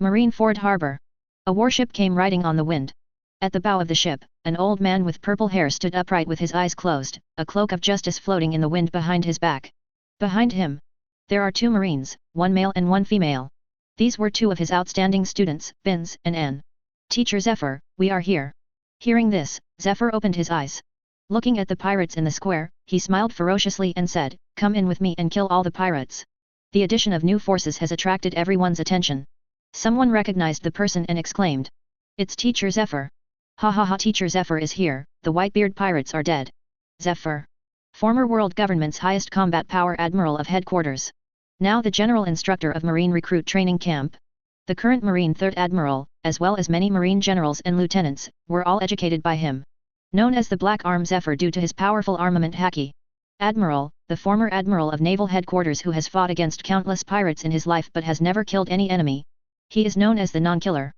Marine Ford Harbor. A warship came riding on the wind. At the bow of the ship, an old man with purple hair stood upright with his eyes closed, a cloak of justice floating in the wind behind his back. Behind him, there are two Marines, one male and one female. These were two of his outstanding students, Binz and N. Teacher Zephyr, we are here. Hearing this, Zephyr opened his eyes. Looking at the pirates in the square, he smiled ferociously and said, "Come in with me and kill all the pirates." The addition of new forces has attracted everyone's attention. Someone recognized the person and exclaimed, "It's Teacher Zephyr." Ha ha ha, Teacher Zephyr is here, the Whitebeard pirates are dead. Zephyr. Former world government's highest combat power Admiral of Headquarters. Now the General Instructor of Marine Recruit Training Camp. The current Marine 3rd Admiral, as well as many Marine generals and lieutenants, were all educated by him. Known as the Black Arm Zephyr due to his powerful armament haki. Admiral, the former Admiral of Naval Headquarters who has fought against countless pirates in his life but has never killed any enemy. He is known as the Non-Killer.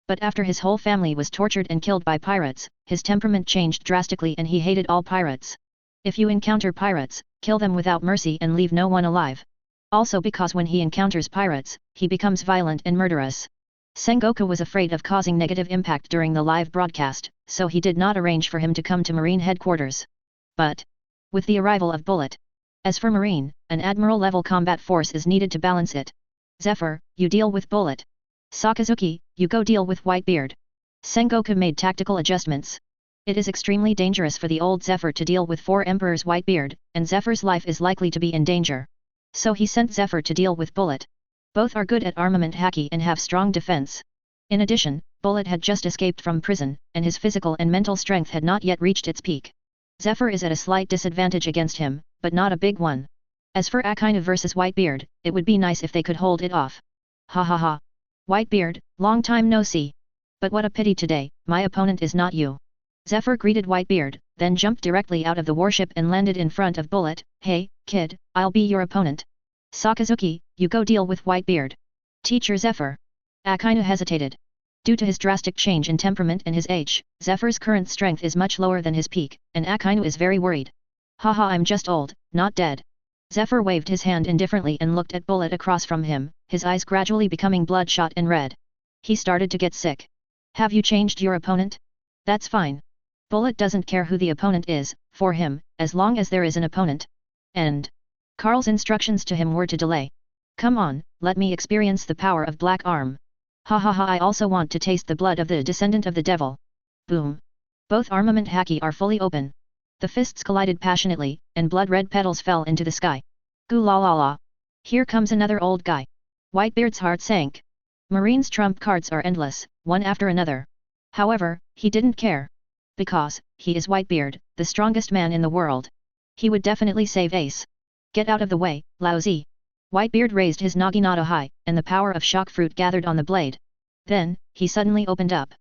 But after his whole family was tortured and killed by pirates, his temperament changed drastically and he hated all pirates. If you encounter pirates, kill them without mercy and leave no one alive. Also because when he encounters pirates, he becomes violent and murderous. Sengoku was afraid of causing negative impact during the live broadcast, so he did not arrange for him to come to Marine headquarters. But, with the arrival of Bullet. As for Marine, an Admiral-level combat force is needed to balance it. Zephyr, you deal with Bullet. Sakazuki, you go deal with Whitebeard. Sengoku made tactical adjustments. It is extremely dangerous for the old Zephyr to deal with 4 Emperors Whitebeard, and Zephyr's life is likely to be in danger. So he sent Zephyr to deal with Bullet. Both are good at armament haki and have strong defense. In addition, Bullet had just escaped from prison, and his physical and mental strength had not yet reached its peak. Zephyr is at a slight disadvantage against him, but not a big one. As for Akaina versus Whitebeard, it would be nice if they could hold it off. Ha ha ha. Whitebeard, long time no see. But what a pity today, my opponent is not you. Zephyr greeted Whitebeard, then jumped directly out of the warship and landed in front of Bullet. Hey, kid, I'll be your opponent. Sakazuki, you go deal with Whitebeard. Teacher Zephyr. Akaina hesitated. Due to his drastic change in temperament and his age, Zephyr's current strength is much lower than his peak, and Akaina is very worried. Haha, I'm just old, not dead. Zephyr waved his hand indifferently and looked at Bullet across from him, his eyes gradually becoming bloodshot and red. He started to get sick. Have you changed your opponent? That's fine. Bullet doesn't care who the opponent is, for him, as long as there is an opponent. And Carl's instructions to him were to delay. Come on, let me experience the power of Black Arm. Ha ha ha, I also want to taste the blood of the descendant of the devil. Boom. Both armament haki are fully open. The fists collided passionately, and blood-red petals fell into the sky. Goo la la la. Here comes another old guy. Whitebeard's heart sank. Marine's trump cards are endless, one after another. However, he didn't care. Because, he is Whitebeard, the strongest man in the world. He would definitely save Ace. Get out of the way, lousy. Whitebeard raised his naginata high, and the power of shock fruit gathered on the blade. Then, he suddenly opened up.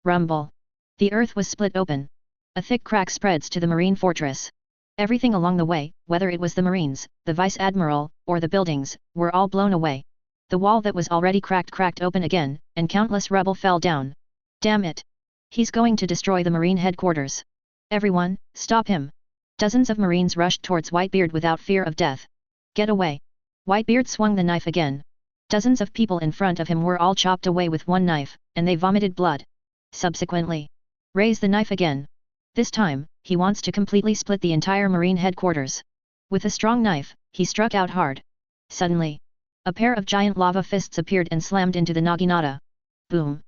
Rumble. The earth was split open. A thick crack spreads to the marine fortress. Everything along the way, whether it was the Marines, the Vice Admiral, or the buildings, were all blown away. The wall that was already cracked open again, and countless rubble fell down. Damn it! He's going to destroy the Marine headquarters. Everyone, stop him! Dozens of Marines rushed towards Whitebeard without fear of death. Get away! Whitebeard swung the knife again. Dozens of people in front of him were all chopped away with one knife, and they vomited blood. Subsequently, raise the knife again. This time, he wants to completely split the entire Marine headquarters. With a strong knife, he struck out hard. Suddenly, a pair of giant lava fists appeared and slammed into the naginata. Boom!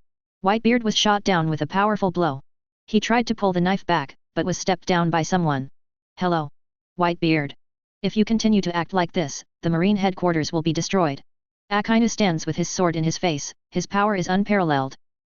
Whitebeard was shot down with a powerful blow. He tried to pull the knife back, but was stepped down by someone. Hello. Whitebeard. If you continue to act like this, the Marine headquarters will be destroyed. Akainu stands with his sword in his face, his power is unparalleled.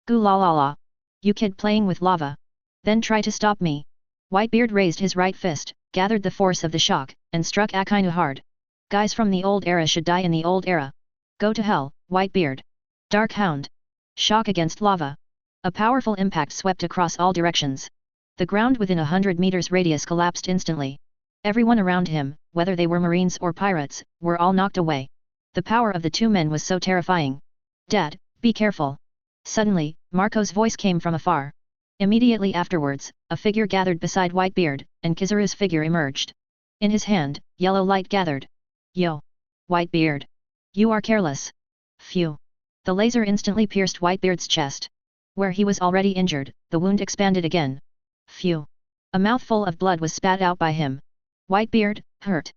Goo la la la. You kid playing with lava. Then try to stop me. Whitebeard raised his right fist, gathered the force of the shock, and struck Akainu hard. Guys from the old era should die in the old era. Go to hell, Whitebeard. Dark Hound. Shock against lava. A powerful impact swept across all directions. The ground within 100 meters radius collapsed instantly. Everyone around him, whether they were Marines or pirates, were all knocked away. The power of the two men was so terrifying. Dad, be careful. Suddenly, Marco's voice came from afar. Immediately afterwards, a figure gathered beside Whitebeard, and Kizaru's figure emerged. In his hand, yellow light gathered. Yo! Whitebeard! You are careless. Phew! The laser instantly pierced Whitebeard's chest. Where he was already injured, the wound expanded again. Phew! A mouthful of blood was spat out by him. Whitebeard, hurt.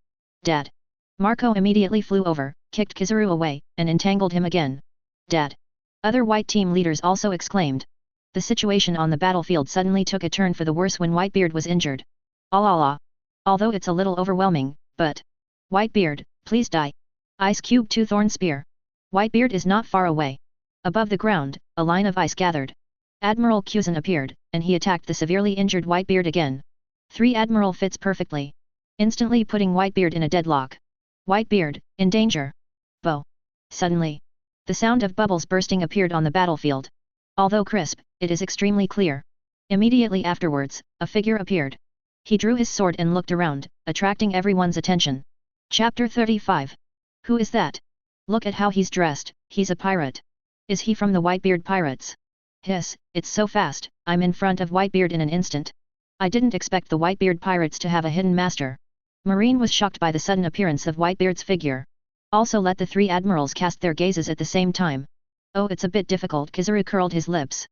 Dad! Marco immediately flew over, kicked Kizaru away, and entangled him again. Dad! Other white team leaders also exclaimed. The situation on the battlefield suddenly took a turn for the worse when Whitebeard was injured. Allah. Although it's a little overwhelming, but... Whitebeard, please die. Ice Cube 2 Thorn Spear. Whitebeard is not far away. Above the ground, a line of ice gathered. Admiral Kuzan appeared, and he attacked the severely injured Whitebeard again. 3 Admiral fits perfectly. Instantly putting Whitebeard in a deadlock. Whitebeard, in danger. Bow. Suddenly. The sound of bubbles bursting appeared on the battlefield. Although crisp, it is extremely clear. Immediately afterwards, a figure appeared. He drew his sword and looked around, attracting everyone's attention. Chapter 35. Who is that? Look at how he's dressed, he's a pirate. Is he from the Whitebeard pirates? Hiss, it's so fast, I'm in front of Whitebeard in an instant. I didn't expect the Whitebeard pirates to have a hidden master. Marine was shocked by the sudden appearance of Whitebeard's figure. Also let the 3 admirals cast their gazes at the same time. Oh, it's a bit difficult. Kizaru curled his lips.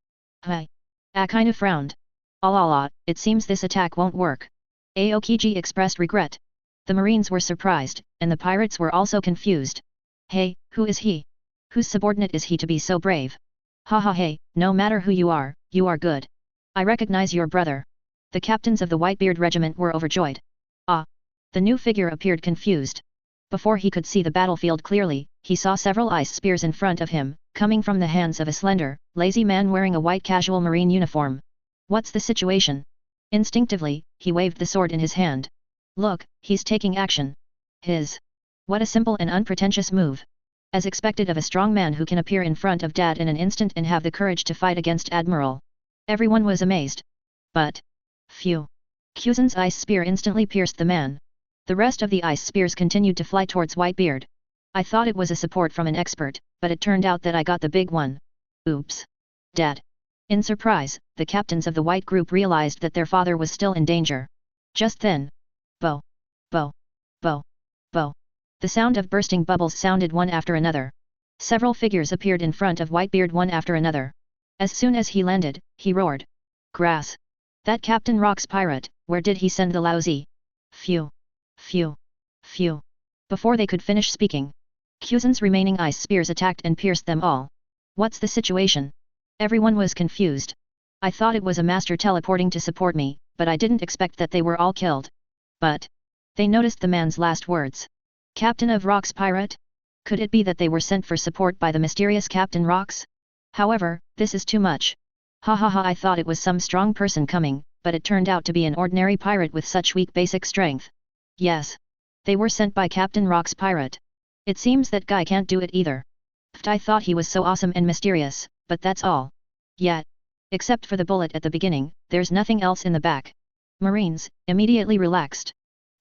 Hi. Akainu frowned. Allah, it seems this attack won't work. Aokiji expressed regret. The Marines were surprised, and the pirates were also confused. Hey, who is he? Whose subordinate is he to be so brave? Haha hey, no matter who you are good. I recognize your brother. The captains of the Whitebeard regiment were overjoyed. Ah. The new figure appeared confused. Before he could see the battlefield clearly, he saw several ice spears in front of him, coming from the hands of a slender, lazy man wearing a white casual marine uniform. What's the situation? Instinctively, he waved the sword in his hand. Look, he's taking action. What a simple and unpretentious move. As expected of a strong man who can appear in front of Dad in an instant and have the courage to fight against Admiral. Everyone was amazed. But... Phew. Kuzan's ice spear instantly pierced the man. The rest of the ice spears continued to fly towards Whitebeard. I thought it was a support from an expert, but it turned out that I got the big one. Oops. Dad. In surprise, the captains of the white group realized that their father was still in danger. Just then. Bow. Bow. Bow. Bow. The sound of bursting bubbles sounded one after another. Several figures appeared in front of Whitebeard one after another. As soon as he landed, he roared. Grass. That Captain Rock's pirate, where did he send the lousy? Phew. Phew. Phew. Before they could finish speaking, Kuzan's remaining ice spears attacked and pierced them all. What's the situation? Everyone was confused. I thought it was a master teleporting to support me, but I didn't expect that they were all killed. But... They noticed the man's last words. Captain of Rock's pirate? Could it be that they were sent for support by the mysterious Captain Rocks? However, this is too much. Ha ha ha, I thought it was some strong person coming, but it turned out to be an ordinary pirate with such weak basic strength. Yes. They were sent by Captain Rock's pirate. It seems that guy can't do it either. I thought he was so awesome and mysterious, but that's all. Yet. Except for the bullet at the beginning, there's nothing else in the back. Marines, immediately relaxed.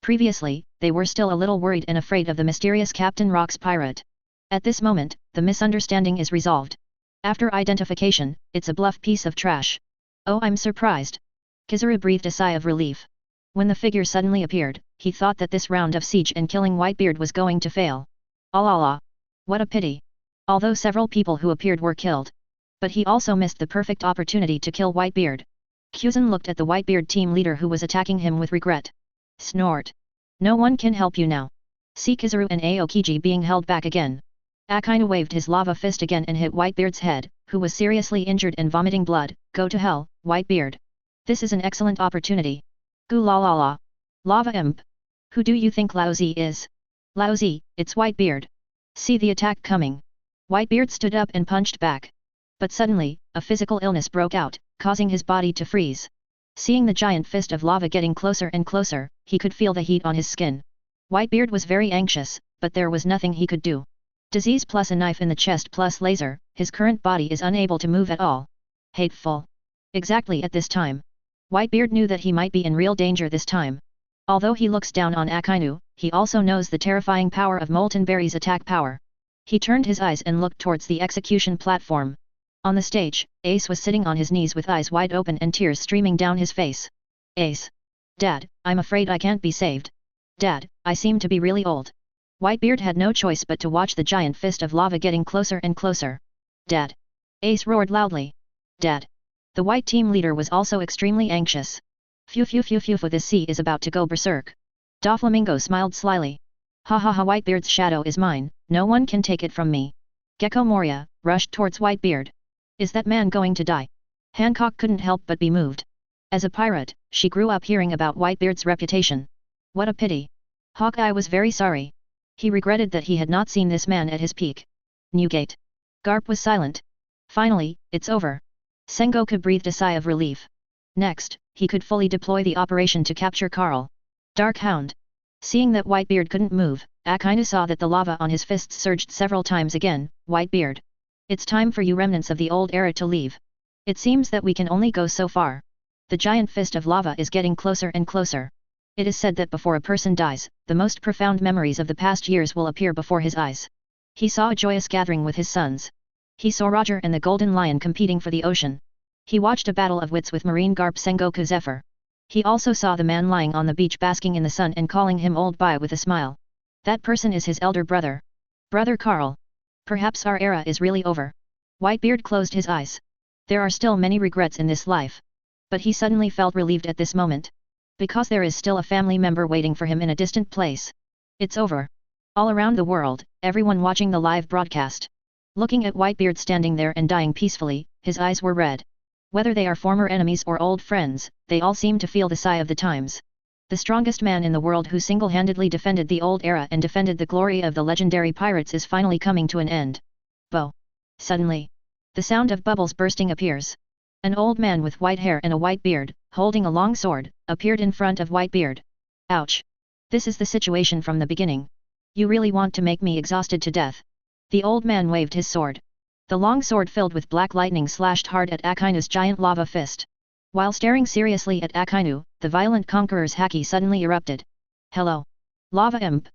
Previously, they were still a little worried and afraid of the mysterious Captain Rock's pirate. At this moment, the misunderstanding is resolved. After identification, it's a bluff piece of trash. Oh, I'm surprised. Kizaru breathed a sigh of relief. When the figure suddenly appeared, he thought that this round of siege and killing Whitebeard was going to fail. Allah! What a pity. Although several people who appeared were killed. But he also missed the perfect opportunity to kill Whitebeard. Kuzan looked at the Whitebeard team leader who was attacking him with regret. Snort. No one can help you now. See Kizaru and Aokiji being held back again. Akainu waved his lava fist again and hit Whitebeard's head, who was seriously injured and vomiting blood. Go to hell, Whitebeard. This is an excellent opportunity. Goo la la la. Lava imp. Who do you think Lousy is? Lousy, it's Whitebeard. See the attack coming. Whitebeard stood up and punched back. But suddenly, a physical illness broke out, causing his body to freeze. Seeing the giant fist of lava getting closer and closer, he could feel the heat on his skin. Whitebeard was very anxious, but there was nothing he could do. Disease plus a knife in the chest plus laser, his current body is unable to move at all. Hateful. Exactly at this time. Whitebeard knew that he might be in real danger this time. Although he looks down on Akainu, he also knows the terrifying power of Molten Berry's attack power. He turned his eyes and looked towards the execution platform. On the stage, Ace was sitting on his knees with eyes wide open and tears streaming down his face. Ace. Dad, I'm afraid I can't be saved. Dad, I seem to be really old. Whitebeard had no choice but to watch the giant fist of lava getting closer and closer. Dad. Ace roared loudly. Dad. The white team leader was also extremely anxious. Phew phew phew phew, for this sea is about to go berserk. Doflamingo smiled slyly. Ha ha ha, Whitebeard's shadow is mine, no one can take it from me. Gecko Moria rushed towards Whitebeard. Is that man going to die? Hancock couldn't help but be moved. As a pirate, she grew up hearing about Whitebeard's reputation. What a pity. Hawkeye was very sorry. He regretted that he had not seen this man at his peak. Newgate. Garp was silent. Finally, it's over. Sengoku breathed a sigh of relief. Next, he could fully deploy the operation to capture Carl. Dark Hound. Seeing that Whitebeard couldn't move, Akainu saw that the lava on his fists surged several times again. Whitebeard. It's time for you remnants of the old era to leave. It seems that we can only go so far. The giant fist of lava is getting closer and closer. It is said that before a person dies, the most profound memories of the past years will appear before his eyes. He saw a joyous gathering with his sons. He saw Roger and the Golden Lion competing for the ocean. He watched a battle of wits with Marine Garp Sengoku Zephyr. He also saw the man lying on the beach basking in the sun and calling him old bye with a smile. That person is his elder brother. Brother Carl. Perhaps our era is really over. Whitebeard closed his eyes. There are still many regrets in this life. But he suddenly felt relieved at this moment. Because there is still a family member waiting for him in a distant place. It's over. All around the world, everyone watching the live broadcast. Looking at Whitebeard standing there and dying peacefully, his eyes were red. Whether they are former enemies or old friends, they all seem to feel the sigh of the times. The strongest man in the world who single-handedly defended the old era and defended the glory of the legendary pirates is finally coming to an end. Bo. Suddenly. The sound of bubbles bursting appears. An old man with white hair and a white beard, holding a long sword, appeared in front of Whitebeard. Ouch. This is the situation from the beginning. You really want to make me exhausted to death. The old man waved his sword. The long sword filled with black lightning slashed hard at Akainu's giant lava fist. While staring seriously at Akainu, the violent conqueror's haki suddenly erupted. Hello. Lava Imp.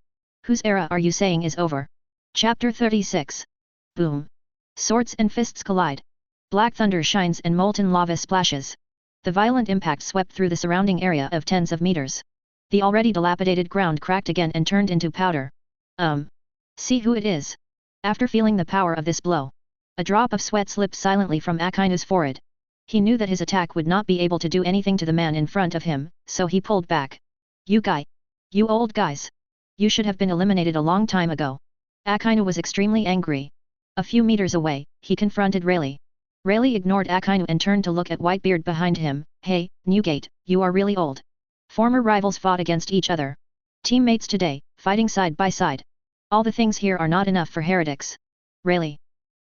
Whose era are you saying is over? Chapter 36. Boom. Swords and fists collide. Black thunder shines and molten lava splashes. The violent impact swept through the surrounding area of tens of meters. The already dilapidated ground cracked again and turned into powder. See who it is. After feeling the power of this blow, a drop of sweat slipped silently from Akainu's forehead. He knew that his attack would not be able to do anything to the man in front of him, so he pulled back. You guy. You old guys. You should have been eliminated a long time ago. Akainu was extremely angry. A few meters away, he confronted Rayleigh. Rayleigh ignored Akainu and turned to look at Whitebeard behind him. Hey, Newgate, you are really old. Former rivals fought against each other. Teammates today, fighting side by side. All the things here are not enough for heretics. Rayleigh.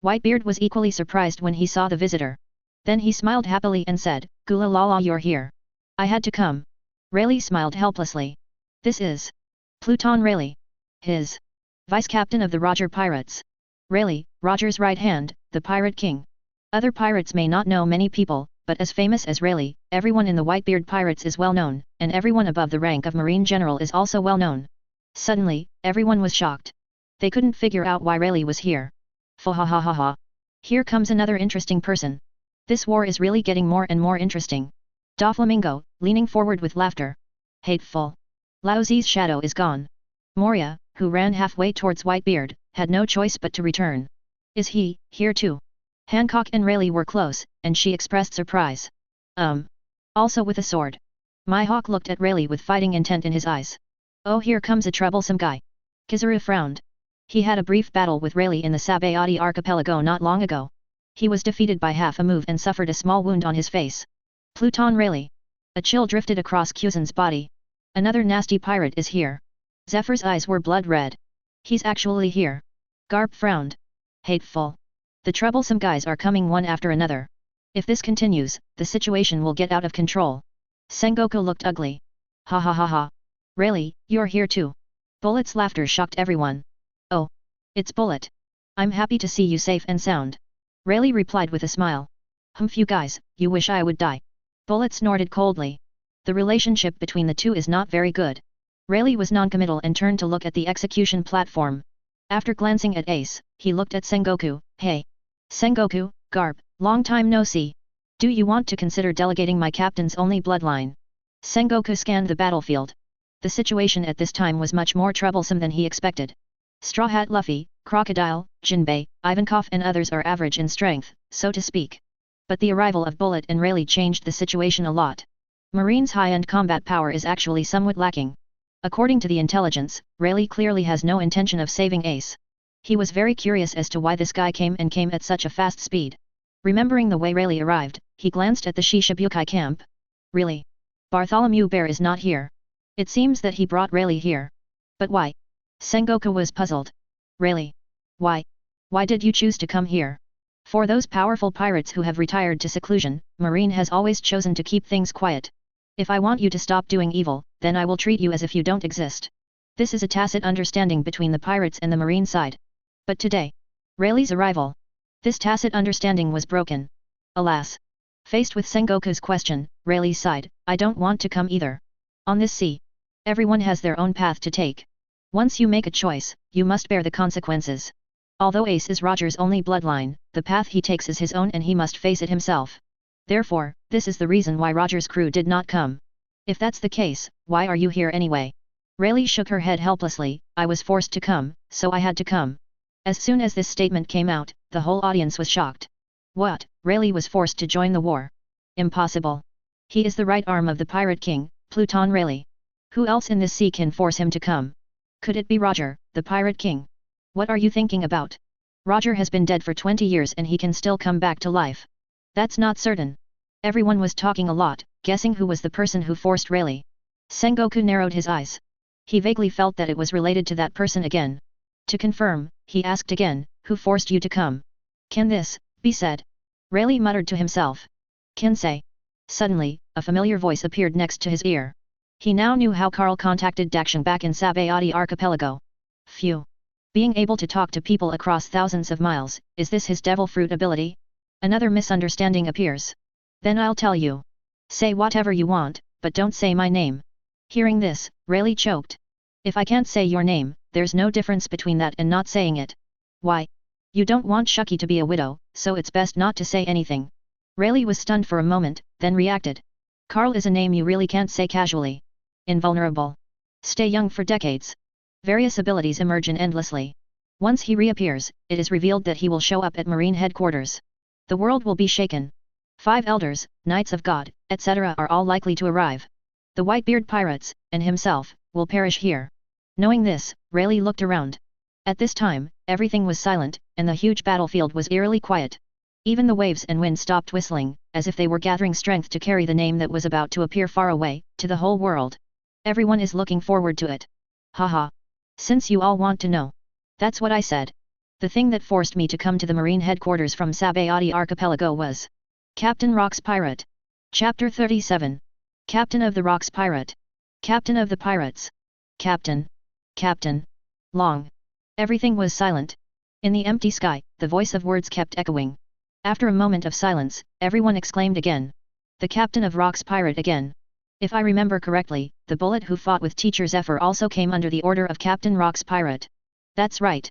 Whitebeard was equally surprised when he saw the visitor. Then he smiled happily and said, Gula Lala, you're here. I had to come. Rayleigh smiled helplessly. This is Pluton Rayleigh. His vice-captain of the Roger Pirates. Rayleigh, Roger's right hand, the Pirate King. Other pirates may not know many people, but as famous as Rayleigh, everyone in the Whitebeard Pirates is well known, and everyone above the rank of Marine General is also well known. Suddenly, everyone was shocked. They couldn't figure out why Rayleigh was here. Fahahaha. Here comes another interesting person. This war is really getting more and more interesting. Doflamingo, leaning forward with laughter. Hateful. Laozi's shadow is gone. Moria, who ran halfway towards Whitebeard, had no choice but to return. Is he here too? Hancock and Rayleigh were close, and she expressed surprise. Also with a sword. Mihawk looked at Rayleigh with fighting intent in his eyes. Oh, here comes a troublesome guy. Kizaru frowned. He had a brief battle with Rayleigh in the Sabayati archipelago not long ago. He was defeated by half a move and suffered a small wound on his face. Pluton Rayleigh. A chill drifted across Kuzan's body. Another nasty pirate is here. Zephyr's eyes were blood red. He's actually here. Garp frowned. Hateful. The troublesome guys are coming one after another. If this continues, the situation will get out of control. Sengoku looked ugly. Ha ha ha ha. Rayleigh, you're here too. Bullet's laughter shocked everyone. Oh. It's Bullet. I'm happy to see you safe and sound. Rayleigh replied with a smile. Humph, you guys, you wish I would die. Bullet snorted coldly. The relationship between the two is not very good. Rayleigh was noncommittal and turned to look at the execution platform. After glancing at Ace, he looked at Sengoku. Hey. Sengoku, Garp, long time no see. Do you want to consider delegating my captain's only bloodline? Sengoku scanned the battlefield. The situation at this time was much more troublesome than he expected. Straw Hat Luffy, Crocodile, Jinbei, Ivankov and others are average in strength, so to speak. But the arrival of Bullet and Rayleigh changed the situation a lot. Marine's high-end combat power is actually somewhat lacking. According to the intelligence, Rayleigh clearly has no intention of saving Ace. He was very curious as to why this guy came at such a fast speed. Remembering the way Rayleigh arrived, he glanced at the Shishibukai camp. Really? Bartholomew Bear is not here. It seems that he brought Rayleigh here. But why? Sengoku was puzzled. Rayleigh. Why? Why did you choose to come here? For those powerful pirates who have retired to seclusion, Marine has always chosen to keep things quiet. If I want you to stop doing evil, then I will treat you as if you don't exist. This is a tacit understanding between the pirates and the Marine side. But today, Rayleigh's arrival. This tacit understanding was broken. Alas. Faced with Sengoku's question, Rayleigh sighed, I don't want to come either. On this sea, everyone has their own path to take. Once you make a choice, you must bear the consequences. Although Ace is Roger's only bloodline, the path he takes is his own and he must face it himself. Therefore, this is the reason why Roger's crew did not come. If that's the case, why are you here anyway? Rayleigh shook her head helplessly, I was forced to come, so I had to come. As soon as this statement came out, the whole audience was shocked. What, Rayleigh was forced to join the war? Impossible. He is the right arm of the Pirate King, Pluton Rayleigh. Who else in this sea can force him to come? Could it be Roger, the Pirate King? What are you thinking about? Roger has been dead for 20 years and he can still come back to life. That's not certain. Everyone was talking a lot, guessing who was the person who forced Rayleigh. Sengoku narrowed his eyes. He vaguely felt that it was related to that person again. To confirm, he asked again, who forced you to come? Can this be said? Rayleigh muttered to himself. Can say. Suddenly, a familiar voice appeared next to his ear. He now knew how Carl contacted Dakshin back in Sabayati Archipelago. Phew. Being able to talk to people across thousands of miles, is this his devil fruit ability? Another misunderstanding appears. Then I'll tell you. Say whatever you want, but don't say my name. Hearing this, Rayleigh choked. If I can't say your name, there's no difference between that and not saying it. Why? You don't want Shuki to be a widow, so it's best not to say anything. Rayleigh was stunned for a moment, then reacted. Carl is a name you really can't say casually. Invulnerable. Stay young for decades. Various abilities emerge endlessly. Once he reappears, it is revealed that he will show up at Marine headquarters. The world will be shaken. 5 elders, knights of God, etc. are all likely to arrive. The Whitebeard pirates, and himself, will perish here. Knowing this, Rayleigh looked around. At this time, everything was silent, and the huge battlefield was eerily quiet. Even the waves and wind stopped whistling, as if they were gathering strength to carry the name that was about to appear far away, to the whole world. Everyone is looking forward to it. Haha. Since you all want to know. That's what I said. The thing that forced me to come to the Marine headquarters from Sabayati Archipelago was Captain Rock's Pirate. Chapter 37. Captain of the Rock's Pirate. Captain of the Pirates. Captain. Captain. Long. Everything was silent. In the empty sky, the voice of words kept echoing. After a moment of silence, everyone exclaimed again. The Captain of Rock's Pirate again. If I remember correctly, the Bullet who fought with Teacher Zephyr also came under the order of Captain Rock's Pirate. That's right.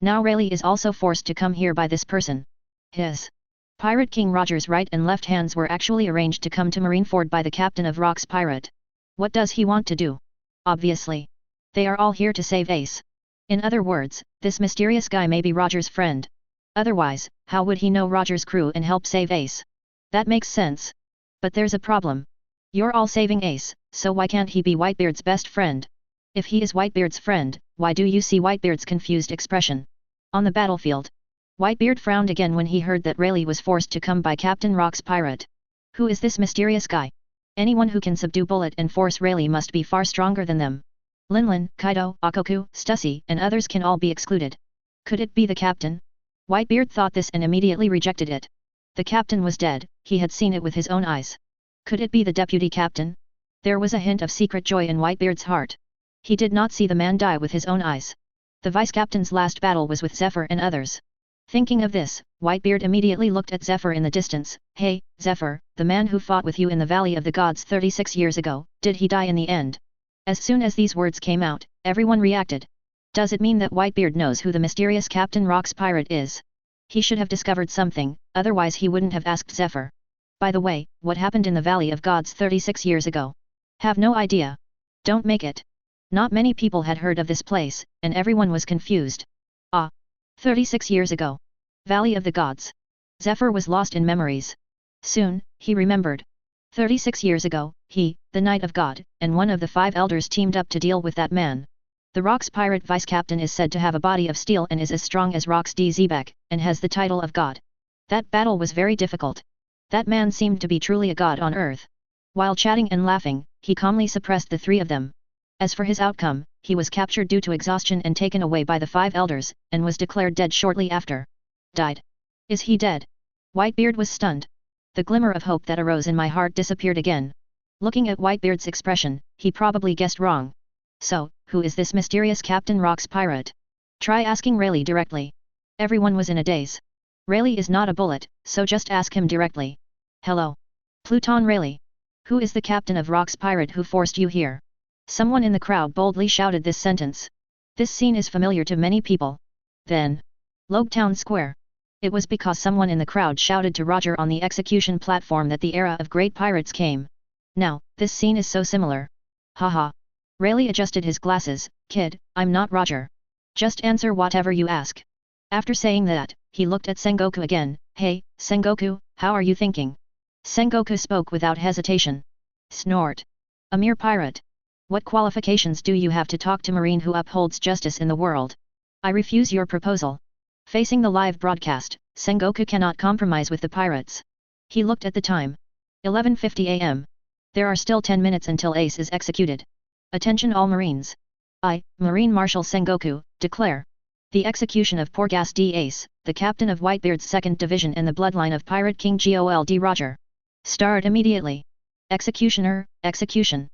Now Rayleigh is also forced to come here by this person. His Pirate King Roger's right and left hands were actually arranged to come to Marineford by the Captain of Rock's Pirate. What does he want to do? Obviously. They are all here to save Ace. In other words, this mysterious guy may be Roger's friend. Otherwise, how would he know Roger's crew and help save Ace? That makes sense. But there's a problem. You're all saving Ace, so why can't he be Whitebeard's best friend? If he is Whitebeard's friend, why do you see Whitebeard's confused expression? On the battlefield. Whitebeard frowned again when he heard that Rayleigh was forced to come by Captain Rock's Pirate. Who is this mysterious guy? Anyone who can subdue Bullet and force Rayleigh must be far stronger than them. Linlin, Kaido, Akoku, Stussy, and others can all be excluded. Could it be the captain? Whitebeard thought this and immediately rejected it. The captain was dead, he had seen it with his own eyes. Could it be the deputy captain? There was a hint of secret joy in Whitebeard's heart. He did not see the man die with his own eyes. The vice-captain's last battle was with Zephyr and others. Thinking of this, Whitebeard immediately looked at Zephyr in the distance. Hey, Zephyr, the man who fought with you in the Valley of the Gods 36 years ago, did he die in the end? As soon as these words came out, everyone reacted. Does it mean that Whitebeard knows who the mysterious Captain Rock's pirate is? He should have discovered something, otherwise he wouldn't have asked Zephyr. By the way, what happened in the Valley of Gods 36 years ago? Have no idea. Don't make it. Not many people had heard of this place, and everyone was confused. 36 years ago. Valley of the Gods. Zephyr was lost in memories. Soon, he remembered. 36 years ago, he, the Knight of God, and one of the 5 elders teamed up to deal with that man. The Rock's pirate vice-captain is said to have a body of steel and is as strong as Rock's Dzebek, and has the title of God. That battle was very difficult. That man seemed to be truly a god on earth. While chatting and laughing, he calmly suppressed the 3 of them. As for his outcome, he was captured due to exhaustion and taken away by the 5 elders, and was declared dead shortly after. Died. Is he dead? Whitebeard was stunned. The glimmer of hope that arose in my heart disappeared again. Looking at Whitebeard's expression, he probably guessed wrong. So, who is this mysterious Captain Rock's pirate? Try asking Rayleigh directly. Everyone was in a daze. Rayleigh is not a bullet, so just ask him directly. Hello. Pluton Rayleigh. Who is the captain of Rock's pirate who forced you here? Someone in the crowd boldly shouted this sentence. This scene is familiar to many people. Then. Logetown Square. It was because someone in the crowd shouted to Roger on the execution platform that the era of great pirates came. Now, this scene is so similar. Haha. Rayleigh adjusted his glasses. Kid, I'm not Roger. Just answer whatever you ask. After saying that, he looked at Sengoku again. Hey, Sengoku, how are you thinking? Sengoku spoke without hesitation. Snort. A mere pirate. What qualifications do you have to talk to Marine who upholds justice in the world? I refuse your proposal. Facing the live broadcast, Sengoku cannot compromise with the pirates. He looked at the time. 11:50 am. There are still 10 minutes until Ace is executed. Attention all Marines. I, Marine Marshal Sengoku, declare. The execution of Porgas D. Ace, the captain of Whitebeard's 2nd Division and the bloodline of Pirate King Gold Roger. Start immediately. Executioner, execution.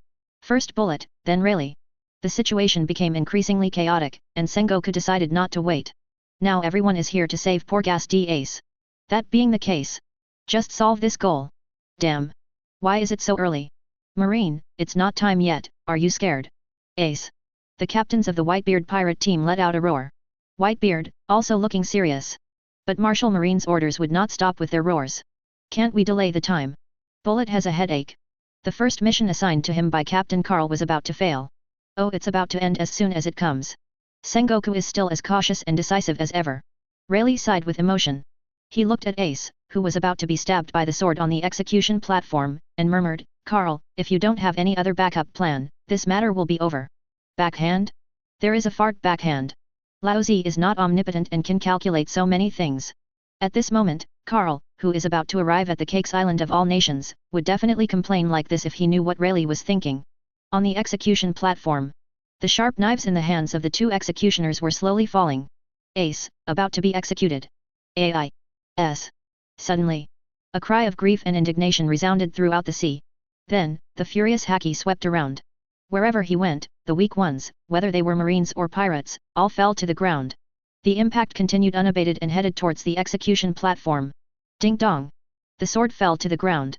First bullet, then Rayleigh. The situation became increasingly chaotic, and Sengoku decided not to wait. Now everyone is here to save Porgas D. Ace. That being the case. Just solve this goal. Damn. Why is it so early? Marine, it's not time yet, are you scared? Ace. The captains of the Whitebeard pirate team let out a roar. Whitebeard, also looking serious. But Marshal Marine's orders would not stop with their roars. Can't we delay the time? Bullet has a headache. The first mission assigned to him by Captain Carl was about to fail. Oh, it's about to end as soon as it comes. Sengoku is still as cautious and decisive as ever. Rayleigh sighed with emotion. He looked at Ace, who was about to be stabbed by the sword on the execution platform, and murmured, Carl, if you don't have any other backup plan, this matter will be over. Backhand? There is a fart backhand. Lao Zi is not omnipotent and can calculate so many things. At this moment, Carl, who is about to arrive at the Cakes Island of all nations, would definitely complain like this if he knew what Rayleigh was thinking. On the execution platform. The sharp knives in the hands of the 2 executioners were slowly falling. Ace, about to be executed. A.I.S. Suddenly. A cry of grief and indignation resounded throughout the sea. Then, the furious Haki swept around. Wherever he went, the weak ones, whether they were Marines or pirates, all fell to the ground. The impact continued unabated and headed towards the execution platform. Ding dong! The sword fell to the ground.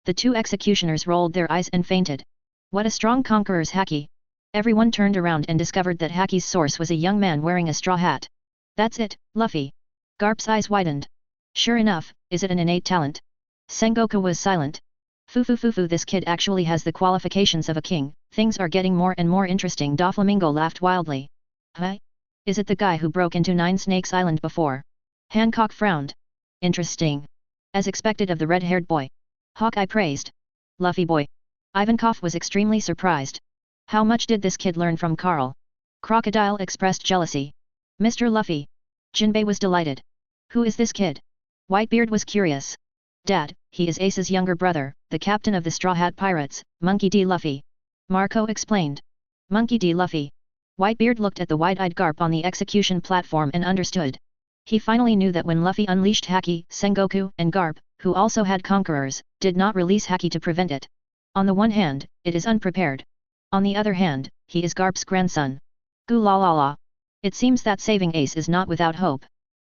The 2 executioners rolled their eyes and fainted. What a strong conqueror's Haki! Everyone turned around and discovered that Haki's source was a young man wearing a straw hat. That's it, Luffy. Garp's eyes widened. Sure enough, is it an innate talent? Sengoku was silent. Fufu, this kid actually has the qualifications of a king, things are getting more and more interesting. Doflamingo laughed wildly. Huh? Is it the guy who broke into 9 Snakes Island before? Hancock frowned. Interesting. As expected of the red-haired boy. Hawkeye praised. Luffy boy. Ivankov was extremely surprised. How much did this kid learn from Carl? Crocodile expressed jealousy. Mr. Luffy. Jinbei was delighted. Who is this kid? Whitebeard was curious. Dad, he is Ace's younger brother, the captain of the Straw Hat Pirates, Monkey D. Luffy. Marco explained. Monkey D. Luffy. Whitebeard looked at the wide-eyed Garp on the execution platform and understood. He finally knew that when Luffy unleashed Haki, Sengoku, and Garp, who also had Conquerors, did not release Haki to prevent it. On the one hand, it is unprepared. On the other hand, he is Garp's grandson. Goo la la la. It seems that saving Ace is not without hope.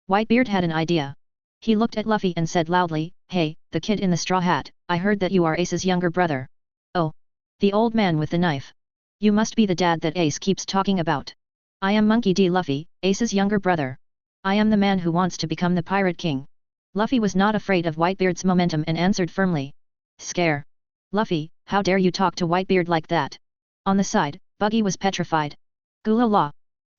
Whitebeard had an idea. He looked at Luffy and said loudly, "Hey, the kid in the straw hat, I heard that you are Ace's younger brother." "Oh. The old man with the knife. You must be the dad that Ace keeps talking about." "I am Monkey D. Luffy, Ace's younger brother. I am the man who wants to become the Pirate King." Luffy was not afraid of Whitebeard's momentum and answered firmly. "Scare. Luffy, how dare you talk to Whitebeard like that?" On the side, Buggy was petrified. "Gula la.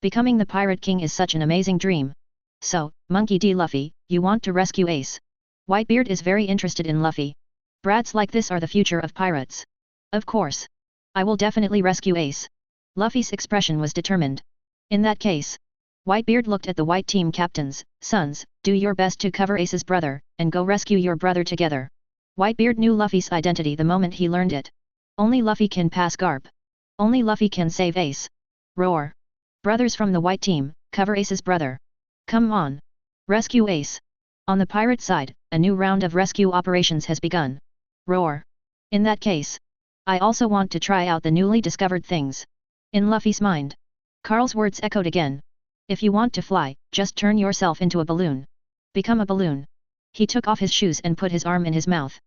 Becoming the Pirate King is such an amazing dream. So, Monkey D. Luffy, you want to rescue Ace?" Whitebeard is very interested in Luffy. Brats like this are the future of pirates. "Of course. I will definitely rescue Ace." Luffy's expression was determined. "In that case." Whitebeard looked at the white team captains. "Sons, do your best to cover Ace's brother, and go rescue your brother together." Whitebeard knew Luffy's identity the moment he learned it. Only Luffy can pass Garp. Only Luffy can save Ace. Roar. Brothers from the white team, cover Ace's brother. Come on. Rescue Ace. On the pirate side, a new round of rescue operations has begun. Roar. In that case. I also want to try out the newly discovered things. In Luffy's mind. Carl's words echoed again. If you want to fly, just turn yourself into a balloon. Become a balloon. He took off his shoes and put his arm in his mouth.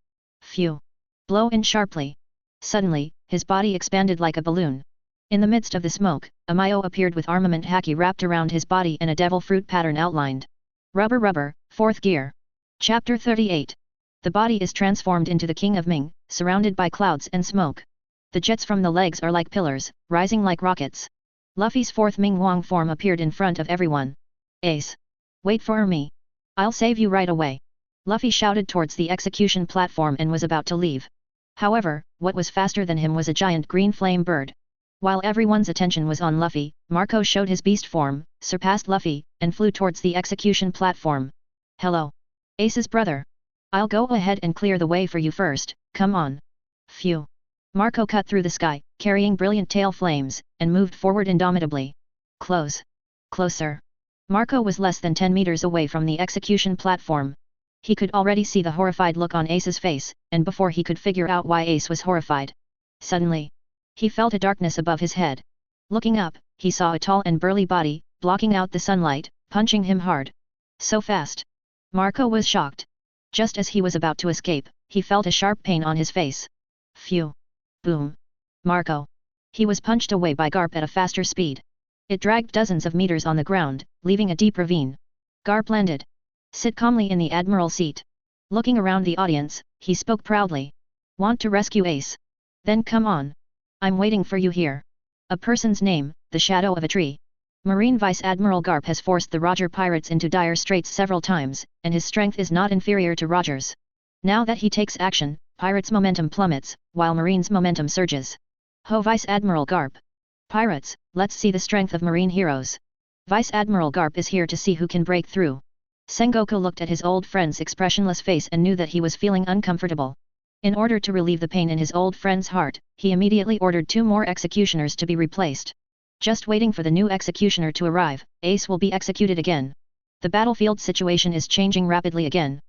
Phew. Blow in sharply. Suddenly, his body expanded like a balloon. In the midst of the smoke, a Mio appeared with armament haki wrapped around his body and a devil fruit pattern outlined. Rubber rubber, 4th gear. Chapter 38. The body is transformed into the King of Ming, surrounded by clouds and smoke. The jets from the legs are like pillars, rising like rockets. Luffy's 4th Ming Wong form appeared in front of everyone. Ace. Wait for me. I'll save you right away. Luffy shouted towards the execution platform and was about to leave. However, what was faster than him was a giant green flame bird. While everyone's attention was on Luffy, Marco showed his beast form, surpassed Luffy, and flew towards the execution platform. Hello. Ace's brother. I'll go ahead and clear the way for you first, come on. Phew. Marco cut through the sky, carrying brilliant tail flames, and moved forward indomitably. Close. Closer. Marco was less than 10 meters away from the execution platform. He could already see the horrified look on Ace's face, and before he could figure out why Ace was horrified. Suddenly. He felt a darkness above his head. Looking up, he saw a tall and burly body, blocking out the sunlight, punching him hard. So fast. Marco was shocked. Just as he was about to escape, he felt a sharp pain on his face. Phew. Boom. Marco. He was punched away by Garp at a faster speed. It dragged dozens of meters on the ground, leaving a deep ravine. Garp landed. Sit calmly in the Admiral seat. Looking around the audience, he spoke proudly. Want to rescue Ace? Then come on. I'm waiting for you here. A person's name, the shadow of a tree. Marine Vice Admiral Garp has forced the Roger pirates into dire straits several times, and his strength is not inferior to Roger's. Now that he takes action, pirates' momentum plummets, while Marine's momentum surges. Ho Vice Admiral Garp. Pirates, let's see the strength of Marine heroes. Vice Admiral Garp is here to see who can break through. Sengoku looked at his old friend's expressionless face and knew that he was feeling uncomfortable. In order to relieve the pain in his old friend's heart, he immediately ordered 2 more executioners to be replaced. Just waiting for the new executioner to arrive, Ace will be executed again. The battlefield situation is changing rapidly again.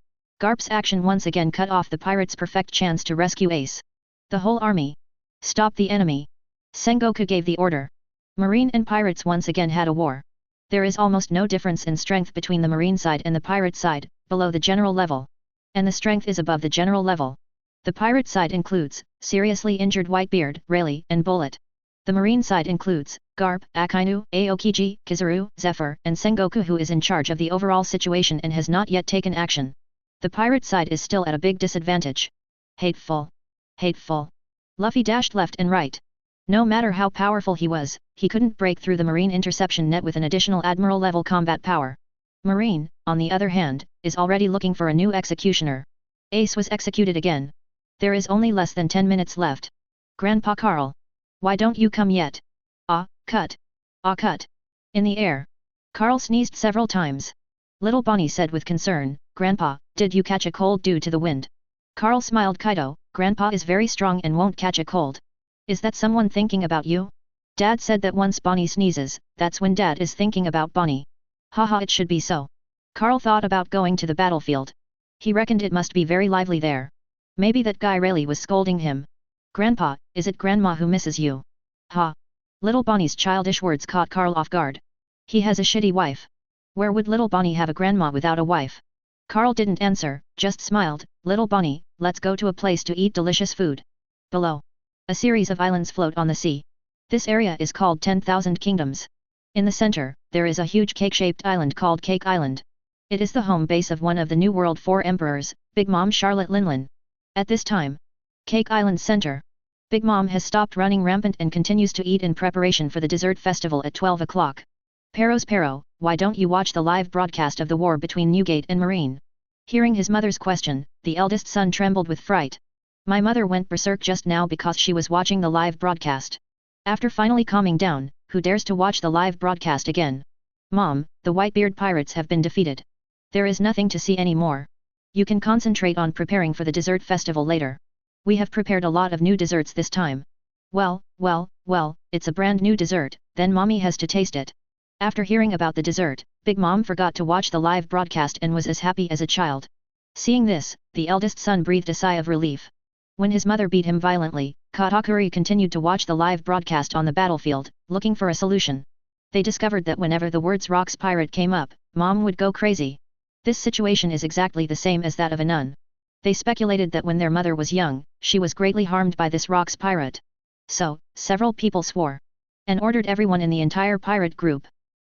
Garp's action once again cut off the pirates' perfect chance to rescue Ace. The whole army. Stop the enemy. Sengoku gave the order. Marine and pirates once again had a war. There is almost no difference in strength between the Marine side and the pirate side, below the general level. And the strength is above the general level. The pirate side includes, seriously injured Whitebeard, Rayleigh, and Bullet. The Marine side includes, Garp, Akainu, Aokiji, Kizaru, Zephyr, and Sengoku, who is in charge of the overall situation and has not yet taken action. The pirate side is still at a big disadvantage. Hateful. Hateful. Luffy dashed left and right. No matter how powerful he was, he couldn't break through the Marine interception net with an additional Admiral-level combat power. Marine, on the other hand, is already looking for a new executioner. Ace was executed again. There is only less than 10 minutes left. Grandpa Carl. Why don't you come yet? Ah, cut. Ah, cut. In the air. Carl sneezed several times. Little Bonnie said with concern, Grandpa, did you catch a cold due to the wind? Carl smiled. Kaido, Grandpa is very strong and won't catch a cold. Is that someone thinking about you? Dad said that once Bonnie sneezes, that's when Dad is thinking about Bonnie. Haha, it should be so. Carl thought about going to the battlefield. He reckoned it must be very lively there. Maybe that guy Rayleigh was scolding him. Grandpa, is it Grandma who misses you? Ha! Little Bonnie's childish words caught Carl off guard. He has a shitty wife. Where would little Bonnie have a grandma without a wife? Carl didn't answer, just smiled. Little Bonnie, let's go to a place to eat delicious food. Below. A series of islands float on the sea. This area is called 10,000 Kingdoms. In the center, there is a huge cake-shaped island called Cake Island. It is the home base of one of the New World 4 emperors, Big Mom Charlotte Linlin. At this time, Cake Island's center. Big Mom has stopped running rampant and continues to eat in preparation for the dessert festival at 12 o'clock. Pero, why don't you watch the live broadcast of the war between Newgate and Marine? Hearing his mother's question, the eldest son trembled with fright. My mother went berserk just now because she was watching the live broadcast. After finally calming down, who dares to watch the live broadcast again? Mom, the Whitebeard pirates have been defeated. There is nothing to see anymore. You can concentrate on preparing for the dessert festival later. We have prepared a lot of new desserts this time. Well, it's a brand new dessert, then Mommy has to taste it. After hearing about the dessert, Big Mom forgot to watch the live broadcast and was as happy as a child. Seeing this, the eldest son breathed a sigh of relief. When his mother beat him violently, Katakuri continued to watch the live broadcast on the battlefield, looking for a solution. They discovered that whenever the words "Rocks Pirate" came up, Mom would go crazy. This situation is exactly the same as that of a nun. They speculated that when their mother was young, she was greatly harmed by this Rocks Pirate. So, several people swore. And ordered everyone in the entire pirate group.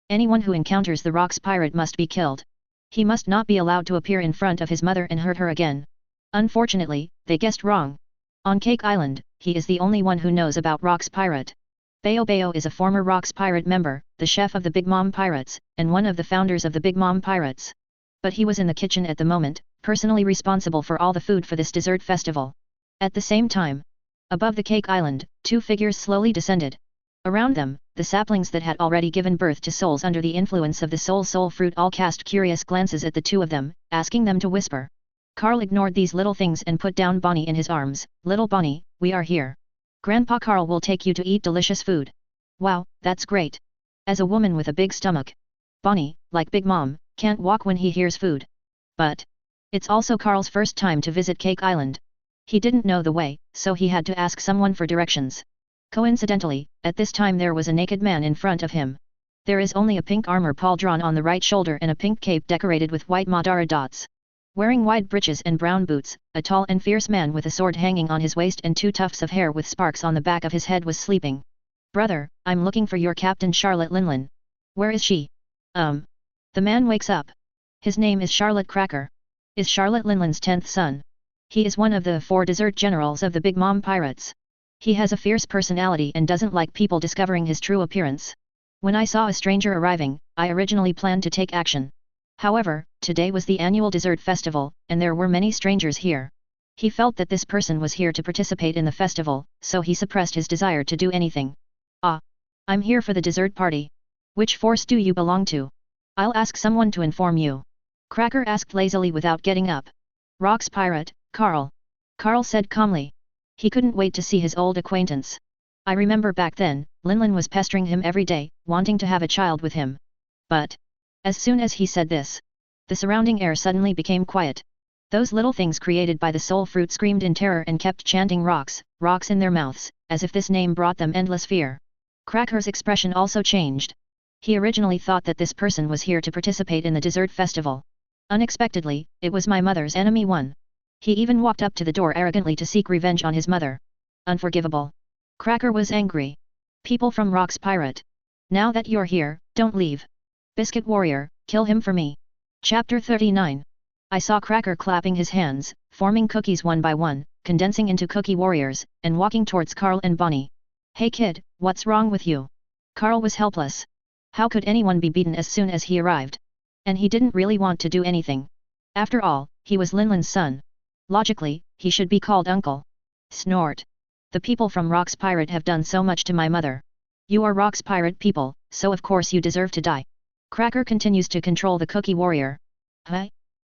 Anyone who encounters the Rocks Pirate must be killed. He must not be allowed to appear in front of his mother and hurt her again. Unfortunately, they guessed wrong. On Cake Island, he is the only one who knows about Rocks Pirate. Bayo is a former Rocks Pirate member, the chef of the Big Mom Pirates, and one of the founders of the Big Mom Pirates. But he was in the kitchen at the moment, personally responsible for all the food for this dessert festival. At the same time, above the Cake Island, two figures slowly descended. Around them, the saplings that had already given birth to souls under the influence of the soul fruit all cast curious glances at the two of them, asking them to whisper. Carl ignored these little things and put down Bonnie in his arms. Little Bonnie, we are here. Grandpa Carl will take you to eat delicious food. Wow, that's great. As a woman with a big stomach, Bonnie, like Big Mom, can't walk when he hears food. But it's also Carl's first time to visit Cake Island. He didn't know the way, so he had to ask someone for directions. Coincidentally, at this time there was a naked man in front of him. There is only a pink armor pauldron on the right shoulder and a pink cape decorated with white Madara dots. Wearing wide breeches and brown boots, a tall and fierce man with a sword hanging on his waist and two tufts of hair with sparks on the back of his head was sleeping. Brother, I'm looking for your Captain Charlotte Linlin. Where is she? The man wakes up. His name is Charlotte Cracker. Is Charlotte Linlin's 10th son. He is one of the 4 desert generals of the Big Mom Pirates. He has a fierce personality and doesn't like people discovering his true appearance. When I saw a stranger arriving, I originally planned to take action. However, today was the annual dessert festival, and there were many strangers here. He felt that this person was here to participate in the festival, so he suppressed his desire to do anything. I'm here for the dessert party. Which force do you belong to? I'll ask someone to inform you. Cracker asked lazily without getting up. Rocks Pirate, Carl. Carl said calmly. He couldn't wait to see his old acquaintance. I remember back then, Linlin was pestering him every day, wanting to have a child with him. But as soon as he said this, the surrounding air suddenly became quiet. Those little things created by the soul fruit screamed in terror and kept chanting rocks, rocks in their mouths, as if this name brought them endless fear. Cracker's expression also changed. He originally thought that this person was here to participate in the dessert festival. Unexpectedly, it was my mother's enemy one. He even walked up to the door arrogantly to seek revenge on his mother. Unforgivable. Cracker was angry. People from Rocks Pirate. Now that you're here, don't leave. Biscuit Warrior, kill him for me. Chapter 39. I saw Cracker clapping his hands, forming cookies one by one, condensing into cookie warriors, and walking towards Carl and Bonnie. Hey kid, what's wrong with you? Carl was helpless. How could anyone be beaten as soon as he arrived? And he didn't really want to do anything. After all, he was Linlin's son. Logically, he should be called uncle. Snort. The people from Rocks Pirate have done so much to my mother. You are Rocks Pirate people, so of course you deserve to die. Cracker continues to control the cookie warrior. Huh?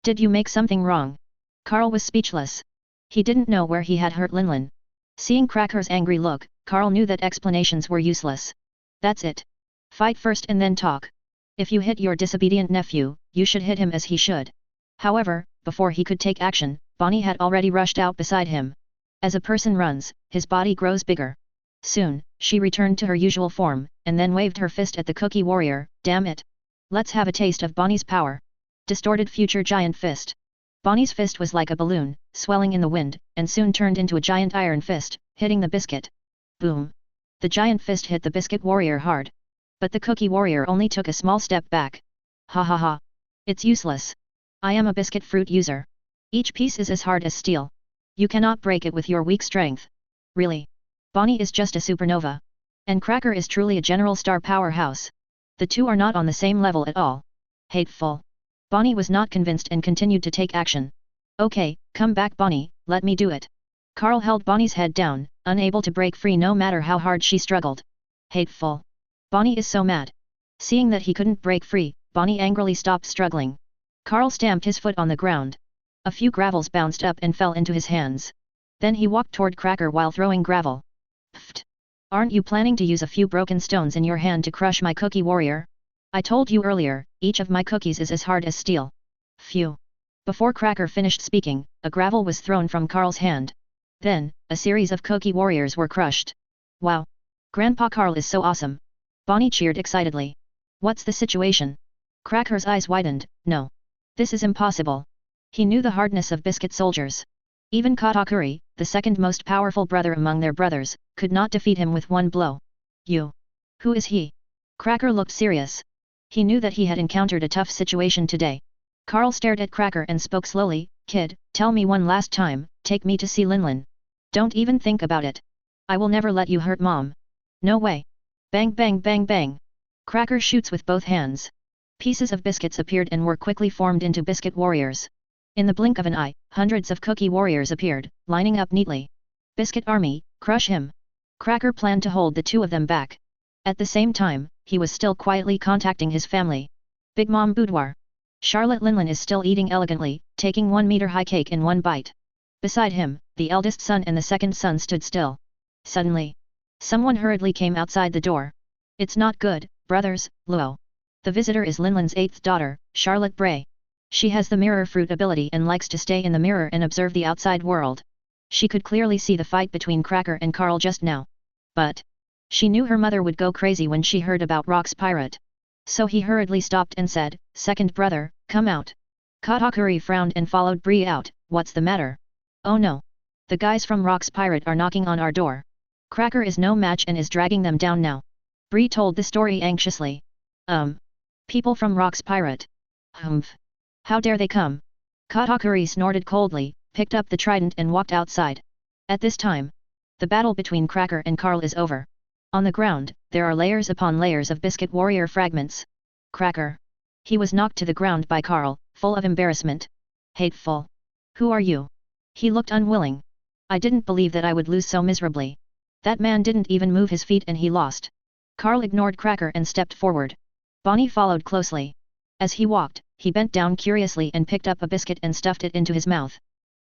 Did you make something wrong? Carl was speechless. He didn't know where he had hurt Linlin. Seeing Cracker's angry look, Carl knew that explanations were useless. That's it. Fight first and then talk. If you hit your disobedient nephew, you should hit him as he should. However, before he could take action, Bonnie had already rushed out beside him. As a person runs, his body grows bigger. Soon, she returned to her usual form, and then waved her fist at the Cookie Warrior. Damn it! Let's have a taste of Bonnie's power. Distorted future giant fist. Bonnie's fist was like a balloon, swelling in the wind, and soon turned into a giant iron fist, hitting the biscuit. Boom! The giant fist hit the Biscuit Warrior hard. But the Cookie Warrior only took a small step back. Ha ha ha! It's useless. I am a biscuit fruit user. Each piece is as hard as steel. You cannot break it with your weak strength. Really? Bonnie is just a supernova. And Cracker is truly a general star powerhouse. The two are not on the same level at all. Hateful. Bonnie was not convinced and continued to take action. Okay, come back Bonnie, let me do it. Carl held Bonnie's head down, unable to break free no matter how hard she struggled. Hateful. Bonnie is so mad. Seeing that he couldn't break free, Bonnie angrily stopped struggling. Carl stamped his foot on the ground. A few gravels bounced up and fell into his hands. Then he walked toward Cracker while throwing gravel. Pfft! Aren't you planning to use a few broken stones in your hand to crush my Cookie Warrior? I told you earlier, each of my cookies is as hard as steel. Phew! Before Cracker finished speaking, a gravel was thrown from Carl's hand. Then, a series of Cookie Warriors were crushed. Wow! Grandpa Carl is so awesome! Bonnie cheered excitedly. What's the situation? Cracker's eyes widened. No. This is impossible. He knew the hardness of biscuit soldiers. Even Katakuri, the second most powerful brother among their brothers, could not defeat him with one blow. You. Who is he? Cracker looked serious. He knew that he had encountered a tough situation today. Carl stared at Cracker and spoke slowly. Kid, tell me one last time, take me to see Linlin. Don't even think about it. I will never let you hurt Mom. No way. Bang bang bang bang. Cracker shoots with both hands. Pieces of biscuits appeared and were quickly formed into biscuit warriors. In the blink of an eye, hundreds of Cookie Warriors appeared, lining up neatly. Biscuit Army, crush him. Cracker planned to hold the two of them back. At the same time, he was still quietly contacting his family. Big Mom Boudoir. Charlotte Linlin is still eating elegantly, taking 1 meter high cake in one bite. Beside him, the eldest son and the second son stood still. Suddenly, someone hurriedly came outside the door. It's not good, brothers, Luo. The visitor is Linlin's 8th daughter, Charlotte Bray. She has the mirror fruit ability and likes to stay in the mirror and observe the outside world. She could clearly see the fight between Cracker and Carl just now. But she knew her mother would go crazy when she heard about Rock's pirate. So he hurriedly stopped and said, Second brother, come out. Katakuri frowned and followed Bree out. What's the matter? Oh no. The guys from Rock's pirate are knocking on our door. Cracker is no match and is dragging them down now. Bree told the story anxiously. People from Rock's pirate. Humph. How dare they come? Katakuri snorted coldly, picked up the trident and walked outside. At this time, the battle between Cracker and Carl is over. On the ground, there are layers upon layers of biscuit warrior fragments. Cracker. He was knocked to the ground by Carl, full of embarrassment. Hateful. Who are you? He looked unwilling. I didn't believe that I would lose so miserably. That man didn't even move his feet and he lost. Carl ignored Cracker and stepped forward. Bonnie followed closely. As he walked, he bent down curiously and picked up a biscuit and stuffed it into his mouth.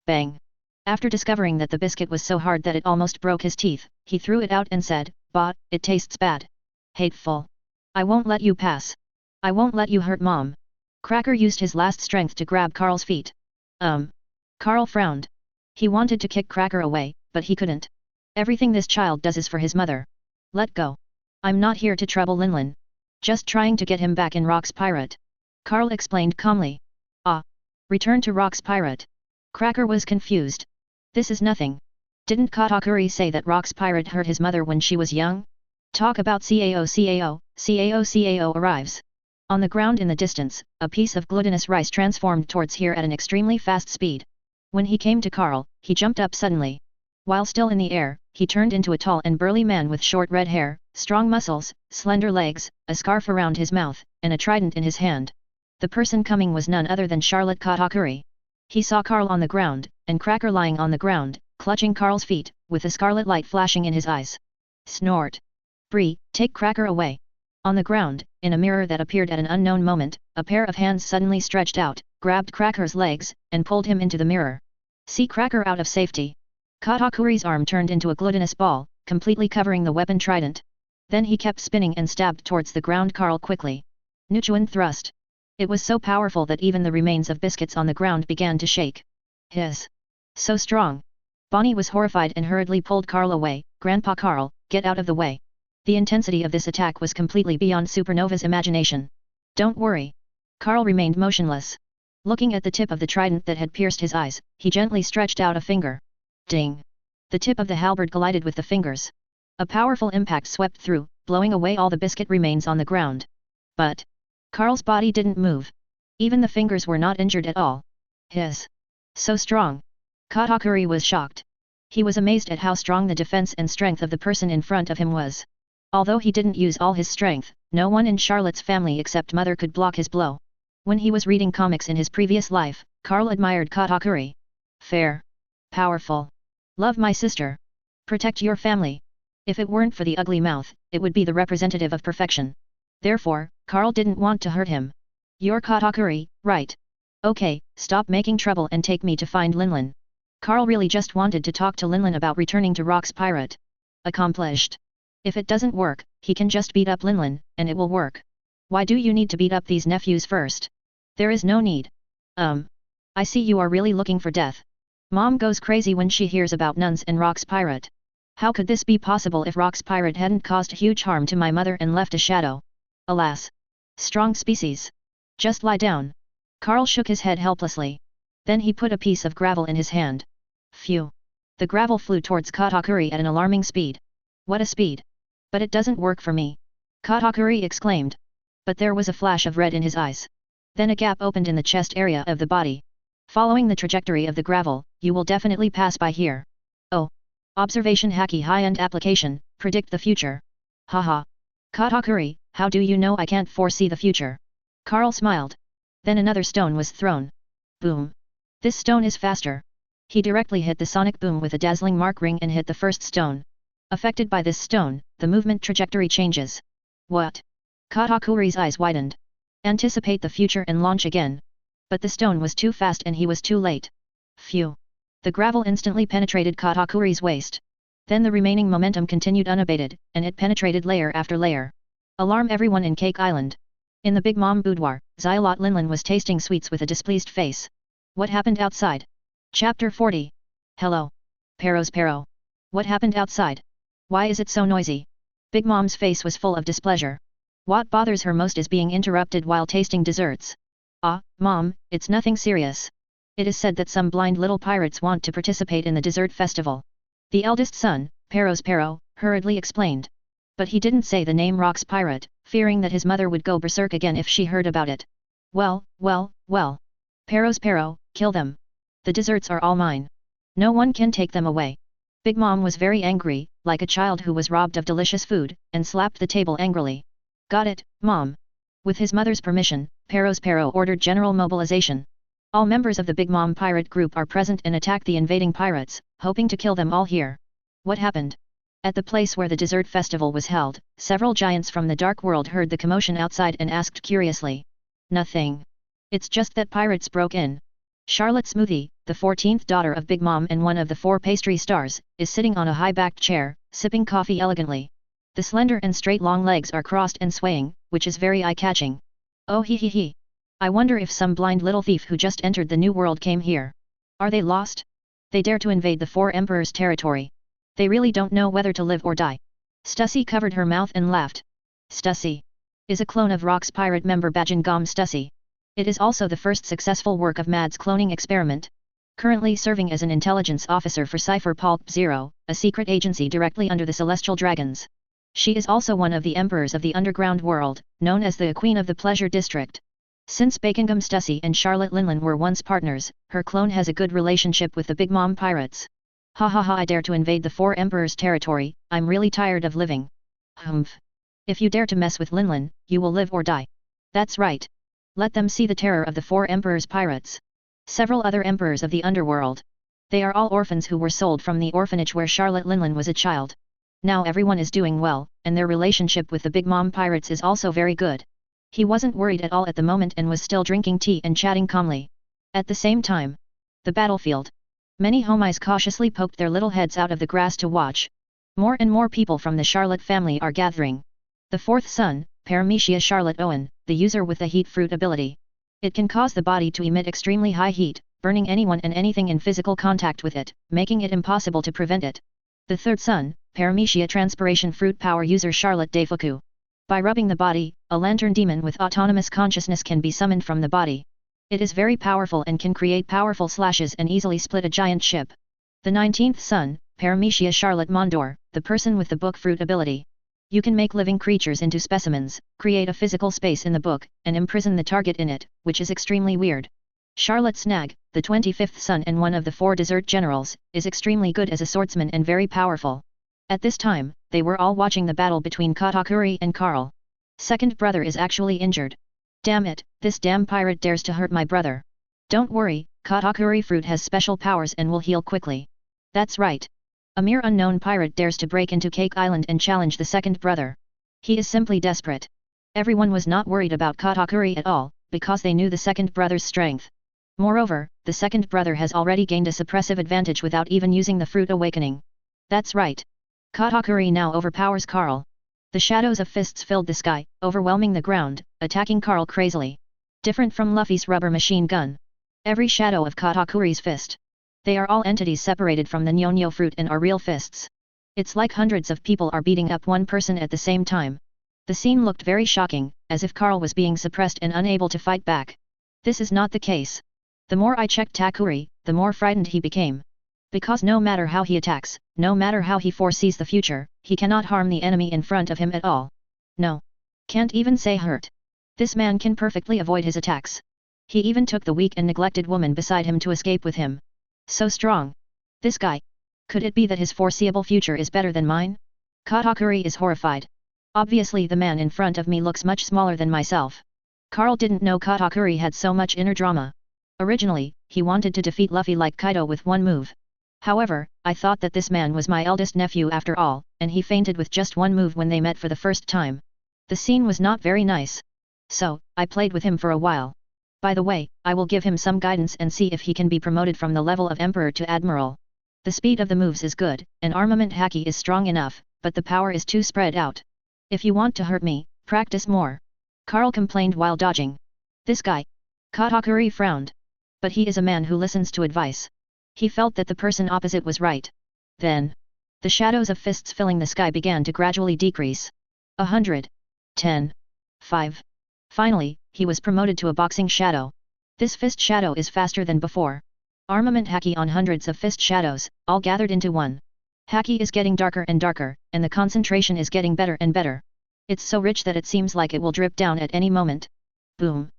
Bang! After discovering that the biscuit was so hard that it almost broke his teeth, he threw it out and said, Bah, it tastes bad. Hateful. I won't let you pass. I won't let you hurt Mom. Cracker used his last strength to grab Carl's feet. Carl frowned. He wanted to kick Cracker away, but he couldn't. Everything this child does is for his mother. Let go. I'm not here to trouble Linlin. Just trying to get him back in Rock's pirate. Carl explained calmly. Return to Rock's pirate. Cracker was confused. This is nothing. Didn't Katakuri say that Rock's pirate hurt his mother when she was young? Talk about CAO arrives. On the ground in the distance, a piece of glutinous rice transformed towards here at an extremely fast speed. When he came to Carl, he jumped up suddenly. While still in the air, he turned into a tall and burly man with short red hair, strong muscles, slender legs, a scarf around his mouth, and a trident in his hand. The person coming was none other than Charlotte Katakuri. He saw Carl on the ground, and Cracker lying on the ground, clutching Carl's feet, with a scarlet light flashing in his eyes. Snort! Bree, take Cracker away. On the ground, in a mirror that appeared at an unknown moment, a pair of hands suddenly stretched out, grabbed Cracker's legs, and pulled him into the mirror. See Cracker out of safety. Katakuri's arm turned into a glutinous ball, completely covering the weapon trident. Then he kept spinning and stabbed towards the ground Carl quickly. Nuchuan thrust. It was so powerful that even the remains of biscuits on the ground began to shake. His. So strong. Bonnie was horrified and hurriedly pulled Carl away. Grandpa Carl, get out of the way. The intensity of this attack was completely beyond Supernova's imagination. Don't worry. Carl remained motionless. Looking at the tip of the trident that had pierced his eyes, he gently stretched out a finger. Ding! The tip of the halberd collided with the fingers. A powerful impact swept through, blowing away all the biscuit remains on the ground. But Carl's body didn't move. Even the fingers were not injured at all. His. So strong. Katakuri was shocked. He was amazed at how strong the defense and strength of the person in front of him was. Although he didn't use all his strength, no one in Charlotte's family except Mother could block his blow. When he was reading comics in his previous life, Carl admired Katakuri. Fair. Powerful. Love my sister. Protect your family. If it weren't for the ugly mouth, it would be the representative of perfection. Therefore, Carl didn't want to hurt him. You're Katakuri, right? Okay, stop making trouble and take me to find Linlin. Carl really just wanted to talk to Linlin about returning to Rock's pirate. Accomplished. If it doesn't work, he can just beat up Linlin, and it will work. Why do you need to beat up these nephews first? There is no need. I see you are really looking for death. Mom goes crazy when she hears about nuns and Rock's pirate. How could this be possible if Rock's pirate hadn't caused huge harm to my mother and left a shadow? Alas. Strong species. Just lie down. Carl shook his head helplessly. Then he put a piece of gravel in his hand. Phew. The gravel flew towards Katakuri at an alarming speed. What a speed. But it doesn't work for me. Katakuri exclaimed. But there was a flash of red in his eyes. Then a gap opened in the chest area of the body. Following the trajectory of the gravel, you will definitely pass by here. Oh. Observation hacky high-end application, predict the future. Haha. Katakuri, how do you know I can't foresee the future? Carl smiled. Then another stone was thrown. Boom. This stone is faster. He directly hit the sonic boom with a dazzling mark ring and hit the first stone. Affected by this stone, the movement trajectory changes. What? Katakuri's eyes widened. Anticipate the future and launch again. But the stone was too fast and he was too late. Phew. The gravel instantly penetrated Katakuri's waist. Then the remaining momentum continued unabated, and it penetrated layer after layer. Alarm everyone in Cake Island. In the Big Mom boudoir, Xylot Linlin was tasting sweets with a displeased face. What happened outside? Chapter 40. Hello. Pero. What happened outside? Why is it so noisy? Big Mom's face was full of displeasure. What bothers her most is being interrupted while tasting desserts. Ah, Mom, it's nothing serious. It is said that some blind little pirates want to participate in the dessert festival. The eldest son, Pero, hurriedly explained. But he didn't say the name Rock's pirate, fearing that his mother would go berserk again if she heard about it. Well. Pero, kill them. The desserts are all mine. No one can take them away. Big Mom was very angry, like a child who was robbed of delicious food, and slapped the table angrily. Got it, Mom. With his mother's permission, Pero ordered general mobilization. All members of the Big Mom pirate group are present and attack the invading pirates, hoping to kill them all here. What happened? At the place where the dessert festival was held, several giants from the dark world heard the commotion outside and asked curiously. Nothing. It's just that pirates broke in. Charlotte Smoothie, the 14th daughter of Big Mom and one of the 4 pastry stars, is sitting on a high-backed chair, sipping coffee elegantly. The slender and straight long legs are crossed and swaying, which is very eye-catching. Oh he. I wonder if some blind little thief who just entered the new world came here. Are they lost? They dare to invade the 4 emperors' territory. They really don't know whether to live or die. Stussy covered her mouth and laughed. Stussy is a clone of Rock's pirate member Bajingam Stussy. It is also the first successful work of Mad's cloning experiment. Currently serving as an intelligence officer for Cypher Pulp Zero, a secret agency directly under the Celestial Dragons. She is also one of the emperors of the underground world, known as the Queen of the Pleasure District. Since Bakingam Stussy and Charlotte Linlin were once partners, her clone has a good relationship with the Big Mom pirates. Ha, I dare to invade the 4 emperors' territory, I'm really tired of living. Humph. If you dare to mess with Linlin, you will live or die. That's right. Let them see the terror of the 4 emperors' pirates. Several other emperors of the underworld. They are all orphans who were sold from the orphanage where Charlotte Linlin was a child. Now everyone is doing well, and their relationship with the Big Mom pirates is also very good. He wasn't worried at all at the moment and was still drinking tea and chatting calmly. At the same time, the battlefield. Many homies cautiously poked their little heads out of the grass to watch. More and more people from the Charlotte family are gathering. The fourth son, Paramecia Charlotte Owen, the user with the heat fruit ability. It can cause the body to emit extremely high heat, burning anyone and anything in physical contact with it, making it impossible to prevent it. The third son, Paramecia Transpiration Fruit Power user Charlotte Deifuku. By rubbing the body, a lantern demon with autonomous consciousness can be summoned from the body. It is very powerful and can create powerful slashes and easily split a giant ship. The 19th son, Paramecia Charlotte Mondor, the person with the book fruit ability. You can make living creatures into specimens, create a physical space in the book, and imprison the target in it, which is extremely weird. Charlotte Snag, the 25th son and one of the 4 desert generals, is extremely good as a swordsman and very powerful. At this time, they were all watching the battle between Katakuri and Carl. Second brother is actually injured. Damn it, this damn pirate dares to hurt my brother. Don't worry, Katakuri fruit has special powers and will heal quickly. That's right. A mere unknown pirate dares to break into Cake Island and challenge the second brother. He is simply desperate. Everyone was not worried about Katakuri at all, because they knew the second brother's strength. Moreover, the second brother has already gained a suppressive advantage without even using the fruit awakening. That's right. Katakuri now overpowers Carl. The shadows of fists filled the sky, overwhelming the ground, attacking Carl crazily. Different from Luffy's rubber machine gun. Every shadow of Katakuri's fist. They are all entities separated from the Nyonyo fruit and are real fists. It's like hundreds of people are beating up one person at the same time. The scene looked very shocking, as if Carl was being suppressed and unable to fight back. This is not the case. The more I checked Takuri, the more frightened he became. Because no matter how he attacks, no matter how he foresees the future, he cannot harm the enemy in front of him at all. No. Can't even say hurt. This man can perfectly avoid his attacks. He even took the weak and neglected woman beside him to escape with him. So strong. This guy. Could it be that his foreseeable future is better than mine? Katakuri is horrified. Obviously the man in front of me looks much smaller than myself. Carl didn't know Katakuri had so much inner drama. Originally, he wanted to defeat Luffy like Kaido with one move. However, I thought that this man was my eldest nephew after all, and he fainted with just one move when they met for the first time. The scene was not very nice. So, I played with him for a while. By the way, I will give him some guidance and see if he can be promoted from the level of Emperor to Admiral. The speed of the moves is good, and armament haki is strong enough, but the power is too spread out. If you want to hurt me, practice more. Carl complained while dodging. This guy. Katakuri frowned. But he is a man who listens to advice. He felt that the person opposite was right. Then. The shadows of fists filling the sky began to gradually decrease. 100. 10. 5. Finally, he was promoted to a boxing shadow. This fist shadow is faster than before. Armament haki on hundreds of fist shadows, all gathered into one. Haki is getting darker and darker, and the concentration is getting better and better. It's so rich that it seems like it will drip down at any moment. Boom.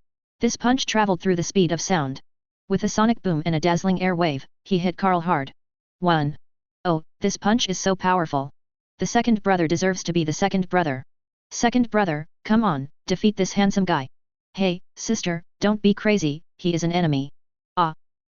This punch traveled through the speed of sound. With a sonic boom and a dazzling air wave, he hit Carl hard. 1. Oh, this punch is so powerful. The second brother deserves to be the second brother. Second brother, come on, defeat this handsome guy. Hey, sister, don't be crazy, he is an enemy. Ah.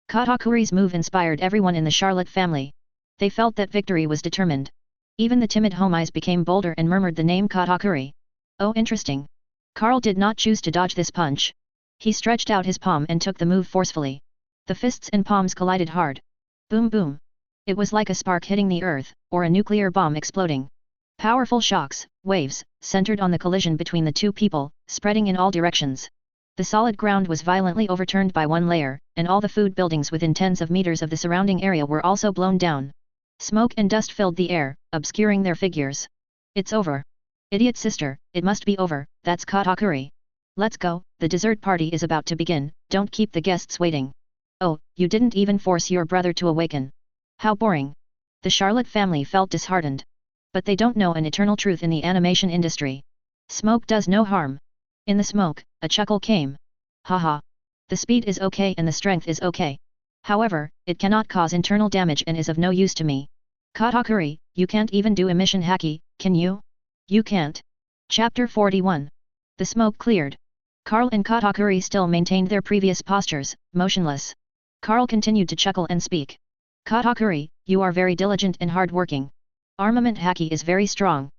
Katakuri's move inspired everyone in the Charlotte family. They felt that victory was determined. Even the timid homies became bolder and murmured the name Katakuri. Oh, interesting. Carl did not choose to dodge this punch. He stretched out his palm and took the move forcefully. The fists and palms collided hard. Boom boom. It was like a spark hitting the earth, or a nuclear bomb exploding. Powerful shocks, waves, centered on the collision between the two people, spreading in all directions. The solid ground was violently overturned by one layer, and all the food buildings within tens of meters of the surrounding area were also blown down. Smoke and dust filled the air, obscuring their figures. It's over. Idiot sister, it must be over, that's Katakuri. Let's go, the dessert party is about to begin, don't keep the guests waiting. Oh, you didn't even force your brother to awaken. How boring. The Charlotte family felt disheartened. But they don't know an eternal truth in the animation industry. Smoke does no harm. In the smoke, a chuckle came. Haha. The speed is okay and the strength is okay. However, it cannot cause internal damage and is of no use to me. Katakuri, you can't even do emission haki, can you? You can't. Chapter 41. The smoke cleared. Carl and Katakuri still maintained their previous postures, motionless. Carl continued to chuckle and speak. Katakuri, you are very diligent and hard-working. Armament haki is very strong.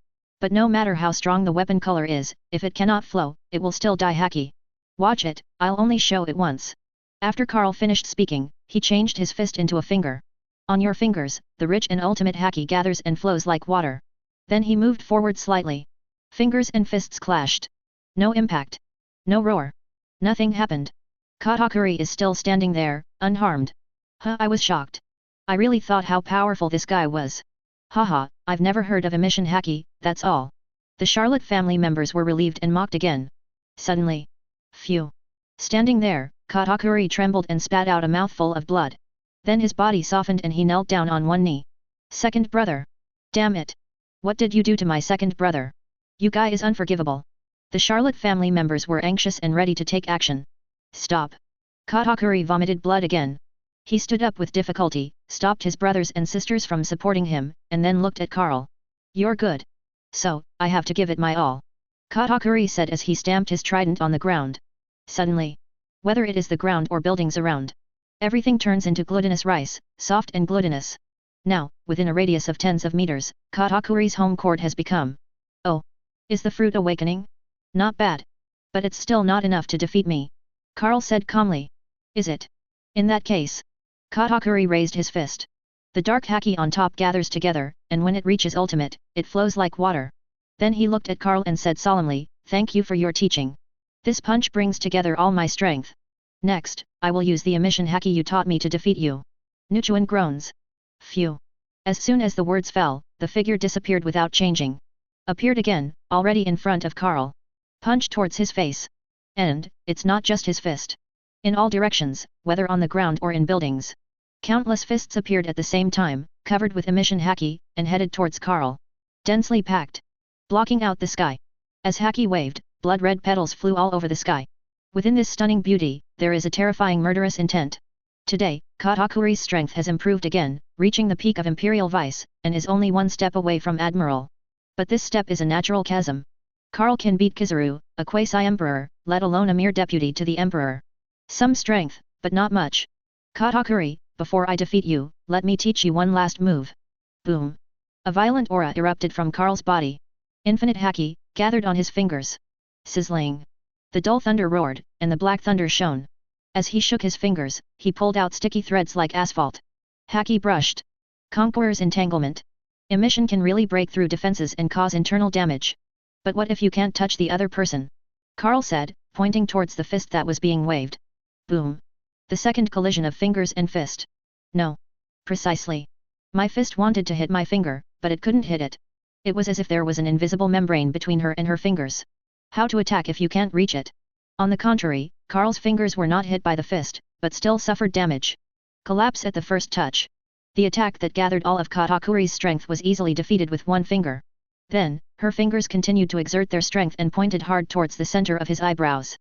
But no matter how strong the weapon color is, if it cannot flow, it will still die haki. Watch it, I'll only show it once. After Carl finished speaking, he changed his fist into a finger. On your fingers, the rich and ultimate haki gathers and flows like water. Then he moved forward slightly. Fingers and fists clashed. No impact. No roar. Nothing happened. Katakuri is still standing there, unharmed. I was shocked. I really thought how powerful this guy was. Haha, I've never heard of emission haki, that's all. The Charlotte family members were relieved and mocked again. Suddenly. Phew. Standing there, Katakuri trembled and spat out a mouthful of blood. Then his body softened and he knelt down on one knee. Second brother. Damn it. What did you do to my second brother? You guy is unforgivable. The Charlotte family members were anxious and ready to take action. Stop. Katakuri vomited blood again. He stood up with difficulty, stopped his brothers and sisters from supporting him, and then looked at Carl. You're good. So, I have to give it my all. Katakuri said as he stamped his trident on the ground. Suddenly. Whether it is the ground or buildings around. Everything turns into glutinous rice, soft and glutinous. Now, within a radius of tens of meters, Katakuri's home court has become. Oh. Is the fruit awakening? Not bad. But it's still not enough to defeat me. Carl said calmly. Is it? In that case. Katakuri raised his fist. The dark haki on top gathers together, and when it reaches ultimate, it flows like water. Then he looked at Carl and said solemnly, thank you for your teaching. This punch brings together all my strength. Next, I will use the emission haki you taught me to defeat you. Nuchuan groans. Phew. As soon as the words fell, the figure disappeared without changing. Appeared again, already in front of Carl. Punch towards his face. And, it's not just his fist. In all directions, whether on the ground or in buildings. Countless fists appeared at the same time, covered with emission haki, and headed towards Carl. Densely packed. Blocking out the sky. As haki waved, blood-red petals flew all over the sky. Within this stunning beauty, there is a terrifying murderous intent. Today, Katakuri's strength has improved again, reaching the peak of Imperial Vice, and is only one step away from Admiral. But this step is a natural chasm. Carl can beat Kizaru, a quasi-emperor, let alone a mere deputy to the emperor. Some strength, but not much. Katakuri, before I defeat you, let me teach you one last move. Boom. A violent aura erupted from Carl's body. Infinite haki, gathered on his fingers. Sizzling. The dull thunder roared, and the black thunder shone. As he shook his fingers, he pulled out sticky threads like asphalt. Haki brushed. Conqueror's entanglement. Emission can really break through defenses and cause internal damage. But what if you can't touch the other person? Carl said, pointing towards the fist that was being waved. Boom. The second collision of fingers and fist. No. Precisely. My fist wanted to hit my finger, but it couldn't hit it. It was as if there was an invisible membrane between her and her fingers. How to attack if you can't reach it? On the contrary, Carl's fingers were not hit by the fist, but still suffered damage. Collapse at the first touch. The attack that gathered all of Katakuri's strength was easily defeated with one finger. Then, her fingers continued to exert their strength and pointed hard towards the center of his eyebrows.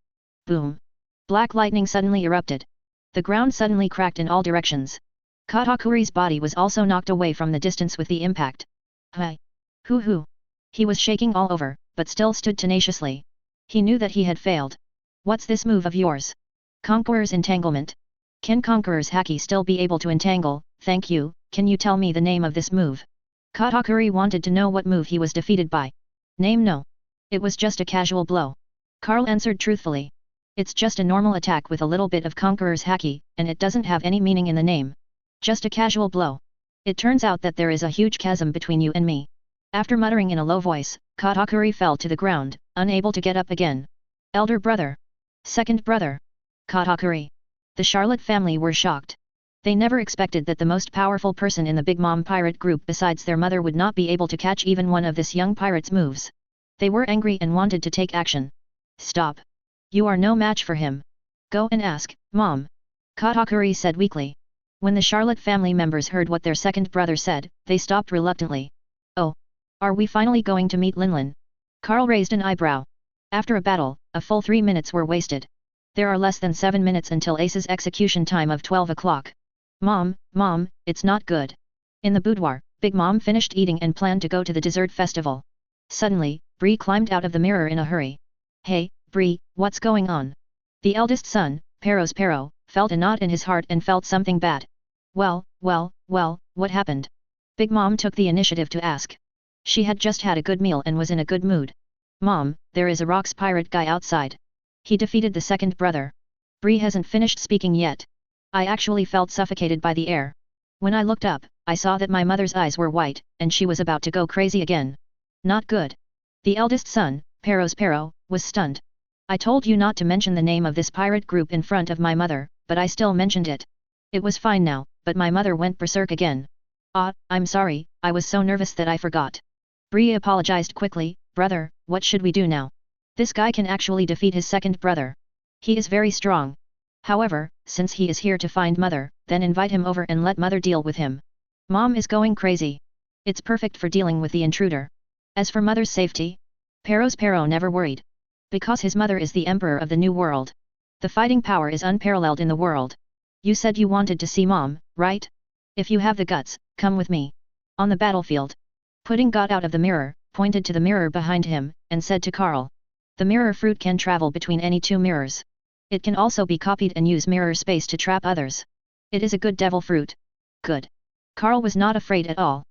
Boom. Black lightning suddenly erupted. The ground suddenly cracked in all directions. Katakuri's body was also knocked away from the distance with the impact. Hi. Hoo. He was shaking all over, but still stood tenaciously. He knew that he had failed. What's this move of yours? Conqueror's entanglement. Can Conqueror's haki still be able to entangle? Thank you, can you tell me the name of this move? Katakuri wanted to know what move he was defeated by. Name no. It was just a casual blow. Carl answered truthfully. It's just a normal attack with a little bit of Conqueror's haki, and it doesn't have any meaning in the name. Just a casual blow. It turns out that there is a huge chasm between you and me. After muttering in a low voice, Katakuri fell to the ground, unable to get up again. Elder brother. Second brother. Katakuri. The Charlotte family were shocked. They never expected that the most powerful person in the Big Mom pirate group besides their mother would not be able to catch even one of this young pirate's moves. They were angry and wanted to take action. Stop. You are no match for him. Go and ask, Mom. Katakuri said weakly. When the Charlotte family members heard what their second brother said, they stopped reluctantly. Oh. Are we finally going to meet Linlin? Carl raised an eyebrow. After a battle, a full 3 minutes were wasted. There are less than 7 minutes until Ace's execution time of 12 o'clock. Mom, it's not good. In the boudoir, Big Mom finished eating and planned to go to the dessert festival. Suddenly, Bree climbed out of the mirror in a hurry. Hey, Bree, what's going on? The eldest son, Pero, felt a knot in his heart and felt something bad. Well, what happened? Big Mom took the initiative to ask. She had just had a good meal and was in a good mood. Mom, there is a rocks pirate guy outside. He defeated the second brother. Bree hasn't finished speaking yet. I actually felt suffocated by the air. When I looked up, I saw that my mother's eyes were white, and she was about to go crazy again. Not good. The eldest son, Pero, was stunned. I told you not to mention the name of this pirate group in front of my mother, but I still mentioned it. It was fine now, but my mother went berserk again. I'm sorry, I was so nervous that I forgot. Bree apologized quickly. Brother, what should we do now? This guy can actually defeat his second brother. He is very strong. However, since he is here to find mother, then invite him over and let mother deal with him. Mom is going crazy. It's perfect for dealing with the intruder. As for mother's safety, Pero never worried. Because his mother is the emperor of the new world. The fighting power is unparalleled in the world. You said you wanted to see mom, right? If you have the guts, come with me. On the battlefield. Pudding got out of the mirror, pointed to the mirror behind him, and said to Carl. The mirror fruit can travel between any two mirrors. It can also be copied and use mirror space to trap others. It is a good devil fruit. Good. Carl was not afraid at all.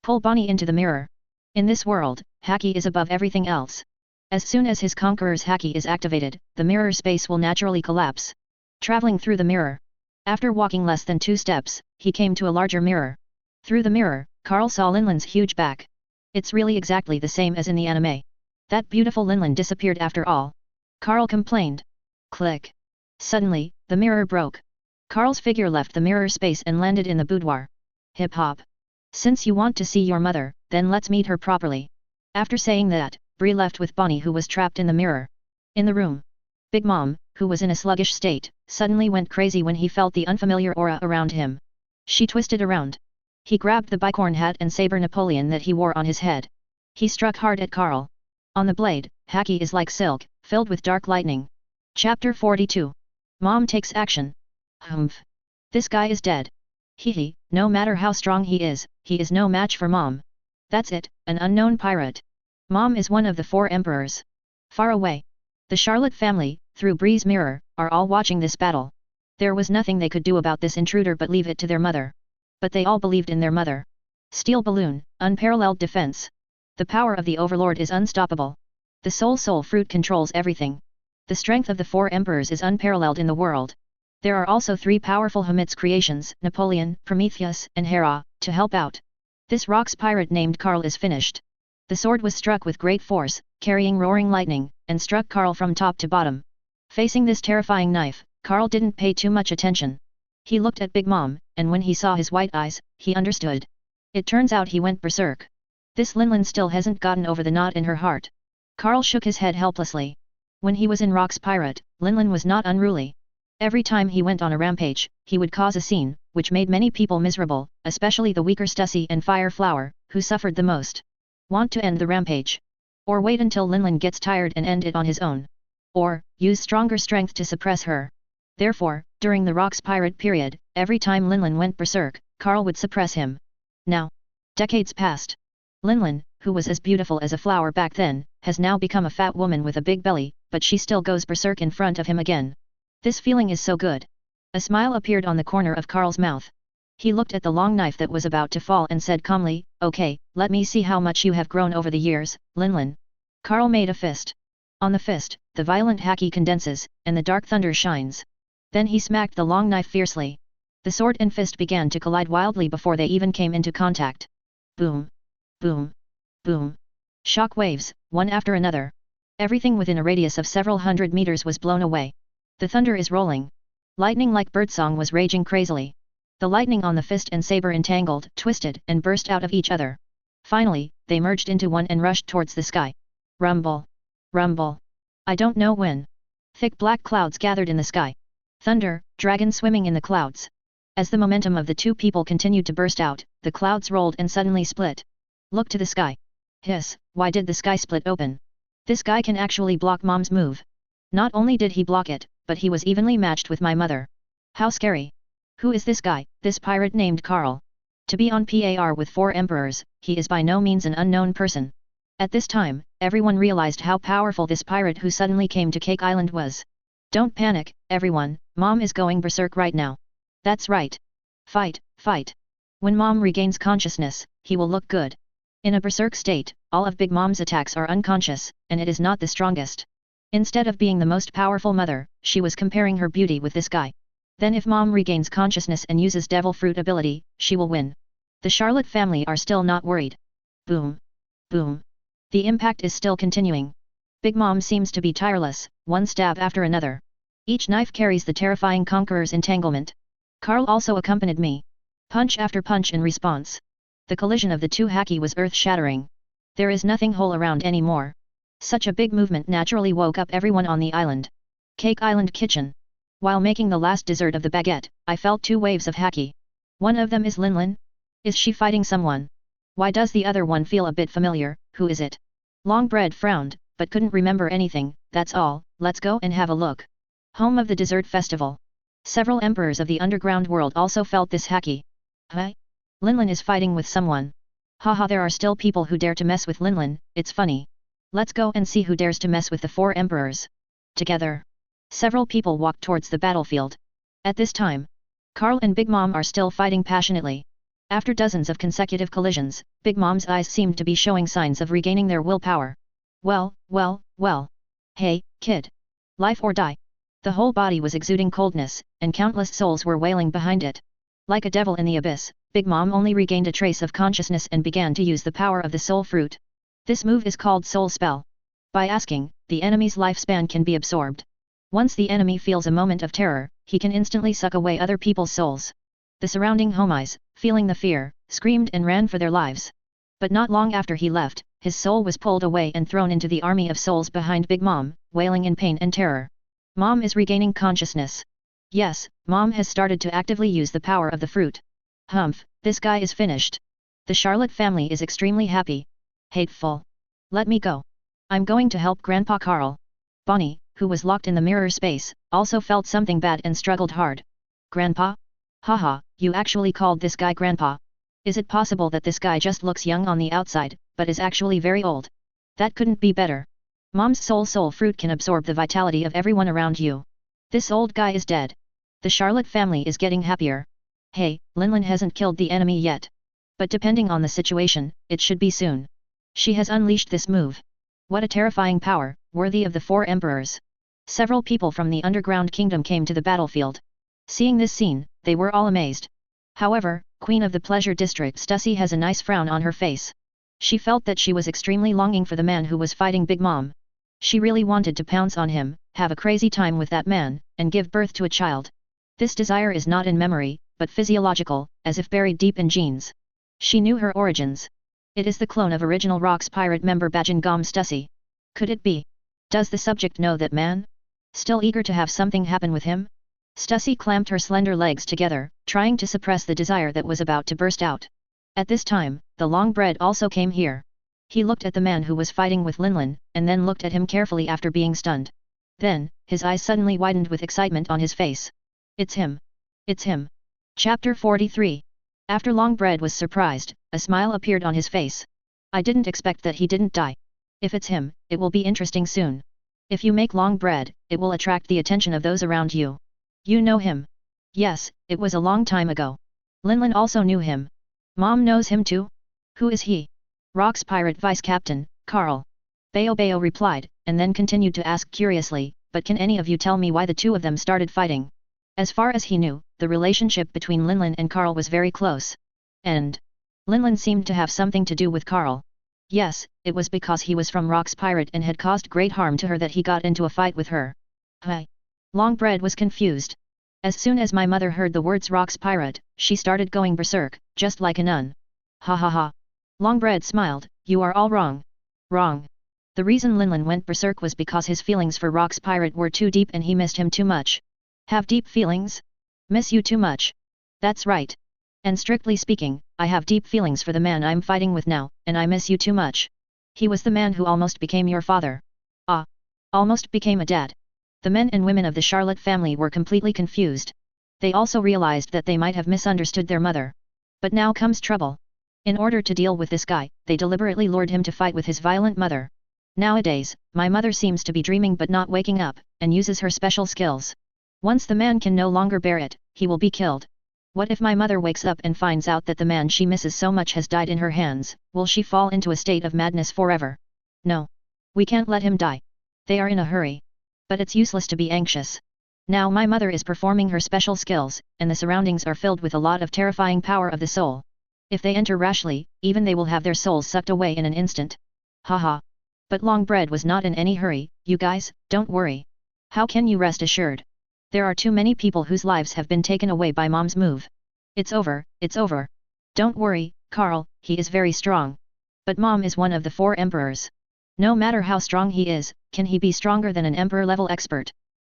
Pull Bonnie into the mirror. In this world, Haki is above everything else. As soon as his conqueror's Haki is activated, the mirror space will naturally collapse. Traveling through the mirror. After walking less than 2 steps, he came to a larger mirror. Through the mirror, Carl saw Linlin's huge back. It's really exactly the same as in the anime. That beautiful Linlin disappeared after all. Carl complained. Click. Suddenly, the mirror broke. Carl's figure left the mirror space and landed in the boudoir. Hip hop. Since you want to see your mother, then let's meet her properly. After saying that, Bree left with Bonnie, who was trapped in the mirror. In the room. Big Mom, who was in a sluggish state, suddenly went crazy when he felt the unfamiliar aura around him. She twisted around. He grabbed the bicorn hat and saber Napoleon that he wore on his head. He struck hard at Carl. On the blade, Haki is like silk, filled with dark lightning. Chapter 42. Mom takes action. Humph. This guy is dead. Hehe, no matter how strong he is no match for Mom. That's it, an unknown pirate. Mom is one of the 4 emperors. Far away. The Charlotte family, through Bree's mirror, are all watching this battle. There was nothing they could do about this intruder but leave it to their mother. But they all believed in their mother. Steel balloon, unparalleled defense. The power of the Overlord is unstoppable. The soul fruit controls everything. The strength of the 4 emperors is unparalleled in the world. There are also 3 powerful Hamitz creations, Napoleon, Prometheus, and Hera, to help out. This rocks pirate named Carl is finished. The sword was struck with great force, carrying roaring lightning, and struck Carl from top to bottom. Facing this terrifying knife, Carl didn't pay too much attention. He looked at Big Mom, and when he saw his white eyes, he understood. It turns out he went berserk. This Linlin still hasn't gotten over the knot in her heart. Carl shook his head helplessly. When he was in Rock's Pirate, Linlin was not unruly. Every time he went on a rampage, he would cause a scene, which made many people miserable, especially the weaker Stussy and Fire Flower, who suffered the most. Want to end the rampage? Or wait until Linlin gets tired and end it on his own? Or, use stronger strength to suppress her? Therefore, during the Rock's Pirate period, every time Linlin went berserk, Carl would suppress him. Now, decades passed. Linlin, who was as beautiful as a flower back then, has now become a fat woman with a big belly, but she still goes berserk in front of him again. This feeling is so good. A smile appeared on the corner of Carl's mouth. He looked at the long knife that was about to fall and said calmly, "Okay, let me see how much you have grown over the years, Linlin." Carl made a fist. On the fist, the violent Haki condenses, and the dark thunder shines. Then he smacked the long knife fiercely. The sword and fist began to collide wildly before they even came into contact. Boom. Boom. Boom. Shock waves, one after another. Everything within a radius of several hundred meters was blown away. The thunder is rolling. Lightning like birdsong was raging crazily. The lightning on the fist and saber entangled, twisted, and burst out of each other. Finally, they merged into one and rushed towards the sky. Rumble. Rumble. I don't know when. Thick black clouds gathered in the sky. Thunder, dragon swimming in the clouds. As the momentum of the 2 people continued to burst out, the clouds rolled and suddenly split. Look to the sky. Hiss, why did the sky split open? This guy can actually block Mom's move. Not only did he block it, but he was evenly matched with my mother. How scary. Who is this guy, this pirate named Carl? To be on par with 4 emperors, he is by no means an unknown person. At this time, everyone realized how powerful this pirate who suddenly came to Cake Island was. Don't panic, everyone, Mom is going berserk right now. That's right. Fight, fight. When Mom regains consciousness, he will look good. In a berserk state, all of Big Mom's attacks are unconscious, and it is not the strongest. Instead of being the most powerful mother, she was comparing her beauty with this guy. Then if Mom regains consciousness and uses Devil Fruit ability, she will win. The Charlotte family are still not worried. Boom. Boom. The impact is still continuing. Big Mom seems to be tireless, one stab after another. Each knife carries the terrifying conqueror's entanglement. Carl also accompanied me. Punch after punch in response. The collision of the two haki was earth-shattering. There is nothing whole around anymore. Such a big movement naturally woke up everyone on the island. Cake Island Kitchen. While making the last dessert of the baguette, I felt two waves of haki. One of them is Linlin. Is she fighting someone? Why does the other one feel a bit familiar? Who is it? Longbread frowned, but couldn't remember anything. That's all, let's go and have a look. Home of the dessert festival. Several emperors of the underground world also felt this haki. Huh? Linlin is fighting with someone. Haha, there are still people who dare to mess with Linlin, it's funny. Let's go and see who dares to mess with the four emperors. Together. Several people walked towards the battlefield. At this time, Carl and Big Mom are still fighting passionately. After dozens of consecutive collisions, Big Mom's eyes seemed to be showing signs of regaining their willpower. Well. Hey, kid. Life or die. The whole body was exuding coldness, and countless souls were wailing behind it. Like a devil in the abyss, Big Mom only regained a trace of consciousness and began to use the power of the soul fruit. This move is called Soul Spell. By asking, the enemy's lifespan can be absorbed. Once the enemy feels a moment of terror, he can instantly suck away other people's souls. The surrounding homies, feeling the fear, screamed and ran for their lives. But not long after he left, his soul was pulled away and thrown into the army of souls behind Big Mom, wailing in pain and terror. Mom is regaining consciousness. Yes, Mom has started to actively use the power of the fruit. Humph, this guy is finished. The Charlotte family is extremely happy. Hateful. Let me go. I'm going to help Grandpa Carl. Bonnie, who was locked in the mirror space, also felt something bad and struggled hard. Grandpa? Haha, you actually called this guy Grandpa. Is it possible that this guy just looks young on the outside, but is actually very old? That couldn't be better. Mom's soul fruit can absorb the vitality of everyone around you. This old guy is dead. The Charlotte family is getting happier. Hey, Linlin hasn't killed the enemy yet. But depending on the situation, it should be soon. She has unleashed this move. What a terrifying power, worthy of the four emperors. Several people from the underground kingdom came to the battlefield. Seeing this scene, they were all amazed. However, Queen of the Pleasure District Stussy has a nice frown on her face. She felt that she was extremely longing for the man who was fighting Big Mom. She really wanted to pounce on him, have a crazy time with that man, and give birth to a child. This desire is not in memory, but physiological, as if buried deep in genes. She knew her origins. It is the clone of original Rocks pirate member Bajin Gom Stussy. Could it be? Does the subject know that man? Still eager to have something happen with him? Stussy clamped her slender legs together, trying to suppress the desire that was about to burst out. At this time, the Longbread also came here. He looked at the man who was fighting with Linlin, and then looked at him carefully after being stunned. Then, his eyes suddenly widened with excitement on his face. It's him. It's him. Chapter 43. After Longbread was surprised, a smile appeared on his face. I didn't expect that he didn't die. If it's him, it will be interesting soon. If you make Longbread, it will attract the attention of those around you. You know him? Yes, it was a long time ago. Linlin also knew him. Mom knows him too? Who is he? Rock's pirate vice captain, Carl. Bayo replied, and then continued to ask curiously, but can any of you tell me why the two of them started fighting? As far as he knew, the relationship between Linlin and Carl was very close. And Linlin seemed to have something to do with Carl. Yes, it was because he was from Rock's pirate and had caused great harm to her that he got into a fight with her. Huh? Longbread was confused. As soon as my mother heard the words Rock's pirate, she started going berserk, just like a nun. Ha ha ha. Longbread smiled, you are all wrong. Wrong. The reason Linlin went berserk was because his feelings for Rock's pirate were too deep and he missed him too much. Have deep feelings? Miss you too much? That's right. And strictly speaking, I have deep feelings for the man I'm fighting with now, and I miss you too much. He was the man who almost became your father. Ah. Almost became a dad. The men and women of the Charlotte family were completely confused. They also realized that they might have misunderstood their mother. But now comes trouble. In order to deal with this guy, they deliberately lured him to fight with his violent mother. Nowadays, my mother seems to be dreaming but not waking up, and uses her special skills. Once the man can no longer bear it, he will be killed. What if my mother wakes up and finds out that the man she misses so much has died in her hands? Will she fall into a state of madness forever? No. We can't let him die. They are in a hurry. But it's useless to be anxious. Now my mother is performing her special skills, and the surroundings are filled with a lot of terrifying power of the soul. If they enter rashly, even they will have their souls sucked away in an instant. Haha. But Longbread was not in any hurry. You guys, don't worry. How can you rest assured? There are too many people whose lives have been taken away by Mom's move. It's over, it's over. Don't worry, Carl, he is very strong. But Mom is one of the 4 emperors. No matter how strong he is, can he be stronger than an emperor-level expert?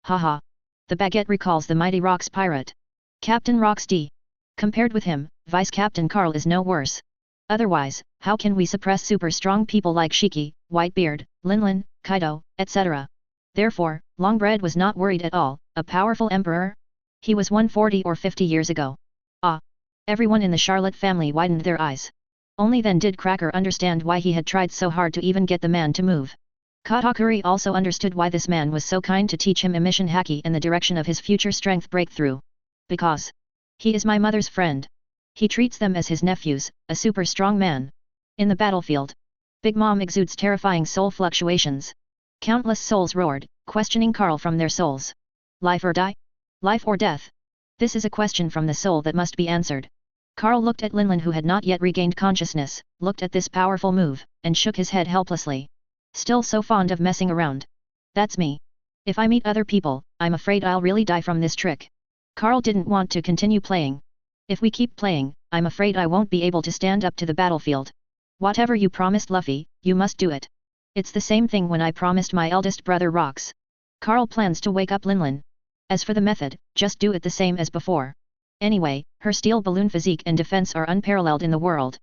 Haha. The baguette recalls the mighty Rox pirate. Captain Rox D. Compared with him, Vice Captain Carl is no worse. Otherwise, how can we suppress super strong people like Shiki, Whitebeard, Linlin, Kaido, etc.? Therefore, Longbread was not worried at all. A powerful emperor? He was 140 or 50 years ago. Ah! Everyone in the Charlotte family widened their eyes. Only then did Cracker understand why he had tried so hard to even get the man to move. Katakuri also understood why this man was so kind to teach him emission haki in the direction of his future strength breakthrough. Because he is my mother's friend. He treats them as his nephews, a super strong man. In the battlefield, Big Mom exudes terrifying soul fluctuations. Countless souls roared, questioning Carl from their souls. Life or die? Life or death? This is a question from the soul that must be answered. Carl looked at Linlin, who had not yet regained consciousness, looked at this powerful move, and shook his head helplessly. Still so fond of messing around. That's me. If I meet other people, I'm afraid I'll really die from this trick. Carl didn't want to continue playing. If we keep playing, I'm afraid I won't be able to stand up to the battlefield. Whatever you promised Luffy, you must do it. It's the same thing when I promised my eldest brother Rox. Carl plans to wake up Linlin. As for the method, just do it the same as before. Anyway, her steel balloon physique and defense are unparalleled in the world.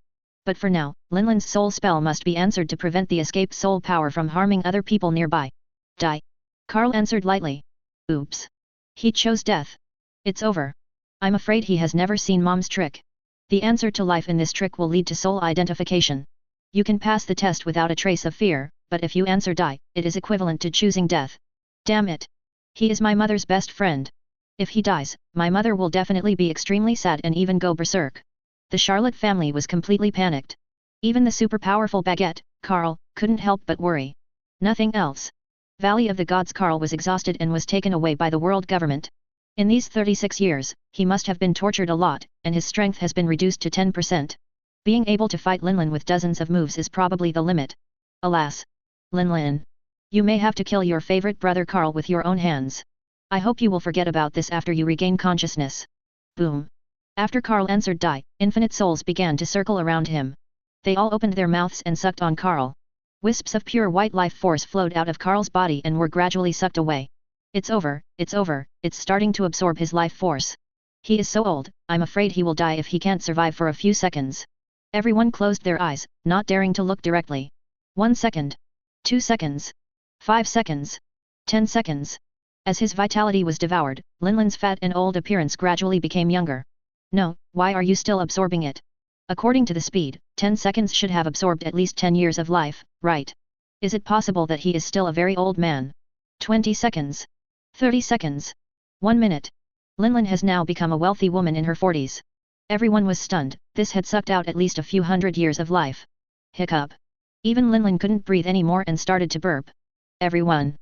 But for now, Linlin's soul spell must be answered to prevent the escaped soul power from harming other people nearby. Die. Carl answered lightly. Oops. He chose death. It's over. I'm afraid he has never seen Mom's trick. The answer to life in this trick will lead to soul identification. You can pass the test without a trace of fear, but if you answer die, it is equivalent to choosing death. Damn it. He is my mother's best friend. If he dies, my mother will definitely be extremely sad and even go berserk. The Charlotte family was completely panicked. Even the super powerful baguette, Carl, couldn't help but worry. Nothing else. Valley of the Gods. Carl was exhausted and was taken away by the world government. In these 36 years, he must have been tortured a lot, and his strength has been reduced to 10%. Being able to fight Linlin with dozens of moves is probably the limit. Alas. Linlin. You may have to kill your favorite brother Carl with your own hands. I hope you will forget about this after you regain consciousness. Boom. After Carl answered die, infinite souls began to circle around him. They all opened their mouths and sucked on Carl. Wisps of pure white life force flowed out of Carl's body and were gradually sucked away. It's over, it's starting to absorb his life force. He is so old, I'm afraid he will die if he can't survive for a few seconds. Everyone closed their eyes, not daring to look directly. 1 second. 2 seconds. 5 seconds. 10 seconds. As his vitality was devoured, Linlin's fat and old appearance gradually became younger. No, why are you still absorbing it? According to the speed, 10 seconds should have absorbed at least 10 years of life, right? Is it possible that he is still a very old man? 20 seconds. 30 seconds. 1 minute. Linlin has now become a wealthy woman in her 40s. Everyone was stunned. This had sucked out at least a few hundred years of life. Hiccup. Even Linlin couldn't breathe anymore and started to burp. Everyone.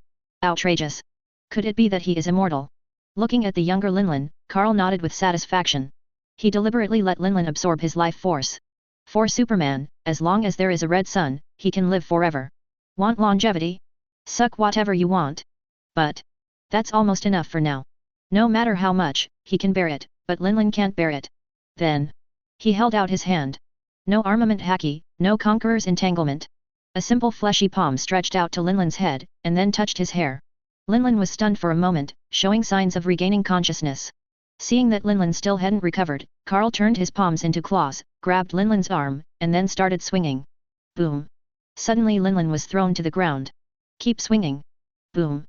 Outrageous. Could it be that he is immortal? Looking at the younger Linlin, Carl nodded with satisfaction. He deliberately let Linlin absorb his life force. For Superman, as long as there is a red sun, he can live forever. Want longevity? Suck whatever you want. But that's almost enough for now. No matter how much, he can bear it, but Linlin can't bear it. Then he held out his hand. No armament haki, no conqueror's entanglement. A simple fleshy palm stretched out to Linlin's head, and then touched his hair. Linlin was stunned for a moment, showing signs of regaining consciousness. Seeing that Linlin still hadn't recovered, Carl turned his palms into claws, grabbed Linlin's arm, and then started swinging. Boom. Suddenly Linlin was thrown to the ground. Keep swinging. Boom.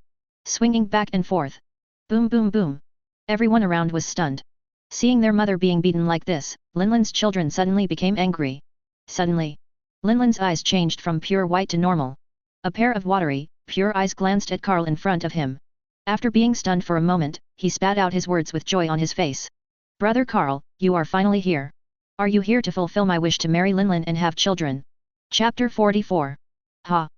Swinging back and forth. Boom boom boom. Everyone around was stunned. Seeing their mother being beaten like this, Linlin's children suddenly became angry. Suddenly, Linlin's eyes changed from pure white to normal. A pair of watery, pure eyes glanced at Carl in front of him. After being stunned for a moment, he spat out his words with joy on his face. Brother Carl, you are finally here. Are you here to fulfill my wish to marry Linlin and have children? Chapter 44. Ha!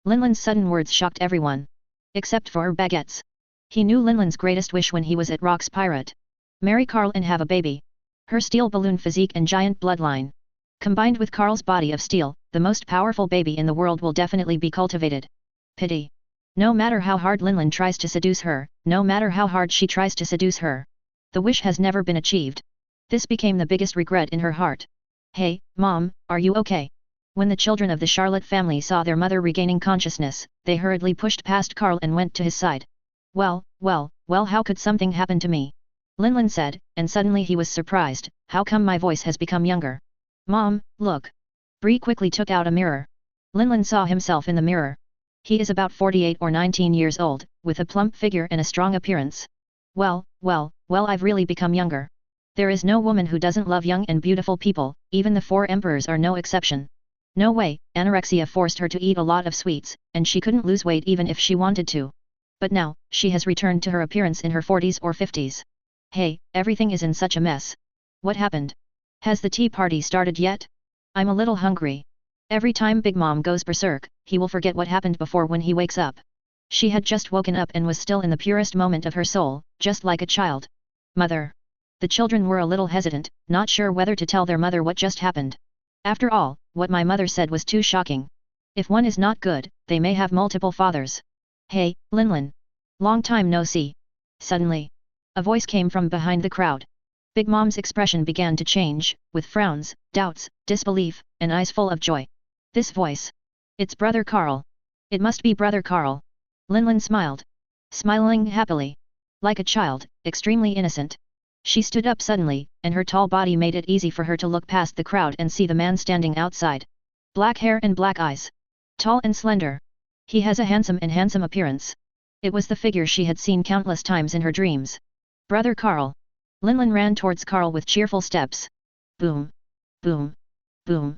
Linlin's sudden words shocked everyone. Except for her baguettes. He knew Linlin's greatest wish when he was at Rock's Pirate. Marry Carl and have a baby. Her steel balloon physique and giant bloodline. Combined with Carl's body of steel, the most powerful baby in the world will definitely be cultivated. Pity. No matter how hard Linlin tries to seduce her, no matter how hard she tries to seduce her, the wish has never been achieved. This became the biggest regret in her heart. Hey, Mom, are you okay? When the children of the Charlotte family saw their mother regaining consciousness, they hurriedly pushed past Carl and went to his side. Well, how could something happen to me? Linlin said, and suddenly he was surprised. How come my voice has become younger? Mom, look. Bree quickly took out a mirror. Linlin saw himself in the mirror. He is about 48 or 19 years old, with a plump figure and a strong appearance. Well, I've really become younger. There is no woman who doesn't love young and beautiful people, even the 4 emperors are no exception. No way, anorexia forced her to eat a lot of sweets, and she couldn't lose weight even if she wanted to. But now, she has returned to her appearance in her 40s or 50s. Hey, everything is in such a mess. What happened? Has the tea party started yet? I'm a little hungry. Every time Big Mom goes berserk, he will forget what happened before when he wakes up. She had just woken up and was still in the purest moment of her soul, just like a child. Mother. The children were a little hesitant, not sure whether to tell their mother what just happened. After all, what my mother said was too shocking. If one is not good, they may have multiple fathers. Hey, Linlin. Long time no see. Suddenly, a voice came from behind the crowd. Big Mom's expression began to change, with frowns, doubts, disbelief, and eyes full of joy. This voice. It's Brother Carl. It must be Brother Carl. Linlin smiled. Smiling happily. Like a child, extremely innocent. She stood up suddenly, and her tall body made it easy for her to look past the crowd and see the man standing outside. Black hair and black eyes. Tall and slender. He has a handsome appearance. It was the figure she had seen countless times in her dreams. Brother Carl. Linlin ran towards Carl with cheerful steps. Boom. Boom. Boom.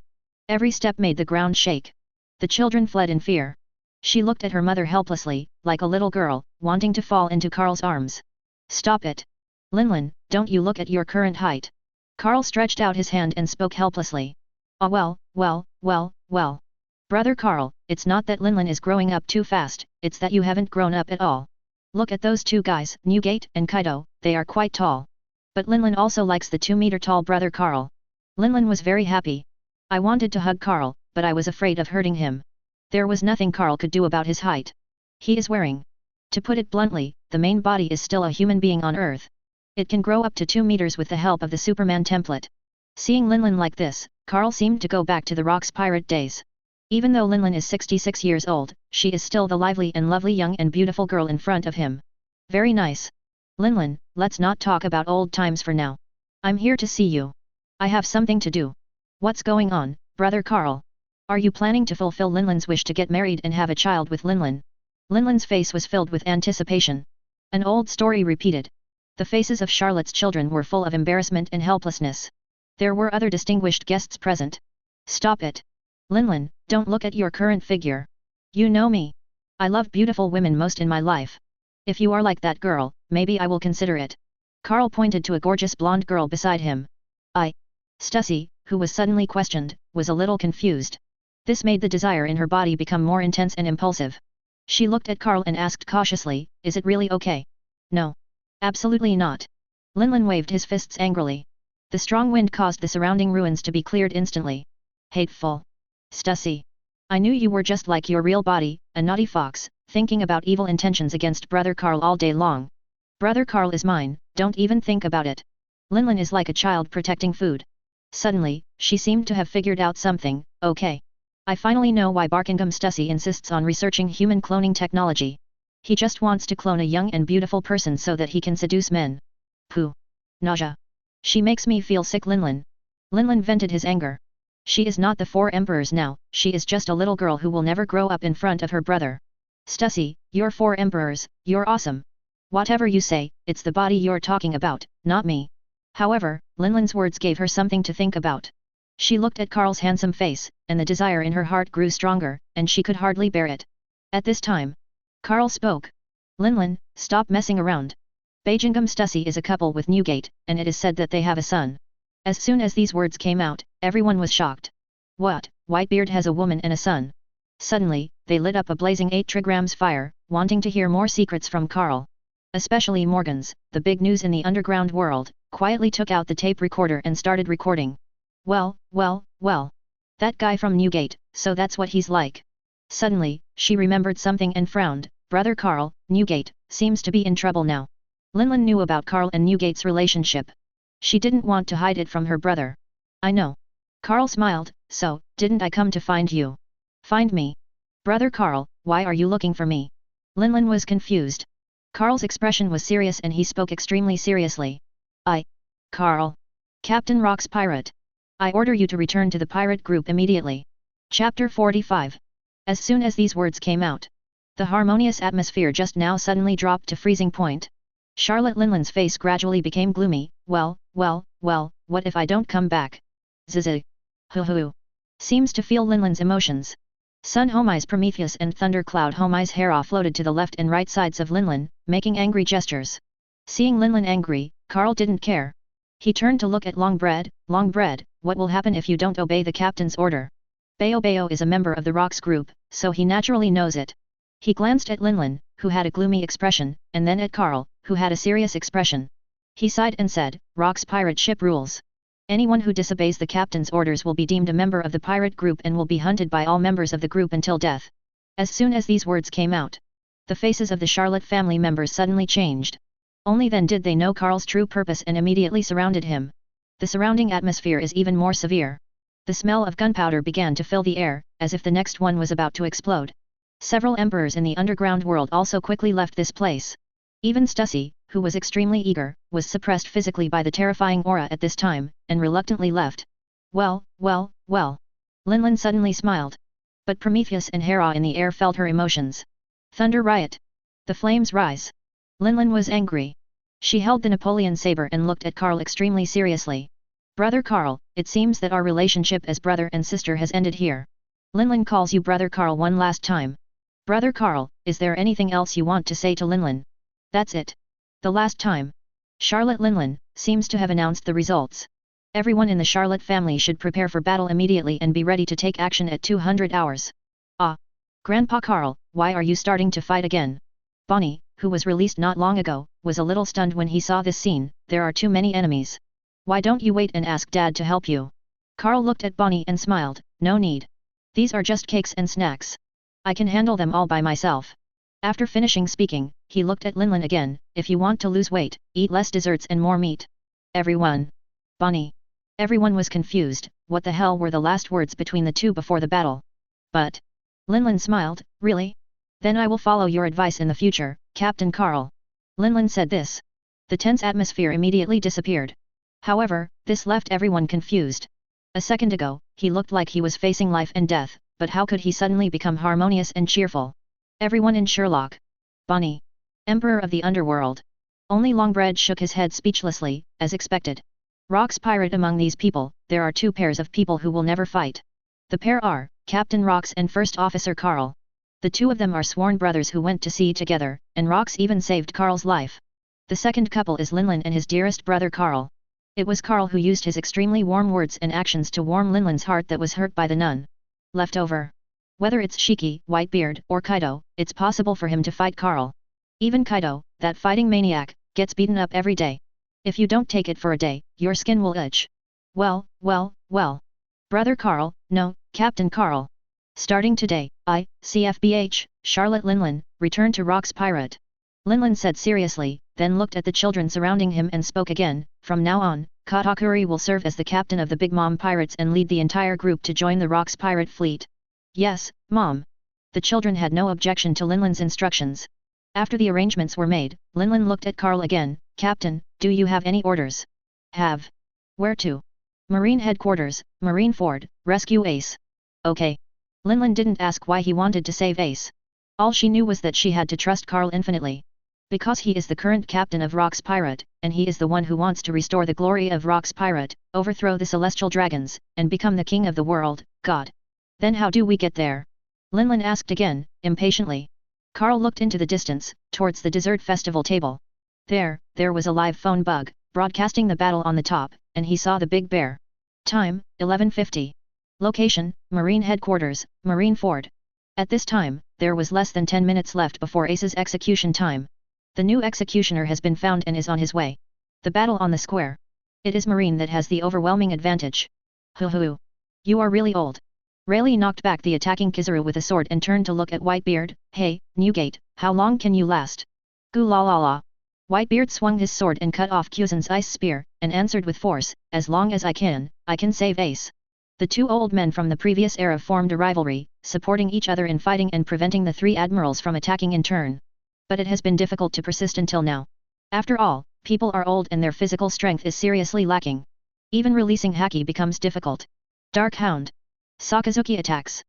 Every step made the ground shake. The children fled in fear. She looked at her mother helplessly, like a little girl, wanting to fall into Carl's arms. Stop it. Linlin, don't you look at your current height. Carl stretched out his hand and spoke helplessly. Ah well. Brother Carl, it's not that Linlin is growing up too fast, it's that you haven't grown up at all. Look at those 2 guys, Newgate and Kaido, they are quite tall. But Linlin also likes the 2-meter-tall Brother Carl. Linlin was very happy. I wanted to hug Carl, but I was afraid of hurting him. There was nothing Carl could do about his height. He is wearing. To put it bluntly, the main body is still a human being on Earth. It can grow up to 2 meters with the help of the Superman template. Seeing Linlin like this, Carl seemed to go back to the Rock's pirate days. Even though Linlin is 66 years old, she is still the lively and lovely young and beautiful girl in front of him. Very nice. Linlin, let's not talk about old times for now. I'm here to see you. I have something to do. What's going on, Brother Carl? Are you planning to fulfill Linlin's wish to get married and have a child with Linlin? Linlin's face was filled with anticipation. An old story repeated. The faces of Charlotte's children were full of embarrassment and helplessness. There were other distinguished guests present. Stop it. Linlin, don't look at your current figure. You know me. I love beautiful women most in my life. If you are like that girl, maybe I will consider it. Carl pointed to a gorgeous blonde girl beside him. Stussy, who was suddenly questioned, was a little confused. This made the desire in her body become more intense and impulsive. She looked at Carl and asked cautiously, is it really okay? No. Absolutely not. Linlin waved his fists angrily. The strong wind caused the surrounding ruins to be cleared instantly. Hateful. Stussy. I knew you were just like your real body, a naughty fox, thinking about evil intentions against Brother Carl all day long. Brother Carl is mine, don't even think about it. Linlin is like a child protecting food. Suddenly, she seemed to have figured out something. Okay. I finally know why Barkingham Stussy insists on researching human cloning technology. He just wants to clone a young and beautiful person so that he can seduce men. Pooh. Nausea. She makes me feel sick. Linlin. Linlin vented his anger. She is not the 4 emperors now, she is just a little girl who will never grow up in front of her brother. Stussy, you're 4 emperors, you're awesome. Whatever you say, it's the body you're talking about, not me. However, Linlin's words gave her something to think about. She looked at Carl's handsome face, and the desire in her heart grew stronger, and she could hardly bear it. At this time, Carl spoke. Linlin, stop messing around. Barkingham Stussy is a couple with Newgate, and it is said that they have a son. As soon as these words came out, everyone was shocked. What, Whitebeard has a woman and a son? Suddenly, they lit up a blazing 8 trigrams fire, wanting to hear more secrets from Carl. especially Morgan's, the big news in the underground world, quietly took out the tape recorder and started recording. Well, that guy from Newgate, so that's what he's like. Suddenly, she remembered something and frowned. Brother Carl, Newgate, seems to be in trouble now. Linlin knew about Carl and Newgate's relationship. She didn't want to hide it from her brother. I know. Carl smiled, so, didn't I come to find you? Find me? Brother Carl, why are you looking for me? Linlin was confused. Carl's expression was serious and he spoke extremely seriously. Carl. Captain Rock's pirate. I order you to return to the pirate group immediately. Chapter 45. As soon as these words came out, the harmonious atmosphere just now suddenly dropped to freezing point. Charlotte Linlin's face gradually became gloomy. Well, what if I don't come back? Zzz. Hoo. Seems to feel Linlin's emotions. Sun Homai's Prometheus and Thundercloud Homai's Hera floated to the left and right sides of Linlin, making angry gestures. Seeing Linlin angry, Carl didn't care. He turned to look at Longbread. Longbread, what will happen if you don't obey the captain's order? Bayo is a member of the Rocks group, so he naturally knows it. He glanced at Linlin, who had a gloomy expression, and then at Carl, who had a serious expression. He sighed and said, Rock's pirate ship rules. Anyone who disobeys the captain's orders will be deemed a member of the pirate group and will be hunted by all members of the group until death. As soon as these words came out, the faces of the Charlotte family members suddenly changed. Only then did they know Carl's true purpose and immediately surrounded him. The surrounding atmosphere is even more severe. The smell of gunpowder began to fill the air, as if the next one was about to explode. Several emperors in the underground world also quickly left this place. Even Stussy, who was extremely eager, was suppressed physically by the terrifying aura at this time, and reluctantly left. Well. Linlin suddenly smiled. But Prometheus and Hera in the air felt her emotions. Thunder riot. The flames rise. Linlin was angry. She held the Napoleon saber and looked at Carl extremely seriously. Brother Carl, it seems that our relationship as brother and sister has ended here. Linlin calls you Brother Carl one last time. Brother Carl, is there anything else you want to say to Linlin? That's it. The last time. Charlotte Linlin seems to have announced the results. Everyone in the Charlotte family should prepare for battle immediately and be ready to take action at 200 hours. Grandpa Carl, why are you starting to fight again? Bonnie, who was released not long ago, was a little stunned when he saw this scene. There are too many enemies. Why don't you wait and ask Dad to help you? Carl looked at Bonnie and smiled. No need. These are just cakes and snacks. I can handle them all by myself. After finishing speaking, he looked at Linlin again. If you want to lose weight, eat less desserts and more meat. Everyone. Bonnie. Everyone was confused. What the hell were the last words between the two before the battle? But Linlin smiled. Really? Then I will follow your advice in the future, Captain Carl. Linlin said this. The tense atmosphere immediately disappeared. However, this left everyone confused. A second ago, he looked like he was facing life and death, but how could he suddenly become harmonious and cheerful? Everyone in Sherlock. Bonnie. Emperor of the Underworld. Only Longbread shook his head speechlessly, as expected. Rock's pirate. Among these people, there are two pairs of people who will never fight. The pair are, Captain Rox and First Officer Carl. The two of them are sworn brothers who went to sea together, and Rox even saved Carl's life. The second couple is Linlin and his dearest brother Carl. It was Carl who used his extremely warm words and actions to warm Linlin's heart that was hurt by the nun. Leftover. Whether it's Shiki, Whitebeard, or Kaido, it's possible for him to fight Carl. Even Kaido, that fighting maniac, gets beaten up every day. If you don't take it for a day, your skin will itch. Well. Brother Carl, no, Captain Carl. Starting today, CFBH, Charlotte Linlin, return to Rock's pirate. Linlin said seriously, then looked at the children surrounding him and spoke again. From now on, Katakuri will serve as the captain of the Big Mom Pirates and lead the entire group to join the Rock's pirate fleet. Yes, Mom. The children had no objection to Linlin's instructions. After the arrangements were made, Linlin looked at Carl again. Captain, do you have any orders? Have. Where to? Marine headquarters, Marineford, rescue Ace. Okay. Linlin didn't ask why he wanted to save Ace. All she knew was that she had to trust Carl infinitely. Because he is the current captain of Rock's pirate, and he is the one who wants to restore the glory of Rock's pirate, overthrow the celestial dragons, and become the king of the world, God. Then how do we get there? Linlin asked again, impatiently. Carl looked into the distance, towards the dessert festival table. There was a live phone bug, broadcasting the battle on the top, and he saw the big bear. Time, 11:50. Location, Marine Headquarters, Marineford. At this time, there was less than 10 minutes left before Ace's execution time. The new executioner has been found and is on his way. The battle on the square. It is Marine that has the overwhelming advantage. Hoo. You are really old. Rayleigh knocked back the attacking Kizaru with a sword and turned to look at Whitebeard. Hey, Newgate, how long can you last? Goo la la la. Whitebeard swung his sword and cut off Kuzan's ice spear, and answered with force, as long as I can save Ace. The two old men from the previous era formed a rivalry, supporting each other in fighting and preventing the three admirals from attacking in turn. But it has been difficult to persist until now. After all, people are old and their physical strength is seriously lacking. Even releasing Haki becomes difficult. Dark Hound. Sakazuki attacks.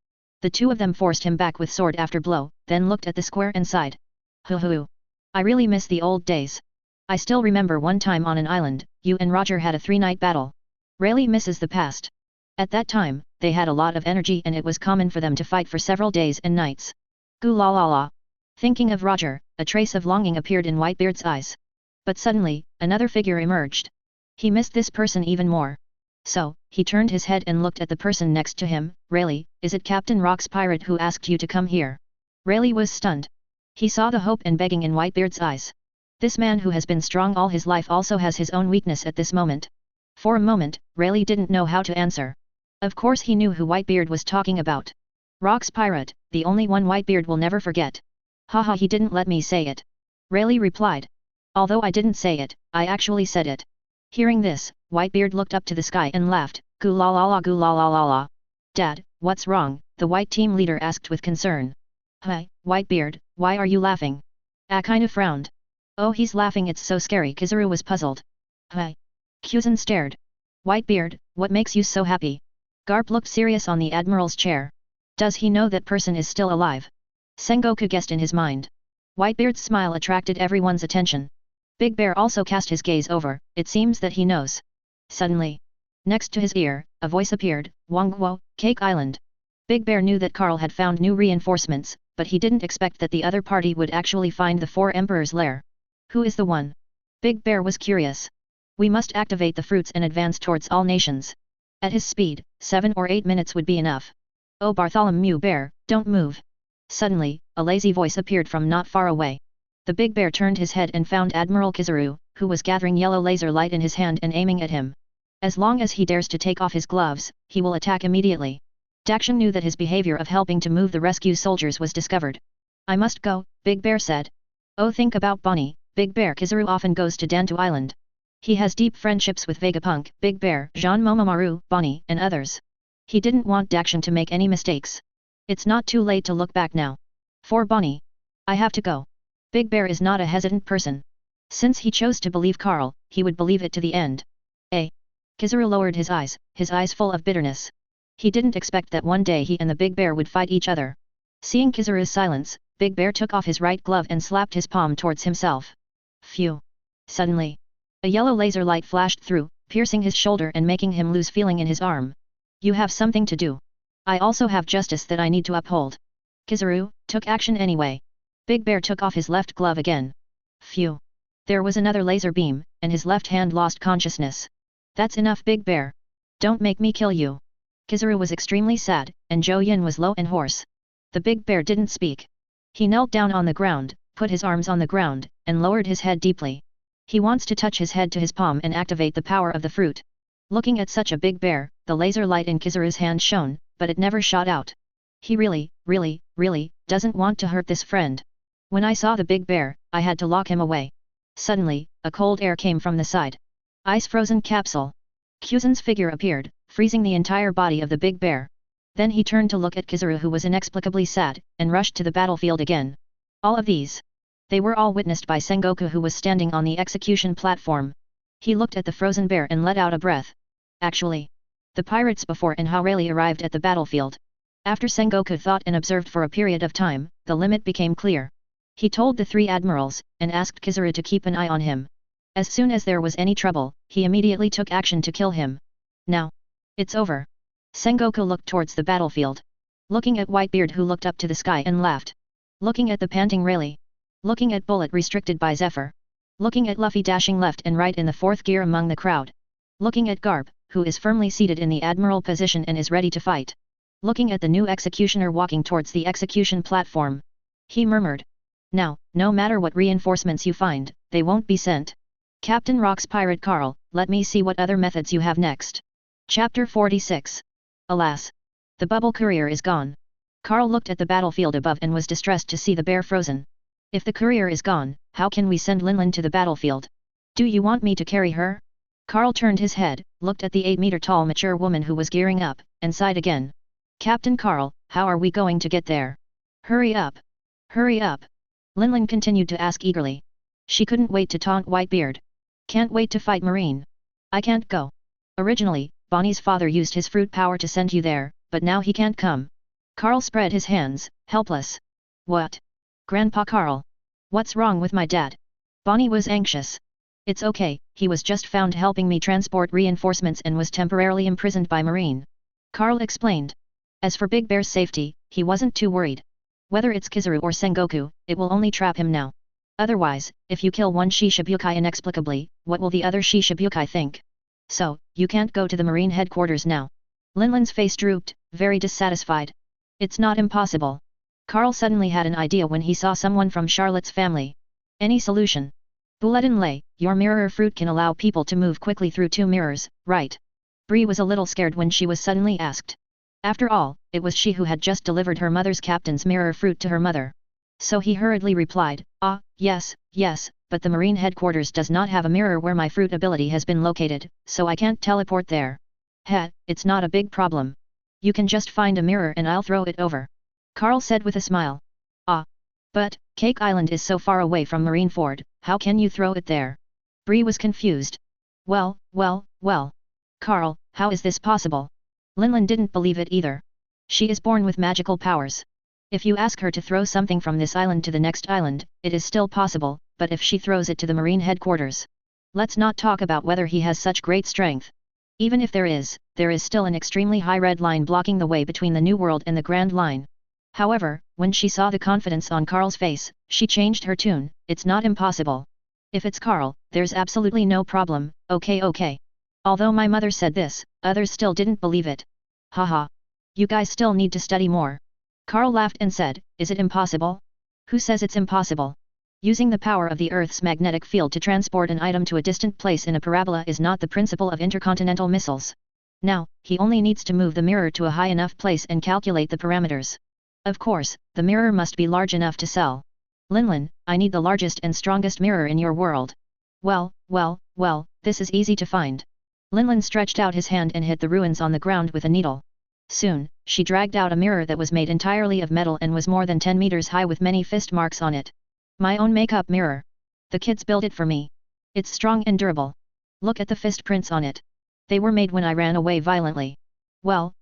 The two of them forced him back with sword after blow, then looked at the square and sighed. Hoo. I really miss the old days. I still remember one time on an island, you and Roger had a 3-night battle. Rayleigh misses the past. At that time, they had a lot of energy and it was common for them to fight for several days and nights. Goo la la la. Thinking of Roger, a trace of longing appeared in Whitebeard's eyes. But suddenly, another figure emerged. He missed this person even more. So, he turned his head and looked at the person next to him. Rayleigh, is it Captain Rock's pirate who asked you to come here? Rayleigh was stunned. He saw the hope and begging in Whitebeard's eyes. This man who has been strong all his life also has his own weakness at this moment. For a moment, Rayleigh didn't know how to answer. Of course he knew who Whitebeard was talking about. Rock's pirate, the only one Whitebeard will never forget. Haha, he didn't let me say it. Rayleigh replied. Although I didn't say it, I actually said it. Hearing this, Whitebeard looked up to the sky and laughed. Goo la la la, goo la la la la. Dad, what's wrong? The white team leader asked with concern. Hi, Whitebeard, why are you laughing? I kind of frowned. Oh, he's laughing, it's so scary. Kizaru was puzzled. Hi. Kuzan stared. Whitebeard, what makes you so happy? Garp looked serious on the Admiral's chair. Does he know that person is still alive? Sengoku guessed in his mind. Whitebeard's smile attracted everyone's attention. Big Bear also cast his gaze over, it seems that he knows. Suddenly. Next to his ear, a voice appeared, Wangguo, Cake Island. Big Bear knew that Carl had found new reinforcements, but he didn't expect that the other party would actually find the Four Emperors' lair. Who is the one? Big Bear was curious. We must activate the fruits and advance towards all nations. At his speed, 7 or 8 minutes would be enough. Oh Bartholomew Bear, don't move. Suddenly, a lazy voice appeared from not far away. The Big Bear turned his head and found Admiral Kizaru, who was gathering yellow laser light in his hand and aiming at him. As long as he dares to take off his gloves, he will attack immediately. Dakshin knew that his behavior of helping to move the rescue soldiers was discovered. I must go, Big Bear said. Oh, think about Bonnie, Big Bear. Kizaru often goes to Dantu Island. He has deep friendships with Vegapunk, Big Bear, Jean Momomaru, Bonnie, and others. He didn't want Dakshin to make any mistakes. It's not too late to look back now. For Bonnie. I have to go. Big Bear is not a hesitant person. Since he chose to believe Carl, he would believe it to the end. Kizaru lowered his eyes full of bitterness. He didn't expect that one day he and the Big Bear would fight each other. Seeing Kizaru's silence, Big Bear took off his right glove and slapped his palm towards himself. Phew. Suddenly. A yellow laser light flashed through, piercing his shoulder and making him lose feeling in his arm. You have something to do. I also have justice that I need to uphold. Kizaru took action anyway. Big Bear took off his left glove again. Phew. There was another laser beam, and his left hand lost consciousness. That's enough, Big Bear. Don't make me kill you. Kizaru was extremely sad, and Zhou Yin was low and hoarse. The Big Bear didn't speak. He knelt down on the ground, put his arms on the ground, and lowered his head deeply. He wants to touch his head to his palm and activate the power of the fruit. Looking at such a big bear, the laser light in Kizaru's hand shone, but it never shot out. He really doesn't want to hurt this friend. When I saw the Big Bear, I had to lock him away. Suddenly, a cold air came from the side. Ice-frozen capsule. Kuzan's figure appeared, freezing the entire body of the Big Bear. Then he turned to look at Kizaru, who was inexplicably sad, and rushed to the battlefield again. All of these. They were all witnessed by Sengoku, who was standing on the execution platform. He looked at the frozen bear and let out a breath. Actually. The pirates before and how Rayleigh arrived at the battlefield. After Sengoku thought and observed for a period of time, the limit became clear. He told the 3 admirals, and asked Kizaru to keep an eye on him. As soon as there was any trouble, he immediately took action to kill him. Now. It's over. Sengoku looked towards the battlefield. Looking at Whitebeard, who looked up to the sky and laughed. Looking at the panting Rayleigh. Looking at Bullet restricted by Zephyr. Looking at Luffy dashing left and right in the 4th gear among the crowd. Looking at Garp, who is firmly seated in the Admiral position and is ready to fight. Looking at the new executioner walking towards the execution platform. He murmured. Now, no matter what reinforcements you find, they won't be sent. Captain Rock's pirate Carl, let me see what other methods you have next. Chapter 46. Alas! The bubble courier is gone. Carl looked at the battlefield above and was distressed to see the bear frozen. If the courier is gone, how can we send Linlin to the battlefield? Do you want me to carry her? Carl turned his head, looked at the 8-meter-tall mature woman who was gearing up, and sighed again. Captain Carl, how are we going to get there? Hurry up! Hurry up! Linlin continued to ask eagerly. She couldn't wait to taunt Whitebeard. Can't wait to fight Marine. I can't go. Originally, Bonnie's father used his fruit power to send you there, but now he can't come. Carl spread his hands, helpless. What? Grandpa Carl. What's wrong with my dad? Bonnie was anxious. It's okay, he was just found helping me transport reinforcements and was temporarily imprisoned by Marine. Carl explained. As for Big Bear's safety, he wasn't too worried. Whether it's Kizaru or Sengoku, it will only trap him now. Otherwise, if you kill one Shishibukai inexplicably, what will the other Shishibukai think? So, you can't go to the Marine headquarters now. Linlin's face drooped, very dissatisfied. It's not impossible. Carl suddenly had an idea when he saw someone from Charlotte's family. Any solution? Bulletin Lay, your mirror fruit can allow people to move quickly through 2 mirrors, right? Bree was a little scared when she was suddenly asked. After all, it was she who had just delivered her mother's captain's mirror fruit to her mother. So he hurriedly replied, yes, but the Marine headquarters does not have a mirror where my fruit ability has been located, so I can't teleport there. It's not a big problem. You can just find a mirror and I'll throw it over. Carl said with a smile. But, Cake Island is so far away from Marineford, how can you throw it there? Bree was confused. Well. Carl, how is this possible? Linlin didn't believe it either. She is born with magical powers. If you ask her to throw something from this island to the next island, it is still possible, but if she throws it to the Marine headquarters. Let's not talk about whether he has such great strength. Even if there is still an extremely high red line blocking the way between the New World and the Grand Line. However, when she saw the confidence on Carl's face, she changed her tune. It's not impossible. If it's Carl, there's absolutely no problem. Okay. Although my mother said this, others still didn't believe it. Haha. You guys still need to study more. Carl laughed and said, is it impossible? Who says it's impossible? Using the power of the Earth's magnetic field to transport an item to a distant place in a parabola is not the principle of intercontinental missiles. Now, he only needs to move the mirror to a high enough place and calculate the parameters. Of course, the mirror must be large enough to sell. Linlin, I need the largest and strongest mirror in your world. Well, this is easy to find. Linlin stretched out his hand and hit the ruins on the ground with a needle. Soon, she dragged out a mirror that was made entirely of metal and was more than 10 meters high with many fist marks on it. My own makeup mirror. The kids built it for me. It's strong and durable. Look at the fist prints on it. They were made when I ran away violently. Well.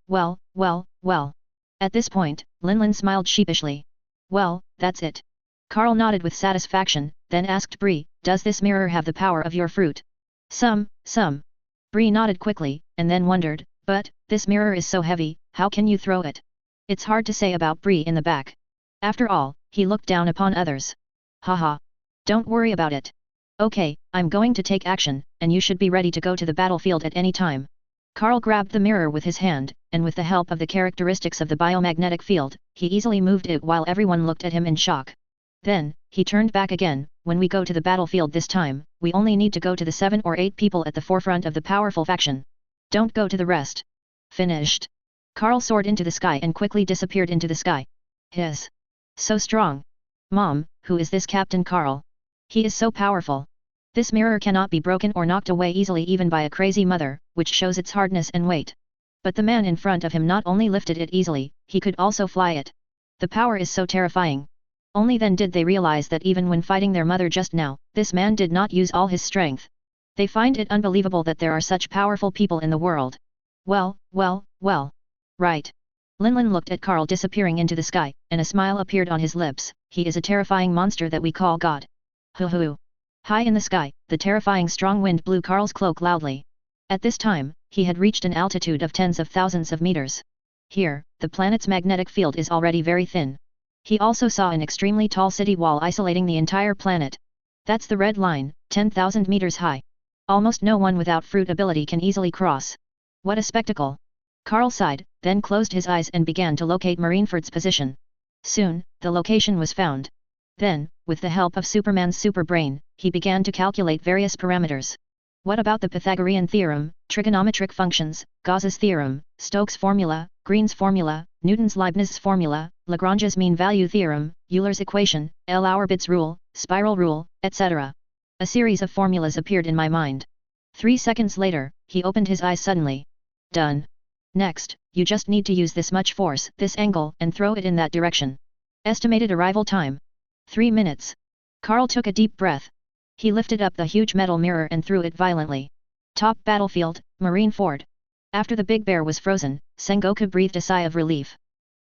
At this point, Linlin smiled sheepishly. Well, that's it. Carl nodded with satisfaction, then asked Bree, does this mirror have the power of your fruit? Some. Bree nodded quickly, and then wondered, but, this mirror is so heavy, how can you throw it? It's hard to say about Bree in the back. After all, he looked down upon others. Haha. Don't worry about it. Okay, I'm going to take action, and you should be ready to go to the battlefield at any time. Carl grabbed the mirror with his hand, and with the help of the characteristics of the biomagnetic field, he easily moved it while everyone looked at him in shock. Then, he turned back again, when we go to the battlefield this time, we only need to go to the 7 or 8 people at the forefront of the powerful faction. Don't go to the rest. Finished. Carl soared into the sky and quickly disappeared into the sky. So strong. Mom, who is this Captain Carl? He is so powerful. This mirror cannot be broken or knocked away easily even by a crazy mother, which shows its hardness and weight. But the man in front of him not only lifted it easily, he could also fly it. The power is so terrifying. Only then did they realize that even when fighting their mother just now, this man did not use all his strength. They find it unbelievable that there are such powerful people in the world. Well. Right. Linlin looked at Carl disappearing into the sky, and a smile appeared on his lips. He is a terrifying monster that we call God. Hoo. High in the sky, the terrifying strong wind blew Carl's cloak loudly. At this time, he had reached an altitude of tens of thousands of meters. Here, the planet's magnetic field is already very thin. He also saw an extremely tall city wall isolating the entire planet. That's the red line, 10,000 meters high. Almost no one without fruit ability can easily cross. What a spectacle! Carl sighed, then closed his eyes and began to locate Marineford's position. Soon, the location was found. Then, with the help of Superman's superbrain, he began to calculate various parameters. What about the Pythagorean theorem, trigonometric functions, Gauss's theorem, Stokes' formula, Green's formula, Newton's Leibniz's formula, Lagrange's mean value theorem, Euler's equation, L-Auerbid's rule, spiral rule, etc. A series of formulas appeared in my mind. 3 seconds later, he opened his eyes suddenly. Done. Next, you just need to use this much force, this angle, and throw it in that direction. Estimated arrival time: 3 minutes. Carl took a deep breath. He lifted up the huge metal mirror and threw it violently. Top battlefield, Marine Ford. After the big bear was frozen, Sengoku breathed a sigh of relief.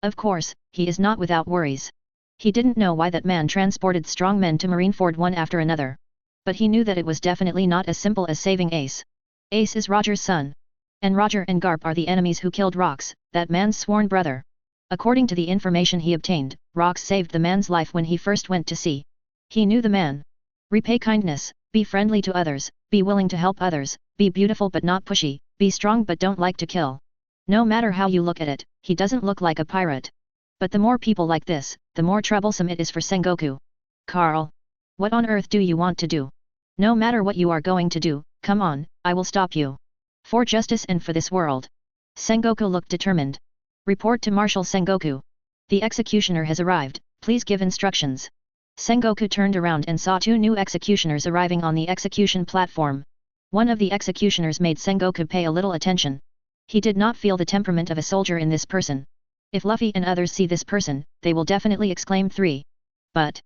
Of course, he is not without worries. He didn't know why that man transported strong men to Marineford one after another. But he knew that it was definitely not as simple as saving Ace. Ace is Roger's son. And Roger and Garp are the enemies who killed Rox, that man's sworn brother. According to the information he obtained, Rox saved the man's life when he first went to sea. He knew the man. Repay kindness, be friendly to others, be willing to help others, be beautiful but not pushy, be strong but don't like to kill. No matter how you look at it, he doesn't look like a pirate. But the more people like this, the more troublesome it is for Sengoku. Carl. What on earth do you want to do? No matter what you are going to do, come on, I will stop you. For justice and for this world. Sengoku looked determined. Report to Marshal Sengoku. The executioner has arrived, please give instructions. Sengoku turned around and saw 2 new executioners arriving on the execution platform. One of the executioners made Sengoku pay a little attention. He did not feel the temperament of a soldier in this person. If Luffy and others see this person, they will definitely exclaim 3. But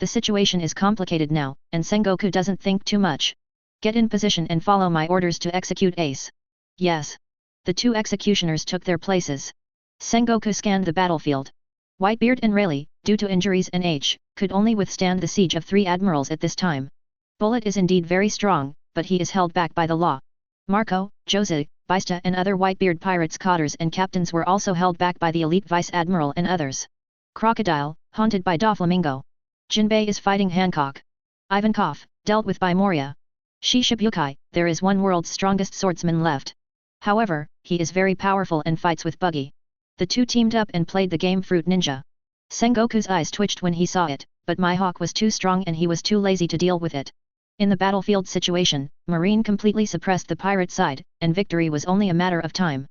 the situation is complicated now, and Sengoku doesn't think too much. Get in position and follow my orders to execute Ace. Yes. The 2 executioners took their places. Sengoku scanned the battlefield. Whitebeard and Rayleigh, due to injuries and age, could only withstand the siege of 3 admirals at this time. Bullet is indeed very strong, but he is held back by the law. Marco, Jose, Baista and other Whitebeard pirates' cotters and captains were also held back by the elite Vice Admiral and others. Crocodile, haunted by Doflamingo. Jinbei is fighting Hancock. Ivankov, dealt with by Moria. Shishibukai, there is one world's strongest swordsman left. However, he is very powerful and fights with Buggy. The 2 teamed up and played the game Fruit Ninja. Sengoku's eyes twitched when he saw it, but Mihawk was too strong and he was too lazy to deal with it. In the battlefield situation, Marine completely suppressed the pirate side, and victory was only a matter of time.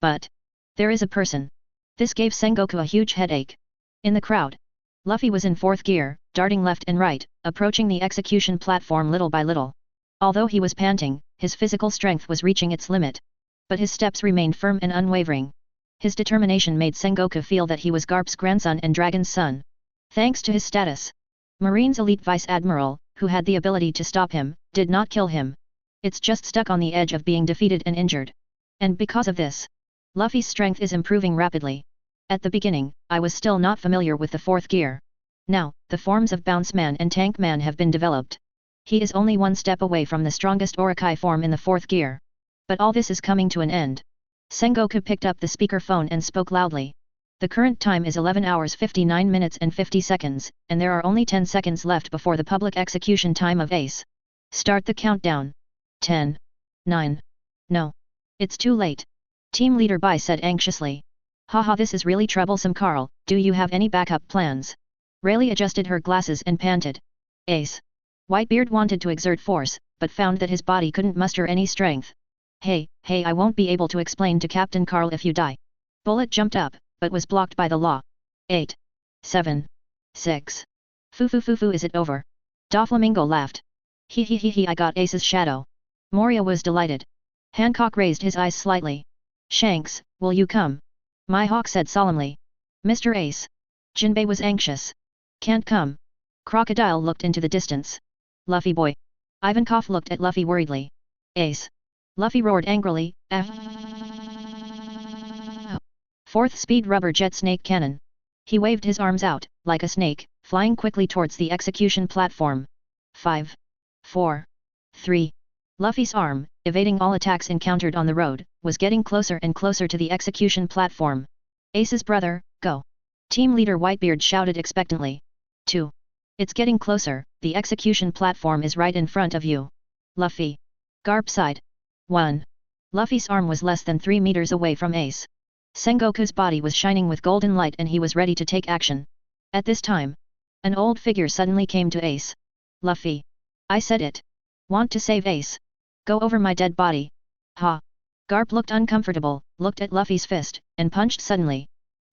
But there is a person. This gave Sengoku a huge headache. In the crowd, Luffy was in 4th gear, darting left and right, approaching the execution platform little by little. Although he was panting, his physical strength was reaching its limit. But his steps remained firm and unwavering. His determination made Sengoku feel that he was Garp's grandson and Dragon's son. Thanks to his status, Marine's elite Vice Admiral, who had the ability to stop him, did not kill him. It's just stuck on the edge of being defeated and injured. And because of this, Luffy's strength is improving rapidly. At the beginning, I was still not familiar with the 4th gear. Now, the forms of Bounce Man and Tank Man have been developed. He is only 1 step away from the strongest Orokai form in the 4th gear. But all this is coming to an end. Sengoku picked up the speaker phone and spoke loudly. The current time is 11 hours 59 minutes and 50 seconds, and there are only 10 seconds left before the public execution time of Ace. Start the countdown. 10. 9. No. It's too late. Team leader Bai said anxiously. Haha, this is really troublesome. Carl, do you have any backup plans? Rayleigh adjusted her glasses and panted. Ace. Whitebeard wanted to exert force, but found that his body couldn't muster any strength. Hey, I won't be able to explain to Captain Carl if you die. Bullet jumped up, but was blocked by the law. 8. 7. 6. Foo, is it over? Doflamingo laughed. He, I got Ace's shadow. Moria was delighted. Hancock raised his eyes slightly. Shanks, will you come? Mihawk said solemnly. Mr. Ace. Jinbei was anxious. Can't come. Crocodile looked into the distance. Luffy boy. Ivankov looked at Luffy worriedly. Ace. Luffy roared angrily, F. 4th speed rubber jet snake cannon. He waved his arms out, like a snake, flying quickly towards the execution platform. 5. 4. 3. Luffy's arm, evading all attacks encountered on the road, was getting closer and closer to the execution platform. Ace's brother, go. Team leader Whitebeard shouted expectantly. 2. It's getting closer, the execution platform is right in front of you. Luffy. Garp sighed. 1. Luffy's arm was less than 3 meters away from Ace. Sengoku's body was shining with golden light and he was ready to take action. At this time, An old figure suddenly came to Ace. Luffy. I said it. Want to save Ace? Go over my dead body. Ha. Garp looked uncomfortable, looked at Luffy's fist, and punched suddenly.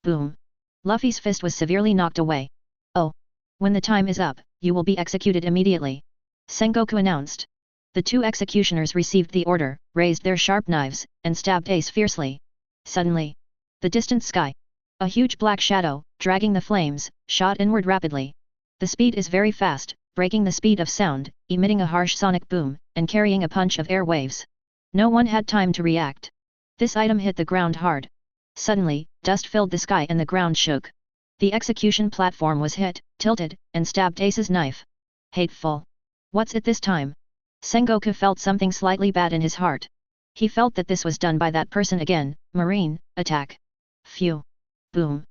Boom. Luffy's fist was severely knocked away. Oh. When the time is up, you will be executed immediately. Sengoku announced. The two executioners received the order, raised their sharp knives, and stabbed Ace fiercely. Suddenly. The distant sky. A huge black shadow, dragging the flames, shot inward rapidly. The speed is very fast, breaking the speed of sound, emitting a harsh sonic boom, and carrying a punch of air waves. No one had time to react. This item hit the ground hard. Suddenly, dust filled the sky and the ground shook. The execution platform was hit, tilted, and stabbed Ace's knife. Hateful. What's it this time? Sengoku felt something slightly bad in his heart. He felt that this was done by that person again. Marine, attack. Phew. Boom.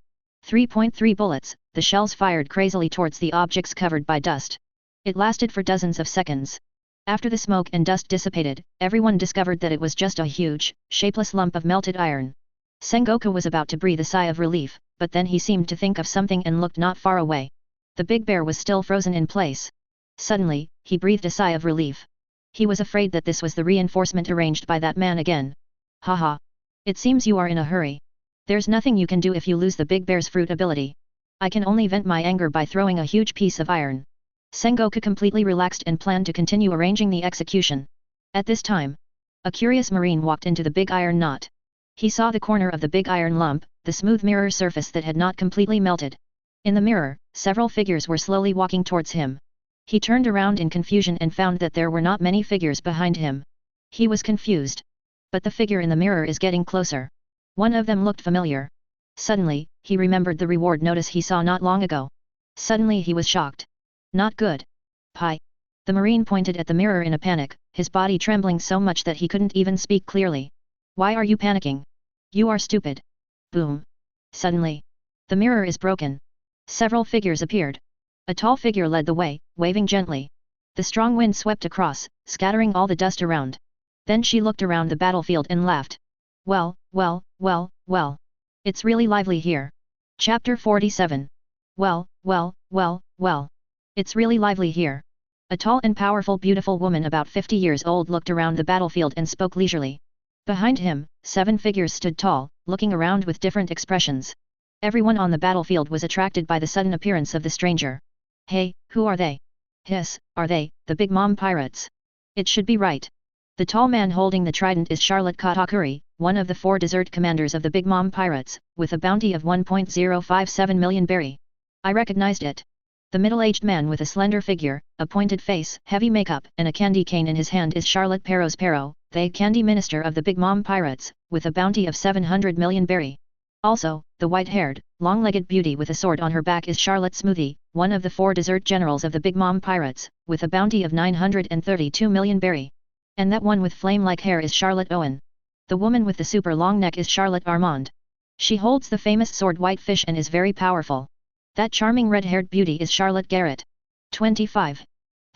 3.3 bullets, the shells fired crazily towards the objects covered by dust. It lasted for dozens of seconds. After the smoke and dust dissipated, everyone discovered that it was just a huge, shapeless lump of melted iron. Sengoku was about to breathe a sigh of relief, but then he seemed to think of something and looked not far away. The big bear was still frozen in place. Suddenly, he breathed a sigh of relief. He was afraid that this was the reinforcement arranged by that man again. Haha. It seems you are in a hurry. There's nothing you can do if you lose the big bear's fruit ability. I can only vent my anger by throwing a huge piece of iron. Sengoku completely relaxed and planned to continue arranging the execution. At this time, a curious marine walked into the big iron knot. He saw the corner of the big iron lump, the smooth mirror surface that had not completely melted. In the mirror, several figures were slowly walking towards him. He turned around in confusion and found that there were not many figures behind him. He was confused. But the figure in the mirror is getting closer. One of them looked familiar. Suddenly, he remembered the reward notice he saw not long ago. Suddenly he was shocked. Not good. Pi. The marine pointed at the mirror in a panic, his body trembling so much that he couldn't even speak clearly. Why are you panicking? You are stupid. Boom. Suddenly. The mirror is broken. Several figures appeared. A tall figure led the way, waving gently. The strong wind swept across, scattering all the dust around. Then she looked around the battlefield and laughed. Well. It's really lively here. Chapter 47. Well. It's really lively here. A tall and powerful beautiful woman about 50 years old looked around the battlefield and spoke leisurely. Behind him, 7 figures stood tall, looking around with different expressions. Everyone on the battlefield was attracted by the sudden appearance of the stranger. Hey, who are they? Hiss, are they, the Big Mom pirates? It should be right. The tall man holding the trident is Charlotte Katakuri, one of the 4 desert commanders of the Big Mom pirates, with a bounty of 1.057 million berry. I recognized it. The middle-aged man with a slender figure, a pointed face, heavy makeup, and a candy cane in his hand is Charlotte Pero, the candy minister of the Big Mom pirates, with a bounty of 700 million berry. Also, the white-haired, long-legged beauty with a sword on her back is Charlotte Smoothie, one of the 4 desert generals of the Big Mom pirates, with a bounty of 932 million berry. And that one with flame-like hair is Charlotte Owen. The woman with the super long neck is Charlotte Armand. She holds the famous sword Whitefish and is very powerful. That charming red-haired beauty is Charlotte Garrett. 25.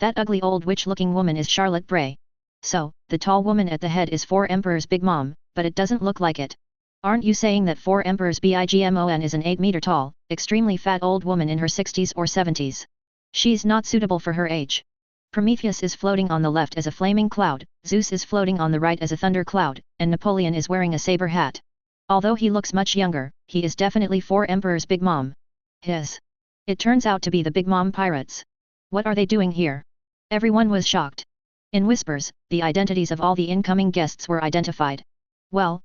That ugly old witch-looking woman is Charlotte Bray. So, the tall woman at the head is 4 Emperors Big Mom, but it doesn't look like it. Aren't you saying that 4 Emperors Bigmon is an 8-meter tall, extremely fat old woman in her 60s or 70s? She's not suitable for her age. Prometheus is floating on the left as a flaming cloud, Zeus is floating on the right as a thunder cloud, and Napoleon is wearing a saber hat. Although he looks much younger, he is definitely 4 Emperors Big Mom. His. It turns out to be the Big Mom pirates. What are they doing here? Everyone was shocked. In whispers, the identities of all the incoming guests were identified. Well.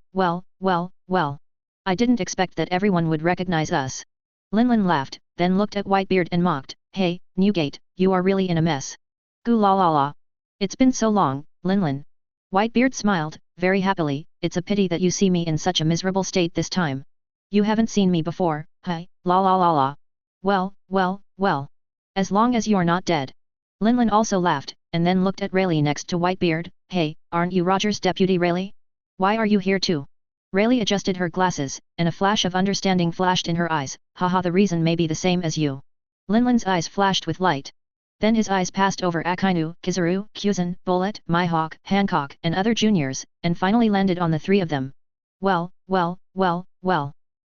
I didn't expect that everyone would recognize us. Linlin laughed, then looked at Whitebeard and mocked, Hey, Newgate, you are really in a mess. Goo la la la. It's been so long, Linlin. Whitebeard smiled, very happily, it's a pity that you see me in such a miserable state this time. You haven't seen me before, hi, la la la la. Well. As long as you're not dead. Linlin also laughed, and then looked at Rayleigh next to Whitebeard, Hey, aren't you Roger's deputy Rayleigh? Why are you here too? Rayleigh adjusted her glasses, and a flash of understanding flashed in her eyes, haha the reason may be the same as you. Linlin's eyes flashed with light. Then his eyes passed over Akainu, Kizaru, Kuzan, Bullet, Mihawk, Hancock, and other juniors, and finally landed on the 3 of them. Well.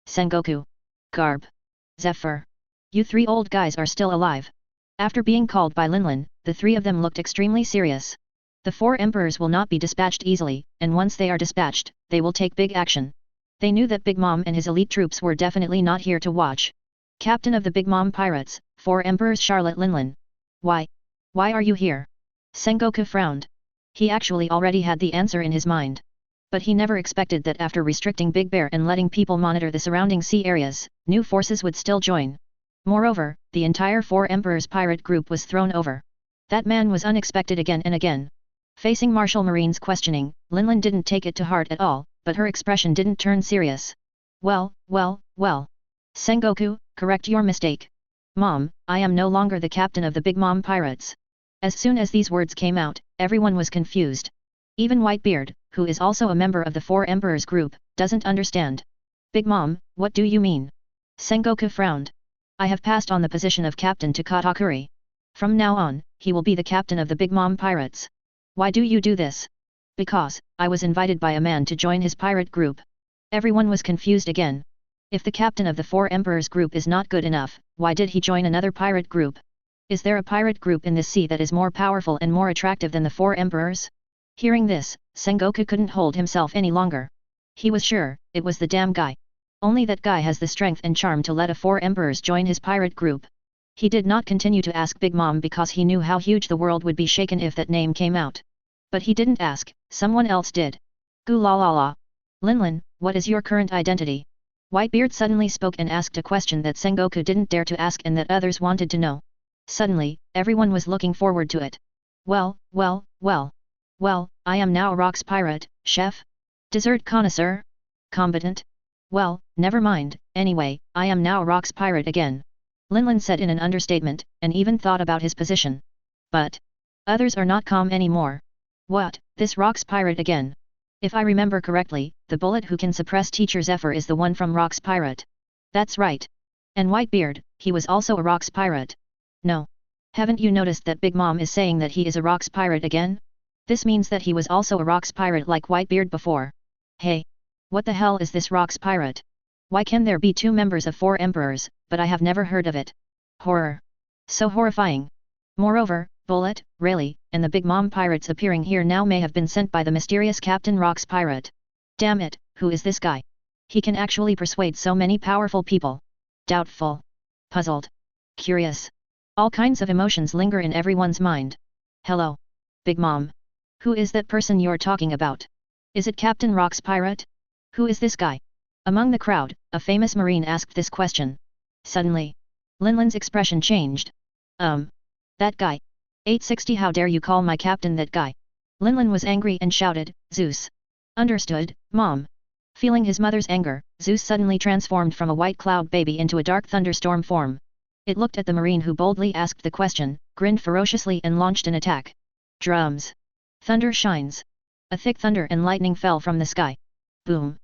Sengoku. Garb. Zephyr. You three old guys are still alive. After being called by Linlin, the three of them looked extremely serious. The four emperors will not be dispatched easily, and once they are dispatched, they will take big action. They knew that Big Mom and his elite troops were definitely not here to watch. Captain of the Big Mom Pirates, Four Emperors Charlotte Linlin. Why? Why are you here? Sengoku frowned. He actually already had the answer in his mind. But he never expected that after restricting Big Bear and letting people monitor the surrounding sea areas, new forces would still join. Moreover, the entire Four Emperors pirate group was thrown over. That man was unexpected again and again. Facing Martial Marine's questioning, Linlin didn't take it to heart at all, but her expression didn't turn serious. Well. Sengoku, correct your mistake. Mom, I am no longer the captain of the Big Mom Pirates. As soon as these words came out, everyone was confused. Even Whitebeard, who is also a member of the Four Emperors group, doesn't understand. Big Mom, what do you mean? Sengoku frowned. I have passed on the position of captain to Katakuri. From now on, he will be the captain of the Big Mom Pirates. Why do you do this? Because, I was invited by a man to join his pirate group. Everyone was confused again. If the captain of the Four Emperors group is not good enough, why did he join another pirate group? Is there a pirate group in this sea that is more powerful and more attractive than the Four Emperors? Hearing this, Sengoku couldn't hold himself any longer. He was sure, it was the damn guy. Only that guy has the strength and charm to let a Four Emperors join his pirate group. He did not continue to ask Big Mom because he knew how huge the world would be shaken if that name came out. But he didn't ask, someone else did. Gu la la la. Linlin, what is your current identity? Whitebeard suddenly spoke and asked a question that Sengoku didn't dare to ask and that others wanted to know. Suddenly, everyone was looking forward to it. Well, I am now a rocks pirate, chef? Dessert connoisseur? Combatant? Well, never mind, anyway, I am now a rocks pirate again. Linlin said in an understatement, and even thought about his position. But others are not calm anymore. What, this rocks pirate again? If I remember correctly, the bullet who can suppress Teacher Zephyr is the one from Rocks Pirate. That's right. And Whitebeard, he was also a Rocks Pirate. No. Haven't you noticed that Big Mom is saying that he is a Rocks Pirate again? This means that he was also a Rocks Pirate like Whitebeard before. Hey! What the hell is this Rocks Pirate? Why can there be two members of Four Emperors, but I have never heard of it? Horror! So horrifying! Moreover, Bullet, Rayleigh, and the Big Mom Pirates appearing here now may have been sent by the mysterious Captain Rocks Pirate. Damn it, who is this guy? He can actually persuade so many powerful people. Doubtful. Puzzled. Curious. All kinds of emotions linger in everyone's mind. Hello. Big Mom. Who is that person you're talking about? Is it Captain Rocks Pirate? Who is this guy? Among the crowd, a famous marine asked this question. Suddenly, Linlin's expression changed. That guy. 860 How dare you call my captain that guy? Linlin was angry and shouted, Zeus. Understood, Mom. Feeling his mother's anger, Zeus suddenly transformed from a white cloud baby into a dark thunderstorm form. It looked at the marine who boldly asked the question, grinned ferociously and launched an attack. Drums. Thunder shines. A thick thunder and lightning fell from the sky. Boom.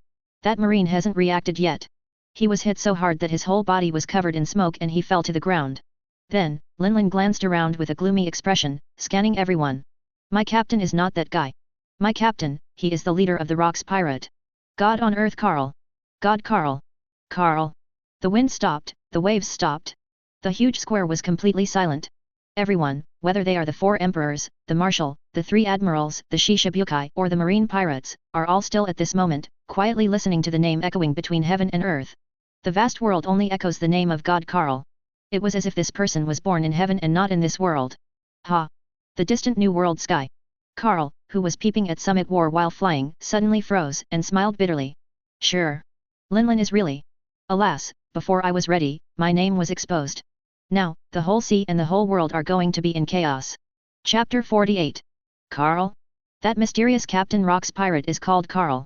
That marine hasn't reacted yet. He was hit so hard that his whole body was covered in smoke and he fell to the ground. Then, Linlin glanced around with a gloomy expression, scanning everyone. My captain is not that guy. My captain, he is the leader of the Rocks Pirate. God on earth Carl. God Carl. Carl. The wind stopped, the waves stopped. The huge square was completely silent. Everyone, whether they are the Four Emperors, the Marshal, the Three Admirals, the Shishibukai or the Marine Pirates, are all still at this moment, quietly listening to the name echoing between heaven and earth. The vast world only echoes the name of God Carl. It was as if this person was born in heaven and not in this world. Ha! The distant new world sky. Carl, who was peeping at Summit War while flying, suddenly froze and smiled bitterly. Sure. Linlin is really. Alas, before I was ready, my name was exposed. Now, the whole sea and the whole world are going to be in chaos. Chapter 48. Carl? That mysterious Captain Rocks Pirate is called Carl.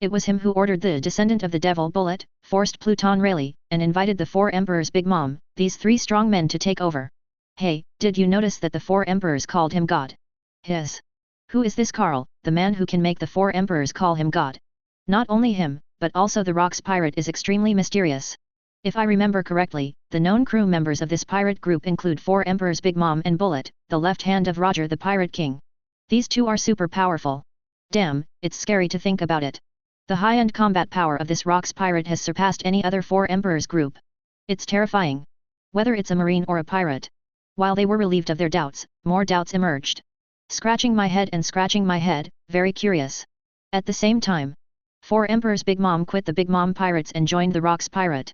It was him who ordered the descendant of the Devil Bullet, forced Pluton Rayleigh, and invited the Four Emperors Big Mom, these three strong men to take over. Hey, did you notice that the Four Emperors called him God? Who is this Carl, the man who can make the Four Emperors call him God? Not only him, but also the Rocks Pirate is extremely mysterious. If I remember correctly, the known crew members of this pirate group include Four Emperors Big Mom and Bullet, the left hand of Roger the Pirate King. These two are super powerful. Damn, it's scary to think about it. The high-end combat power of this Rocks Pirate has surpassed any other Four Emperors group. It's terrifying. Whether it's a marine or a pirate. While they were relieved of their doubts, more doubts emerged. Scratching my head, very curious. At the same time, 4 Emperor's Big Mom quit the Big Mom Pirates and joined the Rocks Pirate.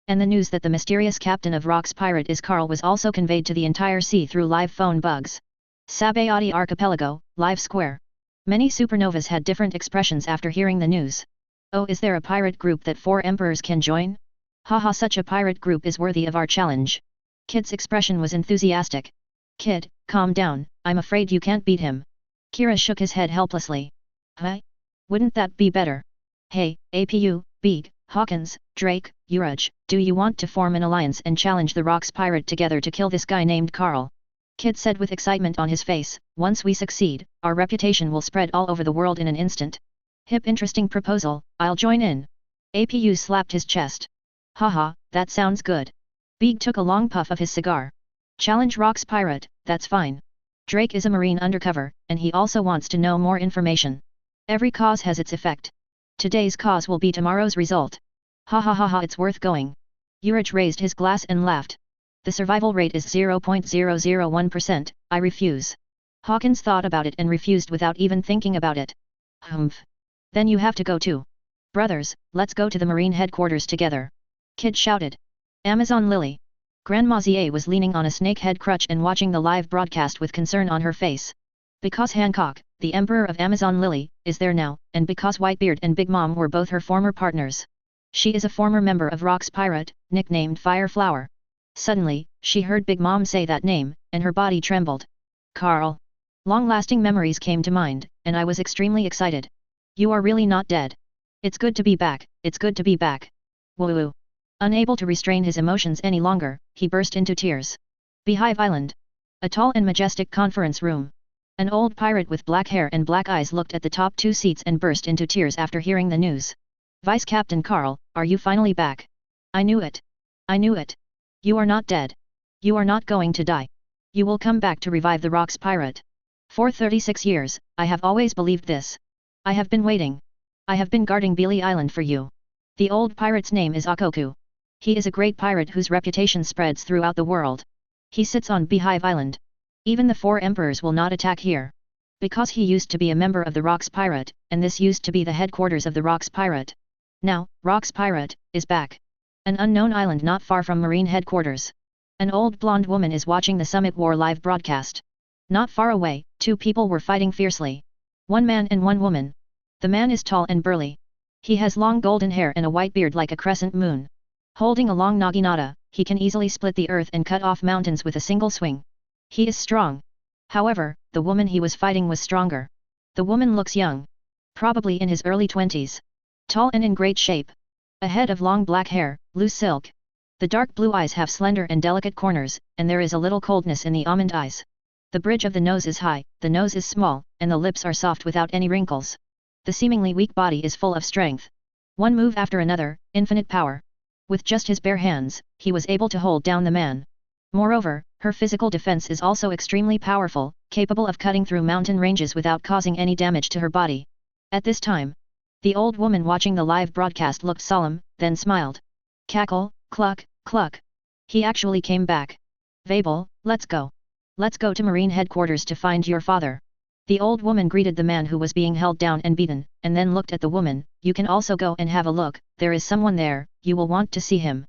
And the news that the mysterious captain of Rocks Pirate is Carl was also conveyed to the entire sea through live phone bugs. Sabayati Archipelago, Live Square. Many supernovas had different expressions after hearing the news. Oh, is there a pirate group that 4 emperors can join? Haha, such a pirate group is worthy of our challenge. Kid's expression was enthusiastic. Kid, calm down, I'm afraid you can't beat him. Kira shook his head helplessly. Huh? Wouldn't that be better? Hey, APU, Beeg, Hawkins, Drake, Uraj, do you want to form an alliance and challenge the Rocks Pirate together to kill this guy named Carl? Kid said with excitement on his face, once we succeed, our reputation will spread all over the world in an instant. Hip, interesting proposal, I'll join in. APU slapped his chest. Haha, that sounds good. Beeg took a long puff of his cigar. Challenge Rocks Pirate, that's fine. Drake is a marine undercover, and he also wants to know more information. Every cause has its effect. Today's cause will be tomorrow's result. Ha ha ha ha, it's worth going. Uraj raised his glass and laughed. The survival rate is 0.001%, I refuse. Hawkins thought about it and refused without even thinking about it. Humph. Then you have to go too. Brothers, let's go to the marine headquarters together. Kid shouted. Amazon Lily. Grandma Zie was leaning on a snakehead crutch and watching the live broadcast with concern on her face. Because Hancock, the Emperor of Amazon Lily, is there now, and because Whitebeard and Big Mom were both her former partners. She is a former member of Rocks Pirate, nicknamed Fireflower. Suddenly, she heard Big Mom say that name, and her body trembled. Carl. Long-lasting memories came to mind, and I was extremely excited. You are really not dead. It's good to be back, it's good to be back. Woo-woo. Unable to restrain his emotions any longer, he burst into tears. Beehive Island. A tall and majestic conference room. An old pirate with black hair and black eyes looked at the top 2 seats and burst into tears after hearing the news. Vice Captain Carl, are you finally back? I knew it. I knew it. You are not dead. You are not going to die. You will come back to revive the Rocks Pirate. For 36 years, I have always believed this. I have been waiting. I have been guarding Beely Island for you. The old pirate's name is Akoku. He is a great pirate whose reputation spreads throughout the world. He sits on Beehive Island. Even the 4 emperors will not attack here. Because he used to be a member of the Rocks Pirate, and this used to be the headquarters of the Rocks Pirate. Now, Rocks Pirate is back. An unknown island not far from Marine headquarters. An old blonde woman is watching the Summit War live broadcast. Not far away, 2 people were fighting fiercely. 1 man and 1 woman. The man is tall and burly. He has long golden hair and a white beard like a crescent moon. Holding a long naginata, he can easily split the earth and cut off mountains with a single swing. He is strong. However, the woman he was fighting was stronger. The woman looks young. Probably in his early 20s. Tall and in great shape. A head of long black hair, loose silk. The dark blue eyes have slender and delicate corners, and there is a little coldness in the almond eyes. The bridge of the nose is high, the nose is small, and the lips are soft without any wrinkles. The seemingly weak body is full of strength. One move after another, infinite power. With just his bare hands, he was able to hold down the man. Moreover, her physical defense is also extremely powerful, capable of cutting through mountain ranges without causing any damage to her body. At this time, the old woman watching the live broadcast looked solemn, then smiled. Cackle, cluck, cluck. He actually came back. Vabel, let's go. Let's go to Marine headquarters to find your father. The old woman greeted the man who was being held down and beaten, and then looked at the woman. You can also go and have a look, there is someone there, you will want to see him.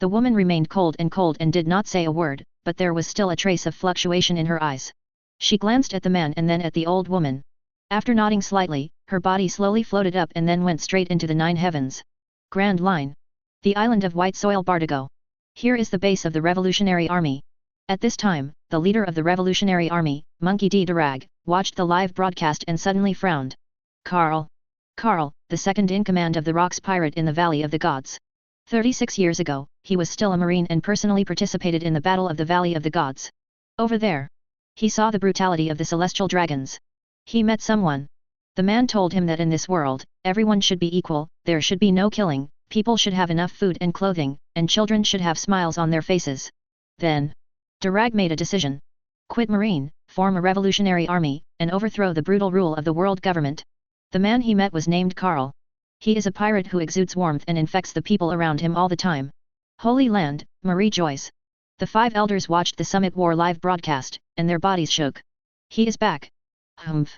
The woman remained cold and did not say a word, but there was still a trace of fluctuation in her eyes. She glanced at the man and then at the old woman. After nodding slightly, her body slowly floated up and then went straight into the 9 heavens. Grand Line. The island of White Soil Bartigo. Here is the base of the Revolutionary Army. At this time, the leader of the Revolutionary Army, Monkey D. Durag, watched the live broadcast and suddenly frowned. Carl. Carl, the second in command of the Rocks Pirate in the Valley of the Gods. 36 years ago, he was still a marine and personally participated in the Battle of the Valley of the Gods. Over there. He saw the brutality of the celestial dragons. He met someone. The man told him that in this world, everyone should be equal, there should be no killing, people should have enough food and clothing, and children should have smiles on their faces. Then, Durag made a decision. Quit Marine, form a revolutionary army, and overthrow the brutal rule of the world government. The man he met was named Carl. He is a pirate who exudes warmth and infects the people around him all the time. Holy Land, Marie Joyce. The 5 elders watched the Summit War live broadcast, and their bodies shook. He is back. Humph.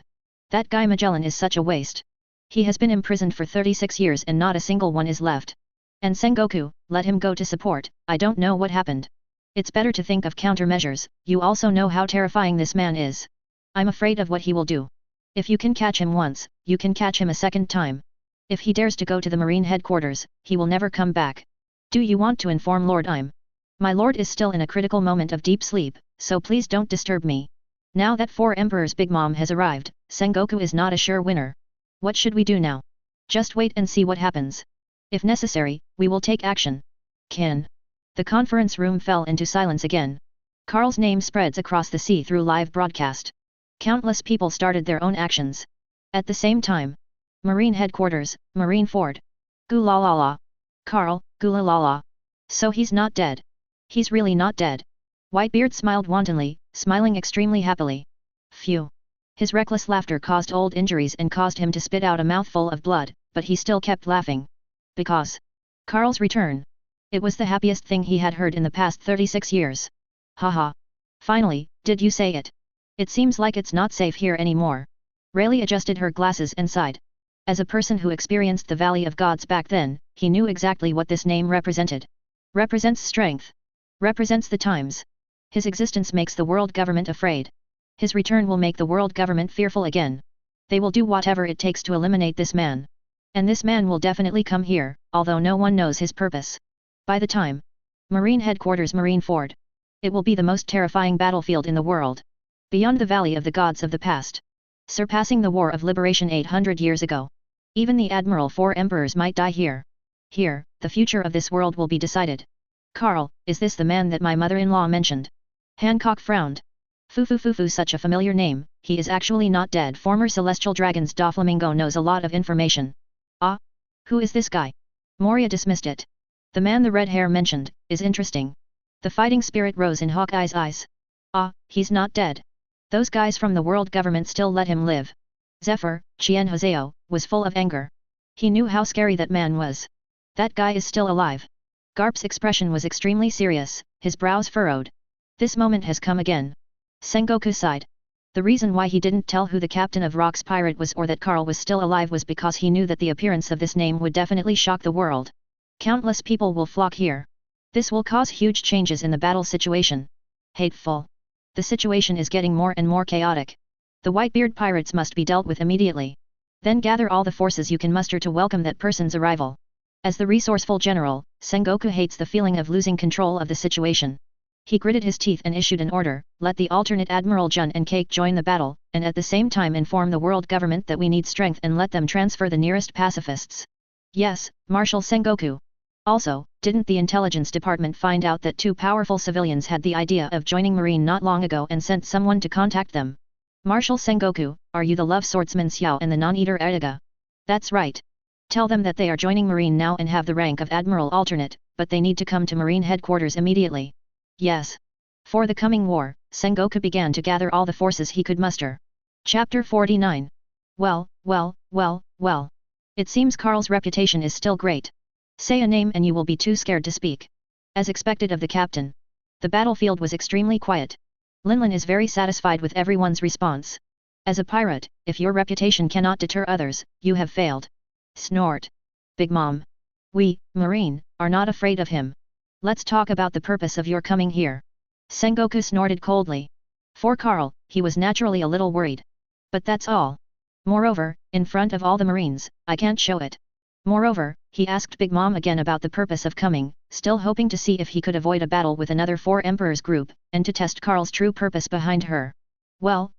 That guy Magellan is such a waste. He has been imprisoned for 36 years and not a single one is left. And Sengoku, let him go to support, I don't know what happened. It's better to think of countermeasures, you also know how terrifying this man is. I'm afraid of what he will do. If you can catch him once, you can catch him a second time. If he dares to go to the Marine headquarters, he will never come back. Do you want to inform Lord Im? My lord is still in a critical moment of deep sleep, so please don't disturb me. Now that 4 Emperors Big Mom has arrived, Sengoku is not a sure winner. What should we do now? Just wait and see what happens. If necessary, we will take action. Kin. The conference room fell into silence again. Carl's name spreads across the sea through live broadcast. Countless people started their own actions. At the same time. Marine headquarters, Marine Ford. Goo la la la. Carl, goo la la la. So he's not dead. He's really not dead. Whitebeard smiled wantonly, smiling extremely happily. Phew. His reckless laughter caused old injuries and caused him to spit out a mouthful of blood, but he still kept laughing. Because. Carl's return. It was the happiest thing he had heard in the past 36 years. Haha. Finally, did you say it? It seems like it's not safe here anymore. Rayleigh adjusted her glasses and sighed. As a person who experienced the Valley of Gods back then, he knew exactly what this name represented. Represents strength. Represents the times. His existence makes the world government afraid. His return will make the world government fearful again. They will do whatever it takes to eliminate this man. And this man will definitely come here, although no one knows his purpose. By the time. Marine headquarters Marine Ford. It will be the most terrifying battlefield in the world. Beyond the Valley of the Gods of the past. Surpassing the War of Liberation 800 years ago. Even the Admiral 4 Emperors might die here. Here, the future of this world will be decided. Carl, is this the man that my mother-in-law mentioned? Hancock frowned. Fufu, such a familiar name, he is actually not dead. Former Celestial Dragons Doflamingo knows a lot of information. Ah? Who is this guy? Moria dismissed it. The man the red hair mentioned, is interesting. The fighting spirit rose in Hawkeye's eyes. Ah, he's not dead. Those guys from the world government still let him live. Zephyr, Chien Hoseo, was full of anger. He knew how scary that man was. That guy is still alive. Garp's expression was extremely serious, his brows furrowed. This moment has come again. Sengoku sighed. The reason why he didn't tell who the captain of Rock's pirate was or that Carl was still alive was because he knew that the appearance of this name would definitely shock the world. Countless people will flock here. This will cause huge changes in the battle situation. Hateful. The situation is getting more and more chaotic. The Whitebeard pirates must be dealt with immediately. Then gather all the forces you can muster to welcome that person's arrival. As the resourceful general, Sengoku hates the feeling of losing control of the situation. He gritted his teeth and issued an order, let the alternate Admiral Jun and Cake join the battle, and at the same time inform the world government that we need strength and let them transfer the nearest pacifists. Yes, Marshal Sengoku. Also, didn't the intelligence department find out that 2 powerful civilians had the idea of joining Marine not long ago and sent someone to contact them? Marshal Sengoku, are you the love swordsman Xiao and the non-eater Eriga? That's right. Tell them that they are joining Marine now and have the rank of Admiral Alternate, but they need to come to Marine headquarters immediately. Yes. For the coming war, Sengoku began to gather all the forces he could muster. Chapter 49. Well. It seems Carl's reputation is still great. Say a name and you will be too scared to speak. As expected of the captain. The battlefield was extremely quiet. Linlin is very satisfied with everyone's response. As a pirate, if your reputation cannot deter others, you have failed. Snort. Big Mom. We, Marine, are not afraid of him. Let's talk about the purpose of your coming here. Sengoku snorted coldly. For Carl, he was naturally a little worried. But that's all. Moreover, in front of all the Marines, I can't show it. Moreover, he asked Big Mom again about the purpose of coming, still hoping to see if he could avoid a battle with another 4 Emperors group, and to test Carl's true purpose behind her. Well.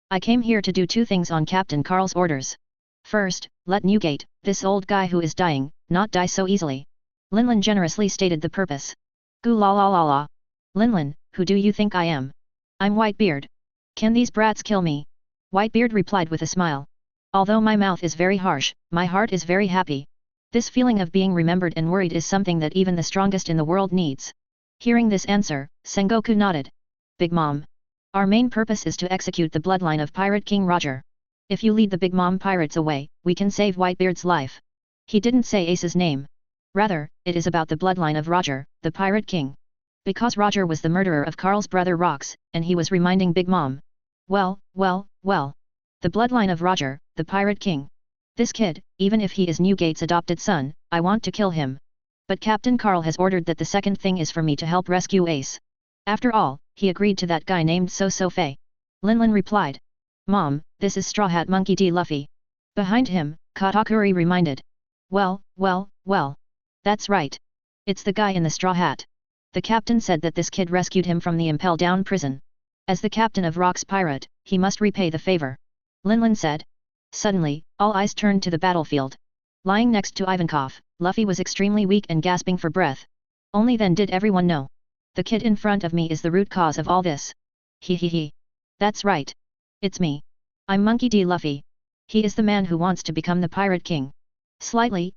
I came here to do 2 things on Captain Carl's orders. First, let Newgate, this old guy who is dying, not die so easily. Linlin generously stated the purpose. Goo la la la la. Linlin, who do you think I am? I'm Whitebeard. Can these brats kill me? Whitebeard replied with a smile. Although my mouth is very harsh, my heart is very happy. This feeling of being remembered and worried is something that even the strongest in the world needs. Hearing this answer, Sengoku nodded. Big Mom. Our main purpose is to execute the bloodline of Pirate King Roger. If you lead the Big Mom pirates away, we can save Whitebeard's life. He didn't say Ace's name. Rather, it is about the bloodline of Roger, the Pirate King. Because Roger was the murderer of Carl's brother Rox, and he was reminding Big Mom. Well. The bloodline of Roger, the Pirate King. This kid, even if he is Newgate's adopted son, I want to kill him. But Captain Carl has ordered that the second thing is for me to help rescue Ace. After all, he agreed to that guy named So Fei. Linlin replied. Mom, this is Straw Hat Monkey D. Luffy. Behind him, Katakuri reminded. Well. That's right. It's the guy in the straw hat. The captain said that this kid rescued him from the Impel down prison. As the captain of Rock's pirate, he must repay the favor. Linlin said. Suddenly, all eyes turned to the battlefield. Lying next to Ivankov, Luffy was extremely weak and gasping for breath. Only then did everyone know. The kid in front of me is the root cause of all this. He. That's right. It's me. I'm Monkey D. Luffy. He is the man who wants to become the Pirate King. Slightly.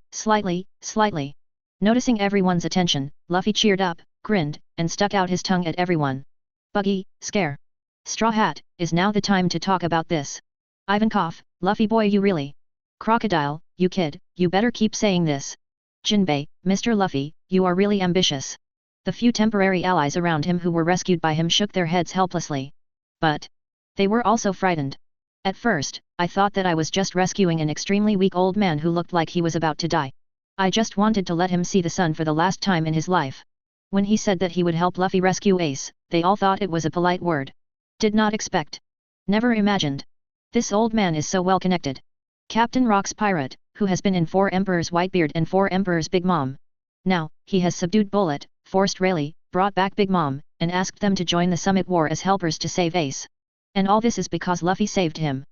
Noticing everyone's attention, Luffy cheered up, grinned, and stuck out his tongue at everyone. Buggy, Scare. Straw Hat, is now the time to talk about this. Ivankov, Luffy boy you really. Crocodile, you kid, you better keep saying this. Jinbei, Mr. Luffy, you are really ambitious. The few temporary allies around him who were rescued by him shook their heads helplessly. But they were also frightened. At first, I thought that I was just rescuing an extremely weak old man who looked like he was about to die. I just wanted to let him see the sun for the last time in his life. When he said that he would help Luffy rescue Ace, they all thought it was a polite word. Did not expect. Never imagined. This old man is so well connected. Captain Rock's pirate, who has been in 4 Emperors Whitebeard and 4 Emperors Big Mom. Now, he has subdued Bullet, forced Rayleigh, brought back Big Mom, and asked them to join the Summit War as helpers to save Ace. And all this is because Luffy saved him.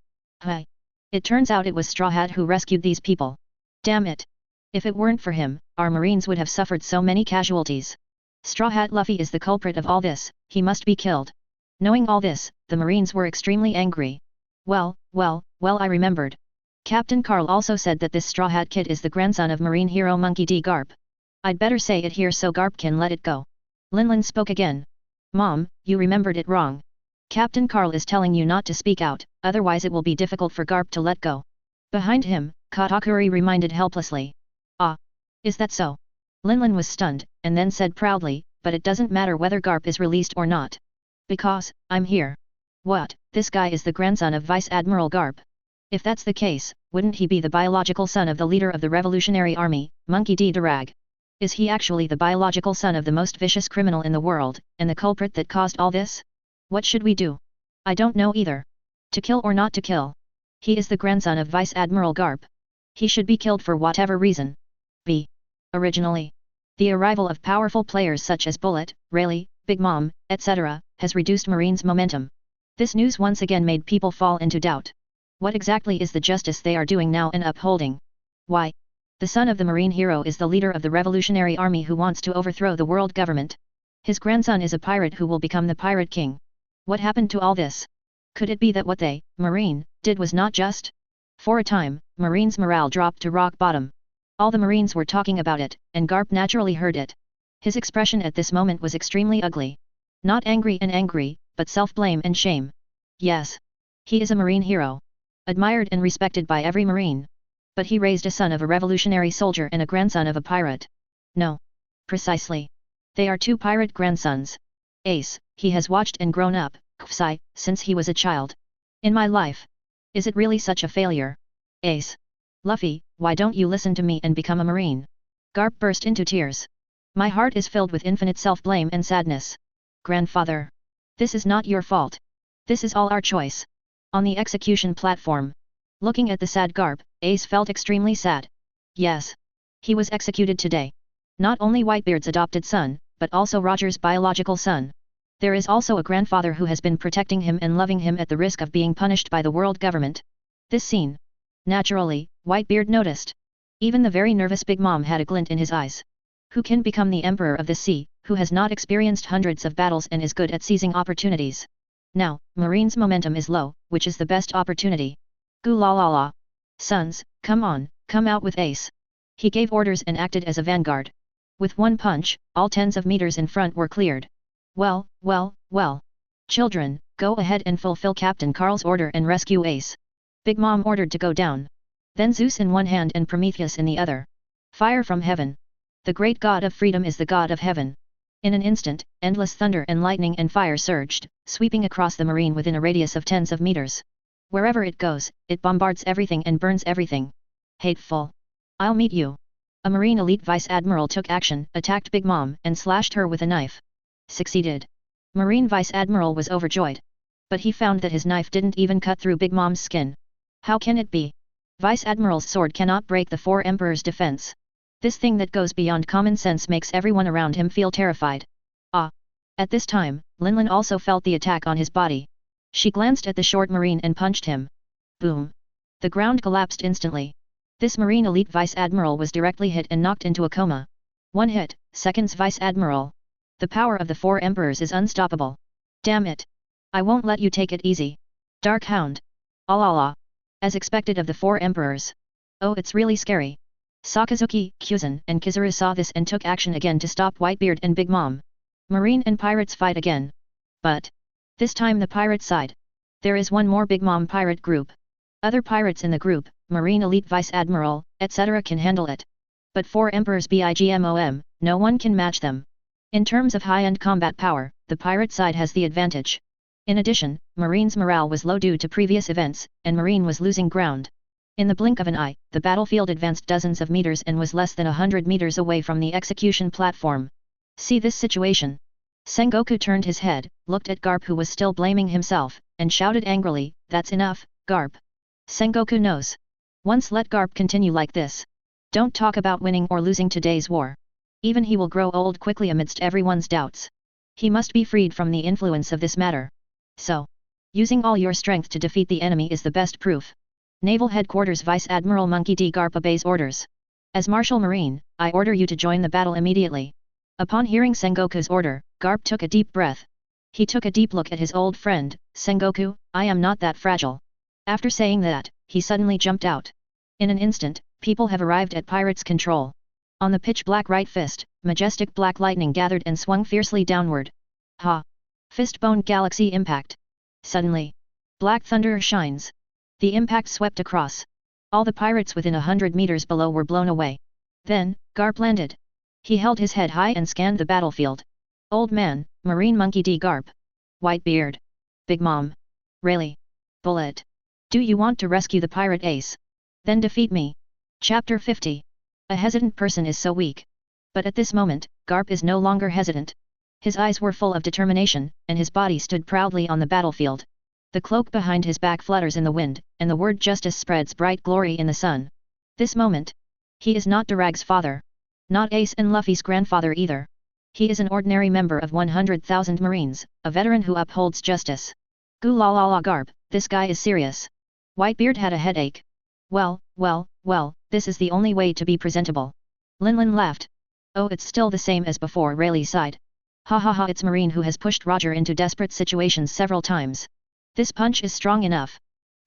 Hey. It turns out it was Straw Hat who rescued these people. Damn it. If it weren't for him, our Marines would have suffered so many casualties. Straw Hat Luffy is the culprit of all this, he must be killed. Knowing all this, the Marines were extremely angry. Well, I remembered. Captain Carl also said that this Straw Hat kid is the grandson of Marine hero Monkey D. Garp. I'd better say it here so Garp can let it go. Linlin spoke again. Mom, you remembered it wrong. Captain Carl is telling you not to speak out, otherwise it will be difficult for Garp to let go. Behind him, Katakuri reminded helplessly. Ah. Is that so? Linlin was stunned, and then said proudly, but it doesn't matter whether Garp is released or not. Because, I'm here. What, this guy is the grandson of Vice Admiral Garp? If that's the case, wouldn't he be the biological son of the leader of the Revolutionary Army, Monkey D. Durag? Is he actually the biological son of the most vicious criminal in the world, and the culprit that caused all this? What should we do? I don't know either. To kill or not to kill? He is the grandson of Vice Admiral Garp. He should be killed for whatever reason. Originally, the arrival of powerful players such as Bullet, Rayleigh, Big Mom, etc., has reduced Marines' momentum. This news once again made people fall into doubt. What exactly is the justice they are doing now and upholding? Why? The son of the Marine hero is the leader of the Revolutionary Army who wants to overthrow the world government. His grandson is a pirate who will become the Pirate King. What happened to all this? Could it be that what they, Marine, did was not just? For a time, Marines' morale dropped to rock bottom. All the Marines were talking about it, and Garp naturally heard it. His expression at this moment was extremely ugly. Not angry, but self-blame and shame. Yes. He is a Marine hero. Admired and respected by every Marine. But he raised a son of a revolutionary soldier and a grandson of a pirate. No. Precisely. They are 2 pirate grandsons. Ace, he has watched and grown up, since he was a child. In my life. Is it really such a failure? Ace. Luffy, why don't you listen to me and become a Marine? Garp burst into tears. My heart is filled with infinite self-blame and sadness. Grandfather. This is not your fault. This is all our choice. On the execution platform. Looking at the sad Garp, Ace felt extremely sad. Yes. He was executed today. Not only Whitebeard's adopted son, but also Roger's biological son. There is also a grandfather who has been protecting him and loving him at the risk of being punished by the world government. This scene. Naturally, Whitebeard noticed. Even the very nervous Big Mom had a glint in his eyes. Who can become the Emperor of the Sea, who has not experienced hundreds of battles and is good at seizing opportunities? Now, Marine's momentum is low, which is the best opportunity. Goo la la la. Sons, come on, come out with Ace. He gave orders and acted as a vanguard. With one punch, all tens of meters in front were cleared. Well. Children, go ahead and fulfill Captain Carl's order and rescue Ace. Big Mom ordered to go down. Then Zeus in one hand and Prometheus in the other. Fire from heaven. The great god of freedom is the god of heaven. In an instant, endless thunder and lightning and fire surged, sweeping across the marine within a radius of tens of meters. Wherever it goes, it bombards everything and burns everything. Hateful. I'll meet you. A Marine elite Vice Admiral took action, attacked Big Mom, and slashed her with a knife. Succeeded. Marine Vice Admiral was overjoyed. But he found that his knife didn't even cut through Big Mom's skin. How can it be? Vice Admiral's sword cannot break the four Emperor's defense. This thing that goes beyond common sense makes everyone around him feel terrified. Ah! At this time, Linlin also felt the attack on his body. She glanced at the short Marine and punched him. Boom! The ground collapsed instantly. This Marine elite Vice Admiral was directly hit and knocked into a coma. 1 hit, seconds Vice Admiral. The power of the four Emperors is unstoppable. Damn it! I won't let you take it easy. Dark Hound. Allah. As expected of the four Emperors. Oh, it's really scary. Sakazuki, Kyuzan, and Kizaru saw this and took action again to stop Whitebeard and Big Mom. Marine and pirates fight again. But this time the pirate side. There is one more Big Mom pirate group. Other pirates in the group, Marine Elite Vice Admiral, etc. can handle it. But four Emperors BIGMOM, no one can match them. In terms of high-end combat power, the pirate side has the advantage. In addition, Marine's morale was low due to previous events, and Marine was losing ground. In the blink of an eye, the battlefield advanced dozens of meters and was less than 100 meters away from the execution platform. See this situation. Sengoku turned his head, looked at Garp who was still blaming himself, and shouted angrily, "That's enough, Garp." Sengoku knows. Once let Garp continue like this. Don't talk about winning or losing today's war. Even he will grow old quickly amidst everyone's doubts. He must be freed from the influence of this matter. So, using all your strength to defeat the enemy is the best proof. Naval Headquarters Vice Admiral Monkey D. Garp obeys orders. As Marshal Marine, I order you to join the battle immediately. Upon hearing Sengoku's order, Garp took a deep breath. He took a deep look at his old friend, Sengoku, I am not that fragile. After saying that, he suddenly jumped out. In an instant, people have arrived at Pirate's control. On the pitch-black right fist, majestic black lightning gathered and swung fiercely downward. Ha! Fist-bone galaxy impact. Suddenly, black thunder shines. The impact swept across. All the pirates within 100 meters below were blown away. Then, Garp landed. He held his head high and scanned the battlefield. Old man, Marine Monkey D. Garp. Whitebeard. Big Mom. Rayleigh. Bullet. Do you want to rescue the pirate ace? Then defeat me. Chapter 50. A hesitant person is so weak. But at this moment, Garp is no longer hesitant. His eyes were full of determination, and his body stood proudly on the battlefield. The cloak behind his back flutters in the wind, and the word justice spreads bright glory in the sun. This moment. He is not Durag's father. Not Ace and Luffy's grandfather either. He is an ordinary member of 100,000 Marines, a veteran who upholds justice. Goo la la la Garp, this guy is serious. Whitebeard had a headache. Well, this is the only way to be presentable. Linlin laughed. Oh, it's still the same as before, Rayleigh sighed. Ha ha ha, it's Marine who has pushed Roger into desperate situations several times. This punch is strong enough.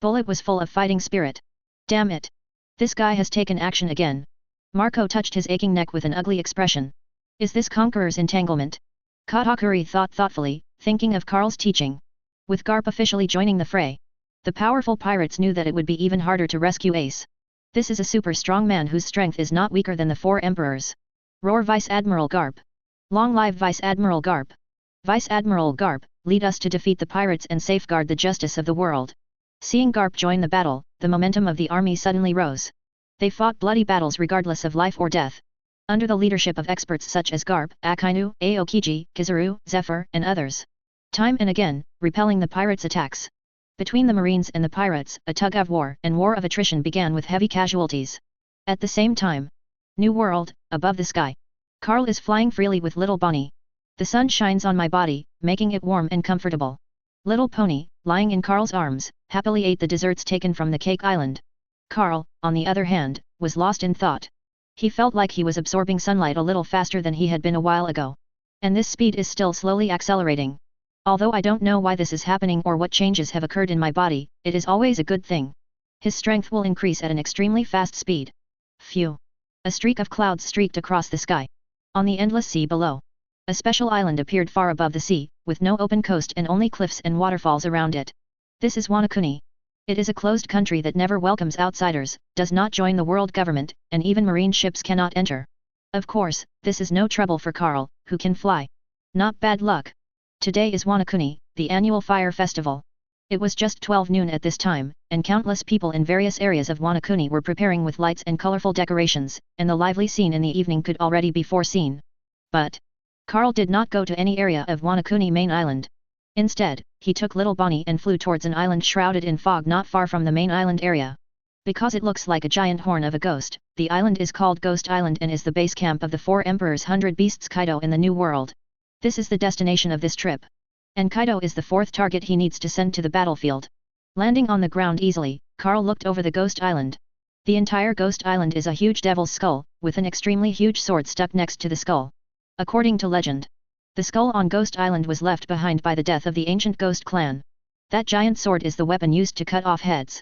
Bullet was full of fighting spirit. Damn it. This guy has taken action again. Marco touched his aching neck with an ugly expression. Is this Conqueror's entanglement? Katakuri thought thoughtfully, thinking of Carl's teaching. With Garp officially joining the fray, the powerful pirates knew that it would be even harder to rescue Ace. This is a super strong man whose strength is not weaker than the four Emperors. Roar Vice Admiral Garp. Long live Vice Admiral Garp. Vice Admiral Garp, lead us to defeat the pirates and safeguard the justice of the world. Seeing Garp join the battle, the momentum of the army suddenly rose. They fought bloody battles regardless of life or death. Under the leadership of experts such as Garp, Akainu, Aokiji, Kizaru, Zephyr, and others. Time and again, repelling the pirates' attacks. Between the Marines and the pirates, a tug-of-war and war of attrition began with heavy casualties. At the same time, New World, above the sky. Carl is flying freely with Little Bonnie. The sun shines on my body, making it warm and comfortable. Little Pony, lying in Carl's arms, happily ate the desserts taken from the cake island. Carl, on the other hand, was lost in thought. He felt like he was absorbing sunlight a little faster than he had been a while ago. And this speed is still slowly accelerating. Although I don't know why this is happening or what changes have occurred in my body, it is always a good thing. His strength will increase at an extremely fast speed. Phew. A streak of clouds streaked across the sky. On the endless sea below. A special island appeared far above the sea, with no open coast and only cliffs and waterfalls around it. This is Wanakuni. It is a closed country that never welcomes outsiders, does not join the world government, and even marine ships cannot enter. Of course, this is no trouble for Carl, who can fly. Not bad luck. Today is Wanakuni, the annual fire festival. It was just 12 noon at this time, and countless people in various areas of Wanakuni were preparing with lights and colorful decorations, and the lively scene in the evening could already be foreseen. But Carl did not go to any area of Wanakuni main island. Instead, he took little Bonnie and flew towards an island shrouded in fog not far from the main island area. Because it looks like a giant horn of a ghost, the island is called Ghost Island and is the base camp of the 4 Emperors' 100 Beasts Kaido in the New World. This is the destination of this trip. And Kaido is the 4th target he needs to send to the battlefield. Landing on the ground easily, Carl looked over the Ghost Island. The entire Ghost Island is a huge devil's skull, with an extremely huge sword stuck next to the skull. According to legend, the skull on Ghost Island was left behind by the death of the ancient Ghost clan. That giant sword is the weapon used to cut off heads.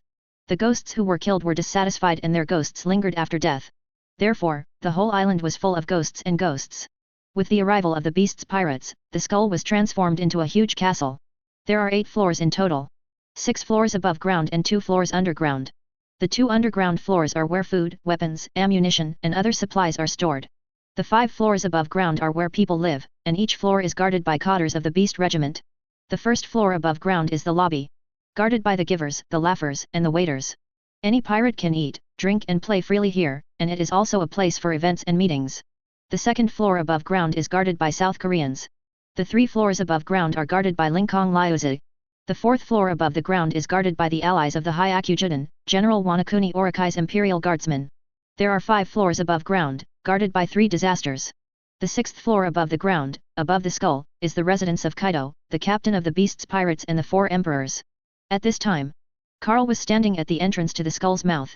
The ghosts who were killed were dissatisfied and their ghosts lingered after death. Therefore, the whole island was full of ghosts and ghosts. With the arrival of the beast's pirates, the skull was transformed into a huge castle. There are 8 floors in total. 6 floors above ground and 2 floors underground. The 2 underground floors are where food, weapons, ammunition, and other supplies are stored. The 5 floors above ground are where people live, and each floor is guarded by cadres of the Beast Regiment. The first floor above ground is the lobby, guarded by the givers, the laughers, and the waiters. Any pirate can eat, drink and play freely here, and it is also a place for events and meetings. The second floor above ground is guarded by South Koreans. The 3 floors above ground are guarded by Linkong Liuzi. The 4th floor above the ground is guarded by the allies of the Hyakujuden, General Wanakuni Orikai's Imperial Guardsmen. There are 5 floors above ground, guarded by 3 disasters. The 6th floor above the ground, above the skull, is the residence of Kaido, the captain of the Beast's pirates and the 4 emperors. At this time, Carl was standing at the entrance to the skull's mouth.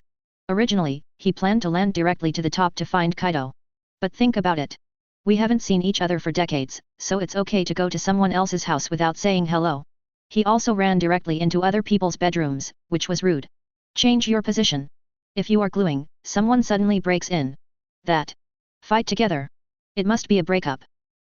Originally, he planned to land directly to the top to find Kaido. But think about it. We haven't seen each other for decades, so it's okay to go to someone else's house without saying hello. He also ran directly into other people's bedrooms, which was rude. Change your position. If you are gluing, someone suddenly breaks in. That. Fight together. It must be a breakup.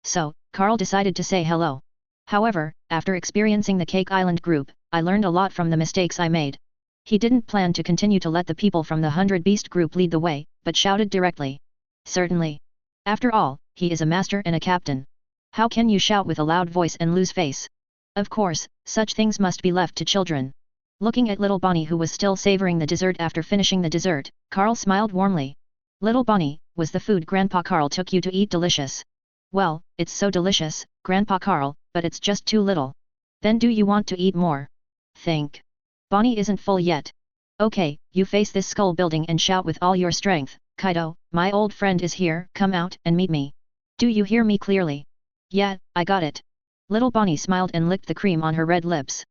So, Carl decided to say hello. However, after experiencing the Cake Island group, I learned a lot from the mistakes I made. He didn't plan to continue to let the people from the 100 Beast group lead the way, but shouted directly. Certainly. After all, he is a master and a captain. How can you shout with a loud voice and lose face? Of course, such things must be left to children. Looking at little Bonnie who was still savoring the dessert after finishing the dessert, Carl smiled warmly. Little Bonnie, was the food Grandpa Carl took you to eat delicious? Well, it's so delicious, Grandpa Carl, but it's just too little. Then do you want to eat more? Think. Bonnie isn't full yet. Okay, you face this skull building and shout with all your strength, Kaido, my old friend is here, come out and meet me. Do you hear me clearly? Yeah, I got it. Little Bonnie smiled and licked the cream on her red lips.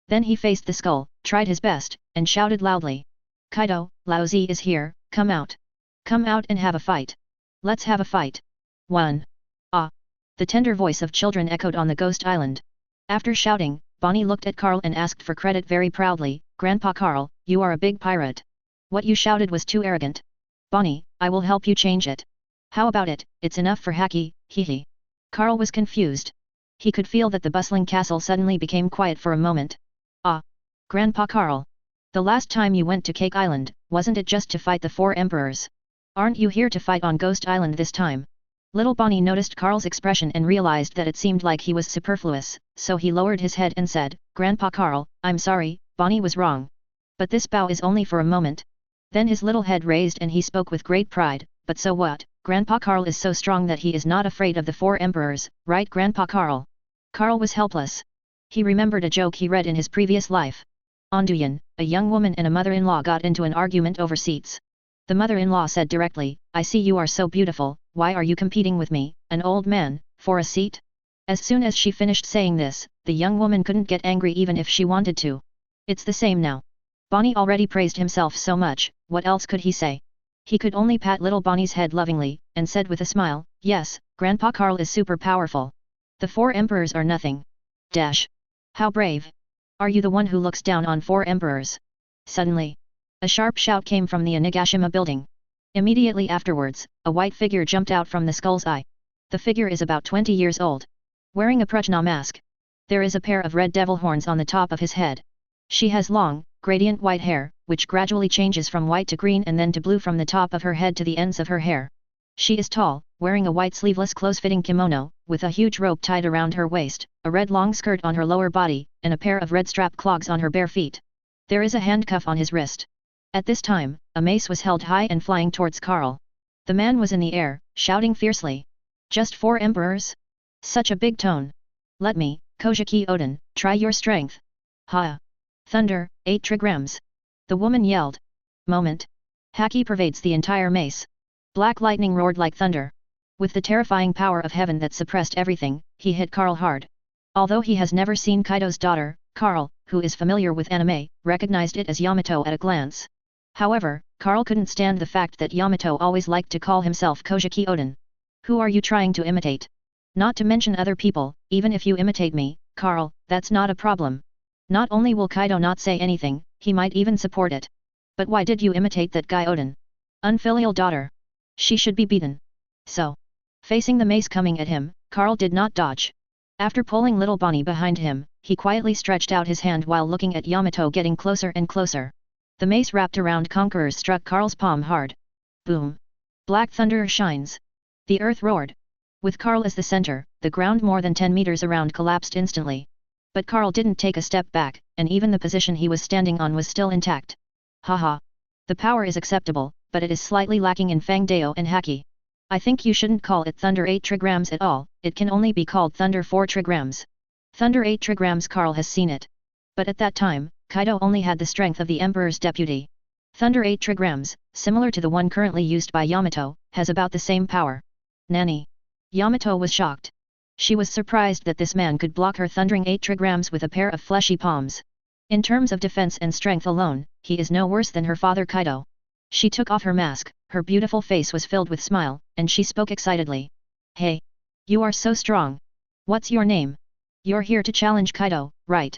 Then he faced the skull, tried his best, and shouted loudly. Kaido, Laozi is here, come out. Come out and have a fight. Let's have a fight. 1. Ah. The tender voice of children echoed on the Ghost Island. After shouting, Bonnie looked at Carl and asked for credit very proudly, Grandpa Carl, you are a big pirate. What you shouted was too arrogant. Bonnie, I will help you change it. How about it, it's enough for Haki, hehe. Carl was confused. He could feel that the bustling castle suddenly became quiet for a moment. Ah. Grandpa Carl. The last time you went to Cake Island, wasn't it just to fight the 4 emperors? Aren't you here to fight on Ghost Island this time? Little Bonnie noticed Carl's expression and realized that it seemed like he was superfluous, so he lowered his head and said, Grandpa Carl, I'm sorry, Bonnie was wrong. But this bow is only for a moment. Then his little head raised and he spoke with great pride, but so what, Grandpa Carl is so strong that he is not afraid of the 4 emperors, right Grandpa Carl? Carl was helpless. He remembered a joke he read in his previous life. On Duyan, a young woman and a mother-in-law got into an argument over seats. The mother-in-law said directly, I see you are so beautiful, why are you competing with me, an old man, for a seat? As soon as she finished saying this, the young woman couldn't get angry even if she wanted to. It's the same now. Bonnie already praised himself so much, what else could he say? He could only pat little Bonnie's head lovingly, and said with a smile, yes, Grandpa Carl is super powerful. The 4 emperors are nothing. Dash. How brave. Are you the one who looks down on 4 emperors? Suddenly, a sharp shout came from the Onigashima building. Immediately afterwards, a white figure jumped out from the skull's eye. The figure is about 20 years old. Wearing a Prajna mask. There is a pair of red devil horns on the top of his head. She has long, gradient white hair, which gradually changes from white to green and then to blue from the top of her head to the ends of her hair. She is tall, wearing a white sleeveless close-fitting kimono, with a huge rope tied around her waist, a red long skirt on her lower body, and a pair of red strap clogs on her bare feet. There is a handcuff on his wrist. At this time, a mace was held high and flying towards Karl. The man was in the air, shouting fiercely. Just 4 emperors? Such a big tone. Let me, Kojiki Odin, try your strength. Ha! Thunder, 8 trigrams. The woman yelled. Moment. Haki pervades the entire mace. Black lightning roared like thunder. With the terrifying power of heaven that suppressed everything, he hit Karl hard. Although he has never seen Kaido's daughter, Karl, who is familiar with anime, recognized it as Yamato at a glance. However, Karl couldn't stand the fact that Yamato always liked to call himself Kojiki Odin. Who are you trying to imitate? Not to mention other people, even if you imitate me, Karl, that's not a problem. Not only will Kaido not say anything, he might even support it. But why did you imitate that guy Odin? Unfilial daughter. She should be beaten. So. Facing the mace coming at him, Karl did not dodge. After pulling little Bonnie behind him, he quietly stretched out his hand while looking at Yamato getting closer and closer. The mace wrapped around Conquerors struck Karl's palm hard. Boom. Black thunder shines. The earth roared. With Karl as the center, the ground more than 10 meters around collapsed instantly. But Karl didn't take a step back, and even the position he was standing on was still intact. Haha. The power is acceptable, but it is slightly lacking in Fang Dao and Haki. I think you shouldn't call it Thunder 8 trigrams at all, it can only be called Thunder 4 trigrams. Thunder 8 trigrams. Karl has seen it. But at that time, Kaido only had the strength of the Emperor's deputy. Thunder 8 trigrams, similar to the one currently used by Yamato, has about the same power. Nani? Yamato was shocked. She was surprised that this man could block her thundering 8 trigrams with a pair of fleshy palms. In terms of defense and strength alone, he is no worse than her father Kaido. She took off her mask, her beautiful face was filled with smile, and she spoke excitedly. Hey! You are so strong. What's your name? You're here to challenge Kaido, right?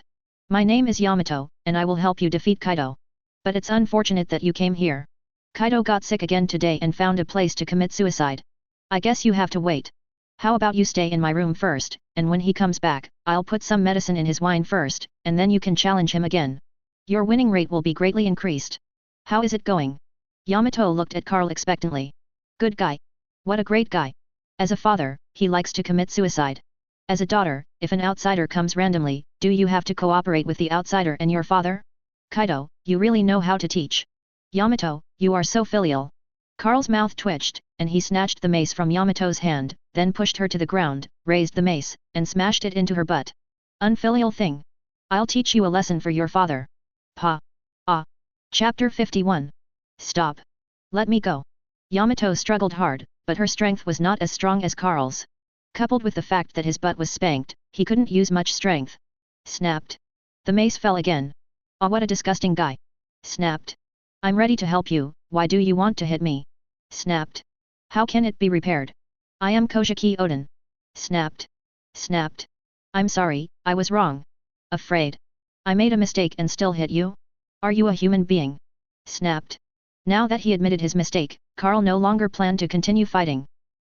My name is Yamato, and I will help you defeat Kaido. But it's unfortunate that you came here. Kaido got sick again today and found a place to commit suicide. I guess you have to wait. How about you stay in my room first, and when he comes back, I'll put some medicine in his wine first, and then you can challenge him again. Your winning rate will be greatly increased. How is it going? Yamato looked at Karl expectantly. Good guy. What a great guy. As a father, he likes to commit suicide. As a daughter, if an outsider comes randomly, do you have to cooperate with the outsider and your father? Kaido, you really know how to teach. Yamato, you are so filial. Karl's mouth twitched, and he snatched the mace from Yamato's hand, then pushed her to the ground, raised the mace, and smashed it into her butt. Unfilial thing. I'll teach you a lesson for your father. Pa. Ah. Chapter 51. Stop. Let me go. Yamato struggled hard, but her strength was not as strong as Karl's. Coupled with the fact that his butt was spanked, he couldn't use much strength. Snapped. The mace fell again. Ah, what a disgusting guy. Snapped. I'm ready to help you, why do you want to hit me? Snapped. How can it be repaired? I am Kojiki Odin. Snapped. Snapped. I'm sorry, I was wrong. Afraid. I made a mistake and still hit you? Are you a human being? Snapped. Now that he admitted his mistake, Karl no longer planned to continue fighting.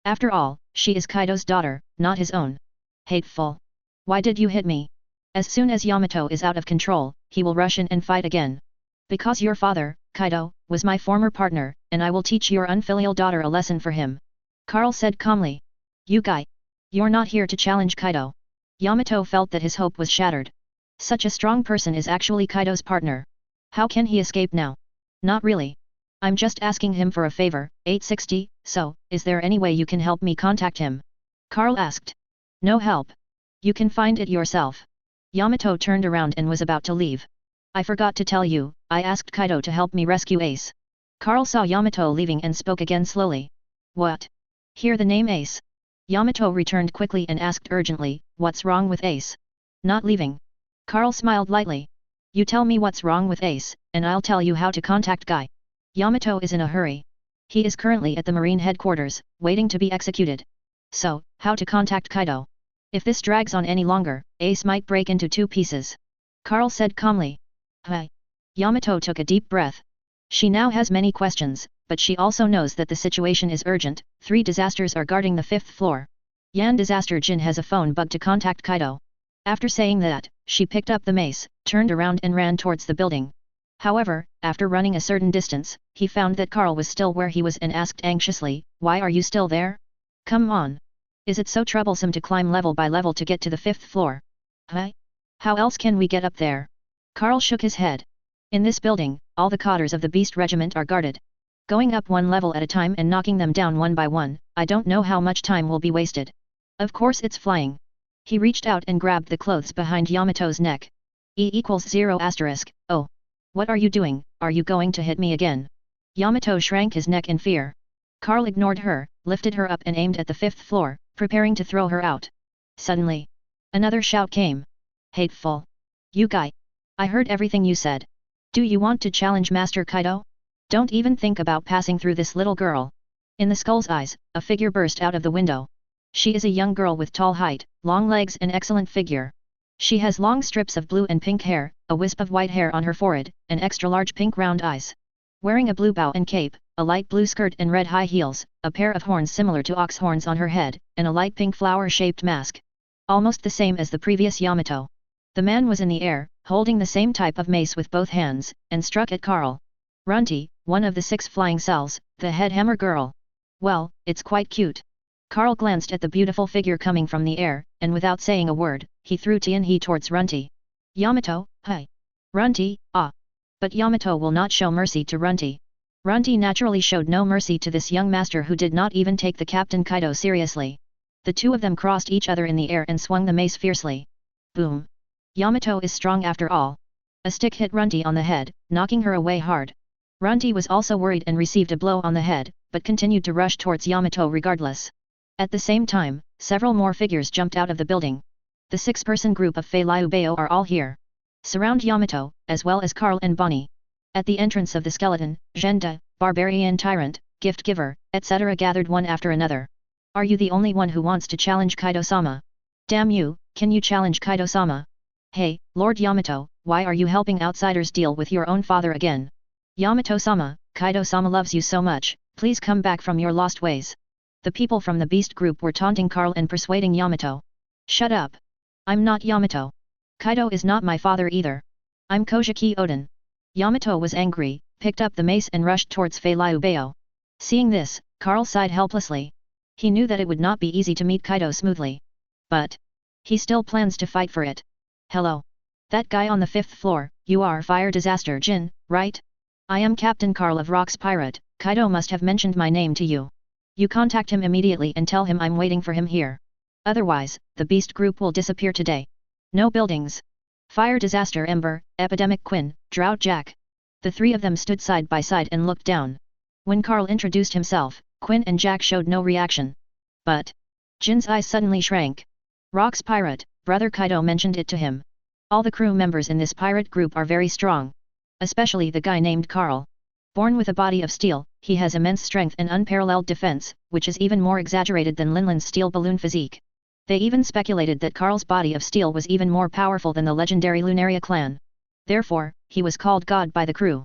After all, she is Kaido's daughter, not his own. Hateful. Why did you hit me? As soon as Yamato is out of control, he will rush in and fight again. Because your father, Kaido, was my former partner, and I will teach your unfilial daughter a lesson for him. Karl said calmly. You guy. You're not here to challenge Kaido. Yamato felt that his hope was shattered. Such a strong person is actually Kaido's partner. How can he escape now? Not really. I'm just asking him for a favor, 860, so, is there any way you can help me contact him? Karl asked. No help. You can find it yourself. Yamato turned around and was about to leave. I forgot to tell you, I asked Kaido to help me rescue Ace. Karl saw Yamato leaving and spoke again slowly. What? Hear the name Ace? Yamato returned quickly and asked urgently, what's wrong with Ace? Not leaving. Karl smiled lightly. You tell me what's wrong with Ace, and I'll tell you how to contact Guy. Yamato is in a hurry. He is currently at the Marine headquarters, waiting to be executed. So, how to contact Kaido? If this drags on any longer, Ace might break into 2 pieces. Karl said calmly. Hi. Yamato took a deep breath. She now has many questions, but she also knows that the situation is urgent. 3 disasters are guarding the 5th floor. Yan Disaster Jin has a phone bug to contact Kaido. After saying that, she picked up the mace, turned around and ran towards the building. However, after running a certain distance, he found that Karl was still where he was and asked anxiously, why are you still there? Come on. Is it so troublesome to climb level by level to get to the 5th floor? Huh? How else can we get up there? Carl shook his head. In this building, all the cotters of the Beast Regiment are guarded. Going up one level at a time and knocking them down one by one, I don't know how much time will be wasted. Of course it's flying. He reached out and grabbed the clothes behind Yamato's neck. E=0*. Oh. What are you doing, are you going to hit me again? Yamato shrank his neck in fear. Carl ignored her, lifted her up and aimed at the 5th floor, preparing to throw her out. Suddenly, another shout came. Hateful. You guy. I heard everything you said. Do you want to challenge Master Kaido? Don't even think about passing through this little girl. In the skull's eyes, a figure burst out of the window. She is a young girl with tall height, long legs and excellent figure. She has long strips of blue and pink hair, a wisp of white hair on her forehead, and extra-large pink round eyes. Wearing a blue bow and cape, a light blue skirt and red high heels, a pair of horns similar to ox horns on her head, and a light pink flower-shaped mask. Almost the same as the previous Yamato. The man was in the air, holding the same type of mace with both hands, and struck at Carl. Runty, one of the 6 flying cells, the head hammer girl. Well, it's quite cute. Carl glanced at the beautiful figure coming from the air, and without saying a word, he threw Tianhe towards Runty. Yamato, hi. Runty, ah. But Yamato will not show mercy to Runty. Runty naturally showed no mercy to this young master who did not even take the Captain Kaido seriously. The two of them crossed each other in the air and swung the mace fiercely. Boom. Yamato is strong after all. A stick hit Runty on the head, knocking her away hard. Runty was also worried and received a blow on the head, but continued to rush towards Yamato regardless. At the same time, several more figures jumped out of the building. The 6-person group of Fei Liu are all here. Surround Yamato, as well as Carl and Bonnie. At the entrance of the skeleton, Zhenda, barbarian tyrant, gift giver, etc. gathered one after another. Are you the only one who wants to challenge Kaido-sama? Damn you, can you challenge Kaido-sama? Hey, Lord Yamato, why are you helping outsiders deal with your own father again? Yamato-sama, Kaido-sama loves you so much, please come back from your lost ways. The people from the Beast group were taunting Carl and persuading Yamato. Shut up. I'm not Yamato. Kaido is not my father either. I'm Kojiki Oden. Yamato was angry, picked up the mace and rushed towards Fei Liu. Seeing this, Carl sighed helplessly. He knew that it would not be easy to meet Kaido smoothly. But he still plans to fight for it. Hello. That guy on the 5th floor, you are Fire Disaster Jin, right? I am Captain Carl of Rock's Pirate, Kaido must have mentioned my name to you. You contact him immediately and tell him I'm waiting for him here. Otherwise, the Beast group will disappear today. No buildings. Fire Disaster Ember, Epidemic Quinn, Drought Jack. The 3 of them stood side by side and looked down. When Carl introduced himself, Quinn and Jack showed no reaction. But Jin's eyes suddenly shrank. Rock's Pirate, Brother Kaido mentioned it to him. All the crew members in this pirate group are very strong. Especially the guy named Carl. Born with a body of steel, he has immense strength and unparalleled defense, which is even more exaggerated than Linlin's steel balloon physique. They even speculated that Carl's body of steel was even more powerful than the legendary Lunaria clan. Therefore, he was called God by the crew.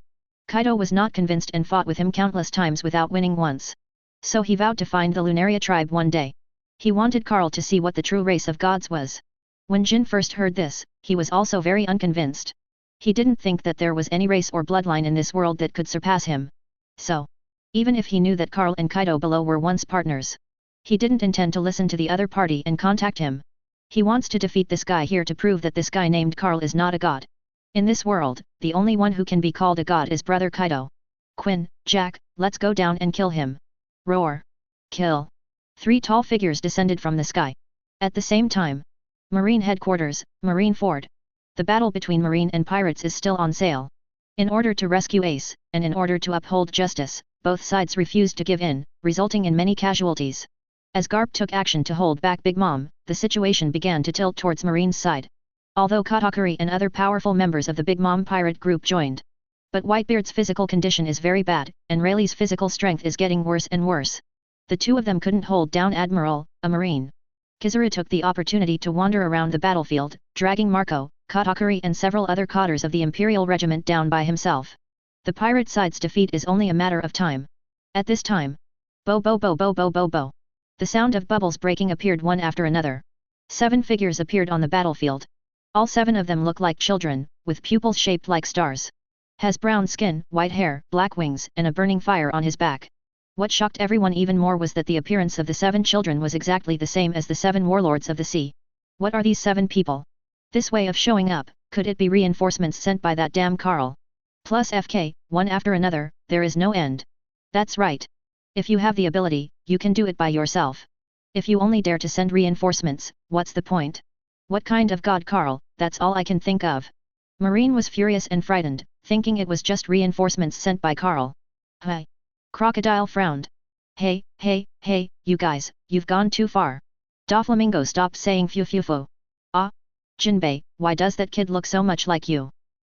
Kaido was not convinced and fought with him countless times without winning once. So he vowed to find the Lunaria tribe one day. He wanted Carl to see what the true race of gods was. When Jin first heard this, he was also very unconvinced. He didn't think that there was any race or bloodline in this world that could surpass him. So, even if he knew that Carl and Kaido below were once partners, he didn't intend to listen to the other party and contact him. He wants to defeat this guy here to prove that this guy named Carl is not a god. In this world, the only one who can be called a god is Brother Kaido. Quinn, Jack, let's go down and kill him. Roar. Kill. 3 tall figures descended from the sky. At the same time, Marine Headquarters, Marine Ford. The battle between Marine and pirates is still on sale. In order to rescue Ace, and in order to uphold justice, both sides refused to give in, resulting in many casualties. As Garp took action to hold back Big Mom, the situation began to tilt towards Marine's side. Although Katakuri and other powerful members of the Big Mom pirate group joined. But Whitebeard's physical condition is very bad, and Rayleigh's physical strength is getting worse and worse. The 2 of them couldn't hold down Admiral, a Marine. Kizuru took the opportunity to wander around the battlefield, dragging Marco, Katakuri and several other cotters of the Imperial Regiment down by himself. The pirate side's defeat is only a matter of time. At this time, bo bo bo bo bo bo bo. The sound of bubbles breaking appeared one after another. 7 figures appeared on the battlefield. All 7 of them look like children, with pupils shaped like stars. Has brown skin, white hair, black wings and a burning fire on his back. What shocked everyone even more was that the appearance of the 7 children was exactly the same as the 7 warlords of the sea. What are these 7 people? This way of showing up, could it be reinforcements sent by that damn Carl? Plus FK, one after another, there is no end. That's right. If you have the ability, you can do it by yourself. If you only dare to send reinforcements, what's the point? What kind of god Carl, that's all I can think of. Marine was furious and frightened, thinking it was just reinforcements sent by Carl. Hey. Crocodile frowned. Hey, you guys, you've gone too far. Doflamingo stopped saying foo. Ah? Jinbei, why does that kid look so much like you?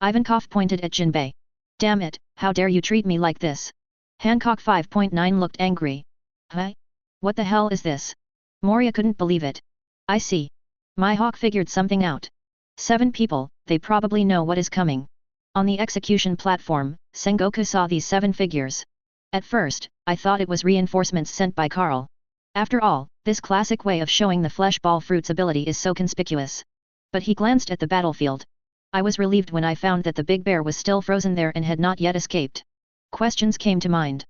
Ivankov pointed at Jinbei. Damn it, how dare you treat me like this? Hancock 5.9 looked angry. Huh? What the hell is this? Moria couldn't believe it. I see. My hawk figured something out. 7 people, they probably know what is coming. On the execution platform, Sengoku saw these 7 figures. At first, I thought it was reinforcements sent by Carl. After all, this classic way of showing the flesh ball fruit's ability is so conspicuous. But he glanced at the battlefield. I was relieved when I found that the big bear was still frozen there and had not yet escaped. Questions came to mind.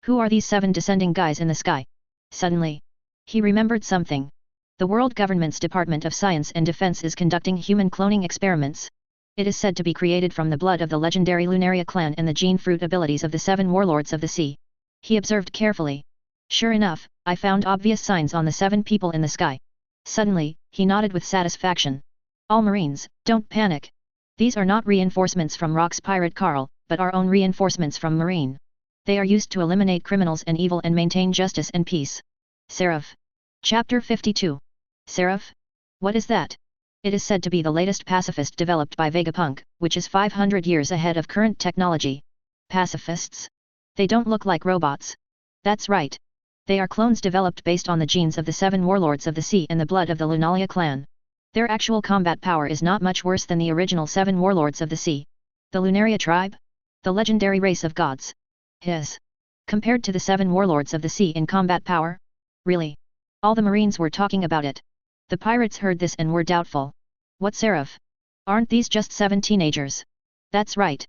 Who are these 7 descending guys in the sky? Suddenly, he remembered something. The world government's Department of Science and Defense is conducting human cloning experiments. It is said to be created from the blood of the legendary Lunaria clan and the gene fruit abilities of the 7 warlords of the sea. He observed carefully. Sure enough, I found obvious signs on the 7 people in the sky. Suddenly, he nodded with satisfaction. All Marines, don't panic. These are not reinforcements from Rock's pirate Carl, but our own reinforcements from Marine. They are used to eliminate criminals and evil and maintain justice and peace. Seraph. Chapter 52. Seraph? What is that? It is said to be the latest pacifist developed by Vegapunk, which is 500 years ahead of current technology. Pacifists? They don't look like robots. That's right. They are clones developed based on the genes of the 7 warlords of the sea and the blood of the Lunalia clan. Their actual combat power is not much worse than the original 7 warlords of the sea. The Lunaria tribe? The legendary race of gods. Compared to the 7 warlords of the sea in combat power? Really? All the Marines were talking about it. The pirates heard this and were doubtful. What Seraph? Aren't these just 7 teenagers? That's right.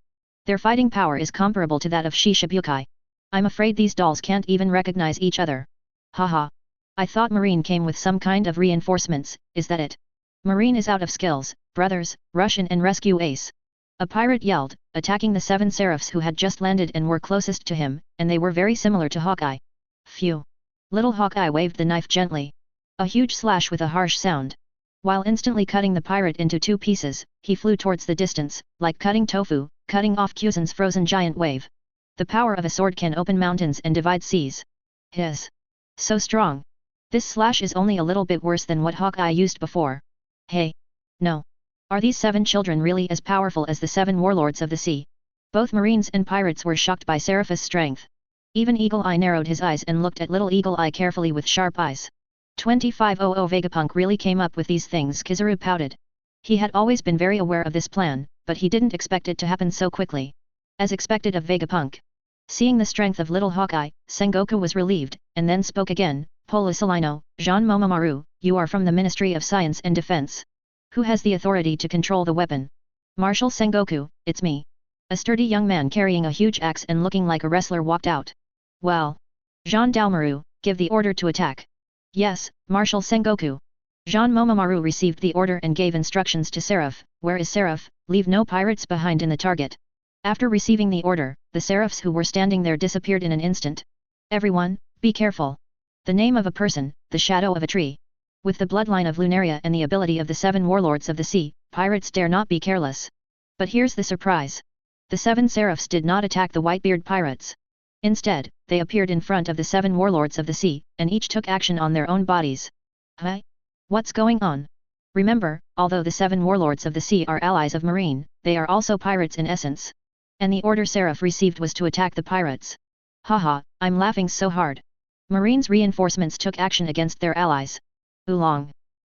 Their fighting power is comparable to that of Shishibukai. I'm afraid these dolls can't even recognize each other. Haha. I thought Marine came with some kind of reinforcements, is that it? Marine is out of skills, brothers, rush in and rescue Ace. A pirate yelled, attacking the 7 Seraphs who had just landed and were closest to him, and they were very similar to Hawkeye. Phew. Little Hawkeye waved the knife gently. A huge slash with a harsh sound. While instantly cutting the pirate into 2 pieces, he flew towards the distance, like cutting tofu, cutting off Kuzan's frozen giant wave. The power of a sword can open mountains and divide seas. So strong. This slash is only a little bit worse than what Hawkeye used before. Hey. No. Are these 7 children really as powerful as the 7 warlords of the sea? Both Marines and pirates were shocked by Seraph's strength. Even Eagle Eye narrowed his eyes and looked at Little Eagle Eye carefully with sharp eyes. 2500 Vegapunk really came up with these things. Kizaru pouted. He had always been very aware of this plan, but he didn't expect it to happen so quickly. As expected of Vegapunk. Seeing the strength of Little Hawkeye, Sengoku was relieved, and then spoke again. Polisalino, Jean Momomaru, you are from the Ministry of Science and Defense. Who has the authority to control the weapon? Marshal Sengoku, it's me. A sturdy young man carrying a huge axe and looking like a wrestler walked out. Well. Jean Dalmaru, give the order to attack. Yes, Marshal Sengoku. Jean Momomaru received the order and gave instructions to Seraph. Where is Seraph? Leave no pirates behind in the target. After receiving the order, the Seraphs who were standing there disappeared in an instant. Everyone, be careful. The name of a person, the shadow of a tree. With the bloodline of Lunaria and the ability of the 7 warlords of the sea, pirates dare not be careless. But here's the surprise. The 7 Seraphs did not attack the Whitebeard pirates. Instead, they appeared in front of the 7 warlords of the sea, and each took action on their own bodies. Huh? What's going on? Remember, although the 7 warlords of the sea are allies of Marine, they are also pirates in essence. And the order Seraph received was to attack the pirates. Haha, I'm laughing so hard. Marine's reinforcements took action against their allies. Oolong.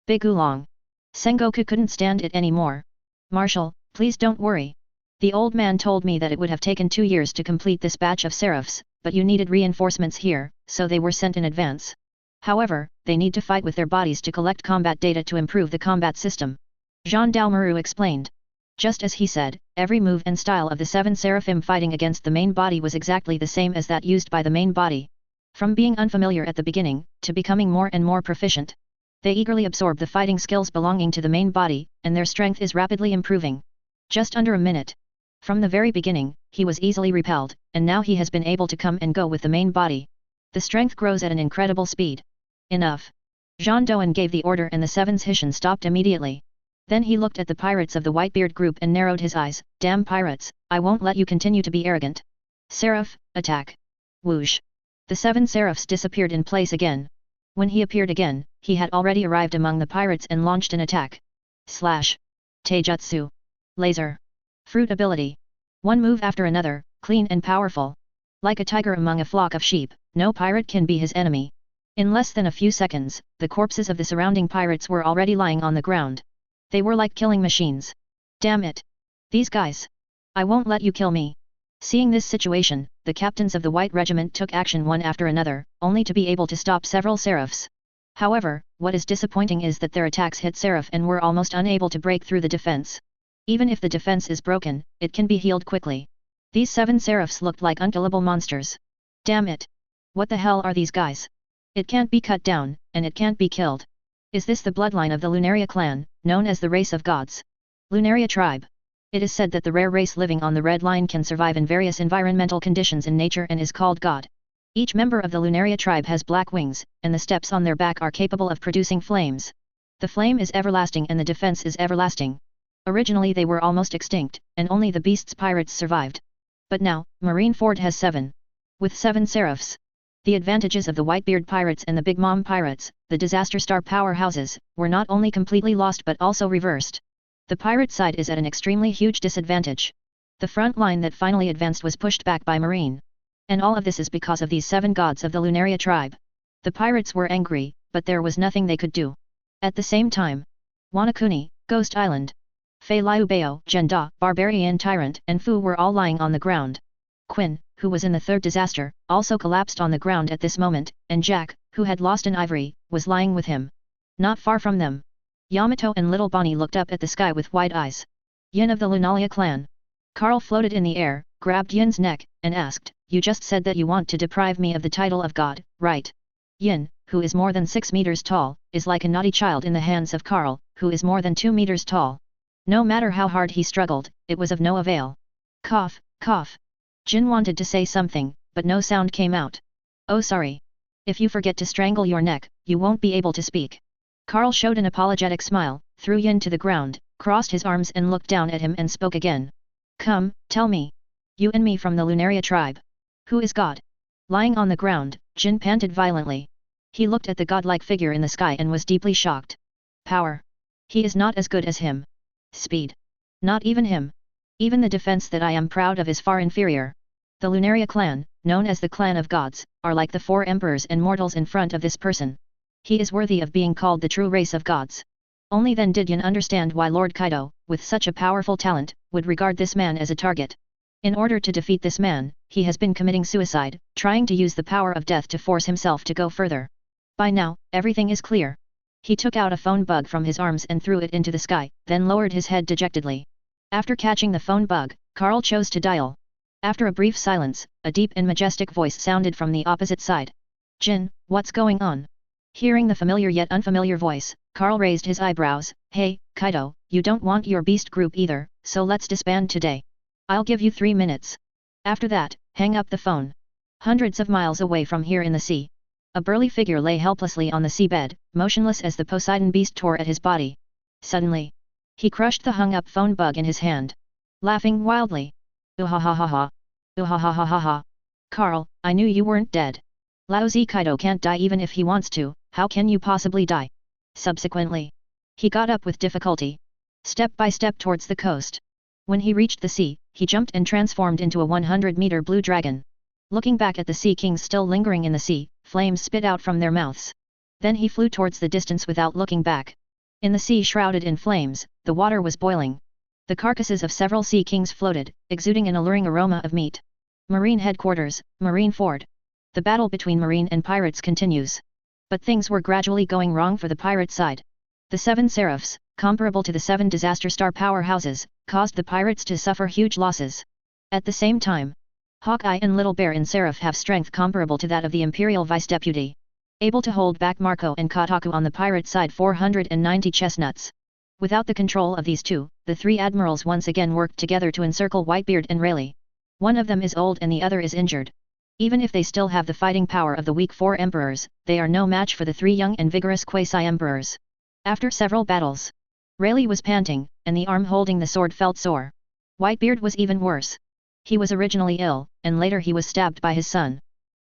Big oolong. Sengoku couldn't stand it anymore. Marshal, please don't worry. The old man told me that it would have taken 2 years to complete this batch of Seraphs, but you needed reinforcements here, so they were sent in advance. However, they need to fight with their bodies to collect combat data to improve the combat system. Jean Dalmaru explained. Just as he said, every move and style of the 7 Seraphim fighting against the main body was exactly the same as that used by the main body. From being unfamiliar at the beginning, to becoming more and more proficient. They eagerly absorb the fighting skills belonging to the main body, and their strength is rapidly improving. Just under a minute. From the very beginning, he was easily repelled, and now he has been able to come and go with the main body. The strength grows at an incredible speed. Enough. Jean Doan gave the order and the Seven's Hishin stopped immediately. Then he looked at the pirates of the Whitebeard group and narrowed his eyes. Damn pirates, I won't let you continue to be arrogant. Seraph, attack. Whoosh. The 7 seraphs disappeared in place again. When he appeared again, he had already arrived among the pirates and launched an attack. Slash. Taijutsu. Laser. Fruit ability. One move after another, clean and powerful. Like a tiger among a flock of sheep, no pirate can be his enemy. In less than a few seconds, the corpses of the surrounding pirates were already lying on the ground. They were like killing machines. Damn it! These guys! I won't let you kill me! Seeing this situation, the captains of the White Regiment took action one after another, only to be able to stop several seraphs. However, what is disappointing is that their attacks hit Seraph and were almost unable to break through the defense. Even if the defense is broken, it can be healed quickly. These 7 seraphs looked like unkillable monsters. Damn it! What the hell are these guys? It can't be cut down, and it can't be killed. Is this the bloodline of the Lunaria clan, known as the Race of Gods? Lunaria tribe. It is said that the rare race living on the Red Line can survive in various environmental conditions in nature and is called God. Each member of the Lunaria tribe has black wings, and the steps on their back are capable of producing flames. The flame is everlasting and the defense is everlasting. Originally they were almost extinct, and only the beast's pirates survived. But now, Marine Ford has 7. With 7 seraphs. The advantages of the Whitebeard pirates and the Big Mom pirates, the Disaster Star powerhouses, were not only completely lost but also reversed. The pirate side is at an extremely huge disadvantage. The front line that finally advanced was pushed back by Marine. And all of this is because of these 7 gods of the Lunaria tribe. The pirates were angry, but there was nothing they could do. At the same time, Wanakuni, Ghost Island, Fei Liubeo, Jenda, Barbarian Tyrant, and Fu were all lying on the ground. Quinn, who was in the 3rd disaster, also collapsed on the ground at this moment, and Jack, who had lost an ivory, was lying with him. Not far from them, Yamato and Little Bonnie looked up at the sky with wide eyes. Yin of the Lunalia clan. Carl floated in the air, grabbed Yin's neck, and asked, "You just said that you want to deprive me of the title of God, right?" Yin, who is more than 6 meters tall, is like a naughty child in the hands of Carl, who is more than 2 meters tall. No matter how hard he struggled, it was of no avail. Cough, cough. Jin wanted to say something, but no sound came out. "Oh sorry. If you forget to strangle your neck, you won't be able to speak." Carl showed an apologetic smile, threw Yin to the ground, crossed his arms and looked down at him and spoke again. "Come, tell me. You and me from the Lunaria tribe. Who is God?" Lying on the ground, Jin panted violently. He looked at the godlike figure in the sky and was deeply shocked. Power. He is not as good as him. Speed. Not even him. Even the defense that I am proud of is far inferior. The Lunaria clan, known as the Clan of Gods, are like the 4 emperors and mortals in front of this person. He is worthy of being called the true race of gods. Only then did Yin understand why Lord Kaido, with such a powerful talent, would regard this man as a target. In order to defeat this man, he has been committing suicide, trying to use the power of death to force himself to go further. By now, everything is clear. He took out a phone bug from his arms and threw it into the sky, then lowered his head dejectedly. After catching the phone bug, Carl chose to dial. After a brief silence, a deep and majestic voice sounded from the opposite side. "Jin, what's going on?" Hearing the familiar yet unfamiliar voice, Carl raised his eyebrows. "Hey, Kaido, you don't want your beast group either, so let's disband today. I'll give you 3 minutes. After that, hang up the phone." Hundreds of miles away from here in the sea, a burly figure lay helplessly on the seabed, motionless as the Poseidon beast tore at his body. Suddenly, he crushed the hung-up phone bug in his hand. Laughing wildly. "Ooh-ha-ha-ha-ha. Ooh-ha-ha-ha-ha-ha. Carl, I knew you weren't dead. Laozi Kaido can't die even if he wants to, how can you possibly die?" Subsequently, he got up with difficulty. Step by step towards the coast. When he reached the sea, he jumped and transformed into a 100-meter blue dragon. Looking back at the sea kings still lingering in the sea, flames spit out from their mouths. Then he flew towards the distance without looking back. In the sea shrouded in flames, the water was boiling. The carcasses of several sea kings floated, exuding an alluring aroma of meat. Marine headquarters, Marine Ford. The battle between Marine and pirates continues. But things were gradually going wrong for the pirate side. The 7 seraphs, comparable to the 7 Disaster Star powerhouses, caused the pirates to suffer huge losses. At the same time, Hawkeye and Little Bear in Seraph have strength comparable to that of the Imperial Vice Deputy. Able to hold back Marco and Katakuri on the pirate side 490 chestnuts. Without the control of these two, the three admirals once again worked together to encircle Whitebeard and Rayleigh. One of them is old and the other is injured. Even if they still have the fighting power of the weak four emperors, they are no match for the three young and vigorous quasi-emperors. After several battles, Rayleigh was panting, and the arm holding the sword felt sore. Whitebeard was even worse. He was originally ill, and later he was stabbed by his son.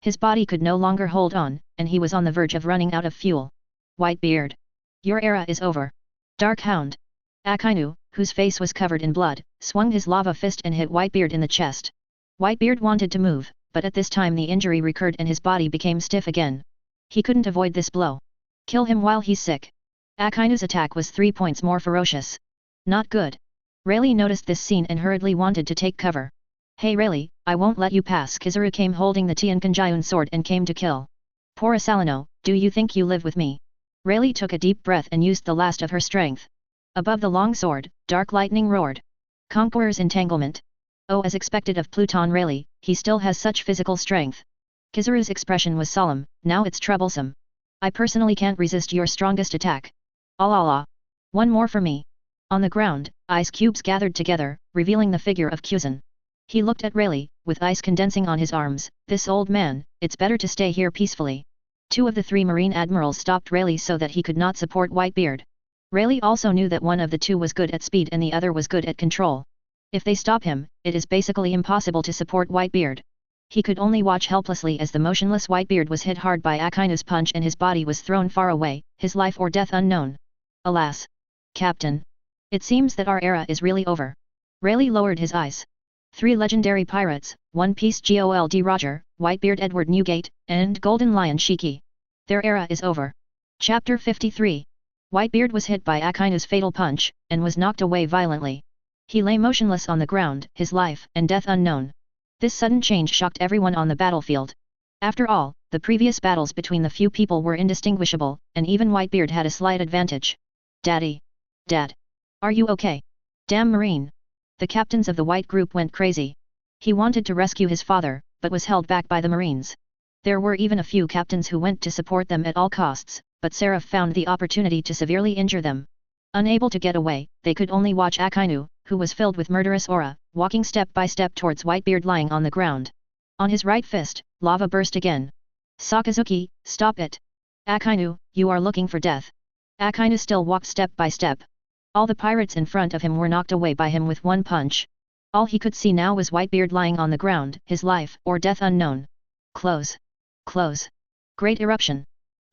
His body could no longer hold on, and he was on the verge of running out of fuel. Whitebeard, your era is over. Dark Hound. Akainu, whose face was covered in blood, swung his lava fist and hit Whitebeard in the chest. Whitebeard wanted to move, but at this time the injury recurred and his body became stiff again. He couldn't avoid this blow. Kill him while he's sick. Akainu's attack was 3 points more ferocious. Not good. Rayleigh noticed this scene and hurriedly wanted to take cover. Hey Rayleigh, I won't let you pass. Kizaru came holding the Tiankanjiun sword and came to kill. Poor Asalino, do you think you live with me? Rayleigh took a deep breath and used the last of her strength. Above the long sword, dark lightning roared. Conqueror's entanglement. Oh, as expected of Pluton Rayleigh, he still has such physical strength. Kizaru's expression was solemn, now it's troublesome. I personally can't resist your strongest attack. Allah. One more for me. On the ground, ice cubes gathered together, revealing the figure of Kuzan. He looked at Rayleigh, with ice condensing on his arms. This old man, it's better to stay here peacefully. Two of the three marine admirals stopped Rayleigh so that he could not support Whitebeard. Rayleigh also knew that one of the two was good at speed and the other was good at control. If they stop him, it is basically impossible to support Whitebeard. He could only watch helplessly as the motionless Whitebeard was hit hard by Akainu's punch and his body was thrown far away, his life or death unknown. Alas! Captain! It seems that our era is really over. Rayleigh lowered his eyes. 3 legendary pirates, One Piece Gold Roger, Whitebeard Edward Newgate, and Golden Lion Shiki. Their era is over. Chapter 53. Whitebeard was hit by Akainu's fatal punch, and was knocked away violently. He lay motionless on the ground, his life and death unknown. This sudden change shocked everyone on the battlefield. After all, the previous battles between the few people were indistinguishable, and even Whitebeard had a slight advantage. Daddy! Dad! Are you okay? Damn Marine! The captains of the White Group went crazy. He wanted to rescue his father, but was held back by the Marines. There were even a few captains who went to support them at all costs, but Seraph found the opportunity to severely injure them. Unable to get away, they could only watch Akainu, who was filled with murderous aura, walking step by step towards Whitebeard lying on the ground. On his right fist, lava burst again. Sakazuki, stop it! Akainu, you are looking for death. Akainu still walked step by step. All the pirates in front of him were knocked away by him with one punch. All he could see now was Whitebeard lying on the ground, his life or death unknown. Close. Close. Great eruption.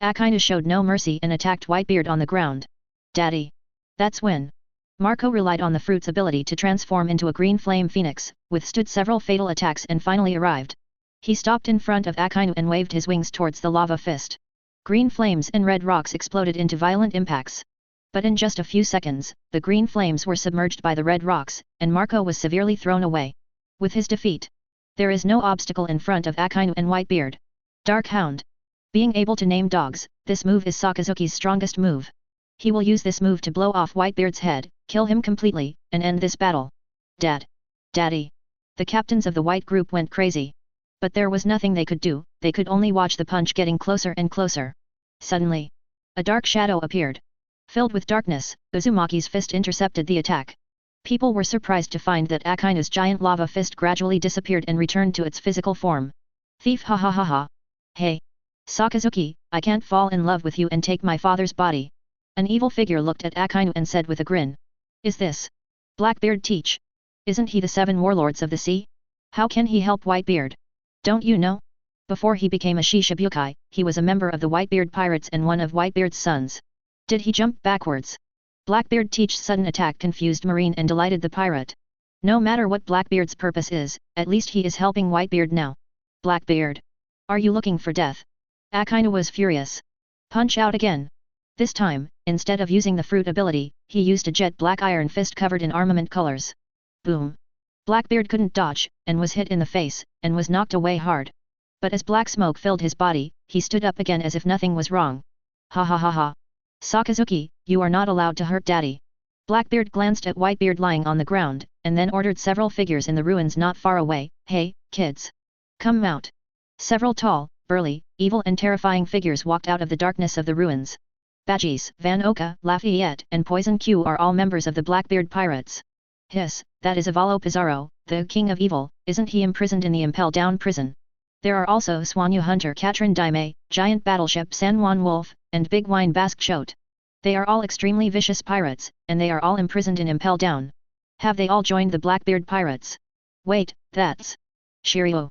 Akainu showed no mercy and attacked Whitebeard on the ground. Daddy! That's when Marco relied on the fruit's ability to transform into a green flame phoenix, withstood several fatal attacks and finally arrived. He stopped in front of Akainu and waved his wings towards the lava fist. Green flames and red rocks exploded into violent impacts. But in just a few seconds, the green flames were submerged by the red rocks, and Marco was severely thrown away. With his defeat, there is no obstacle in front of Akainu and Whitebeard. Dark Hound. Being able to name dogs, this move is Sakazuki's strongest move. He will use this move to blow off Whitebeard's head, kill him completely, and end this battle. Dad! Daddy! The captains of the White Group went crazy. But there was nothing they could do, they could only watch the punch getting closer and closer. Suddenly, a dark shadow appeared. Filled with darkness, Uzumaki's fist intercepted the attack. People were surprised to find that Akainu's giant lava fist gradually disappeared and returned to its physical form. Thief, ha ha ha ha! Hey! Sakazuki, I can't fall in love with you and take my father's body. An evil figure looked at Akainu and said with a grin. Is this Blackbeard teach? Isn't he the 7 warlords of the sea? How can he help Whitebeard? Don't you know? Before he became a Shishibukai, he was a member of the Whitebeard pirates and one of Whitebeard's sons. Did he jump backwards? Blackbeard teach's sudden attack confused Marine and delighted the pirate. No matter what Blackbeard's purpose is, at least he is helping Whitebeard now. Blackbeard! Are you looking for death? Akainu was furious. Punch out again. This time, instead of using the fruit ability, he used a jet black iron fist covered in armament colors. Boom! Blackbeard couldn't dodge, and was hit in the face, and was knocked away hard. But as black smoke filled his body, he stood up again as if nothing was wrong. Ha ha ha ha! Sakazuki, you are not allowed to hurt Daddy. Blackbeard glanced at Whitebeard lying on the ground, and then ordered several figures in the ruins not far away. Hey, kids. Come out. Several tall, burly, evil and terrifying figures walked out of the darkness of the ruins. Badges, Van Oka, Lafayette, and Poison Q are all members of the Blackbeard pirates. Hiss, that is Avalo Pizarro, the king of evil, isn't he imprisoned in the Impel Down prison? There are also Swanyu Hunter Katrin Daime, Giant Battleship San Juan Wolf, and Big Wine Basque Chote. They are all extremely vicious pirates, and they are all imprisoned in Impel Down. Have they all joined the Blackbeard pirates? Wait, that's Shiryu.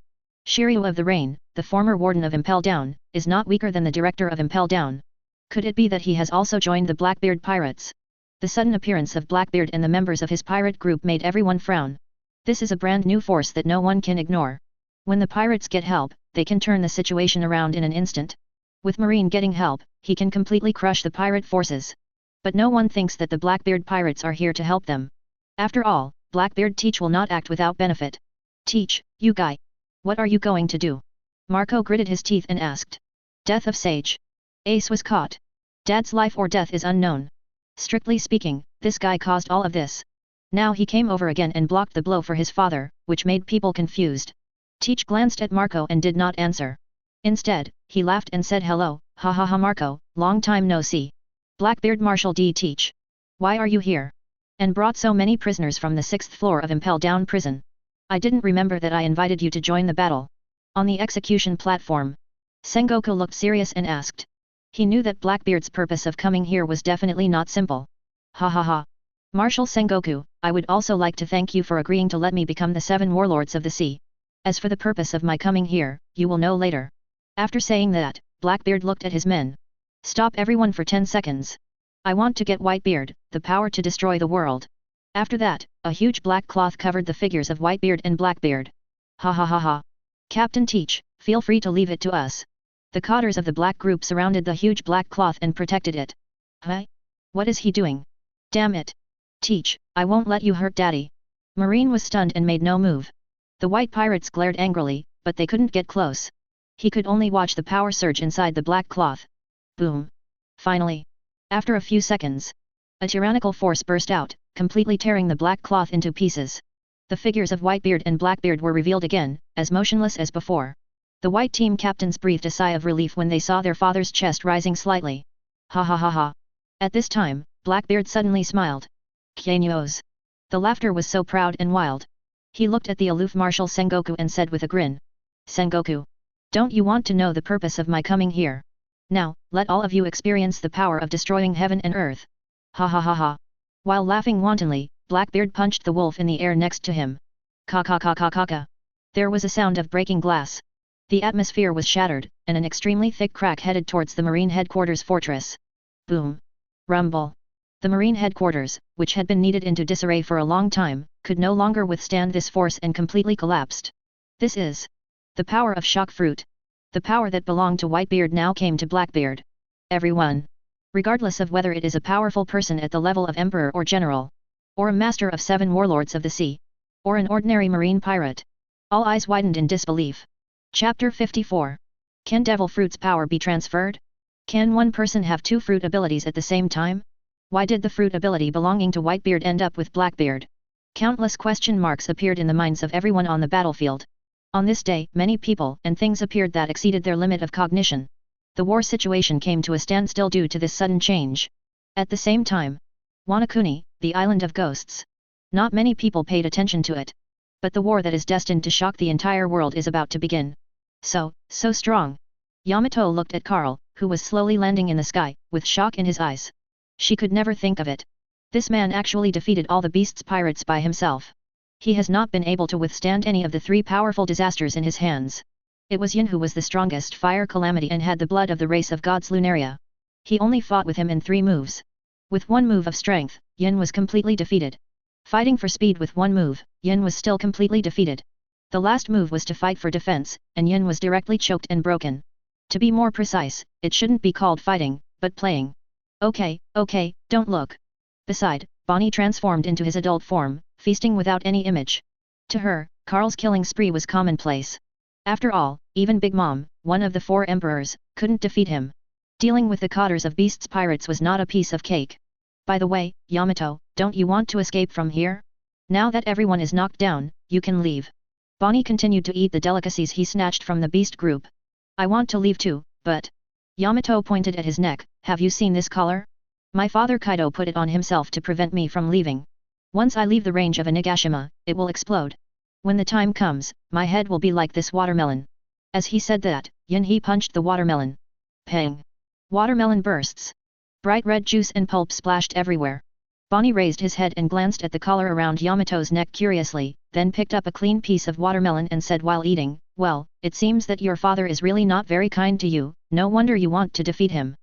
Shiryu of the Rain, the former warden of Impel Down, is not weaker than the director of Impel Down. Could it be that he has also joined the Blackbeard pirates? The sudden appearance of Blackbeard and the members of his pirate group made everyone frown. This is a brand new force that no one can ignore. When the pirates get help, they can turn the situation around in an instant. With Marine getting help, he can completely crush the pirate forces. But no one thinks that the Blackbeard pirates are here to help them. After all, Blackbeard Teach will not act without benefit. Teach, you guy. What are you going to do? Marco gritted his teeth and asked. Death of Sage. Ace was caught. Dad's life or death is unknown. Strictly speaking, this guy caused all of this. Now he came over again and blocked the blow for his father, which made people confused. Teach glanced at Marco and did not answer. Instead, he laughed and said hello, ha ha ha Marco, long time no see. Blackbeard Marshal D. Teach. Why are you here? And brought so many prisoners from the 6th floor of Impel Down prison. I didn't remember that I invited you to join the battle. On the execution platform. Sengoku looked serious and asked. He knew that Blackbeard's purpose of coming here was definitely not simple. Ha ha ha. Marshal Sengoku, I would also like to thank you for agreeing to let me become the 7 warlords of the sea. As for the purpose of my coming here, you will know later. After saying that, Blackbeard looked at his men. Stop everyone for 10 seconds. I want to get Whitebeard, the power to destroy the world. After that, a huge black cloth covered the figures of Whitebeard and Blackbeard. Ha ha ha ha. Captain Teach, feel free to leave it to us. The cotters of the black group surrounded the huge black cloth and protected it. Huh? What is he doing? Damn it. Teach, I won't let you hurt Daddy. Marine was stunned and made no move. The white pirates glared angrily, but they couldn't get close. He could only watch the power surge inside the black cloth. Boom. Finally. After a few seconds. A tyrannical force burst out, completely tearing the black cloth into pieces. The figures of Whitebeard and Blackbeard were revealed again, as motionless as before. The white team captains breathed a sigh of relief when they saw their father's chest rising slightly. Ha ha ha ha. At this time, Blackbeard suddenly smiled. Kyenyos. The laughter was so proud and wild. He looked at the aloof Marshal Sengoku and said with a grin. Sengoku. Don't you want to know the purpose of my coming here? Now, let all of you experience the power of destroying heaven and earth. Ha ha ha ha. While laughing wantonly, Blackbeard punched the wolf in the air next to him. Ka ka ka ka ka ka. There was a sound of breaking glass. The atmosphere was shattered, and an extremely thick crack headed towards the Marine headquarters fortress. Boom. Rumble. The Marine headquarters, which had been kneaded into disarray for a long time, could no longer withstand this force and completely collapsed. This is the power of shock fruit. The power that belonged to Whitebeard now came to Blackbeard. Everyone. Regardless of whether it is a powerful person at the level of Emperor or General, or a master of 7 warlords of the sea, or an ordinary marine pirate. All eyes widened in disbelief. Chapter 54. Can Devil Fruit's power be transferred? Can one person have 2 fruit abilities at the same time? Why did the fruit ability belonging to Whitebeard end up with Blackbeard? Countless question marks appeared in the minds of everyone on the battlefield. On this day, many people and things appeared that exceeded their limit of cognition. The war situation came to a standstill due to this sudden change. At the same time, Wanakuni, the island of ghosts. Not many people paid attention to it. But the war that is destined to shock the entire world is about to begin. So strong. Yamato looked at Carl, who was slowly landing in the sky, with shock in his eyes. She could never think of it. This man actually defeated all the beast's pirates by himself. He has not been able to withstand any of the 3 powerful disasters in his hands. It was Yin who was the strongest fire calamity and had the blood of the race of gods Lunaria. He only fought with him in 3 moves. With 1 move of strength, Yin was completely defeated. Fighting for speed with 1 move, Yin was still completely defeated. The last move was to fight for defense, and Yin was directly choked and broken. To be more precise, it shouldn't be called fighting, but playing. Okay, don't look. Beside, Bonnie transformed into his adult form, feasting without any image. To her, Carl's killing spree was commonplace. After all, even Big Mom, one of the 4 emperors, couldn't defeat him. Dealing with the cotters of beasts pirates was not a piece of cake. By the way, Yamato, don't you want to escape from here? Now that everyone is knocked down, you can leave. Bonnie continued to eat the delicacies he snatched from the beast group. I want to leave too, but... Yamato pointed at his neck, have you seen this collar? My father Kaido put it on himself to prevent me from leaving. Once I leave the range of Onigashima, it will explode. When the time comes, my head will be like this watermelon. As he said that, Yunhee punched the watermelon. Pang! Watermelon bursts. Bright red juice and pulp splashed everywhere. Bonnie raised his head and glanced at the collar around Yamato's neck curiously, then picked up a clean piece of watermelon and said while eating, well, it seems that your father is really not very kind to you, no wonder you want to defeat him.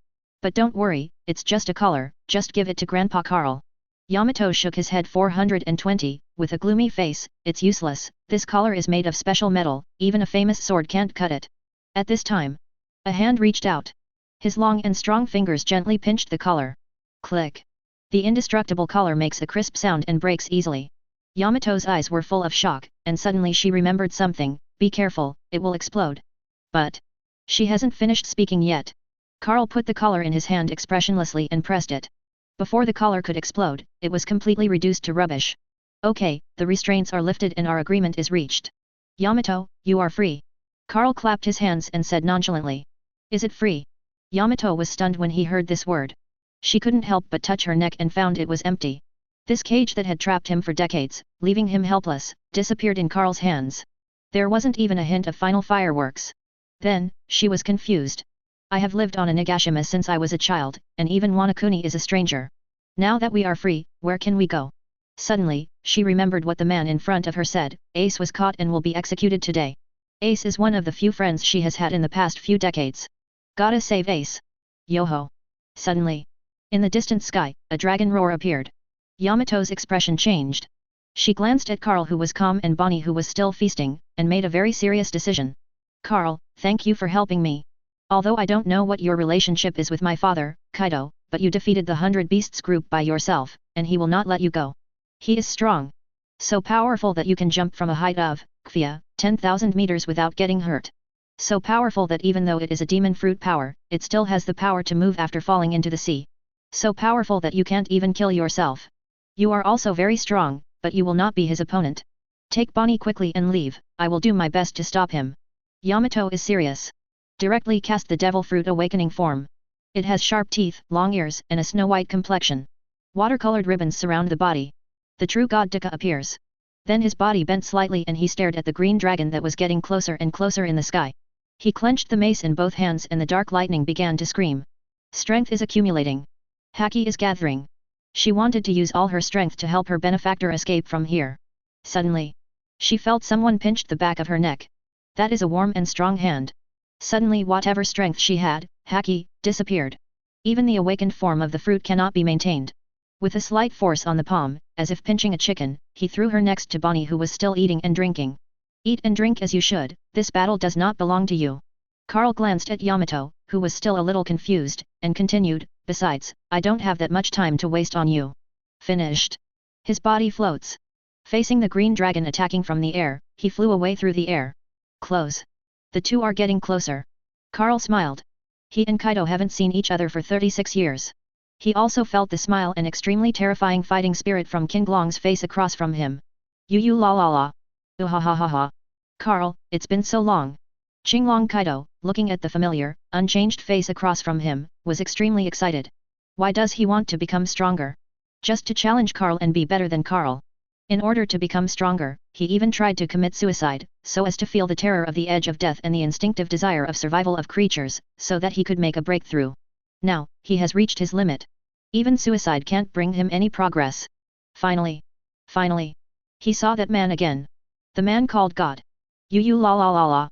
But don't worry, it's just a collar, just give it to Grandpa Carl. Yamato shook his head 420, with a gloomy face, it's useless, this collar is made of special metal, even a famous sword can't cut it. At this time, a hand reached out. His long and strong fingers gently pinched the collar. Click. The indestructible collar makes a crisp sound and breaks easily. Yamato's eyes were full of shock, and suddenly she remembered something, be careful, it will explode. But... she hasn't finished speaking yet. Carl put the collar in his hand expressionlessly and pressed it. Before the collar could explode, it was completely reduced to rubbish. Okay, the restraints are lifted and our agreement is reached. Yamato, you are free. Carl clapped his hands and said nonchalantly. Is it free? Yamato was stunned when he heard this word. She couldn't help but touch her neck and found it was empty. This cage that had trapped him for decades, leaving him helpless, disappeared in Carl's hands. There wasn't even a hint of final fireworks. Then, she was confused. I have lived on Onigashima since I was a child, and even Wanakuni is a stranger. Now that we are free, where can we go? Suddenly, she remembered what the man in front of her said, Ace was caught and will be executed today. Ace is one of the few friends she has had in the past few decades. Gotta save Ace. Yo-ho. Suddenly. In the distant sky, a dragon roar appeared. Yamato's expression changed. She glanced at Carl who was calm and Bonnie who was still feasting, and made a very serious decision. Carl, thank you for helping me. Although I don't know what your relationship is with my father, Kaido, but you defeated the 100 Beasts group by yourself, and he will not let you go. He is strong. So powerful that you can jump from a height of, 10,000 meters without getting hurt. So powerful that even though it is a demon fruit power, it still has the power to move after falling into the sea. So powerful that you can't even kill yourself. You are also very strong, but you will not be his opponent. Take Bonnie quickly and leave, I will do my best to stop him. Yamato is serious. Directly cast the devil fruit awakening form. It has sharp teeth, long ears, and a snow-white complexion. Watercolored ribbons surround the body. The true god Nika appears. Then his body bent slightly and he stared at the green dragon that was getting closer and closer in the sky. He clenched the mace in both hands and the dark lightning began to scream. Strength is accumulating. Haki is gathering. She wanted to use all her strength to help her benefactor escape from here. Suddenly, she felt someone pinched the back of her neck. That is a warm and strong hand. Suddenly whatever strength she had, Haki, disappeared. Even the awakened form of the fruit cannot be maintained. With a slight force on the palm, as if pinching a chicken, he threw her next to Bonnie who was still eating and drinking. Eat and drink as you should, this battle does not belong to you. Carl glanced at Yamato, who was still a little confused, and continued, besides, I don't have that much time to waste on you. Finished. His body floats. Facing the green dragon attacking from the air, he flew away through the air. Close. The two are getting closer. Carl smiled. He and Kaido haven't seen each other for 36 years. He also felt the smile and extremely terrifying fighting spirit from King Long's face across from him. You la la la. Ha ha ha ha. Carl, it's been so long. Qinglong Kaido, looking at the familiar, unchanged face across from him, was extremely excited. Why does he want to become stronger? Just to challenge Carl and be better than Carl. In order to become stronger, he even tried to commit suicide, so as to feel the terror of the edge of death and the instinctive desire of survival of creatures, so that he could make a breakthrough. Now, he has reached his limit. Even suicide can't bring him any progress. Finally, he saw that man again. The man called God. You la la la la.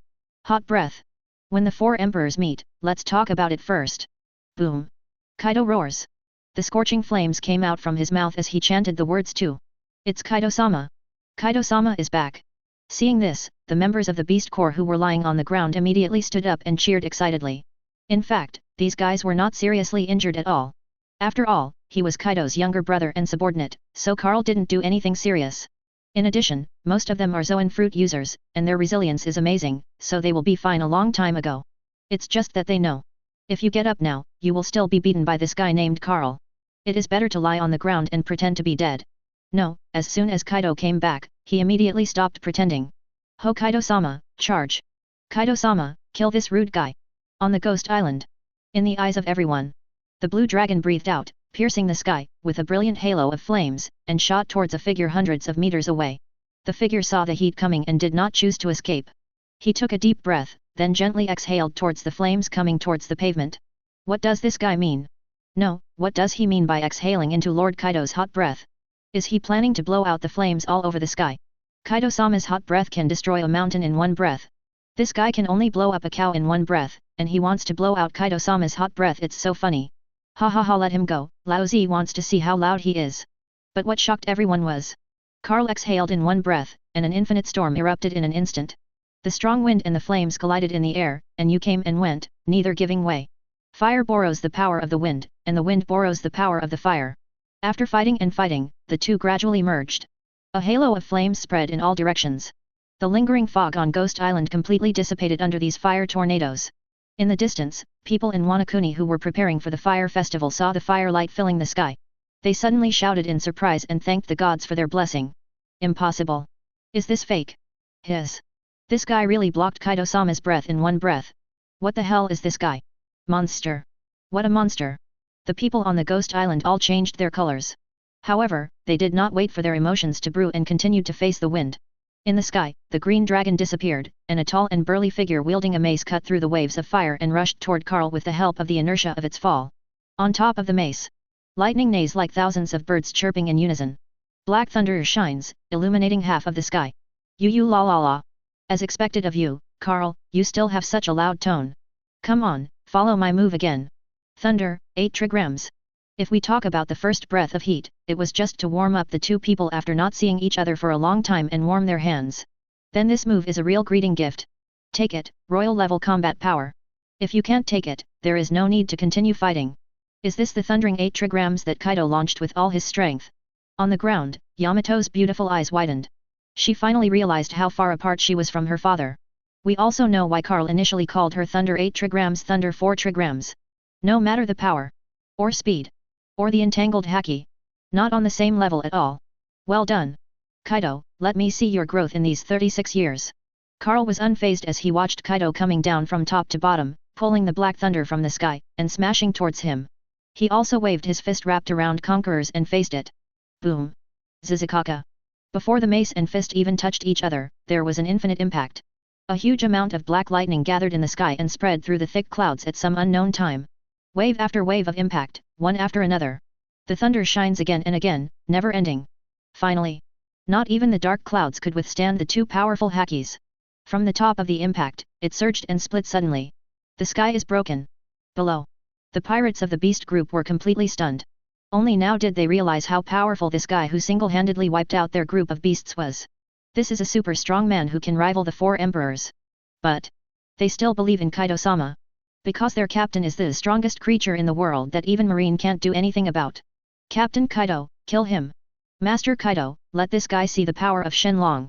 Hot breath. When the four emperors meet, let's talk about it first. Boom. Kaido roars. The scorching flames came out from his mouth as he chanted the words too. It's Kaido-sama. Kaido-sama is back. Seeing this, the members of the Beast Corps who were lying on the ground immediately stood up and cheered excitedly. In fact, these guys were not seriously injured at all. After all, he was Kaido's younger brother and subordinate, so Carl didn't do anything serious. In addition, most of them are Zoan fruit users, and their resilience is amazing, so they will be fine a long time ago. It's just that they know. If you get up now, you will still be beaten by this guy named Carl. It is better to lie on the ground and pretend to be dead. No, as soon as Kaido came back, he immediately stopped pretending. Hokkaido-sama, charge! Kaido-sama, kill this rude guy! On the ghost island. In the eyes of everyone, the blue dragon breathed out, piercing the sky, with a brilliant halo of flames, and shot towards a figure hundreds of meters away. The figure saw the heat coming and did not choose to escape. He took a deep breath, then gently exhaled towards the flames coming towards the pavement. What does this guy mean? No, what does he mean by exhaling into Lord Kaido's hot breath? Is he planning to blow out the flames all over the sky? Kaido-sama's hot breath can destroy a mountain in one breath. This guy can only blow up a cow in one breath, and he wants to blow out Kaido-sama's hot breath. It's so funny. Ha ha ha, let him go, Lao Zi wants to see how loud he is. But what shocked everyone was, Karl exhaled in one breath, and an infinite storm erupted in an instant. The strong wind and the flames collided in the air, and you came and went, neither giving way. Fire borrows the power of the wind, and the wind borrows the power of the fire. After fighting and fighting, the two gradually merged. A halo of flames spread in all directions. The lingering fog on Ghost Island completely dissipated under these fire tornadoes. In the distance, people in Wanakuni who were preparing for the fire festival saw the firelight filling the sky. They suddenly shouted in surprise and thanked the gods for their blessing. Impossible. Is this fake? This guy really blocked Kaido-sama's breath in one breath. What the hell is this guy? Monster. What a monster. The people on the Ghost Island all changed their colors. However, they did not wait for their emotions to brew and continued to face the wind. In the sky, the green dragon disappeared, and a tall and burly figure wielding a mace cut through the waves of fire and rushed toward Karl with the help of the inertia of its fall. On top of the mace, lightning neighs like thousands of birds chirping in unison. Black thunder shines, illuminating half of the sky. You la la la. As expected of you, Karl, you still have such a loud tone. Come on, follow my move again. Thunder, 8 trigrams. If we talk about the first breath of heat, it was just to warm up the two people after not seeing each other for a long time and warm their hands. Then this move is a real greeting gift. Take it, royal level combat power. If you can't take it, there is no need to continue fighting. Is this the thundering 8 trigrams that Kaido launched with all his strength? On the ground, Yamato's beautiful eyes widened. She finally realized how far apart she was from her father. We also know why Karl initially called her Thunder 8 trigrams, Thunder 4 trigrams. No matter the power, or speed, or the entangled haki. Not on the same level at all. Well done. Kaido, let me see your growth in these 36 years. Karl was unfazed as he watched Kaido coming down from top to bottom, pulling the black thunder from the sky, and smashing towards him. He also waved his fist wrapped around Conqueror's and faced it. Boom. Zizukaka. Before the mace and fist even touched each other, there was an infinite impact. A huge amount of black lightning gathered in the sky and spread through the thick clouds at some unknown time. Wave after wave of impact, one after another. The thunder shines again and again, never ending. Finally, not even the dark clouds could withstand the two powerful hakis. From the top of the impact, it surged and split suddenly. The sky is broken. Below, the pirates of the beast group were completely stunned. Only now did they realize how powerful this guy who single-handedly wiped out their group of beasts was. This is a super strong man who can rival the 4 emperors. But they still believe in Kaido-sama. Because their captain is the strongest creature in the world that even Marine can't do anything about. Captain Kaido, kill him. Master Kaido, let this guy see the power of Shenlong.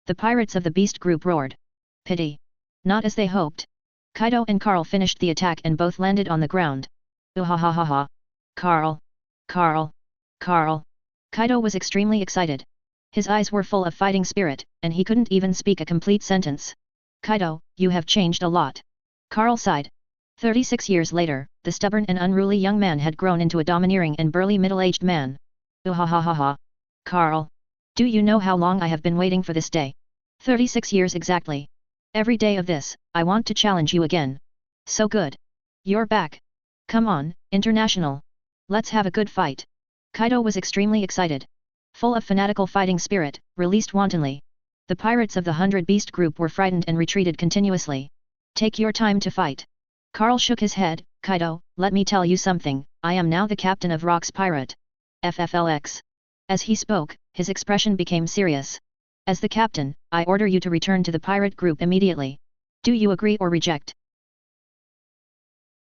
The pirates of the beast group roared. Pity. Not as they hoped. Kaido and Karl finished the attack and both landed on the ground. Uhahaha. Karl. Kaido was extremely excited. His eyes were full of fighting spirit, and he couldn't even speak a complete sentence. Kaido, you have changed a lot. Karl sighed. 36 years later, the stubborn and unruly young man had grown into a domineering and burly middle-aged man. Uhahaha. Karl. Do you know how long I have been waiting for this day? 36 years exactly. Every day of this, I want to challenge you again. So good. You're back. Come on, International. Let's have a good fight. Kaido was extremely excited. Full of fanatical fighting spirit, released wantonly. The pirates of the 100 Beast group were frightened and retreated continuously. Take your time to fight. Karl shook his head. Kaido, let me tell you something, I am now the captain of Rock's Pirate. FFLX. As he spoke, his expression became serious. As the captain, I order you to return to the pirate group immediately. Do you agree or reject?